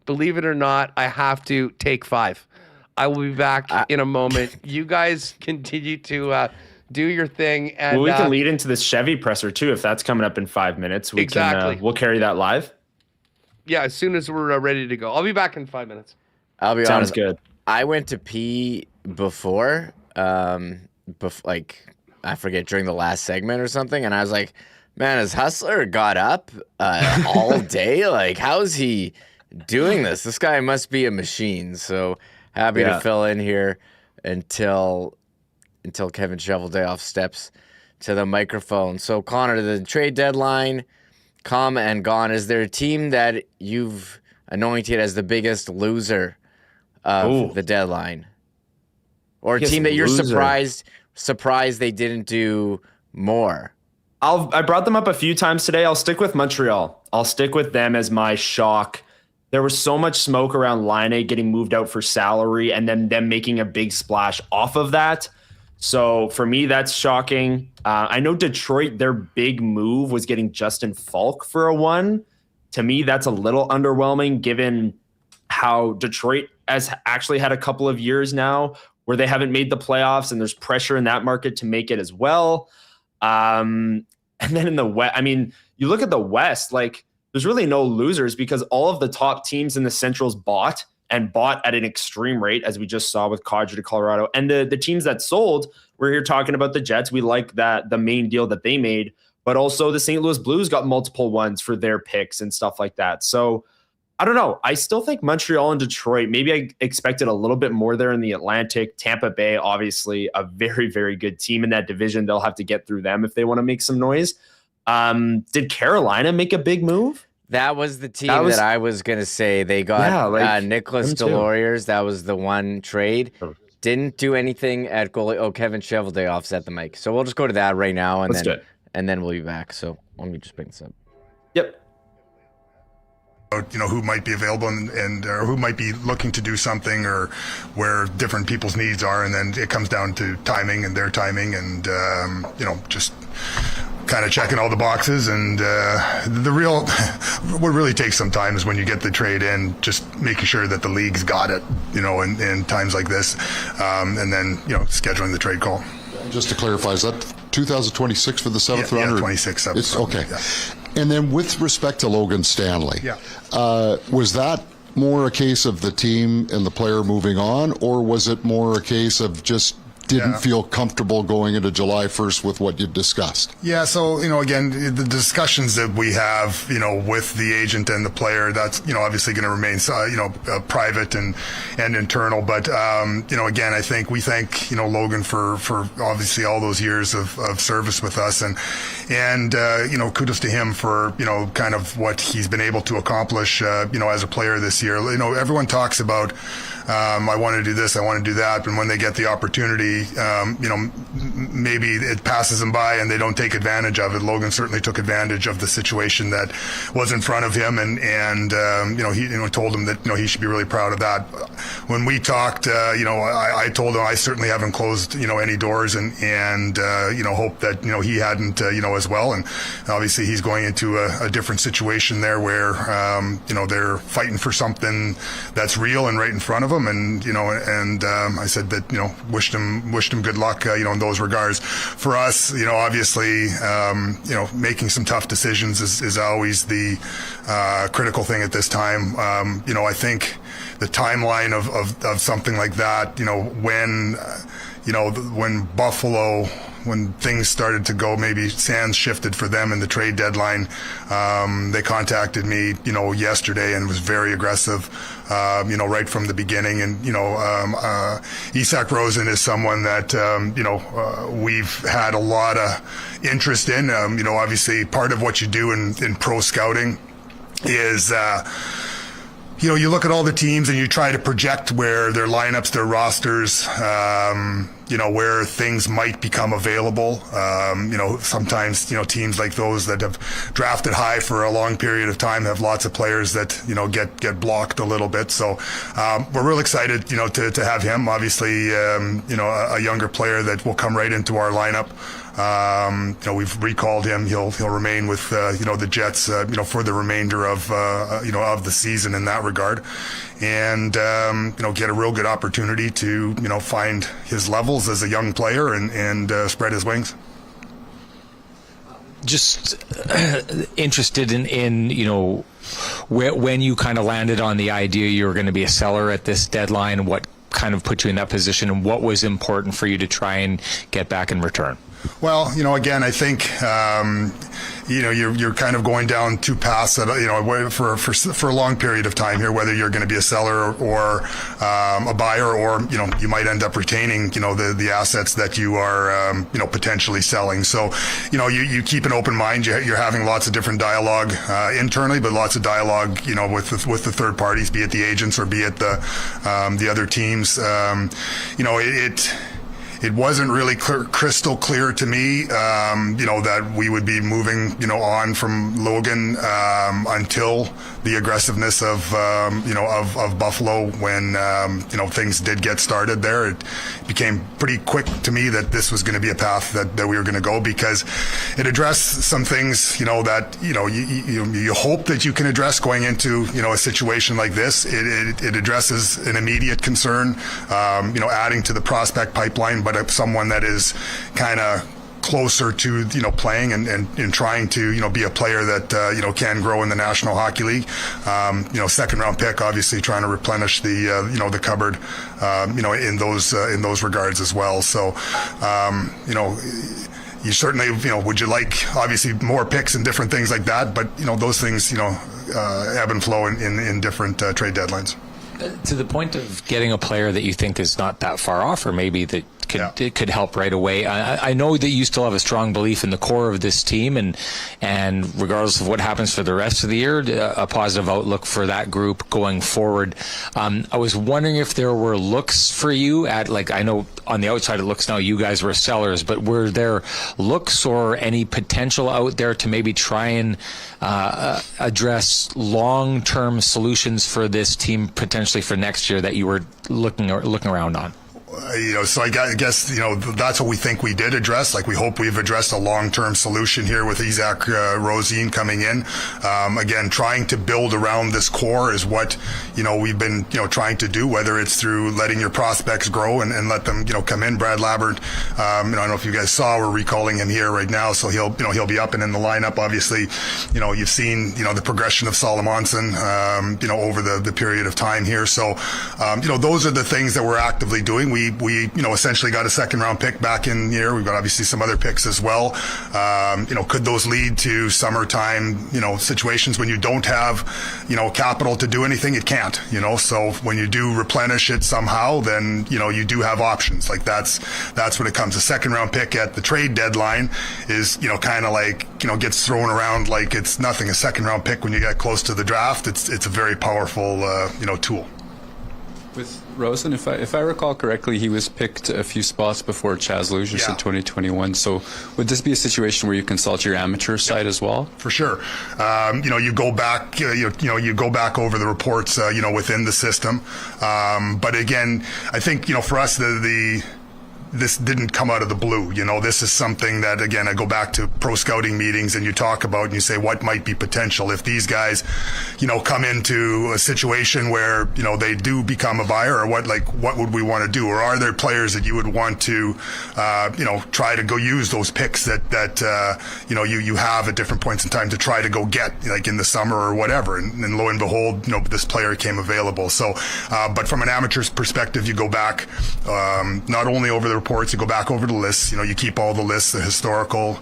Believe it or not, I have to take 5. I will be back in a moment. You guys continue to Do your thing. And we can lead into this Chevy presser too if that's coming up in 5 minutes. We'll carry that live. Yeah, as soon as we're ready to go. I'll be back in 5 minutes. I'll be Sounds honest. Good. I went to pee before, I forget, during the last segment or something, and I was like, man, has Hustler got up all day? Like, how is he doing this? This guy must be a machine. So happy to fill in here until Kevin Cheveldayoff steps to the microphone. So, Connor, the trade deadline, come and gone. Is there a team that you've anointed as the biggest loser of the deadline? Or a team that you're surprised they didn't do more? I brought them up a few times today. I'll stick with Montreal. I'll stick with them as my shock. There was so much smoke around Laine getting moved out for salary and then them making a big splash off of that. So for me, that's shocking. I know Detroit, their big move was getting Justin Falk for a 1. To me, that's a little underwhelming given how Detroit has actually had a couple of years now where they haven't made the playoffs and there's pressure in that market to make it as well. And then in the West, I mean, you look at the West, like there's really no losers because all of the top teams in the Centrals bought at an extreme rate, as we just saw with Kadri to Colorado. And the teams that sold, we're here talking about the Jets. We like that, the main deal that they made, but also the St. Louis Blues got multiple ones for their picks and stuff like that. So I don't know. I still think Montreal and Detroit, maybe I expected a little bit more there in the Atlantic. Tampa Bay, obviously a very, very good team in that division. They'll have to get through them if they want to make some noise. Did Carolina make a big move? That was the team that I was going to say. They got Nicholas Deloriers. That was the one trade. Didn't do anything at goalie. Oh, Kevin Cheveldayoff's at the mic. So we'll just go to that right now, and then we'll be back. So let me just bring this up. Yep. Who might be available and or who might be looking to do something or where different people's needs are. And then it comes down to timing and their timing and, just kind of checking all the boxes. And what really takes some time is when you get the trade in, just making sure that the league's got it, in times like this. And then, scheduling the trade call. Just to clarify, is that 2026 for the seventh round? Yeah, 26. It's okay. Yeah. And then with respect to Logan Stanley, was that more a case of the team and the player moving on, or was it more a case of just didn't feel comfortable going into July 1st with what you discussed? Yeah, so, again, the discussions that we have, with the agent and the player, that's, obviously going to remain, private and internal. But, again, I think we thank, Logan for obviously all those years of service with us. And kudos to him for, kind of what he's been able to accomplish, as a player this year. Everyone talks about, I want to do this, I want to do that. And when they get the opportunity, maybe it passes them by and they don't take advantage of it. Logan certainly took advantage of the situation that was in front of him. And he told him that, he should be really proud of that. When we talked, I told him I certainly haven't closed, any doors and hope that, he hadn't, as well. And obviously he's going into a different situation there where, they're fighting for something that's real and right in front of them. And, I said that, wished him good luck, in those regards. For us, obviously, making some tough decisions is always the critical thing at this time. I think the timeline of something like that, when Buffalo, when things started to go, maybe sands shifted for them in the trade deadline. They contacted me, yesterday and was very aggressive, right from the beginning. And, Isak Rosen is someone that, we've had a lot of interest in. Obviously part of what you do in pro scouting is, you look at all the teams and you try to project where their lineups, their rosters, where things might become available. Sometimes, teams like those that have drafted high for a long period of time have lots of players that, get blocked a little bit. So, we're real excited, to have him. Obviously, a younger player that will come right into our lineup. We've recalled him. He'll remain with, the Jets, for the remainder of the season in that regard. and get a real good opportunity to find his levels as a young player and spread his wings. Just interested in when you kind of landed on the idea you were going to be a seller at this deadline, what kind of put you in that position, and what was important for you to try and get back in return? Well, again, I think, you're kind of going down two paths that, for a long period of time here, whether you're going to be a seller or a buyer, or, you might end up retaining, the assets that you are, potentially selling. So, you keep an open mind. You're having lots of different dialogue internally, but lots of dialogue, with the third parties, be it the agents or be it the other teams. It wasn't really crystal clear to me, that we would be moving, on from Logan until the aggressiveness of Buffalo when, things did get started there. It became pretty quick to me that this was going to be a path that we were going to go, because it addressed some things, that, you hope that you can address going into, a situation like this. It addresses an immediate concern, adding to the prospect pipeline, but someone that is kind of closer to playing and trying to be a player that can grow in the National Hockey League. Second round pick, obviously trying to replenish the the cupboard in those regards as well. So you certainly would you like obviously more picks and different things like that, but those things ebb and flow in different trade deadlines. To the point of getting a player that you think is not that far off, or maybe that it could help right away. I know that you still have a strong belief in the core of this team, and regardless of what happens for the rest of the year, a positive outlook for that group going forward. I was wondering if there were looks for you at, I know on the outside it looks now you guys were sellers, but were there looks or any potential out there to maybe try and address long-term solutions for this team potentially for next year that you were looking around on? So I guess, that's what we think we did address. We hope we've addressed a long-term solution here with Isaac Rosine coming in. Again, trying to build around this core is what, we've been, trying to do, whether it's through letting your prospects grow and let them, come in. Brad Labbert, I don't know if you guys saw, we're recalling him here right now. So he'll be up and in the lineup. Obviously, you've seen, the progression of Solomonson, over the period of time here. So, those are the things that we're actively doing. We essentially got a second round pick back in here. We've got obviously some other picks as well. Could those lead to summertime, situations when you don't have, capital to do anything? It can't, so when you do replenish it somehow, then, you do have options. That's when it comes. A second round pick at the trade deadline is, kind of gets thrown around like it's nothing. A second round pick when you get close to the draft, it's a very powerful, tool. With Rosen, if I recall correctly, he was picked a few spots before Chaz Lucius in 2021. So would this be a situation where you consult your amateur side as well? For sure. You go back, you go back over the reports, within the system. But again, I think, for us, this didn't come out of the blue. This is something that, again, I go back to pro scouting meetings and you talk about and you say, what might be potential if these guys, come into a situation where, they do become a buyer, or what would we want to do? Or are there players that you would want to, try to go use those picks that you have at different points in time to try to go get, in the summer or whatever. And lo and behold, this player came available. So, but from an amateur's perspective, you go back, not only over the reports, you go back over the lists, you keep all the lists, the historical,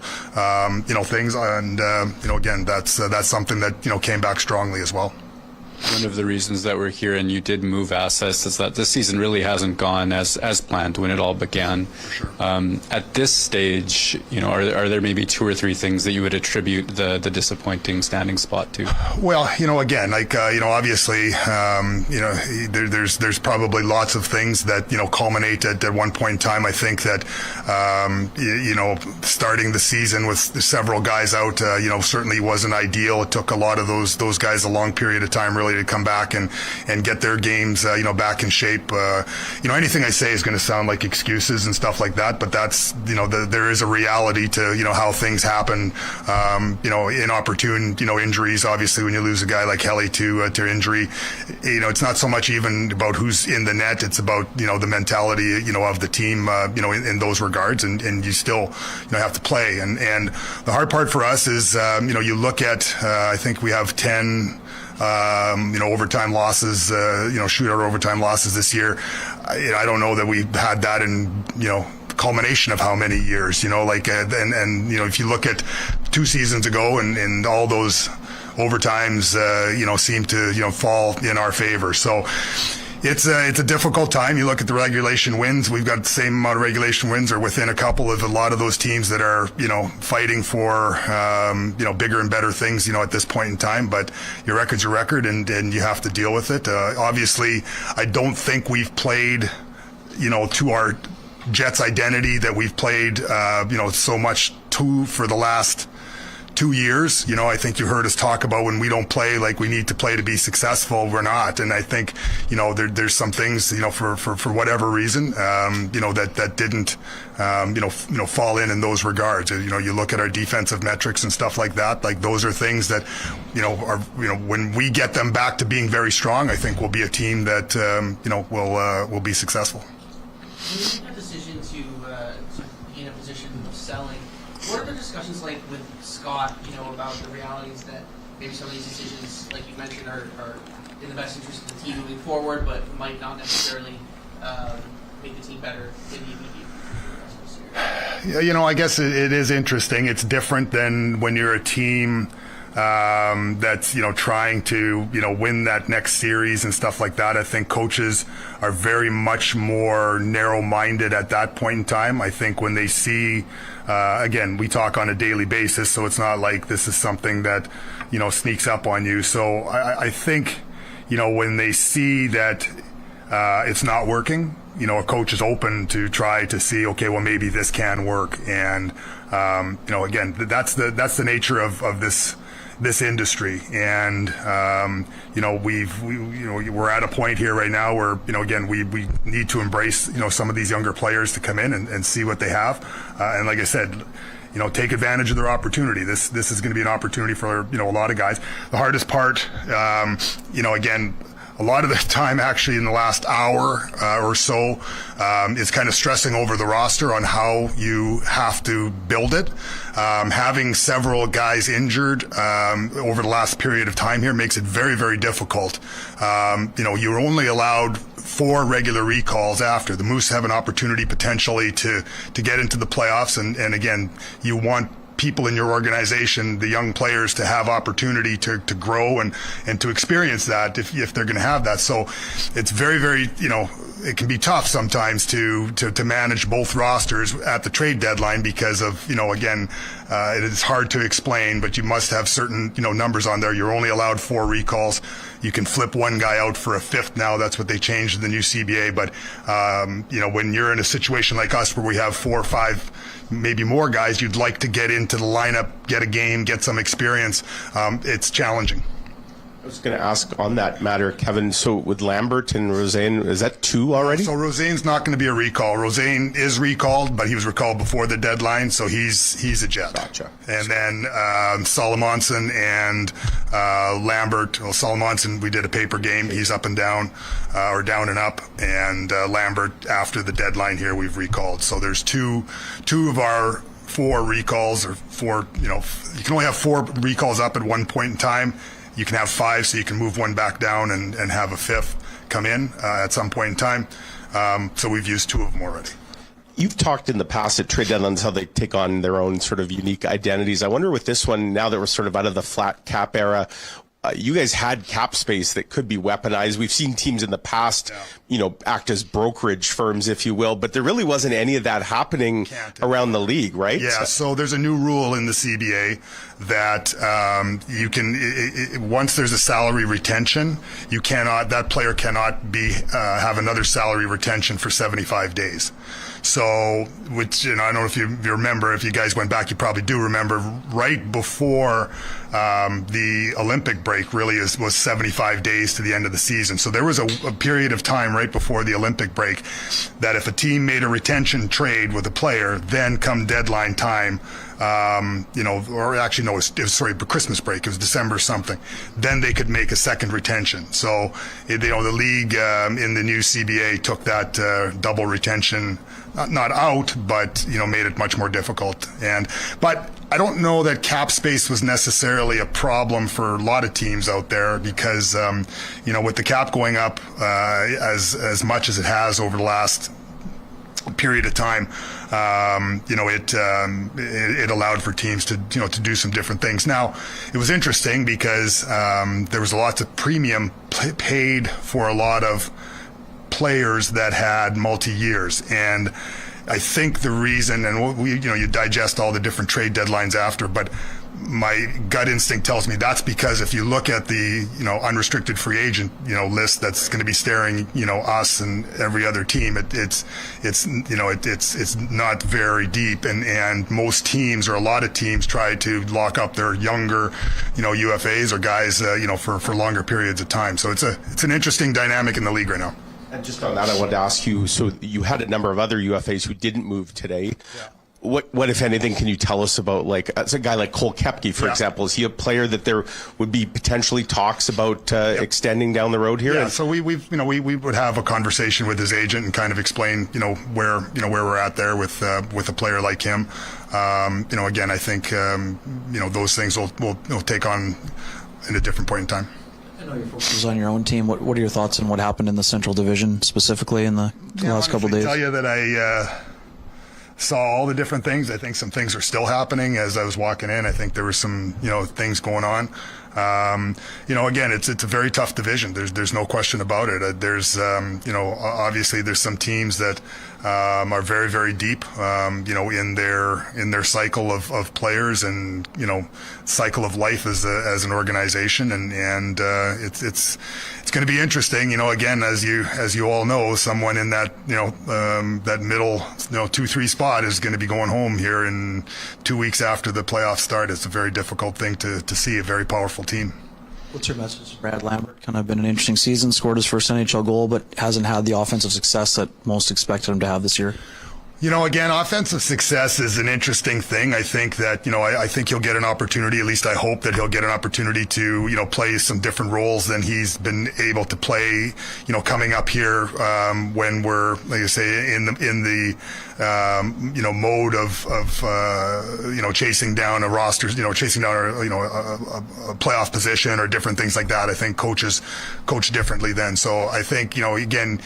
things. And, again, that's something that, came back strongly as well. One of the reasons that we're here and you did move assets is that this season really hasn't gone as planned when it all began. For sure. At this stage, are there maybe two or three things that you would attribute the disappointing standing spot to? Well, again, obviously, there's probably lots of things that, culminate at one point in time. I think that, starting the season with several guys out, certainly wasn't ideal. It took a lot of those guys a long period of time really opportunity to come back and get their games, back in shape. Anything I say is going to sound like excuses and stuff like that, but that's, there is a reality to, how things happen, inopportune, injuries. Obviously, when you lose a guy like Helly to injury, it's not so much even about who's in the net. It's about, the mentality, of the team, in those regards, and you still, have to play. And the hard part for us is, you look at, I think we have 10, overtime losses, shootout overtime losses this year. I don't know that we had that in, culmination of how many years, if you look at 2 seasons ago and all those overtimes, seem to, fall in our favor. So it's a difficult time. You look at the regulation wins. We've got the same amount of regulation wins, or within a couple of a lot of those teams that are, fighting for, bigger and better things, at this point in time. But your record's your record, and you have to deal with it. Obviously, I don't think we've played, to our Jets identity that we've played, so much for the last 2 years. I think you heard us talk about when we don't play like we need to play to be successful, we're not. And I think, there's some things, for whatever reason, that didn't, fall in those regards. You look at our defensive metrics and stuff like that, like those are things that, are, when we get them back to being very strong, I think we'll be a team that, will be successful. When you make a decision to be in a position of selling, what are the discussions like with Scott, about the realities that maybe some of these decisions, like you mentioned, are in the best interest of the team moving forward, but might not necessarily make the team better in the immediate future? Yeah, I guess it is interesting. It's different than when you're a team that's trying to win that next series and stuff like that. I think coaches are very much more narrow-minded at that point in time. I think when they see, again, we talk on a daily basis, so it's not like this is something that sneaks up on you. So I think when they see that it's not working, a coach is open to try to see, okay, well, maybe this can work. And again, that's the nature of this industry. And we're at a point here right now where again we need to embrace some of these younger players to come in and see what they have, and like I said, take advantage of their opportunity. This is going to be an opportunity for a lot of guys. The hardest part, again, a lot of the time actually in the last hour or so is kind of stressing over the roster on how you have to build it. Having several guys injured over the last period of time here makes it very, very difficult. You're only allowed 4 regular recalls after. The Moose have an opportunity potentially to get into the playoffs, and again, you want people in your organization, the young players, to have opportunity to grow and to experience that if they're going to have that. So it's very, very, it can be tough sometimes to manage both rosters at the trade deadline because of, again, it is hard to explain, but you must have certain, numbers on there. You're only allowed 4 recalls. You can flip one guy out for a 5th now. That's what they changed in the new CBA. But, when you're in a situation like us where we have 4 or 5, maybe more guys you'd like to get into the lineup, get a game, get some experience, it's challenging. I was going to ask on that matter, Kevin, so with Lambert and Rosén, is that 2 already? So Rosén's not going to be a recall. Rosén is recalled, but he was recalled before the deadline, so he's a Jet. Gotcha. And then Salomonson and Lambert. Well, Salomonson, we did a paper game. He's up and down, or down and up. And Lambert, after the deadline here, we've recalled. So there's two of our 4 recalls, or 4, you can only have 4 recalls up at one point in time. You can have 5, so you can move one back down and have a 5th come in at some point in time. So we've used 2 of them already. You've talked in the past at trade deadlines how they take on their own sort of unique identities. I wonder with this one, now that we're sort of out of the flat cap era, you guys had cap space that could be weaponized. We've seen teams in the past, act as brokerage firms, if you will, but there really wasn't any of that happening around the league, right? Yeah, so there's a new rule in the CBA that you can, once there's a salary retention, that player cannot have another salary retention for 75 days. So, which, I don't know if you remember, if you guys went back, you probably do remember, right before the Olympic break really was 75 days to the end of the season. So there was a period of time right before the Olympic break that if a team made a retention trade with a player, then come deadline time, or actually no, it was Christmas break. It was December something. Then they could make a second retention. So, the league in the new CBA took that double retention not out, but made it much more difficult. But I don't know that cap space was necessarily a problem for a lot of teams out there because with the cap going up as much as it has over the last period of time, it allowed for teams to do some different things. Now, it was interesting because there was lots of premium paid for a lot of players that had multi-years, and I think the reason, and you digest all the different trade deadlines after, but my gut instinct tells me that's because if you look at the unrestricted free agent list that's going to be staring us and every other team, it's not very deep, and most teams or a lot of teams try to lock up their younger UFAs or guys for longer periods of time. So it's an interesting dynamic in the league right now. And just on that, I wanted to ask you, so you had a number of other UFAs who didn't move today. Yeah. What, if anything, can you tell us about, as a guy like Cole Koepke, for example? Is he a player that there would be potentially talks about extending down the road here? Yeah, so we would have a conversation with his agent and kind of explain, where we're at there with a player like him. Again, I think, those things will take on in a different point in time. I know your focus is on your own team. What are your thoughts on what happened in the Central Division specifically in the last couple of days? I tell you that I saw all the different things. I think some things are still happening as I was walking in. I think there were some things going on. Again, it's a very tough division. There's no question about it. There's obviously there's some teams that are very, very deep in their cycle of players and cycle of life as an organization, and it's going to be interesting. Again, as you all know, someone in that that middle 2-3 spot is going to be going home here in 2 weeks after the playoffs start. It's a very difficult thing to see. A very powerful team. What's your message to Brad Lambert? Kind of been an interesting season, scored his first NHL goal, but hasn't had the offensive success that most expected him to have this year. Again, offensive success is an interesting thing. I think that, I think he'll get an opportunity, at least I hope that he'll get an opportunity to, play some different roles than he's been able to play, coming up here, when we're, like I say, in the mode of chasing down a roster, chasing down a playoff position or different things like that. I think coaches coach differently then. So I think, again,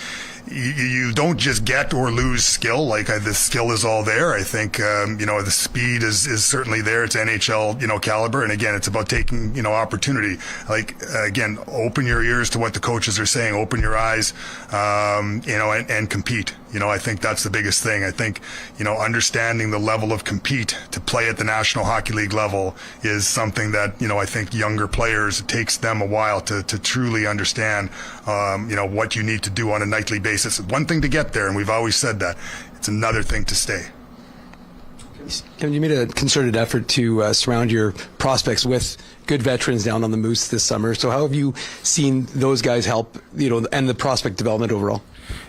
you don't just get or lose skill. The skill is all there. I think, the speed is certainly there. It's NHL, caliber. And again, it's about taking, opportunity. Again, open your ears to what the coaches are saying, open your eyes, and compete. I think that's the biggest thing. I think, understanding the level of compete to play at the National Hockey League level is something that, I think younger players, it takes them a while to truly understand, what you need to do on a nightly basis. It's one thing to get there, and we've always said that. It's another thing to stay. You made a concerted effort to surround your prospects with good veterans down on the Moose this summer. So how have you seen those guys help, and the prospect development overall?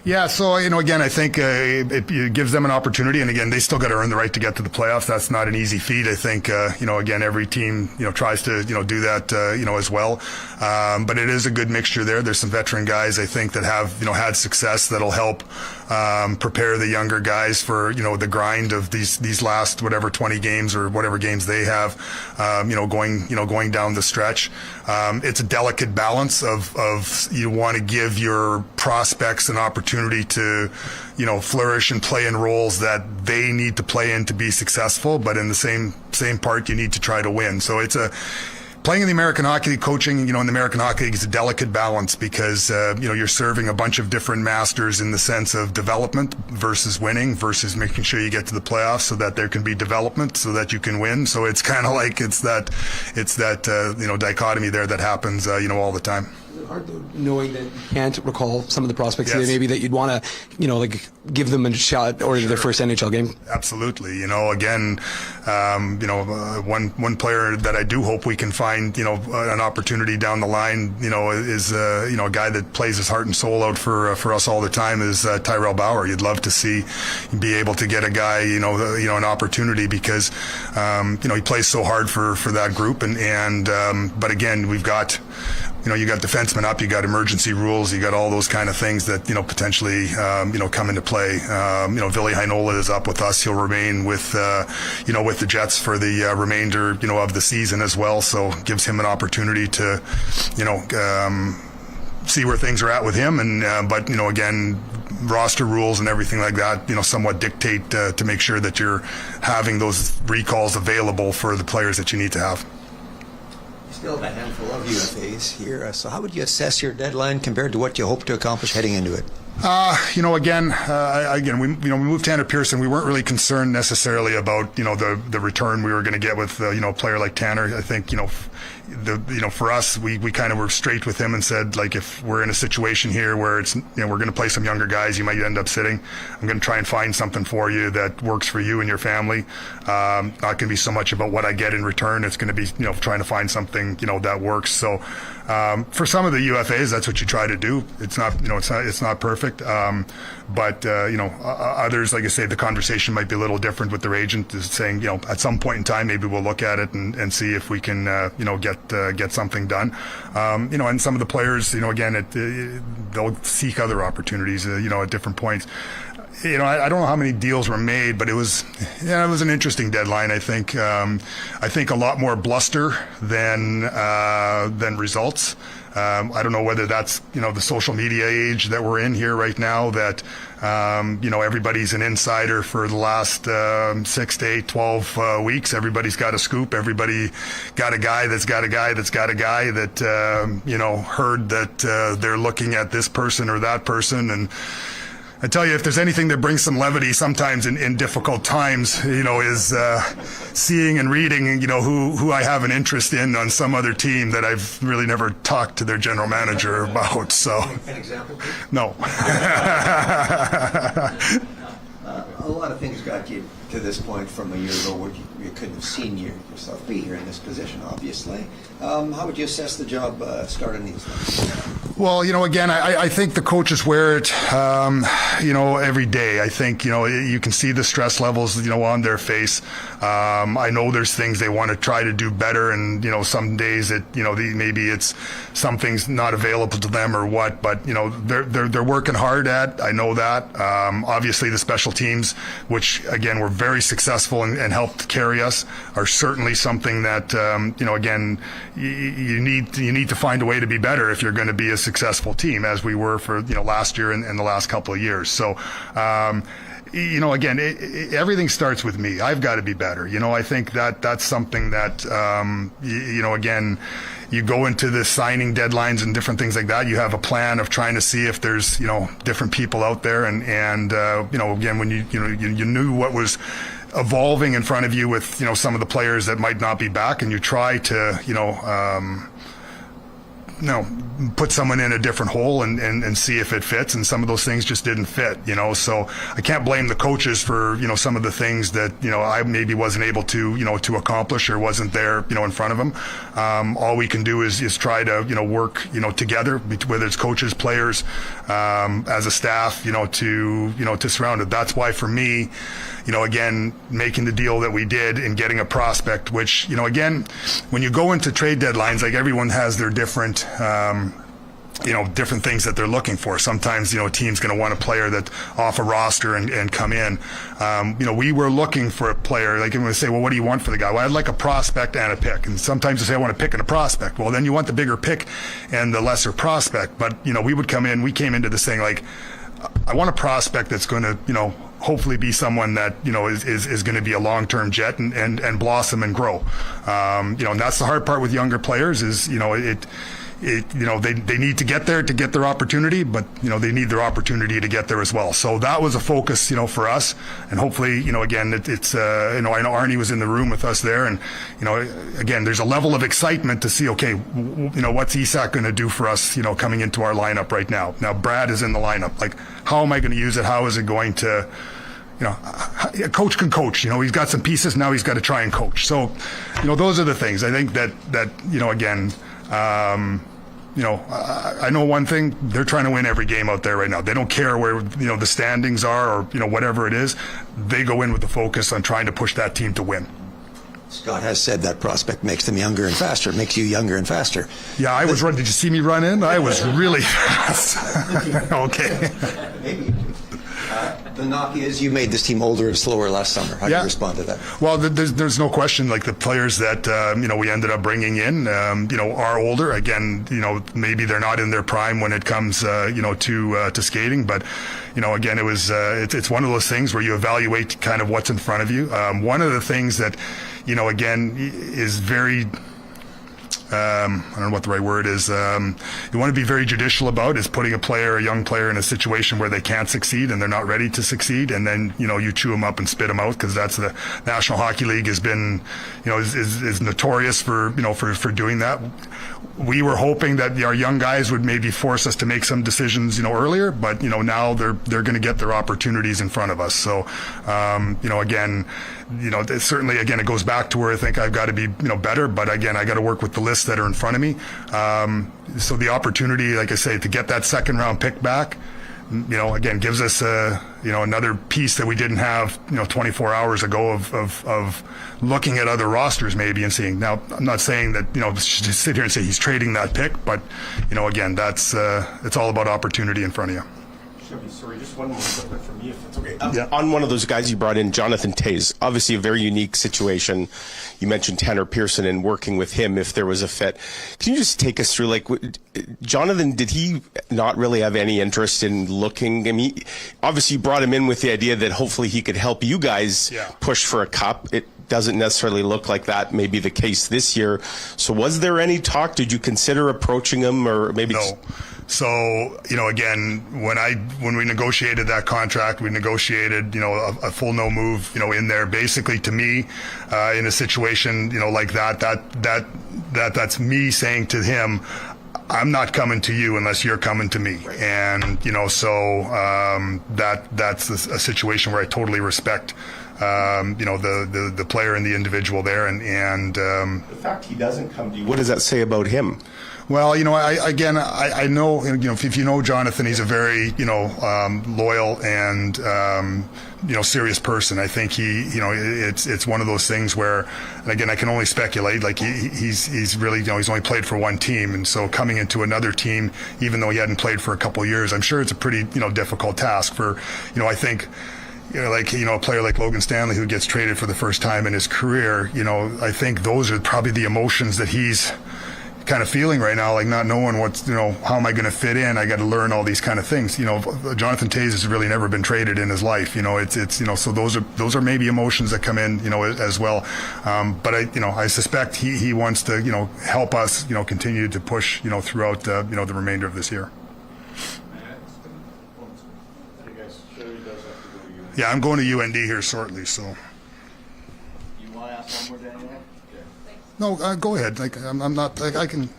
Yeah, so, again, I think it gives them an opportunity. And, again, they still got to earn the right to get to the playoffs. That's not an easy feat. I think, again, every team, tries to, do that, as well. But it is a good mixture there. There's some veteran guys, I think, that have, had success that'll help prepare the younger guys for, the grind of these last, 20 games or whatever games they have, going down the stretch. It's a delicate balance of you want to give your prospects an opportunity to, flourish and play in roles that they need to play in to be successful, but in the same part, you need to try to win. So it's playing in the American Hockey League, coaching, in the American Hockey League is a delicate balance because, you're serving a bunch of different masters in the sense of development versus winning versus making sure you get to the playoffs so that there can be development so that you can win. So it's kind of like it's that dichotomy there that happens, all the time. Hard though, knowing that you can't recall some of the prospects maybe that you'd want to, give them a shot or their first NHL game? Absolutely. Again, one player that I do hope we can find, an opportunity down the line, is, a guy that plays his heart and soul out for us all the time is Tyrell Bauer. You'd love to be able to get a guy, an opportunity because, he plays so hard for that group. But again, we've got, you got defensemen up, you got emergency rules, you got all those kind of things that, potentially, come into play. Ville Heinola is up with us. He'll remain with the Jets for the remainder, of the season as well. So gives him an opportunity to, see where things are at with him. But again, roster rules and everything like that, somewhat dictate to make sure that you're having those recalls available for the players that you need to have. Still have a handful of UFAs here. So how would you assess your deadline compared to what you hope to accomplish heading into it? Again, we moved Tanner Pearson. We weren't really concerned necessarily about, the return we were going to get with, a player like Tanner. I think, for us, we kind of were straight with him and said, like, if we're in a situation here where it's, we're going to play some younger guys, you might end up sitting. I'm going to try and find something for you that works for you and your family. Not going to be so much about what I get in return. It's going to be, trying to find something, that works. So, for some of the UFAs, that's what you try to do. It's not, it's not perfect. But others, like I say, the conversation might be a little different with their agent, is saying, at some point in time, maybe we'll look at it and see if we can, get something done. And some of the players, again, they'll seek other opportunities, at different points. I don't know how many deals were made, but it was an interesting deadline. I think a lot more bluster than results. I don't know whether that's, the social media age that we're in here right now, that, everybody's an insider for the last 6 to 8, 12 weeks. Everybody's got a scoop. Everybody got a guy that's got a guy that's got a guy that, heard that they're looking at this person or that person. And I tell you, if there's anything that brings some levity sometimes in difficult times, is seeing and reading, who I have an interest in on some other team that I've really never talked to their general manager about. So, an example? No. A lot of things got you to this point from a year ago where you couldn't have seen yourself be here in this position, obviously. How would you assess the job starting these days? Well, again, I think the coaches wear it, every day. I think, you can see the stress levels, on their face. I know there's things they want to try to do better, and, some days maybe it's something's not available to them or what, but, they're working hard at. I know that. Obviously, the special teams, which, again, were very successful and helped carry us, are certainly something that, again, you need to find a way to be better if you're going to be a successful team, as we were for last year and the last couple of years. So again, everything starts with me. I've got to be better. I think that's something that again, you go into the signing deadlines and different things like that. You have a plan of trying to see if there's different people out there, and again, when you knew what was evolving in front of you with some of the players that might not be back, and you try to put someone in a different hole and see if it fits, and some of those things just didn't fit, so I can't blame the coaches for some of the things that I maybe wasn't able to to accomplish or wasn't there in front of them. All we can do is try to work together, whether it's coaches, players, as a staff, to surround it. That's why for me, again, making the deal that we did and getting a prospect, which, again, when you go into trade deadlines, like, everyone has their different, different things that they're looking for. Sometimes, a team's going to want a player that off a roster and come in. We were looking for a player, like, and we say, well, what do you want for the guy? Well, I'd like a prospect and a pick. And sometimes they say, I want a pick and a prospect. Well, then you want the bigger pick and the lesser prospect. But, we came into this thing like, I want a prospect that's going to, hopefully be someone that, is going to be a long-term Jet and blossom and grow. And that's the hard part with younger players is, they need to get there to get their opportunity, but they need their opportunity to get there as well. So that was a focus, for us, and hopefully, again, it's I know Arnie was in the room with us there, and again, there's a level of excitement to see, okay, what's Isak going to do for us, coming into our lineup right now. Now Brad is in the lineup. Like, how am I going to use it? How is it going to? A coach can coach. He's got some pieces. Now he's got to try and coach. So, those are the things. I think that again, I know one thing. They're trying to win every game out there right now. They don't care where the standings are or whatever it is. They go in with the focus on trying to push that team to win. Scott has said that prospect makes them younger and faster. It makes you younger and faster. Yeah, I was running. Did you see me run in? I was really fast. Okay. Maybe. The knock is you made this team older and slower last summer. How do you respond to that? Well, there's no question. Like, the players that we ended up bringing in, are older. Again, maybe they're not in their prime when it comes, to skating. But again, it was it's one of those things where you evaluate kind of what's in front of you. One of the things that again is very. I don't know what the right word is. You want to be very judicial about is putting a young player in a situation where they can't succeed and they're not ready to succeed, and then you chew them up and spit them out, because that's the National Hockey League has been is notorious for for doing that. We were hoping that our young guys would maybe force us to make some decisions earlier, but now they're going to get their opportunities in front of us. So again, certainly again it goes back to where I think I've got to be better, but again I got to work with the lists that are in front of me. So the opportunity, like I say, to get that second round pick back, again gives us another piece that we didn't have 24 hours ago of looking at other rosters maybe and seeing. Now, I'm not saying that just sit here and say he's trading that pick, but again, that's it's all about opportunity in front of you. Sorry, just one more question from me, if that's okay. On one of those guys you brought in, Jonathan Toews, obviously a very unique situation. You mentioned Tanner Pearson and working with him if there was a fit. Can you just take us through, like, Jonathan, did he not really have any interest in looking? I mean, obviously you brought him in with the idea that hopefully he could help you guys push for a cup. It doesn't necessarily look like that may be the case this year. So was there any talk? Did you consider approaching him, or maybe? No. So, again, when we negotiated that contract, we negotiated, a full no move, in there. Basically, to me, in a situation, like that's me saying to him, I'm not coming to you unless you're coming to me. Right. And, so that's a situation where I totally respect the player and the individual there. And the fact he doesn't come to you, what does that say about him? Well, I know, if you know Jonathan, he's a very, loyal and, serious person. I think it's one of those things where, and again, I can only speculate, like he's really, he's only played for one team. And so coming into another team, even though he hadn't played for a couple of years, I'm sure it's a pretty, difficult task for, I think, a player like Logan Stanley who gets traded for the first time in his career, I think those are probably the emotions that he's kind of feeling right now, like not knowing what's, how am I going to fit in? I got to learn all these kind of things. Jonathan Toews has really never been traded in his life. It's so those are maybe emotions that come in, as well. But I suspect he wants to, help us, continue to push, throughout, the remainder of this year. Yeah, I'm going to UND here shortly, so. You want to ask one more, Daniel? No, go ahead. Like, I'm not. Like, I can.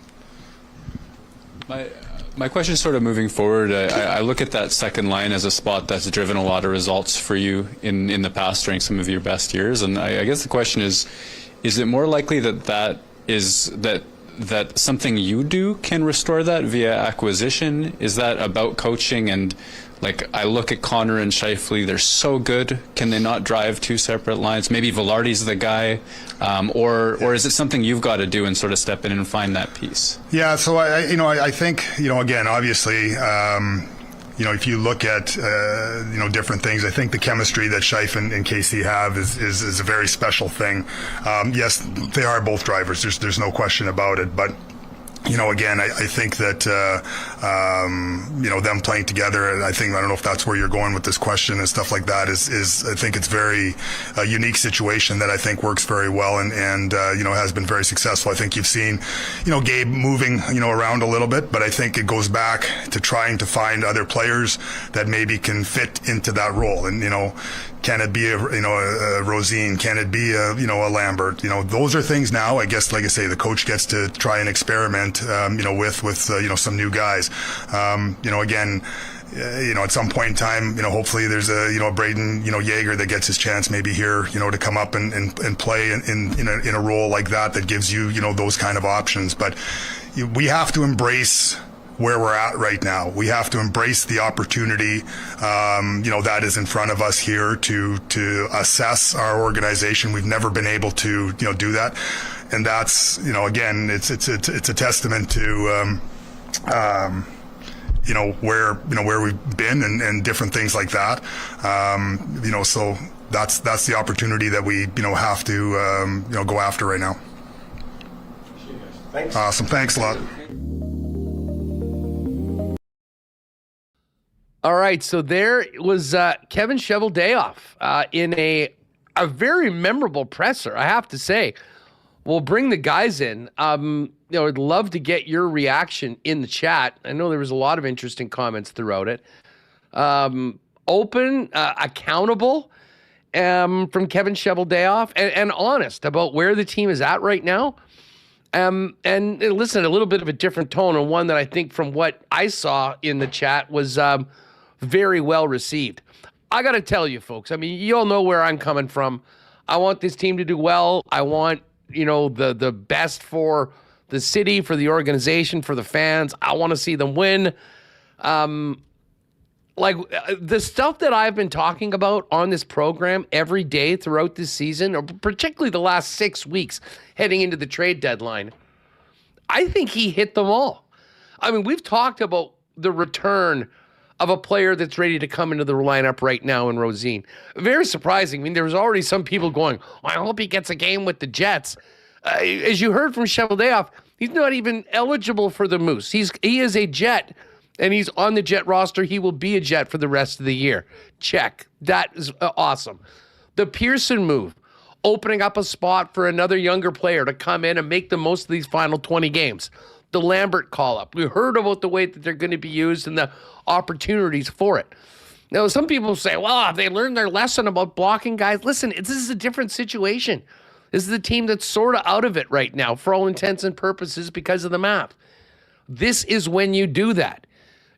My question is sort of moving forward. I look at that second line as a spot that's driven a lot of results for you in the past during some of your best years, and I guess the question is it more likely that something you do can restore that via acquisition? Is that about coaching? And like, I look at Connor and Scheifele, they're so good. Can they not drive two separate lines? Maybe Velarde's the guy, or is it something you've got to do and sort of step in and find that piece? Yeah, so I think, again, obviously, if you look at different things, I think the chemistry that Scheif and KC have is a very special thing. Yes, they are both drivers. There's no question about it, but again, I think that, them playing together, and I don't know if that's where you're going with this question and stuff like that, is I think it's very a unique situation that I think works very well and has been very successful. I think you've seen, Gabe moving, around a little bit, but I think it goes back to trying to find other players that maybe can fit into that role. And, can it be a Rosine? Can it be a Lambert? Those are things now, I guess, like I say, the coach gets to try and experiment, with some new guys. Again, at some point in time, hopefully there's a Braden, Yeager that gets his chance maybe here, to come up and play in a role like that gives you, those kind of options. But we have to embrace where we're at right now. We have to embrace the opportunity, that is in front of us here to assess our organization. We've never been able to, do that. And that's, again, it's a testament to, where we've been and different things like that. So that's the opportunity that we, have to, go after right now. Thanks. Awesome. Thanks a lot. All right, so there was Kevin Cheveldayoff in a very memorable presser, I have to say. We'll bring the guys in. I'd love to get your reaction in the chat. I know there was a lot of interesting comments throughout it. Open, accountable from Kevin Cheveldayoff, and honest about where the team is at right now. And listen, a little bit of a different tone, and one that I think from what I saw in the chat was very well received. I got to tell you, folks, you all know where I'm coming from. I want this team to do well. I want, the best for the city, for the organization, for the fans. I want to see them win. The stuff that I've been talking about on this program every day throughout this season, or particularly the last 6 weeks heading into the trade deadline, I think he hit them all. We've talked about the return of a player that's ready to come into the lineup right now in Rosine. Very surprising. There was already some people going, I hope he gets a game with the Jets. As you heard from Cheveldayoff, he's not even eligible for the Moose. He is a Jet, and he's on the Jet roster. He will be a Jet for the rest of the year. Check. That is awesome. The Pearson move, opening up a spot for another younger player to come in and make the most of these final 20 games. The Lambert call-up. We heard about the way that they're going to be used and the opportunities for it. Now, some people say, well, have they learned their lesson about blocking guys? Listen, this is a different situation. This is a team that's sort of out of it right now for all intents and purposes because of the map. This is when you do that.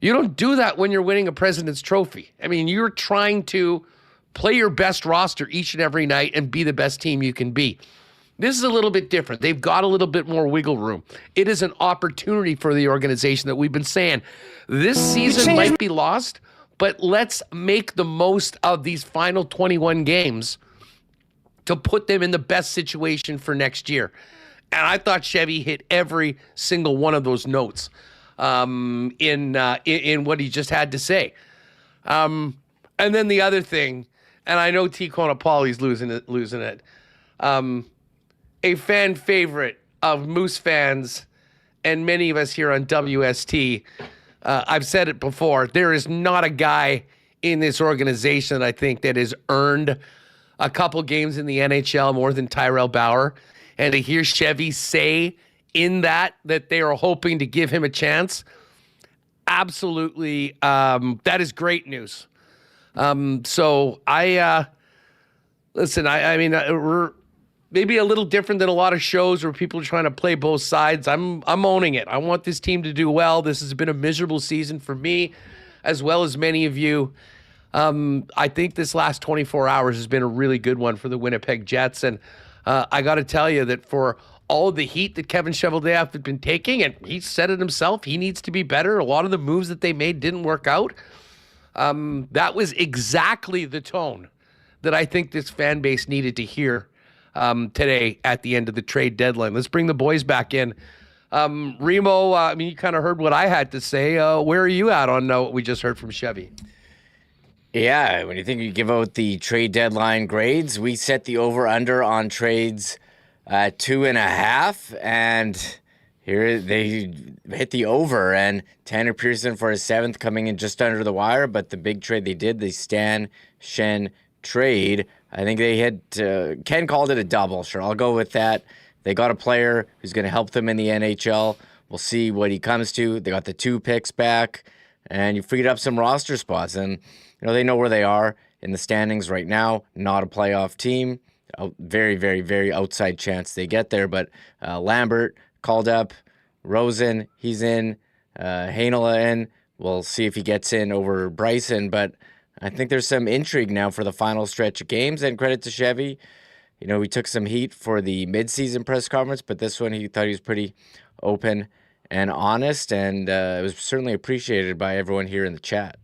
You don't do that when you're winning a President's Trophy. You're trying to play your best roster each and every night and be the best team you can be. This is a little bit different. They've got a little bit more wiggle room. It is an opportunity for the organization that we've been saying. This season might be lost, but let's make the most of these final 21 games to put them in the best situation for next year. And I thought Chevy hit every single one of those notes in what he just had to say. And then the other thing, and I know T. Konopali's losing it. A fan favorite of Moose fans and many of us here on WST. I've said it before. There is not a guy in this organization that I think that has earned a couple games in the NHL more than Tyrell Bauer. And to hear Chevy say in that they are hoping to give him a chance, absolutely, that is great news. So listen, we're maybe a little different than a lot of shows where people are trying to play both sides. I'm owning it. I want this team to do well. This has been a miserable season for me, as well as many of you. I think this last 24 hours has been a really good one for the Winnipeg Jets. And I got to tell you that for all the heat that Kevin Cheveldayoff had been taking, and he said it himself, he needs to be better. A lot of the moves that they made didn't work out. That was exactly the tone that I think this fan base needed to hear today at the end of the trade deadline. Let's bring the boys back in. Remo, you kind of heard what I had to say. Where are you at on what we just heard from Chevy? Yeah, when you think you give out the trade deadline grades, we set the over-under on trades 2.5, and Here they hit the over, and Tanner Pearson for his 7th coming in just under the wire. But the big trade they did, the Schenn trade, I think they hit, Ken called it a double. Sure, I'll go with that. They got a player who's going to help them in the NHL. We'll see what he comes to. They got the 2 picks back, and you freed up some roster spots. And, they know where they are in the standings right now. Not a playoff team. Very, very, very outside chance they get there. But Lambert called up. Rosen, he's in. Heinola in. We'll see if he gets in over Bryson. But I think there's some intrigue now for the final stretch of games. And credit to Chevy. We took some heat for the midseason press conference, but this one he thought he was pretty open and honest, and it was certainly appreciated by everyone here in the chat.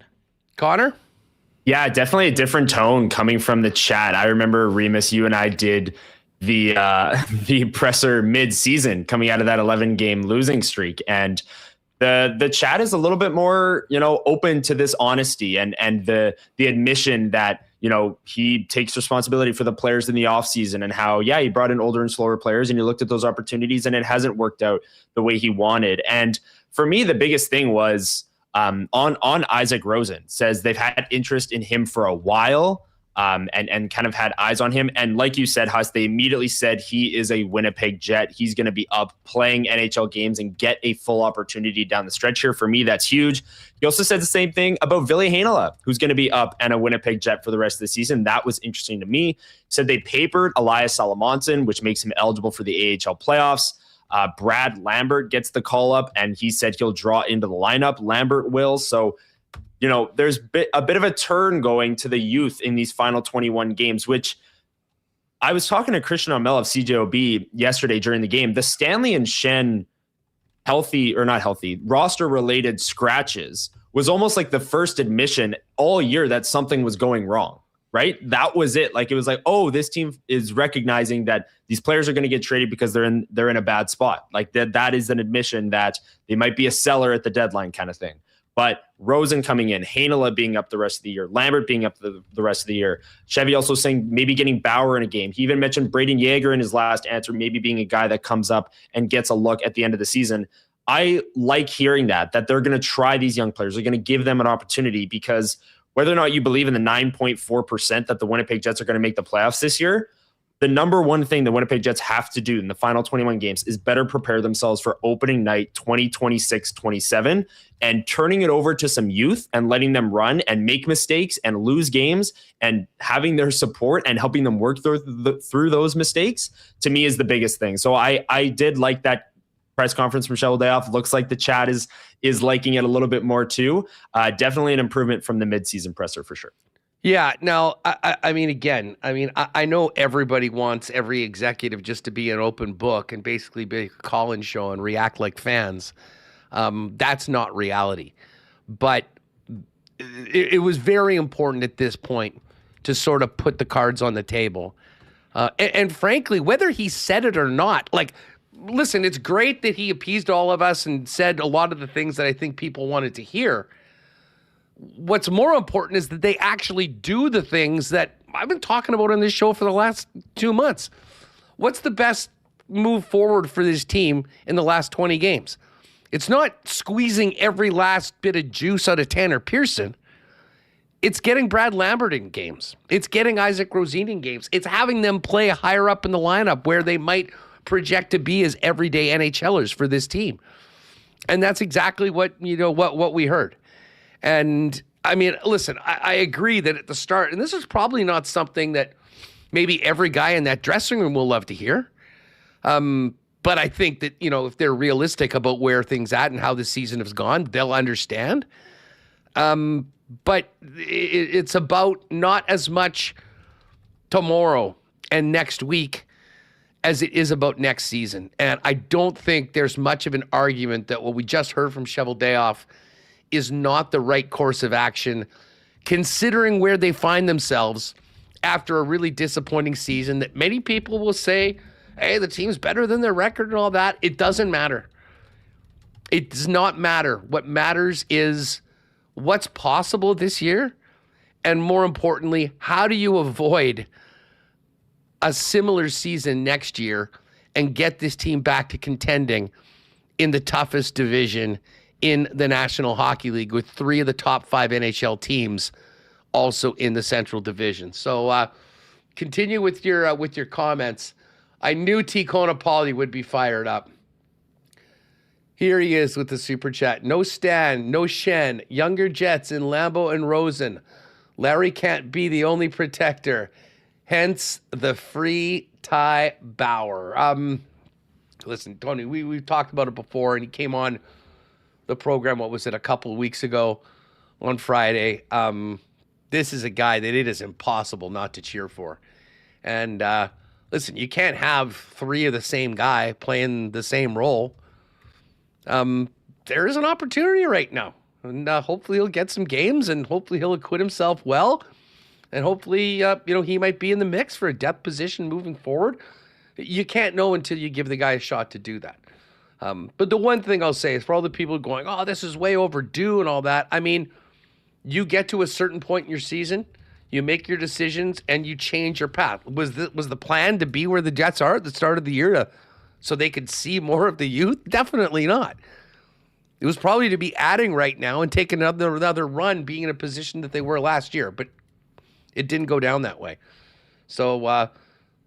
Connor? Yeah, definitely a different tone coming from the chat. I remember, Remis, you and I did the presser mid-season coming out of that 11-game losing streak, and the chat is a little bit more, open to this honesty and the admission that, he takes responsibility for the players in the offseason and how, he brought in older and slower players and you looked at those opportunities and it hasn't worked out the way he wanted. And for me, the biggest thing was on Isaac Rosen, says they've had interest in him for a while. And kind of had eyes on him. And like you said, Huss, they immediately said he is a Winnipeg Jet. He's going to be up playing NHL games and get a full opportunity down the stretch here. For me, that's huge. He also said the same thing about Ville Heinola, who's going to be up and a Winnipeg Jet for the rest of the season. That was interesting to me. He said they papered Elias Salamonson, which makes him eligible for the AHL playoffs. Brad Lambert gets the call up, and he said he'll draw into the lineup. Lambert will. So, there's a bit of a turn going to the youth in these final 21 games, which I was talking to Christian Amel of CJOB yesterday during the game. The Stanley and Schenn roster-related scratches was almost like the first admission all year that something was going wrong, right? That was it. Like, it was like, oh, this team is recognizing that these players are going to get traded because they're in a bad spot. Like, that is an admission that they might be a seller at the deadline kind of thing. But Rosen coming in, Heinola being up the rest of the year, Lambert being up the rest of the year. Chevy also saying maybe getting Bauer in a game. He even mentioned Braden Yeager in his last answer, maybe being a guy that comes up and gets a look at the end of the season. I like hearing that they're going to try these young players. They're going to give them an opportunity, because whether or not you believe in the 9.4% that the Winnipeg Jets are going to make the playoffs this year, the number one thing the Winnipeg Jets have to do in the final 21 games is better prepare themselves for opening night 2026-27 and turning it over to some youth and letting them run and make mistakes and lose games and having their support and helping them work through those mistakes, to me, is the biggest thing. So I did like that press conference from Cheveldayoff. Looks like the chat is liking it a little bit more too. Definitely an improvement from the midseason presser for sure. Yeah. Now, I know everybody wants every executive just to be an open book and basically be a call-in show and react like fans. That's not reality. But it was very important at this point to sort of put the cards on the table. And frankly, whether he said it or not, listen, it's great that he appeased all of us and said a lot of the things that I think people wanted to hear. What's more important is that they actually do the things that I've been talking about on this show for the last 2 months. What's the best move forward for this team in the last 20 games? It's not squeezing every last bit of juice out of Tanner Pearson. It's getting Brad Lambert in games. It's getting Isaac Rosen in games. It's having them play higher up in the lineup where they might project to be as everyday NHLers for this team. And that's exactly what we heard. And listen, I agree that at the start, and this is probably not something that maybe every guy in that dressing room will love to hear. But I think that, if they're realistic about where things at and how the season has gone, they'll understand. But it's about not as much tomorrow and next week as it is about next season. And I don't think there's much of an argument that what we just heard from Cheveldayoff is not the right course of action, considering where they find themselves after a really disappointing season that many people will say, hey, the team's better than their record and all that. It doesn't matter. It does not matter. What matters is what's possible this year, and more importantly, how do you avoid a similar season next year and get this team back to contending in the toughest division in the National Hockey League, with 3 of the top 5 NHL teams also in the Central Division. So continue with your comments. I knew T. Konopali would be fired up. Here he is with the super chat. No Stan, no Schenn, younger Jets in Lambeau and Rosen. Larry can't be the only protector. Hence the free Ty Bauer. Listen, Tony, we've talked about it before, and he came on the program, what was it, a couple of weeks ago on Friday. This is a guy that it is impossible not to cheer for. And listen, you can't have 3 of the same guy playing the same role. There is an opportunity right now. And hopefully he'll get some games, and hopefully he'll acquit himself well. And hopefully, he might be in the mix for a depth position moving forward. You can't know until you give the guy a shot to do that. But the one thing I'll say is, for all the people going, oh, this is way overdue and all that. I mean, you get to a certain point in your season, you make your decisions, and you change your path. Was the plan to be where the Jets are at the start of the year so they could see more of the youth? Definitely not. It was probably to be adding right now and taking another run, being in a position that they were last year. But it didn't go down that way. So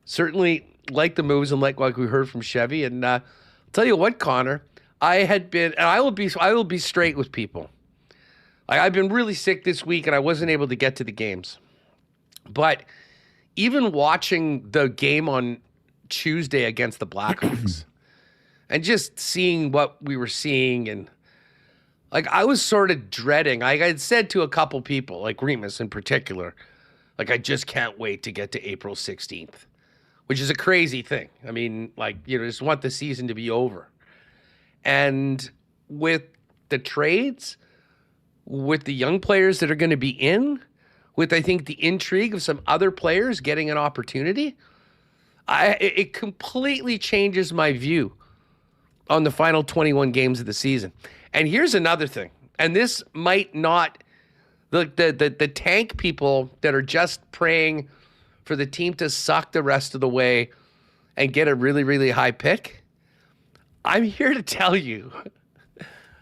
certainly like the moves, and like we heard from Chevy. And I'll tell you what, Connor, I will be straight with people. I've been really sick this week, and I wasn't able to get to the games. But even watching the game on Tuesday against the Blackhawks and just seeing what we were seeing, and I was sort of dreading. I had said to a couple people, like Remis in particular, I just can't wait to get to April 16th, which is a crazy thing. I mean, just want the season to be over. And with the trades, with the young players that are going to be in, with, I think, the intrigue of some other players getting an opportunity, it completely changes my view on the final 21 games of the season. And here's another thing, and this might not, the tank people that are just praying for the team to suck the rest of the way and get a really, really high pick, I'm here to tell you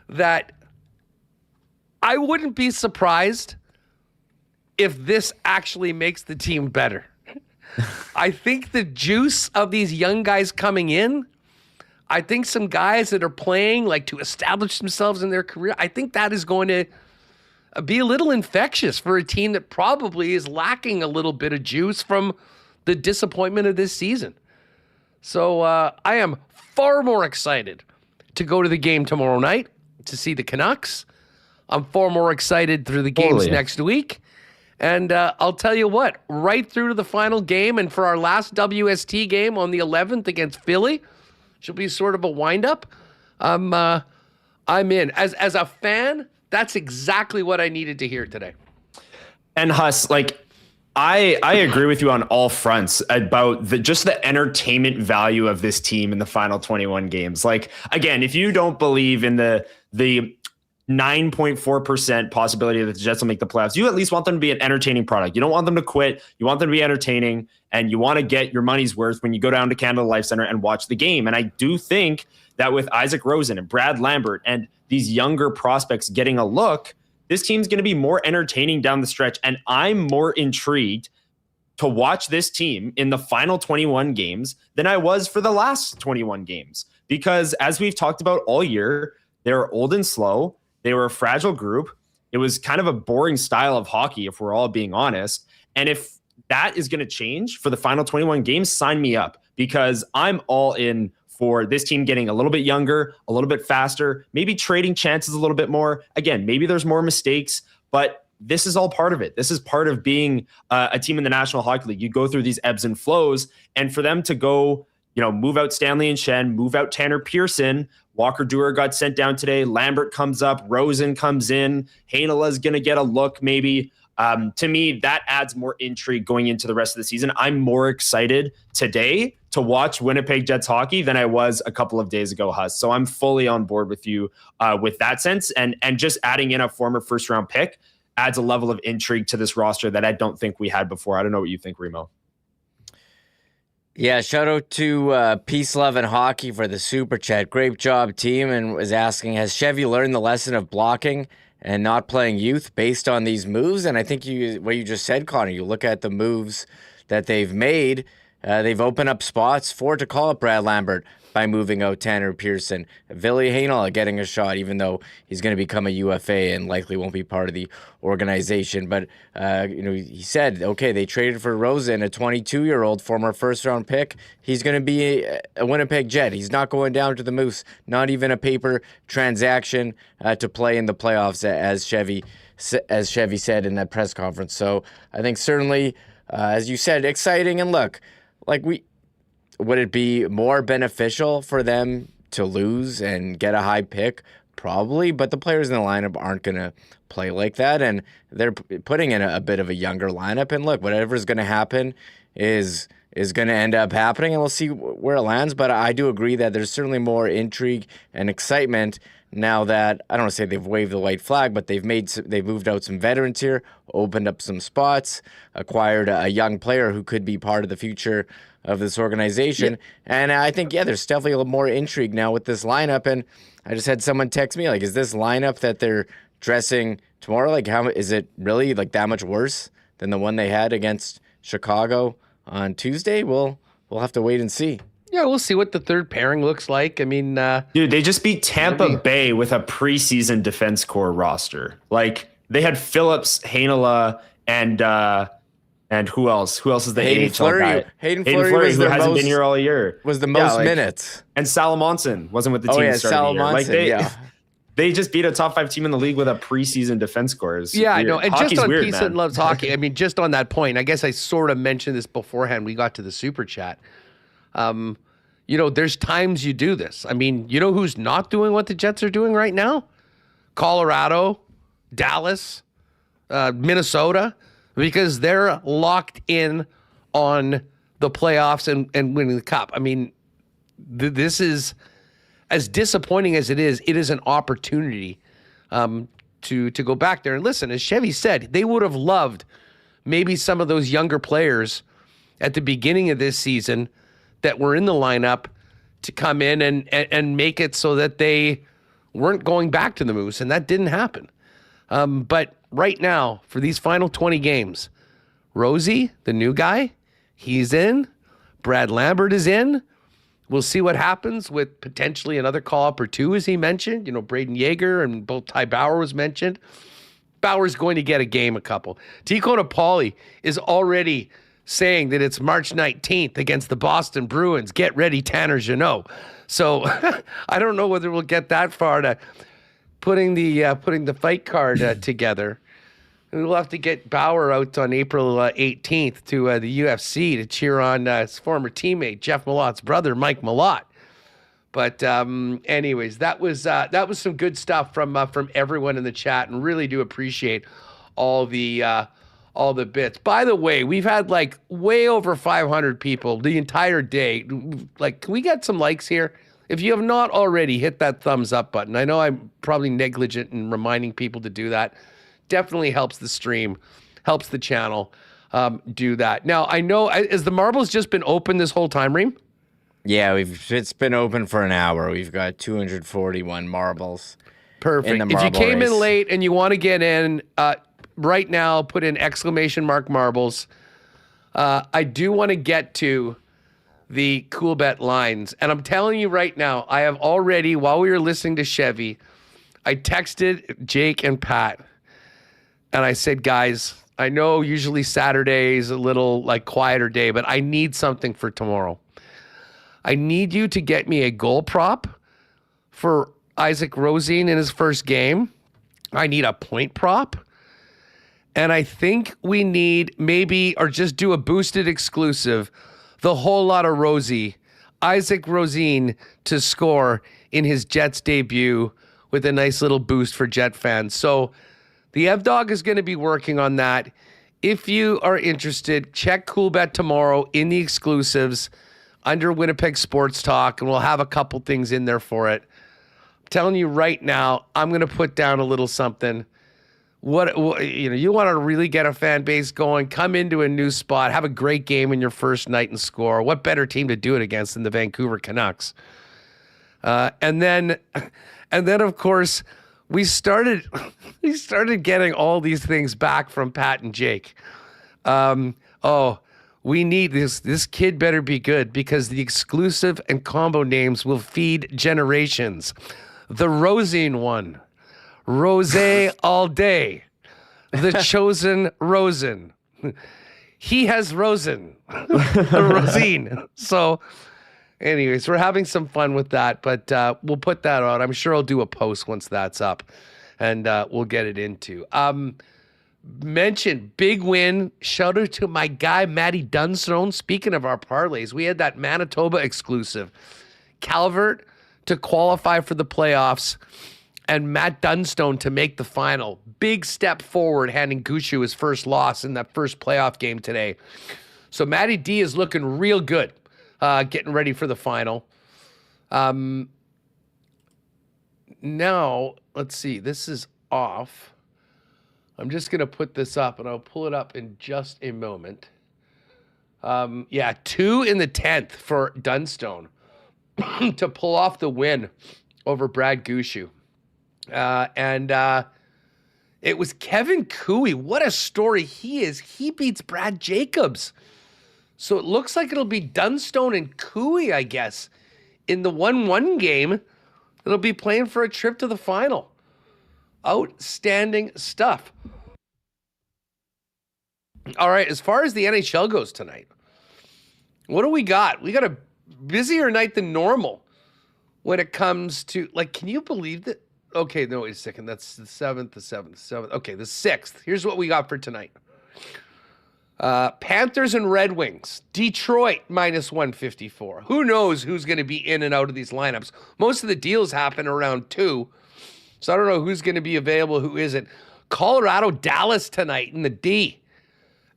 that I wouldn't be surprised if this actually makes the team better. I think the juice of these young guys coming in, I think some guys that are playing to establish themselves in their career, I think that is going to be a little infectious for a team that probably is lacking a little bit of juice from the disappointment of this season. So I am far more excited to go to the game tomorrow night to see the Canucks. I'm far more excited through the games next week. And I'll tell you what, right through to the final game, and for our last WST game on the 11th against Philly, should be sort of a wind-up. I'm in. As a fan, that's exactly what I needed to hear today. And Huss, I agree with you on all fronts about just the entertainment value of this team in the final 21 games. Again, if you don't believe in the 9.4% possibility that the Jets will make the playoffs, you at least want them to be an entertaining product. You don't want them to quit. You want them to be entertaining, and you want to get your money's worth when you go down to Canada Life Center and watch the game. And I do think that with Isaac Rosen and Brad Lambert and these younger prospects getting a look, this team's going to be more entertaining down the stretch. And I'm more intrigued to watch this team in the final 21 games than I was for the last 21 games. Because as we've talked about all year, they're old and slow. They were a fragile group. It was kind of a boring style of hockey, if we're all being honest. And if that is going to change for the final 21 games, sign me up, because I'm all in for this team getting a little bit younger, a little bit faster, maybe trading chances a little bit more. Again, maybe there's more mistakes, but this is all part of it. This is part of being a team in the National Hockey League. You go through these ebbs and flows, and for them to go, move out Stanley and Schenn, move out Tanner Pearson, Walker Duehr got sent down today, Lambert comes up, Rosen comes in, Heinola going to get a look maybe. To me, that adds more intrigue going into the rest of the season. I'm more excited today to watch Winnipeg Jets hockey than I was a couple of days ago, Huss. So I'm fully on board with you with that sense. And just adding in a former first-round pick adds a level of intrigue to this roster that I don't think we had before. I don't know what you think, Remo. Yeah, shout out to Peace, Love, and Hockey for the super chat. Great job, team. And was asking, has Chevy learned the lesson of blocking and not playing youth based on these moves? And I think what you just said, Connor, you look at the moves that they've made. They've opened up spots to call up Brad Lambert by moving out Tanner Pearson. Ville Heinola getting a shot, even though he's going to become a UFA and likely won't be part of the organization. But, he said, okay, they traded for Rosen, a 22-year-old former first-round pick. He's going to be a Winnipeg Jet. He's not going down to the Moose, not even a paper transaction to play in the playoffs, as Chevy said in that press conference. So I think certainly, as you said, exciting. And look, would it be more beneficial for them to lose and get a high pick? Probably, but the players in the lineup aren't going to play like that, and they're putting in a bit of a younger lineup. And look, whatever's going to happen is going to end up happening, and we'll see where it lands. But I do agree that there's certainly more intrigue and excitement now that, I don't want to say they've waved the white flag, but they've moved out some veterans here, opened up some spots, acquired a young player who could be part of the future of this organization. Yeah. And I think, there's definitely a little more intrigue now with this lineup. And I just had someone text me, is this lineup that they're dressing tomorrow, how is it really that much worse than the one they had against Chicago on Tuesday? We'll have to wait and see. Yeah, we'll see what the third pairing looks like. I mean, dude, they just beat Tampa Bay with a preseason defense core roster. They had Phillips, Heinola, and who else? Who else is the Hayden AHL Fleury. guy? Hayden Fleury who hasn't been here all year. Was the most minutes. And Salamonson wasn't with the team at the start of the year. They just beat a top 5 team in the league with a preseason defense core. I know. And Hockey's just on weird, Peace man. and Loves Hockey, I mean, just on that point, I guess I sort of mentioned this beforehand. We got to the super chat. There's times you do this. I mean, you know who's not doing what the Jets are doing right now? Colorado, Dallas, Minnesota, because they're locked in on the playoffs and winning the cup. I mean, this is, as disappointing as it is an opportunity to go back there. And listen, as Chevy said, they would have loved maybe some of those younger players at the beginning of this season that were in the lineup to come in and make it so that they weren't going back to the Moose, and that didn't happen. But right now, for these final 20 games, Rosie, the new guy, he's in. Brad Lambert is in. We'll see what happens with potentially another call-up or two, as he mentioned. Braden Yeager and both Ty Bauer was mentioned. Bauer's going to get a game, a couple. Tico Napoli is already saying that it's March 19th against the Boston Bruins. Get ready, Tanner Jeannot. So I don't know whether we'll get that far to putting the fight card together. We'll have to get Bauer out on April 18th to the UFC to cheer on his former teammate, Jeff Malotte's brother, Mike Malotte. But anyways, that was some good stuff from everyone in the chat, and really do appreciate all the bits. By the way, we've had way over 500 people the entire day. Can we get some likes here? If you have not already, hit that thumbs up button. I know I'm probably negligent in reminding people to do that. Definitely helps the stream, helps the channel do that. Now, I know, has the marbles just been open this whole time, Reem? Yeah, it's been open for an hour. We've got 241 marbles. Perfect. If you came in late and you want to get in, right now, put in ! marbles. I do want to get to the Cool Bet lines. And I'm telling you right now, I have already, while we were listening to Chevy, I texted Jake and Pat. And I said, guys, I know usually Saturday is a little quieter day, but I need something for tomorrow. I need you to get me a goal prop for Isaac Rosén in his first game. I need a point prop. And I think we need or just do a boosted exclusive, the whole lot of Rosie, Isaac Rosén to score in his Jets debut with a nice little boost for Jet fans. So the Evdog is going to be working on that. If you are interested, check Cool Bet tomorrow in the exclusives under Winnipeg Sports Talk, and we'll have a couple things in there for it. I'm telling you right now, I'm going to put down a little something. you want to really get a fan base going, come into a new spot, have a great game in your first night and score. What better team to do it against than the Vancouver Canucks? And then of course we started getting all these things back from Pat and Jake. We need this kid better be good because the exclusive and combo names will feed generations. The Rosine one. Rosé all day. The chosen Rosen. He has Rosen. The Rosine. So anyways, we're having some fun with that, but we'll put that out. I'm sure I'll do a post once that's up, and we'll get it into. Mentioned big win. Shout out to my guy, Matty Dunstone. Speaking of our parlays, we had that Manitoba exclusive. Calvert to qualify for the playoffs, and Matt Dunstone to make the final. Big step forward, handing Gushu his first loss in that first playoff game today. So Matty D is looking real good, getting ready for the final. Now, let's see. This is off. I'm just going to put this up, and I'll pull it up in just a moment. 2 in the 10th for Dunstone to pull off the win over Brad Gushu. It was Kevin Cooey. What a story he is. He beats Brad Jacobs. So it looks like it'll be Dunstone and Cooey, I guess, in the 1-1 game. It'll be playing for a trip to the final. Outstanding stuff. All right, as far as the NHL goes tonight, what do we got? We got a busier night than normal when it comes to, can you believe that? Okay, no, wait a second. That's the 7th. Okay, the 6th. Here's what we got for tonight. Panthers and Red Wings. Detroit -154. Who knows who's going to be in and out of these lineups? Most of the deals happen around 2. So I don't know who's going to be available, who isn't. Colorado, Dallas tonight in the D.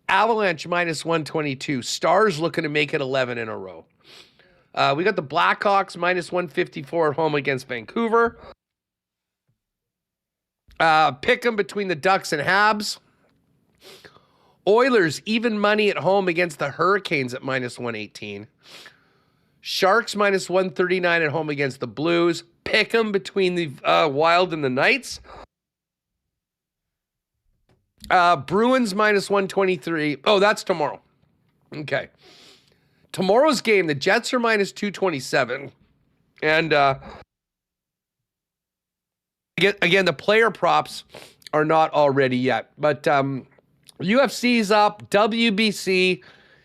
Avalanche -122. Stars looking to make it 11 in a row. We got the Blackhawks -154 at home against Vancouver. Pick 'em between the Ducks and Habs. Oilers, even money at home against the Hurricanes at -118. Sharks -139 at home against the Blues. Pick 'em between the Wild and the Knights. Bruins -123. Oh, that's tomorrow. Okay. Tomorrow's game, the Jets are -227. And again, the player props are not all ready yet. But UFC's up, WBC.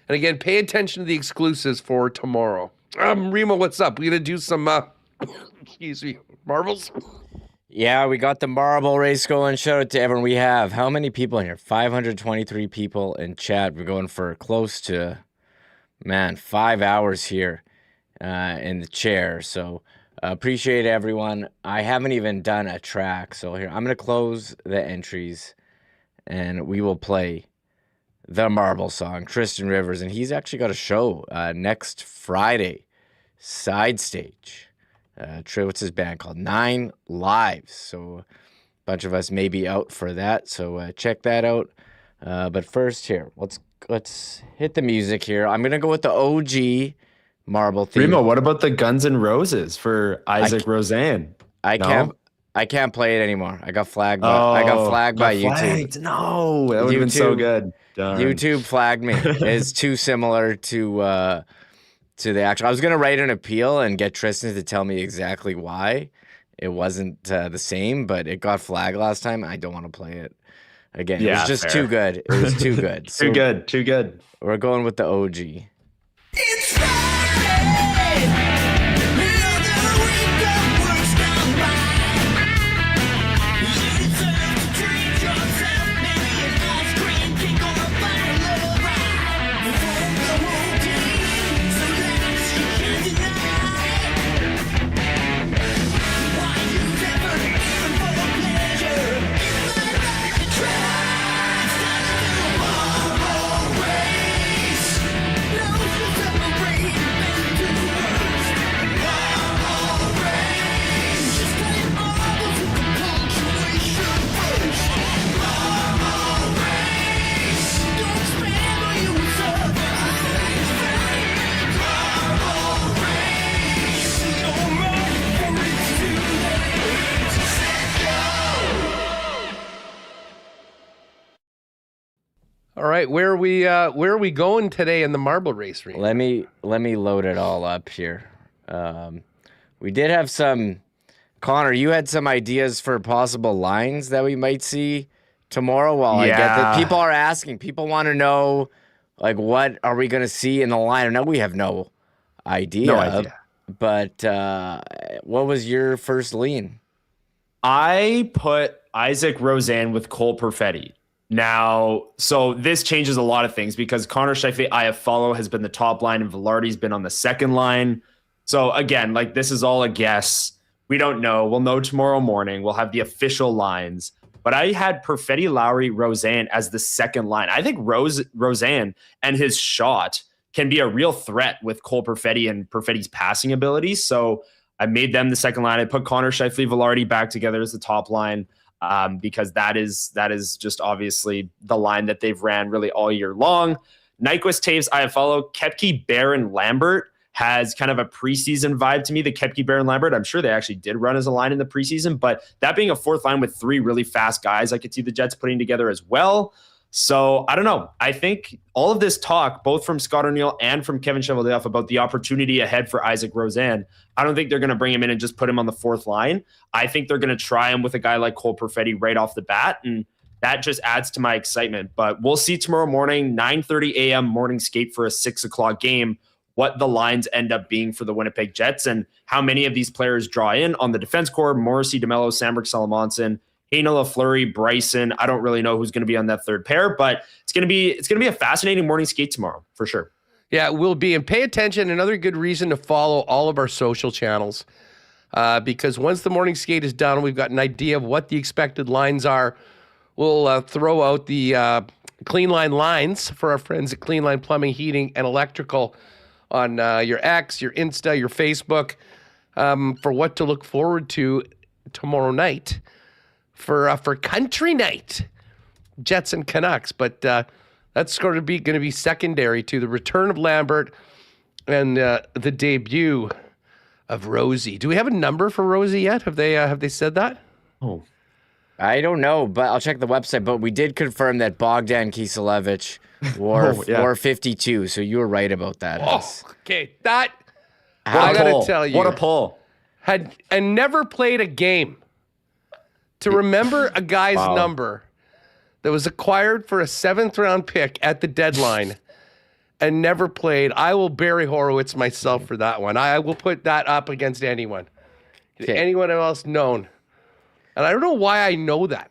And again, pay attention to the exclusives for tomorrow. Remo, what's up? We going to do some, marbles? Yeah, we got the marble race going. Shout out to everyone we have. How many people in here? 523 people in chat. We're going for close to, 5 hours here in the chair. So appreciate everyone. I haven't even done a track. So here, I'm going to close the entries and we will play the marble song, Tristan Rivers. And he's actually got a show next Friday, Side Stage. What's his band called? 9 Lives. So a bunch of us may be out for that. So check that out. But first here, let's hit the music here. I'm gonna go with the OG marble theme. Remo, what about the Guns N' Roses for Isaac Roseanne? I can't play it anymore. I got flagged. I got flagged by YouTube. No, that would have been so good. Darn. YouTube flagged me. It's too similar to the actual. I was gonna write an appeal and get Tristan to tell me exactly why it wasn't the same, but it got flagged last time. I don't want to play it again. It was just too good. It was too good. Too good. We're going with the OG. It's Friday. All right, where are we going today in the marble race? Reed? Let me load it all up here. We did have some. Connor, you had some ideas for possible lines that we might see tomorrow. Well, I get that people are asking. People want to know, like, what are we going to see in the line? I know we have no idea. No idea. But what was your first lean? I put Isaac Rosen with Cole Perfetti. Now, so this changes a lot of things because Connor Scheifele, Iafallo has been the top line and Velarde's been on the second line. So again, like this is all a guess. We don't know. We'll know tomorrow morning. We'll have the official lines. But I had Perfetti, Lowry, Rosen as the second line. I think Rosen and his shot can be a real threat with Cole Perfetti and Perfetti's passing abilities. So I made them the second line. I put Connor Scheifele, Velarde back together as the top line because that is just obviously the line that they've ran really all year long. Nyquist, Taves, Iafallo, Koepke, Barron, Lambert has kind of a preseason vibe to me. The Koepke, Barron, Lambert, I'm sure they actually did run as a line in the preseason, but that being a fourth line with three really fast guys, I could see the Jets putting together as well. So I don't know. I think all of this talk, both from Scott O'Neill and from Kevin Cheveldayoff about the opportunity ahead for Isaac Rosen, I don't think they're going to bring him in and just put him on the fourth line. I think they're going to try him with a guy like Cole Perfetti right off the bat, and that just adds to my excitement. But we'll see tomorrow morning, 9:30 a.m. morning skate for a 6 o'clock game, what the lines end up being for the Winnipeg Jets and how many of these players draw in on the defense corps. Morrissey, DeMello, Sandberg, Salamonson, Hainala, Fleury, Bryson. I don't really know who's going to be on that third pair, but it's going to be a fascinating morning skate tomorrow for sure. Yeah, it will be. And pay attention. Another good reason to follow all of our social channels because once the morning skate is done, we've got an idea of what the expected lines are. We'll throw out the Clean Line lines for our friends at Clean Line Plumbing, Heating, and Electrical on your X, your Insta, your Facebook for what to look forward to tomorrow night for country night, Jets and Canucks. But that's going to be secondary to the return of Lambert and the debut of Rosie. Do we have a number for Rosie yet? Have they said that? Oh, I don't know, but I'll check the website. But we did confirm that Bogdan Kiselevich wore 52, so you were right about that. Okay, that I gotta tell you, what a pull! And never played a game. To remember a guy's number that was acquired for a 7th round pick at the deadline and never played, I will Barry Horowitz myself for that one. I will put that up against anyone. Okay. Anyone else known. And I don't know why I know that.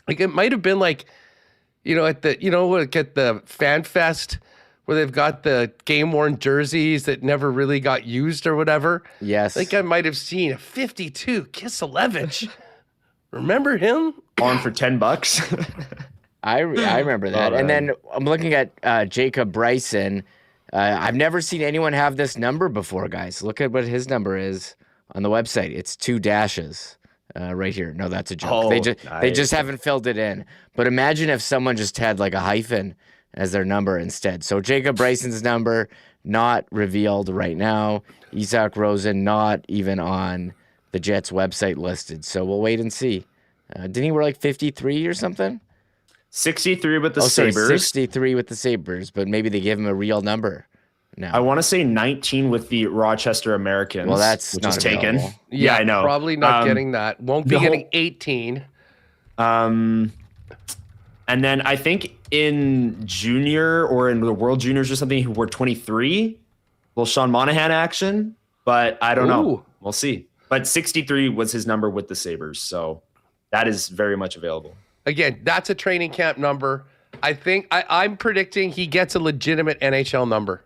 Like it might have been like, at the Fan Fest where they've got the game-worn jerseys that never really got used or whatever. Yes. I think I might have seen a 52 Kiselevich. Remember him? On for $10. I remember that. And then I'm looking at Jacob Bryson. I've never seen anyone have this number before, guys. Look at what his number is on the website. It's 2 dashes. Right here. No, that's a joke. They just haven't filled it in. But imagine if someone just had like a hyphen as their number instead. So Jacob Bryson's number not revealed right now. Isaac Rosen not even on the Jets website listed. So we'll wait and see. Didn't he wear like 53 or something? 63 with the Sabres. 63 with the Sabres, but maybe they gave him a real number. No. I want to say 19 with the Rochester Americans. Well, that's which not is taken. available. Yeah, I know. Probably not getting that. Won't be getting 18. And then I think in junior or in the World Juniors or something, who were 23, little Sean Monahan action, but I don't know. We'll see. But 63 was his number with the Sabres, so that is very much available. Again, that's a training camp number. I think I'm predicting he gets a legitimate NHL number.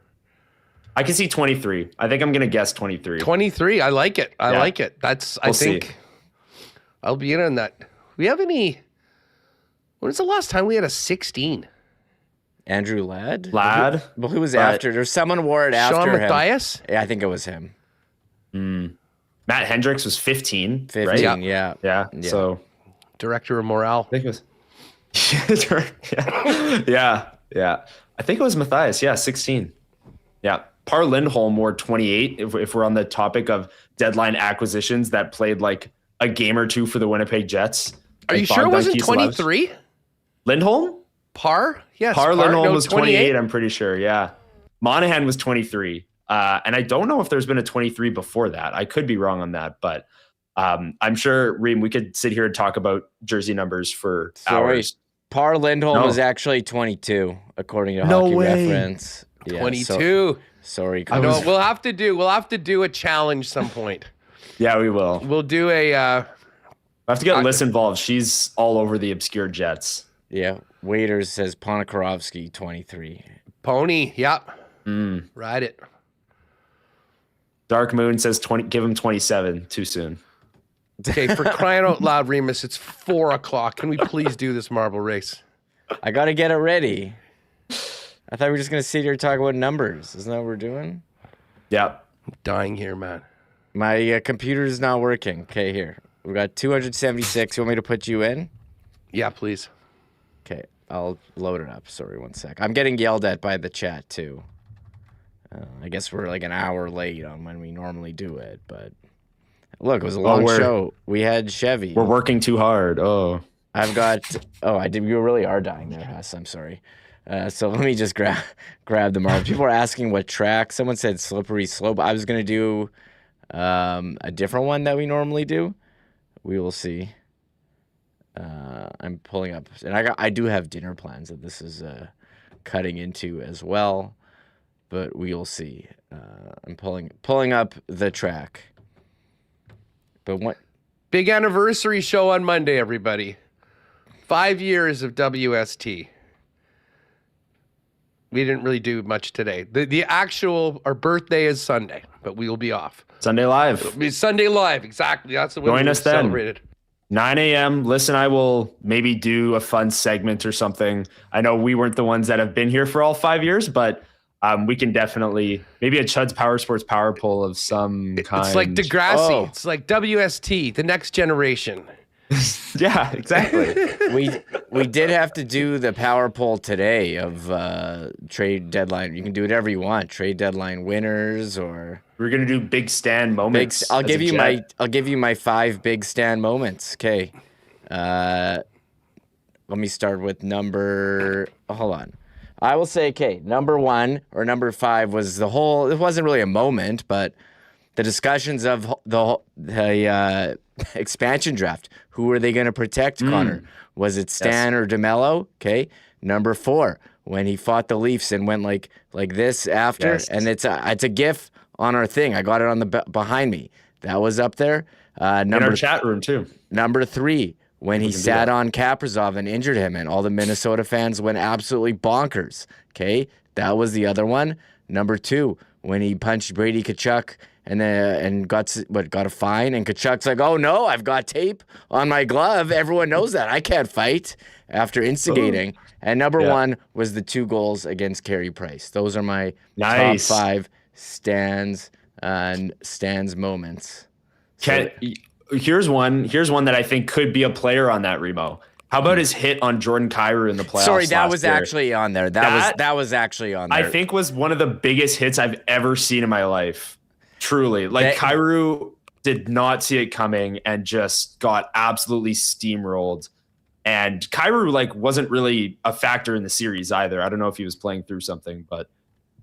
I can see 23. I think I'm going to guess 23. 23. I like it. I like it. I think I'll be in on that. We have any? When was the last time we had a 16? Andrew Ladd? Well, who was after? There's someone wore it after Sean him. Matthias? Yeah, I think it was him. Matt Hendricks was 15. 15, right? Yeah. So director of morale. I think it was. Yeah. I think it was Matthias. Yeah, 16. Yeah. Par Lindholm wore 28. If we're on the topic of deadline acquisitions that played like a game or two for the Winnipeg Jets. Are you sure it wasn't 23? Lindholm? Parr? Yes. Parr Lindholm no, was 28, I'm pretty sure. Yeah. Monahan was 23. And I don't know if there's been a 23 before that. I could be wrong on that, but I'm sure, Reem, we could sit here and talk about jersey numbers for hours. Parr Lindholm was actually 22, according to No Hockey way. Reference. Yeah, 22. Sorry, No, we'll have to do a challenge some point. Yeah, we will. We'll do a. I have to get Lyss involved. She's all over the obscure Jets. Yeah. Waiters says Ponikarovsky 23. Pony. Yep. Ride it. Dark Moon says 20. Give him 27. Too soon. Okay, for crying out loud, Remis, it's 4:00. Can we please do this marble race? I got to get it ready. I thought we were just going to sit here and talk about numbers. Isn't that what we're doing? Yep. I'm dying here, man. My computer is not working. Okay, here. We got 276. You want me to put you in? Yeah, please. Okay, I'll load it up. Sorry, 1 sec. I'm getting yelled at by the chat, too. I guess we're like an hour late on when we normally do it, but look, it was a long show. We had Chevy. We're working too hard. I've got. I did. You really are dying there, Huss. I'm sorry. So let me just grab the mark. People are asking what track. Someone said slippery slope. I was gonna do a different one that we normally do. We will see. I'm pulling up, and I do have dinner plans that this is cutting into as well. But we'll see. I'm pulling up the track. But what? Big anniversary show on Monday, everybody. 5 years of WST. We didn't really do much today. Our birthday is Sunday, but we will be off. Sunday Live. It'll be Sunday Live, exactly. That's the way Join we us then. celebrated. 9 a.m. Lyss and I will maybe do a fun segment or something. I know we weren't the ones that have been here for all 5 years, but we can definitely, maybe a Chud's Power Sports power poll of some kind. It's like Degrassi. It's like WST, the next generation. Yeah, exactly. We did have to do the power poll today of trade deadline. You can do whatever you want. Trade deadline winners, or we're gonna do big Stan moments. I'll give you my 5 big Stan moments. Okay. Let me start with number. Hold on. I will say, okay, number 1 or number 5 was it wasn't really a moment, but the discussions of the expansion draft. Who are they going to protect, Connor? Was it Stan or DeMello? Okay. Number 4, when he fought the Leafs and went like this after, and it's a GIF on our thing. I got it on the behind me. That was up there. In our chat room too. Number 3. When he sat on Kaprizov and injured him, and all the Minnesota fans went absolutely bonkers. Okay, that was the other one. Number 2, when he punched Brady Tkachuk and got a fine, and Tkachuk's like, "Oh no, I've got tape on my glove. Everyone knows that I can't fight." After instigating, and number 1 was the 2 goals against Carey Price. Those are my top 5 Stans moments. Here's one that I think could be a player on that, Remo. How about his hit on Jordan Kyrou in the playoffs? Sorry, that was actually on there. That was actually on there. I think was one of the biggest hits I've ever seen in my life. Truly. Kyrou did not see it coming and just got absolutely steamrolled. And Kyrou wasn't really a factor in the series either. I don't know if he was playing through something, but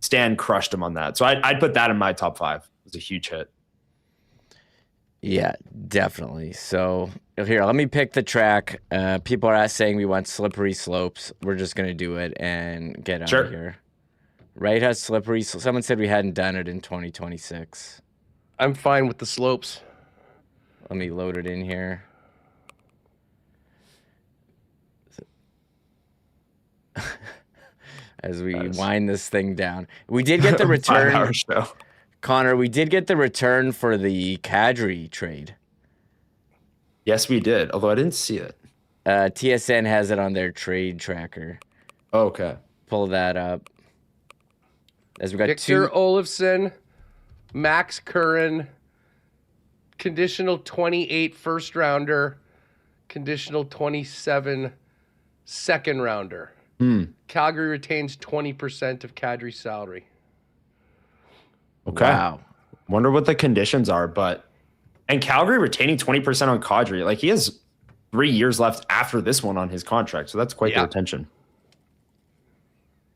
Stan crushed him on that. So I'd put that in my top 5. It was a huge hit. Yeah, definitely. So here, let me pick the track. People are saying we want slippery slopes. We're just going to do it and get out of here. Right has slippery. Someone said we hadn't done it in 2026. I'm fine with the slopes. Let me load it in here. As we wind this thing down. We did get the return. 5-hour show. Connor, we did get the return for the Kadri trade. Yes, we did, although I didn't see it. TSN has it on their trade tracker. Oh, okay. Pull that up. As we got Victor Olofsson, Max Curran, conditional 28 first rounder, conditional 27 second rounder. Calgary retains 20% of Kadri's salary. Okay. Wow. Wonder what the conditions are, and Calgary retaining 20% on Kadri. He has 3 years left after this one on his contract, so that's quite the retention.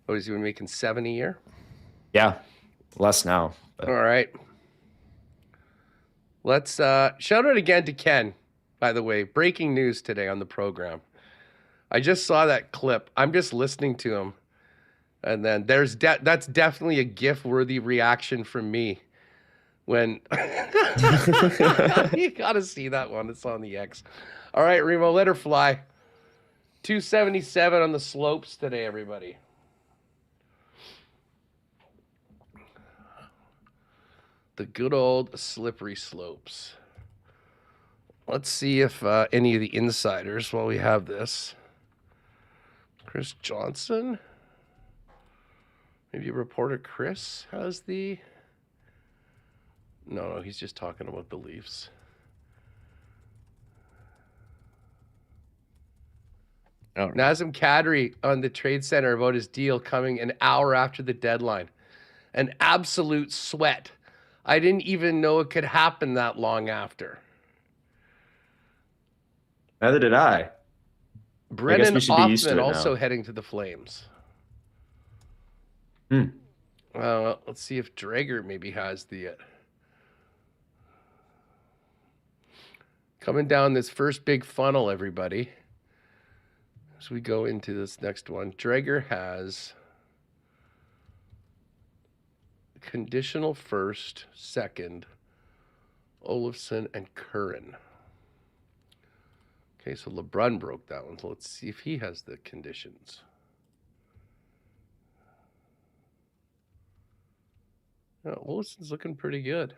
What is he making, 7 a year? Yeah, less now. But. All right. Let's shout out again to Ken, by the way. Breaking news today on the program. I just saw that clip. I'm just listening to him. And then that's definitely a GIF-worthy reaction from me. When you got to see that one. It's on the X. All right, Remo, let her fly. 277 on the slopes today, everybody. The good old slippery slopes. Let's see if any of the insiders, while we have this. Chris Johnson. Maybe reporter Chris has the... No, he's just talking about the Leafs. Oh. Nazem Kadri on the Trade Center about his deal coming an hour after the deadline. An absolute sweat. I didn't even know it could happen that long after. Neither did I. Brennan we should be used to Othman it also now. heading to the Flames. Let's see if Drager maybe has the... Coming down this first big funnel, everybody. As we go into this next one, Drager has conditional first, second, Olofsson, and Curran. Okay, so LeBrun broke that one. So let's see if he has the conditions. Yeah, Olofsson's looking pretty good.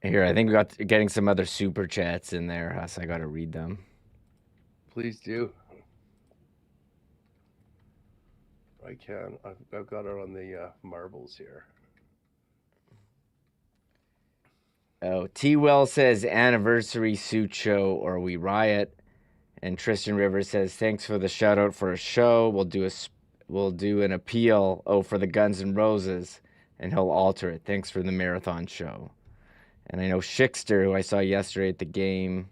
Here, I think we got getting some other super chats in there, Huss. I got to read them. Please do. I can. I've got it on the marbles here. Oh, T. Well says anniversary suit show or we riot, and Tristan Rivers says thanks for the shout out for a show. We'll do an appeal. Oh, for the Guns N' Roses, and he'll alter it. Thanks for the marathon show. And I know Schickster, who I saw yesterday at the game,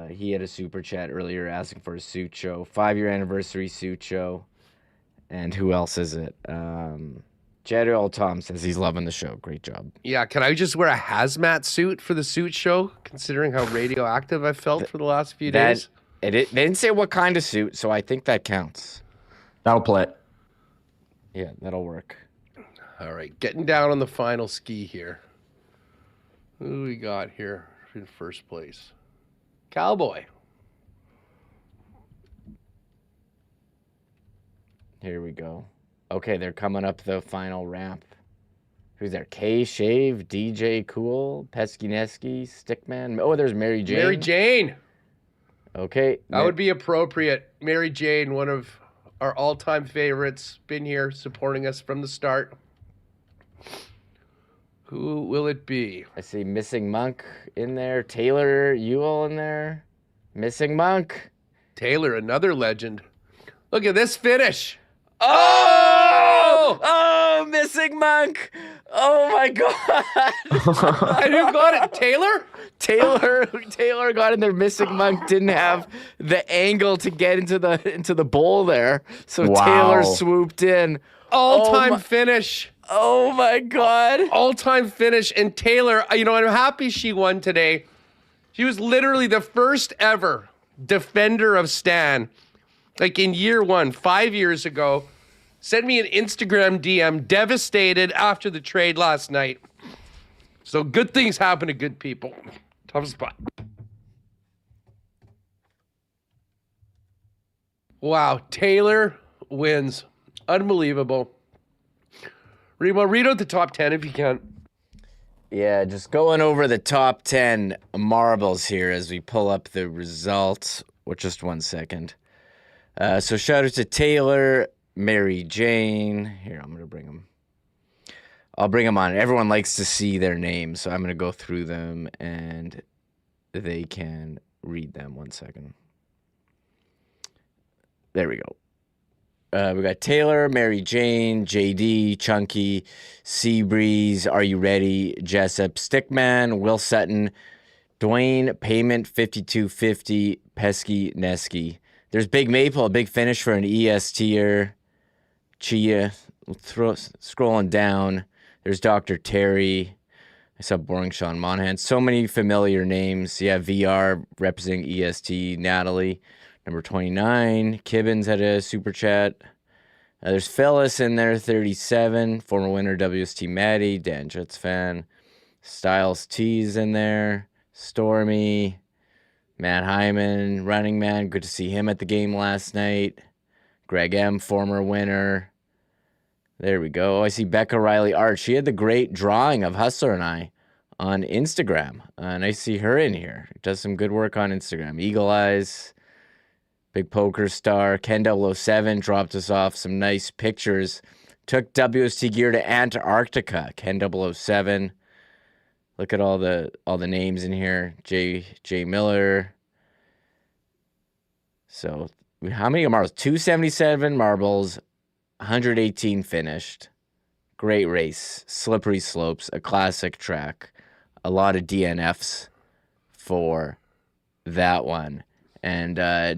he had a super chat earlier asking for a suit show, 5-year anniversary suit show. And who else is it? Jeddy Tom says he's loving the show. Great job. Yeah, can I just wear a hazmat suit for the suit show, considering how radioactive I felt for the last few days? They didn't say what kind of suit, so I think that counts. That'll play. Yeah, that'll work. All right, getting down on the final ski here. Who we got here in first place? Cowboy. Here we go. Okay, they're coming up the final ramp. Who's there? K-Shave, DJ Cool, Peskineski, Stickman. Oh, there's Mary Jane. Mary Jane. Okay. That would be appropriate. Mary Jane, one of our all-time favorites, been here supporting us from the start. Who will it be? I see Missing Monk in there. Taylor Ewell in there. Missing Monk. Taylor, another legend. Look at this finish. Oh, Missing Monk. Oh, my God. And who got it? Taylor? Taylor got in there. Missing Monk didn't have the angle to get into the bowl there. So Wow. Taylor swooped in. All-time finish. Oh, my God. All-time finish. And Taylor, I'm happy she won today. She was literally the first ever defender of Stan. Like in year one, 5 years ago. Sent me an Instagram DM, devastated after the trade last night. So good things happen to good people. Tough spot. Wow, Taylor wins. Unbelievable. Remo, read out the top 10 if you can. Yeah, just going over the top 10 marbles here as we pull up the results. Well, just 1 second. So shout out to Taylor, Mary Jane. Here, I'm going to bring them. I'll bring them on. Everyone likes to see their names, so I'm going to go through them and they can read them. 1 second. There we go. We got Taylor, Mary Jane, JD, Chunky, Seabreeze, Are You Ready, Jessup, Stickman, Will Sutton, Dwayne Payment 5250 Pesky Nesky. There's Big Maple, a big finish for an ESTer. Chia. Scrolling down. There's Dr. Terry. I saw Boring Sean Monahan. So many familiar names. Yeah, VR representing EST. Natalie, number 29. Kibbins had a super chat. There's Phyllis in there, 37. Former winner WST Maddie. Dan Jets fan. Styles T's in there. Stormy. Matt Hyman, running man. Good to see him at the game last night. Greg M, former winner. There we go. Oh, I see Becca Riley Art. She had the great drawing of Hustler and I on Instagram. And I see her in here. Does some good work on Instagram. Eagle Eyes, big poker star. Ken 007 dropped us off some nice pictures. Took WST gear to Antarctica. Ken 007. Look at all the names in here. J Miller. So how many marbles? 277 marbles, 118 finished. Great race. Slippery slopes, a classic track. A lot of DNFs for that one. And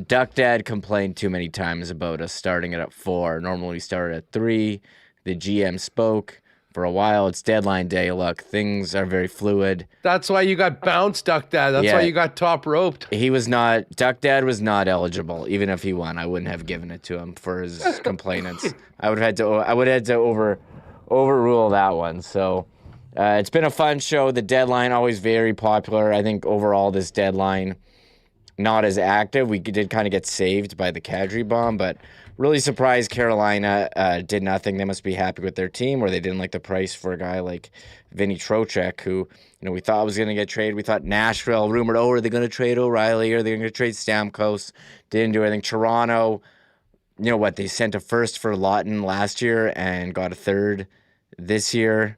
Duck Dad complained too many times about us starting it at 4. Normally we started at 3. The GM spoke. For a while, it's deadline day. Look, things are very fluid. That's why you got bounced, Duck Dad. That's why you got top roped. Duck Dad was not eligible. Even if he won, I wouldn't have given it to him for his complainants. I would have had to overrule that one. So it's been a fun show. The deadline, always very popular. I think overall this deadline, not as active. We did kind of get saved by the Kadri bomb, but really surprised Carolina did nothing. They must be happy with their team, or they didn't like the price for a guy like Vinny Trocheck, who we thought was going to get traded. We thought Nashville rumored, are they going to trade O'Reilly, or are they going to trade Stamkos? Didn't do anything. Toronto, they sent a first for Lawton last year and got a third this year.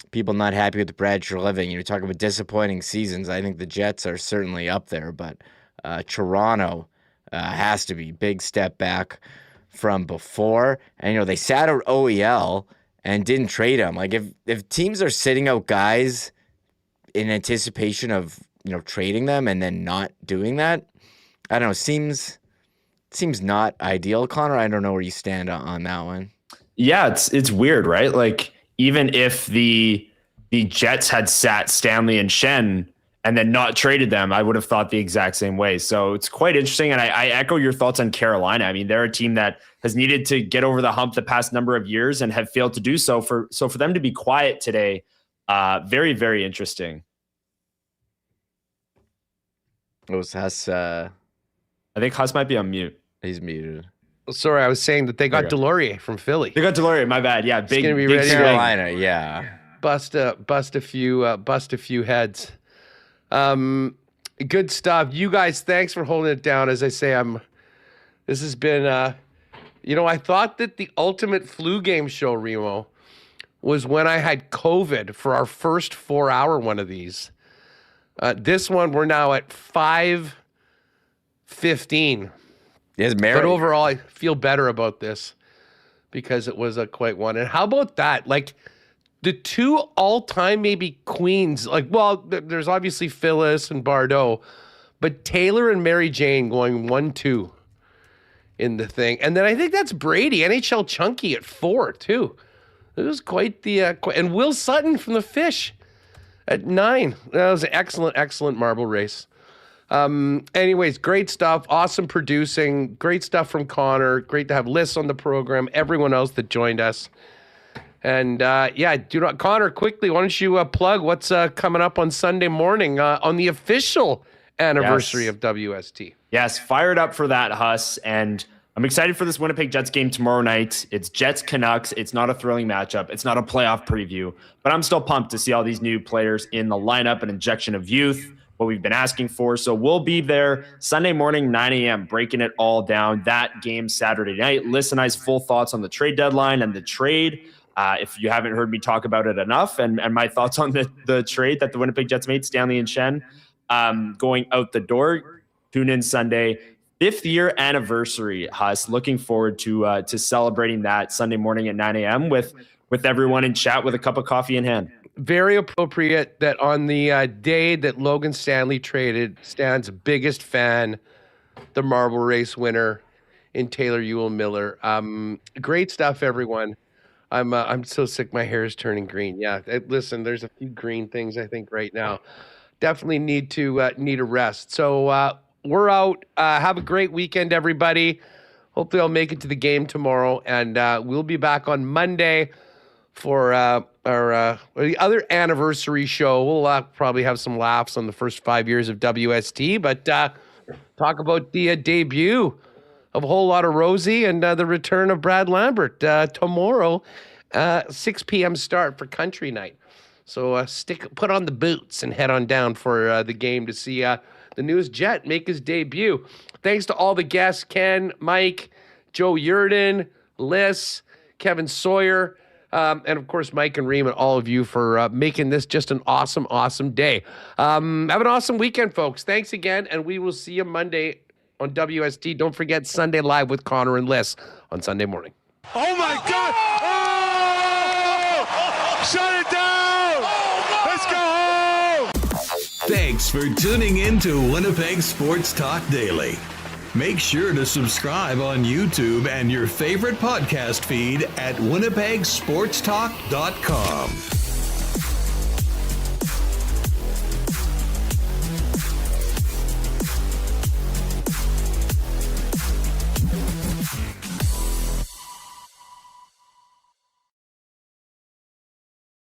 People not happy with Brad Treliving. You talk about disappointing seasons. I think the Jets are certainly up there, but Toronto has to be big step back from before. And they sat out OEL and didn't trade him. Like if teams are sitting out guys in anticipation of trading them and then not doing that, I don't know. Seems not ideal, Connor. I don't know where you stand on that one. Yeah, it's weird, right? Like even if the Jets had sat Stanley and Schenn and then not traded them, I would have thought the exact same way. So it's quite interesting. And I echo your thoughts on Carolina. I mean, they're a team that has needed to get over the hump the past number of years and have failed to do so. For them to be quiet today, very, very interesting. It was Huss. I think Huss might be on mute. He's muted. Sorry, I was saying that they got Delorier from Philly. They got Delorier. My bad. Yeah, big Carolina. Yeah, bust a few heads. Good stuff. You guys, thanks for holding it down. As I say, this has been, I thought that the ultimate flu game show, Remo, was when I had COVID for our first 4-hour one of these. This one, we're now at 5:15. Yes, But overall, I feel better about this because it was a quite one. And how about that? Like, the two all-time maybe queens, there's obviously Phyllis and Bardot, but Taylor and Mary Jane going 1-2 in the thing. And then I think that's Brady, NHL Chunky at 4 too. It was quite the, and Will Sutton from the Fish at 9. That was an excellent marble race. Anyways, great stuff. Awesome producing. Great stuff from Connor. Great to have Lyss on the program. Everyone else that joined us. And Connor, quickly, why don't you plug what's coming up on Sunday morning on the official anniversary of WST? Yes, fired up for that, Huss. And I'm excited for this Winnipeg Jets game tomorrow night. It's Jets Canucks. It's not a thrilling matchup. It's not a playoff preview. But I'm still pumped to see all these new players in the lineup, an injection of youth, what we've been asking for. So we'll be there Sunday morning, 9 a.m., breaking it all down. That game Saturday night. Lyss and I's full thoughts on the trade deadline and the trade. If you haven't heard me talk about it enough, and my thoughts on the trade that the Winnipeg Jets made, Stanley and Schenn, going out the door, tune in Sunday. 5th year anniversary, Huss. Looking forward to celebrating that Sunday morning at 9 a.m. with everyone in chat with a cup of coffee in hand. very appropriate that on the day that Logan Stanley traded, Stan's biggest fan, the Marble Race winner in Taylor Ewell Miller. Great stuff, everyone. I'm so sick. My hair is turning green. Yeah, listen, there's a few green things I think right now. Definitely need a rest. So we're out. Have a great weekend, everybody. Hopefully I'll make it to the game tomorrow, and we'll be back on Monday for the other anniversary show. We'll probably have some laughs on the first 5 years of WST, but talk about the debut of a whole lot of Rosie and the return of Brad Lambert tomorrow, 6 p.m. start for Country Night. So put on the boots and head on down for the game to see the newest Jet make his debut. Thanks to all the guests, Ken, Mike, Joe Yerdon, Lyss, Kevin Sawyer, and of course Mike and Reem and all of you for making this just an awesome, awesome day. Have an awesome weekend, folks. Thanks again, and we will see you Monday on WST. Don't forget Sunday Live with Connor and Lyss on Sunday morning. Oh my God! Oh! Shut it down! Let's go home! Thanks for tuning in to Winnipeg Sports Talk Daily. Make sure to subscribe on YouTube and your favorite podcast feed at winnipegsportstalk.com.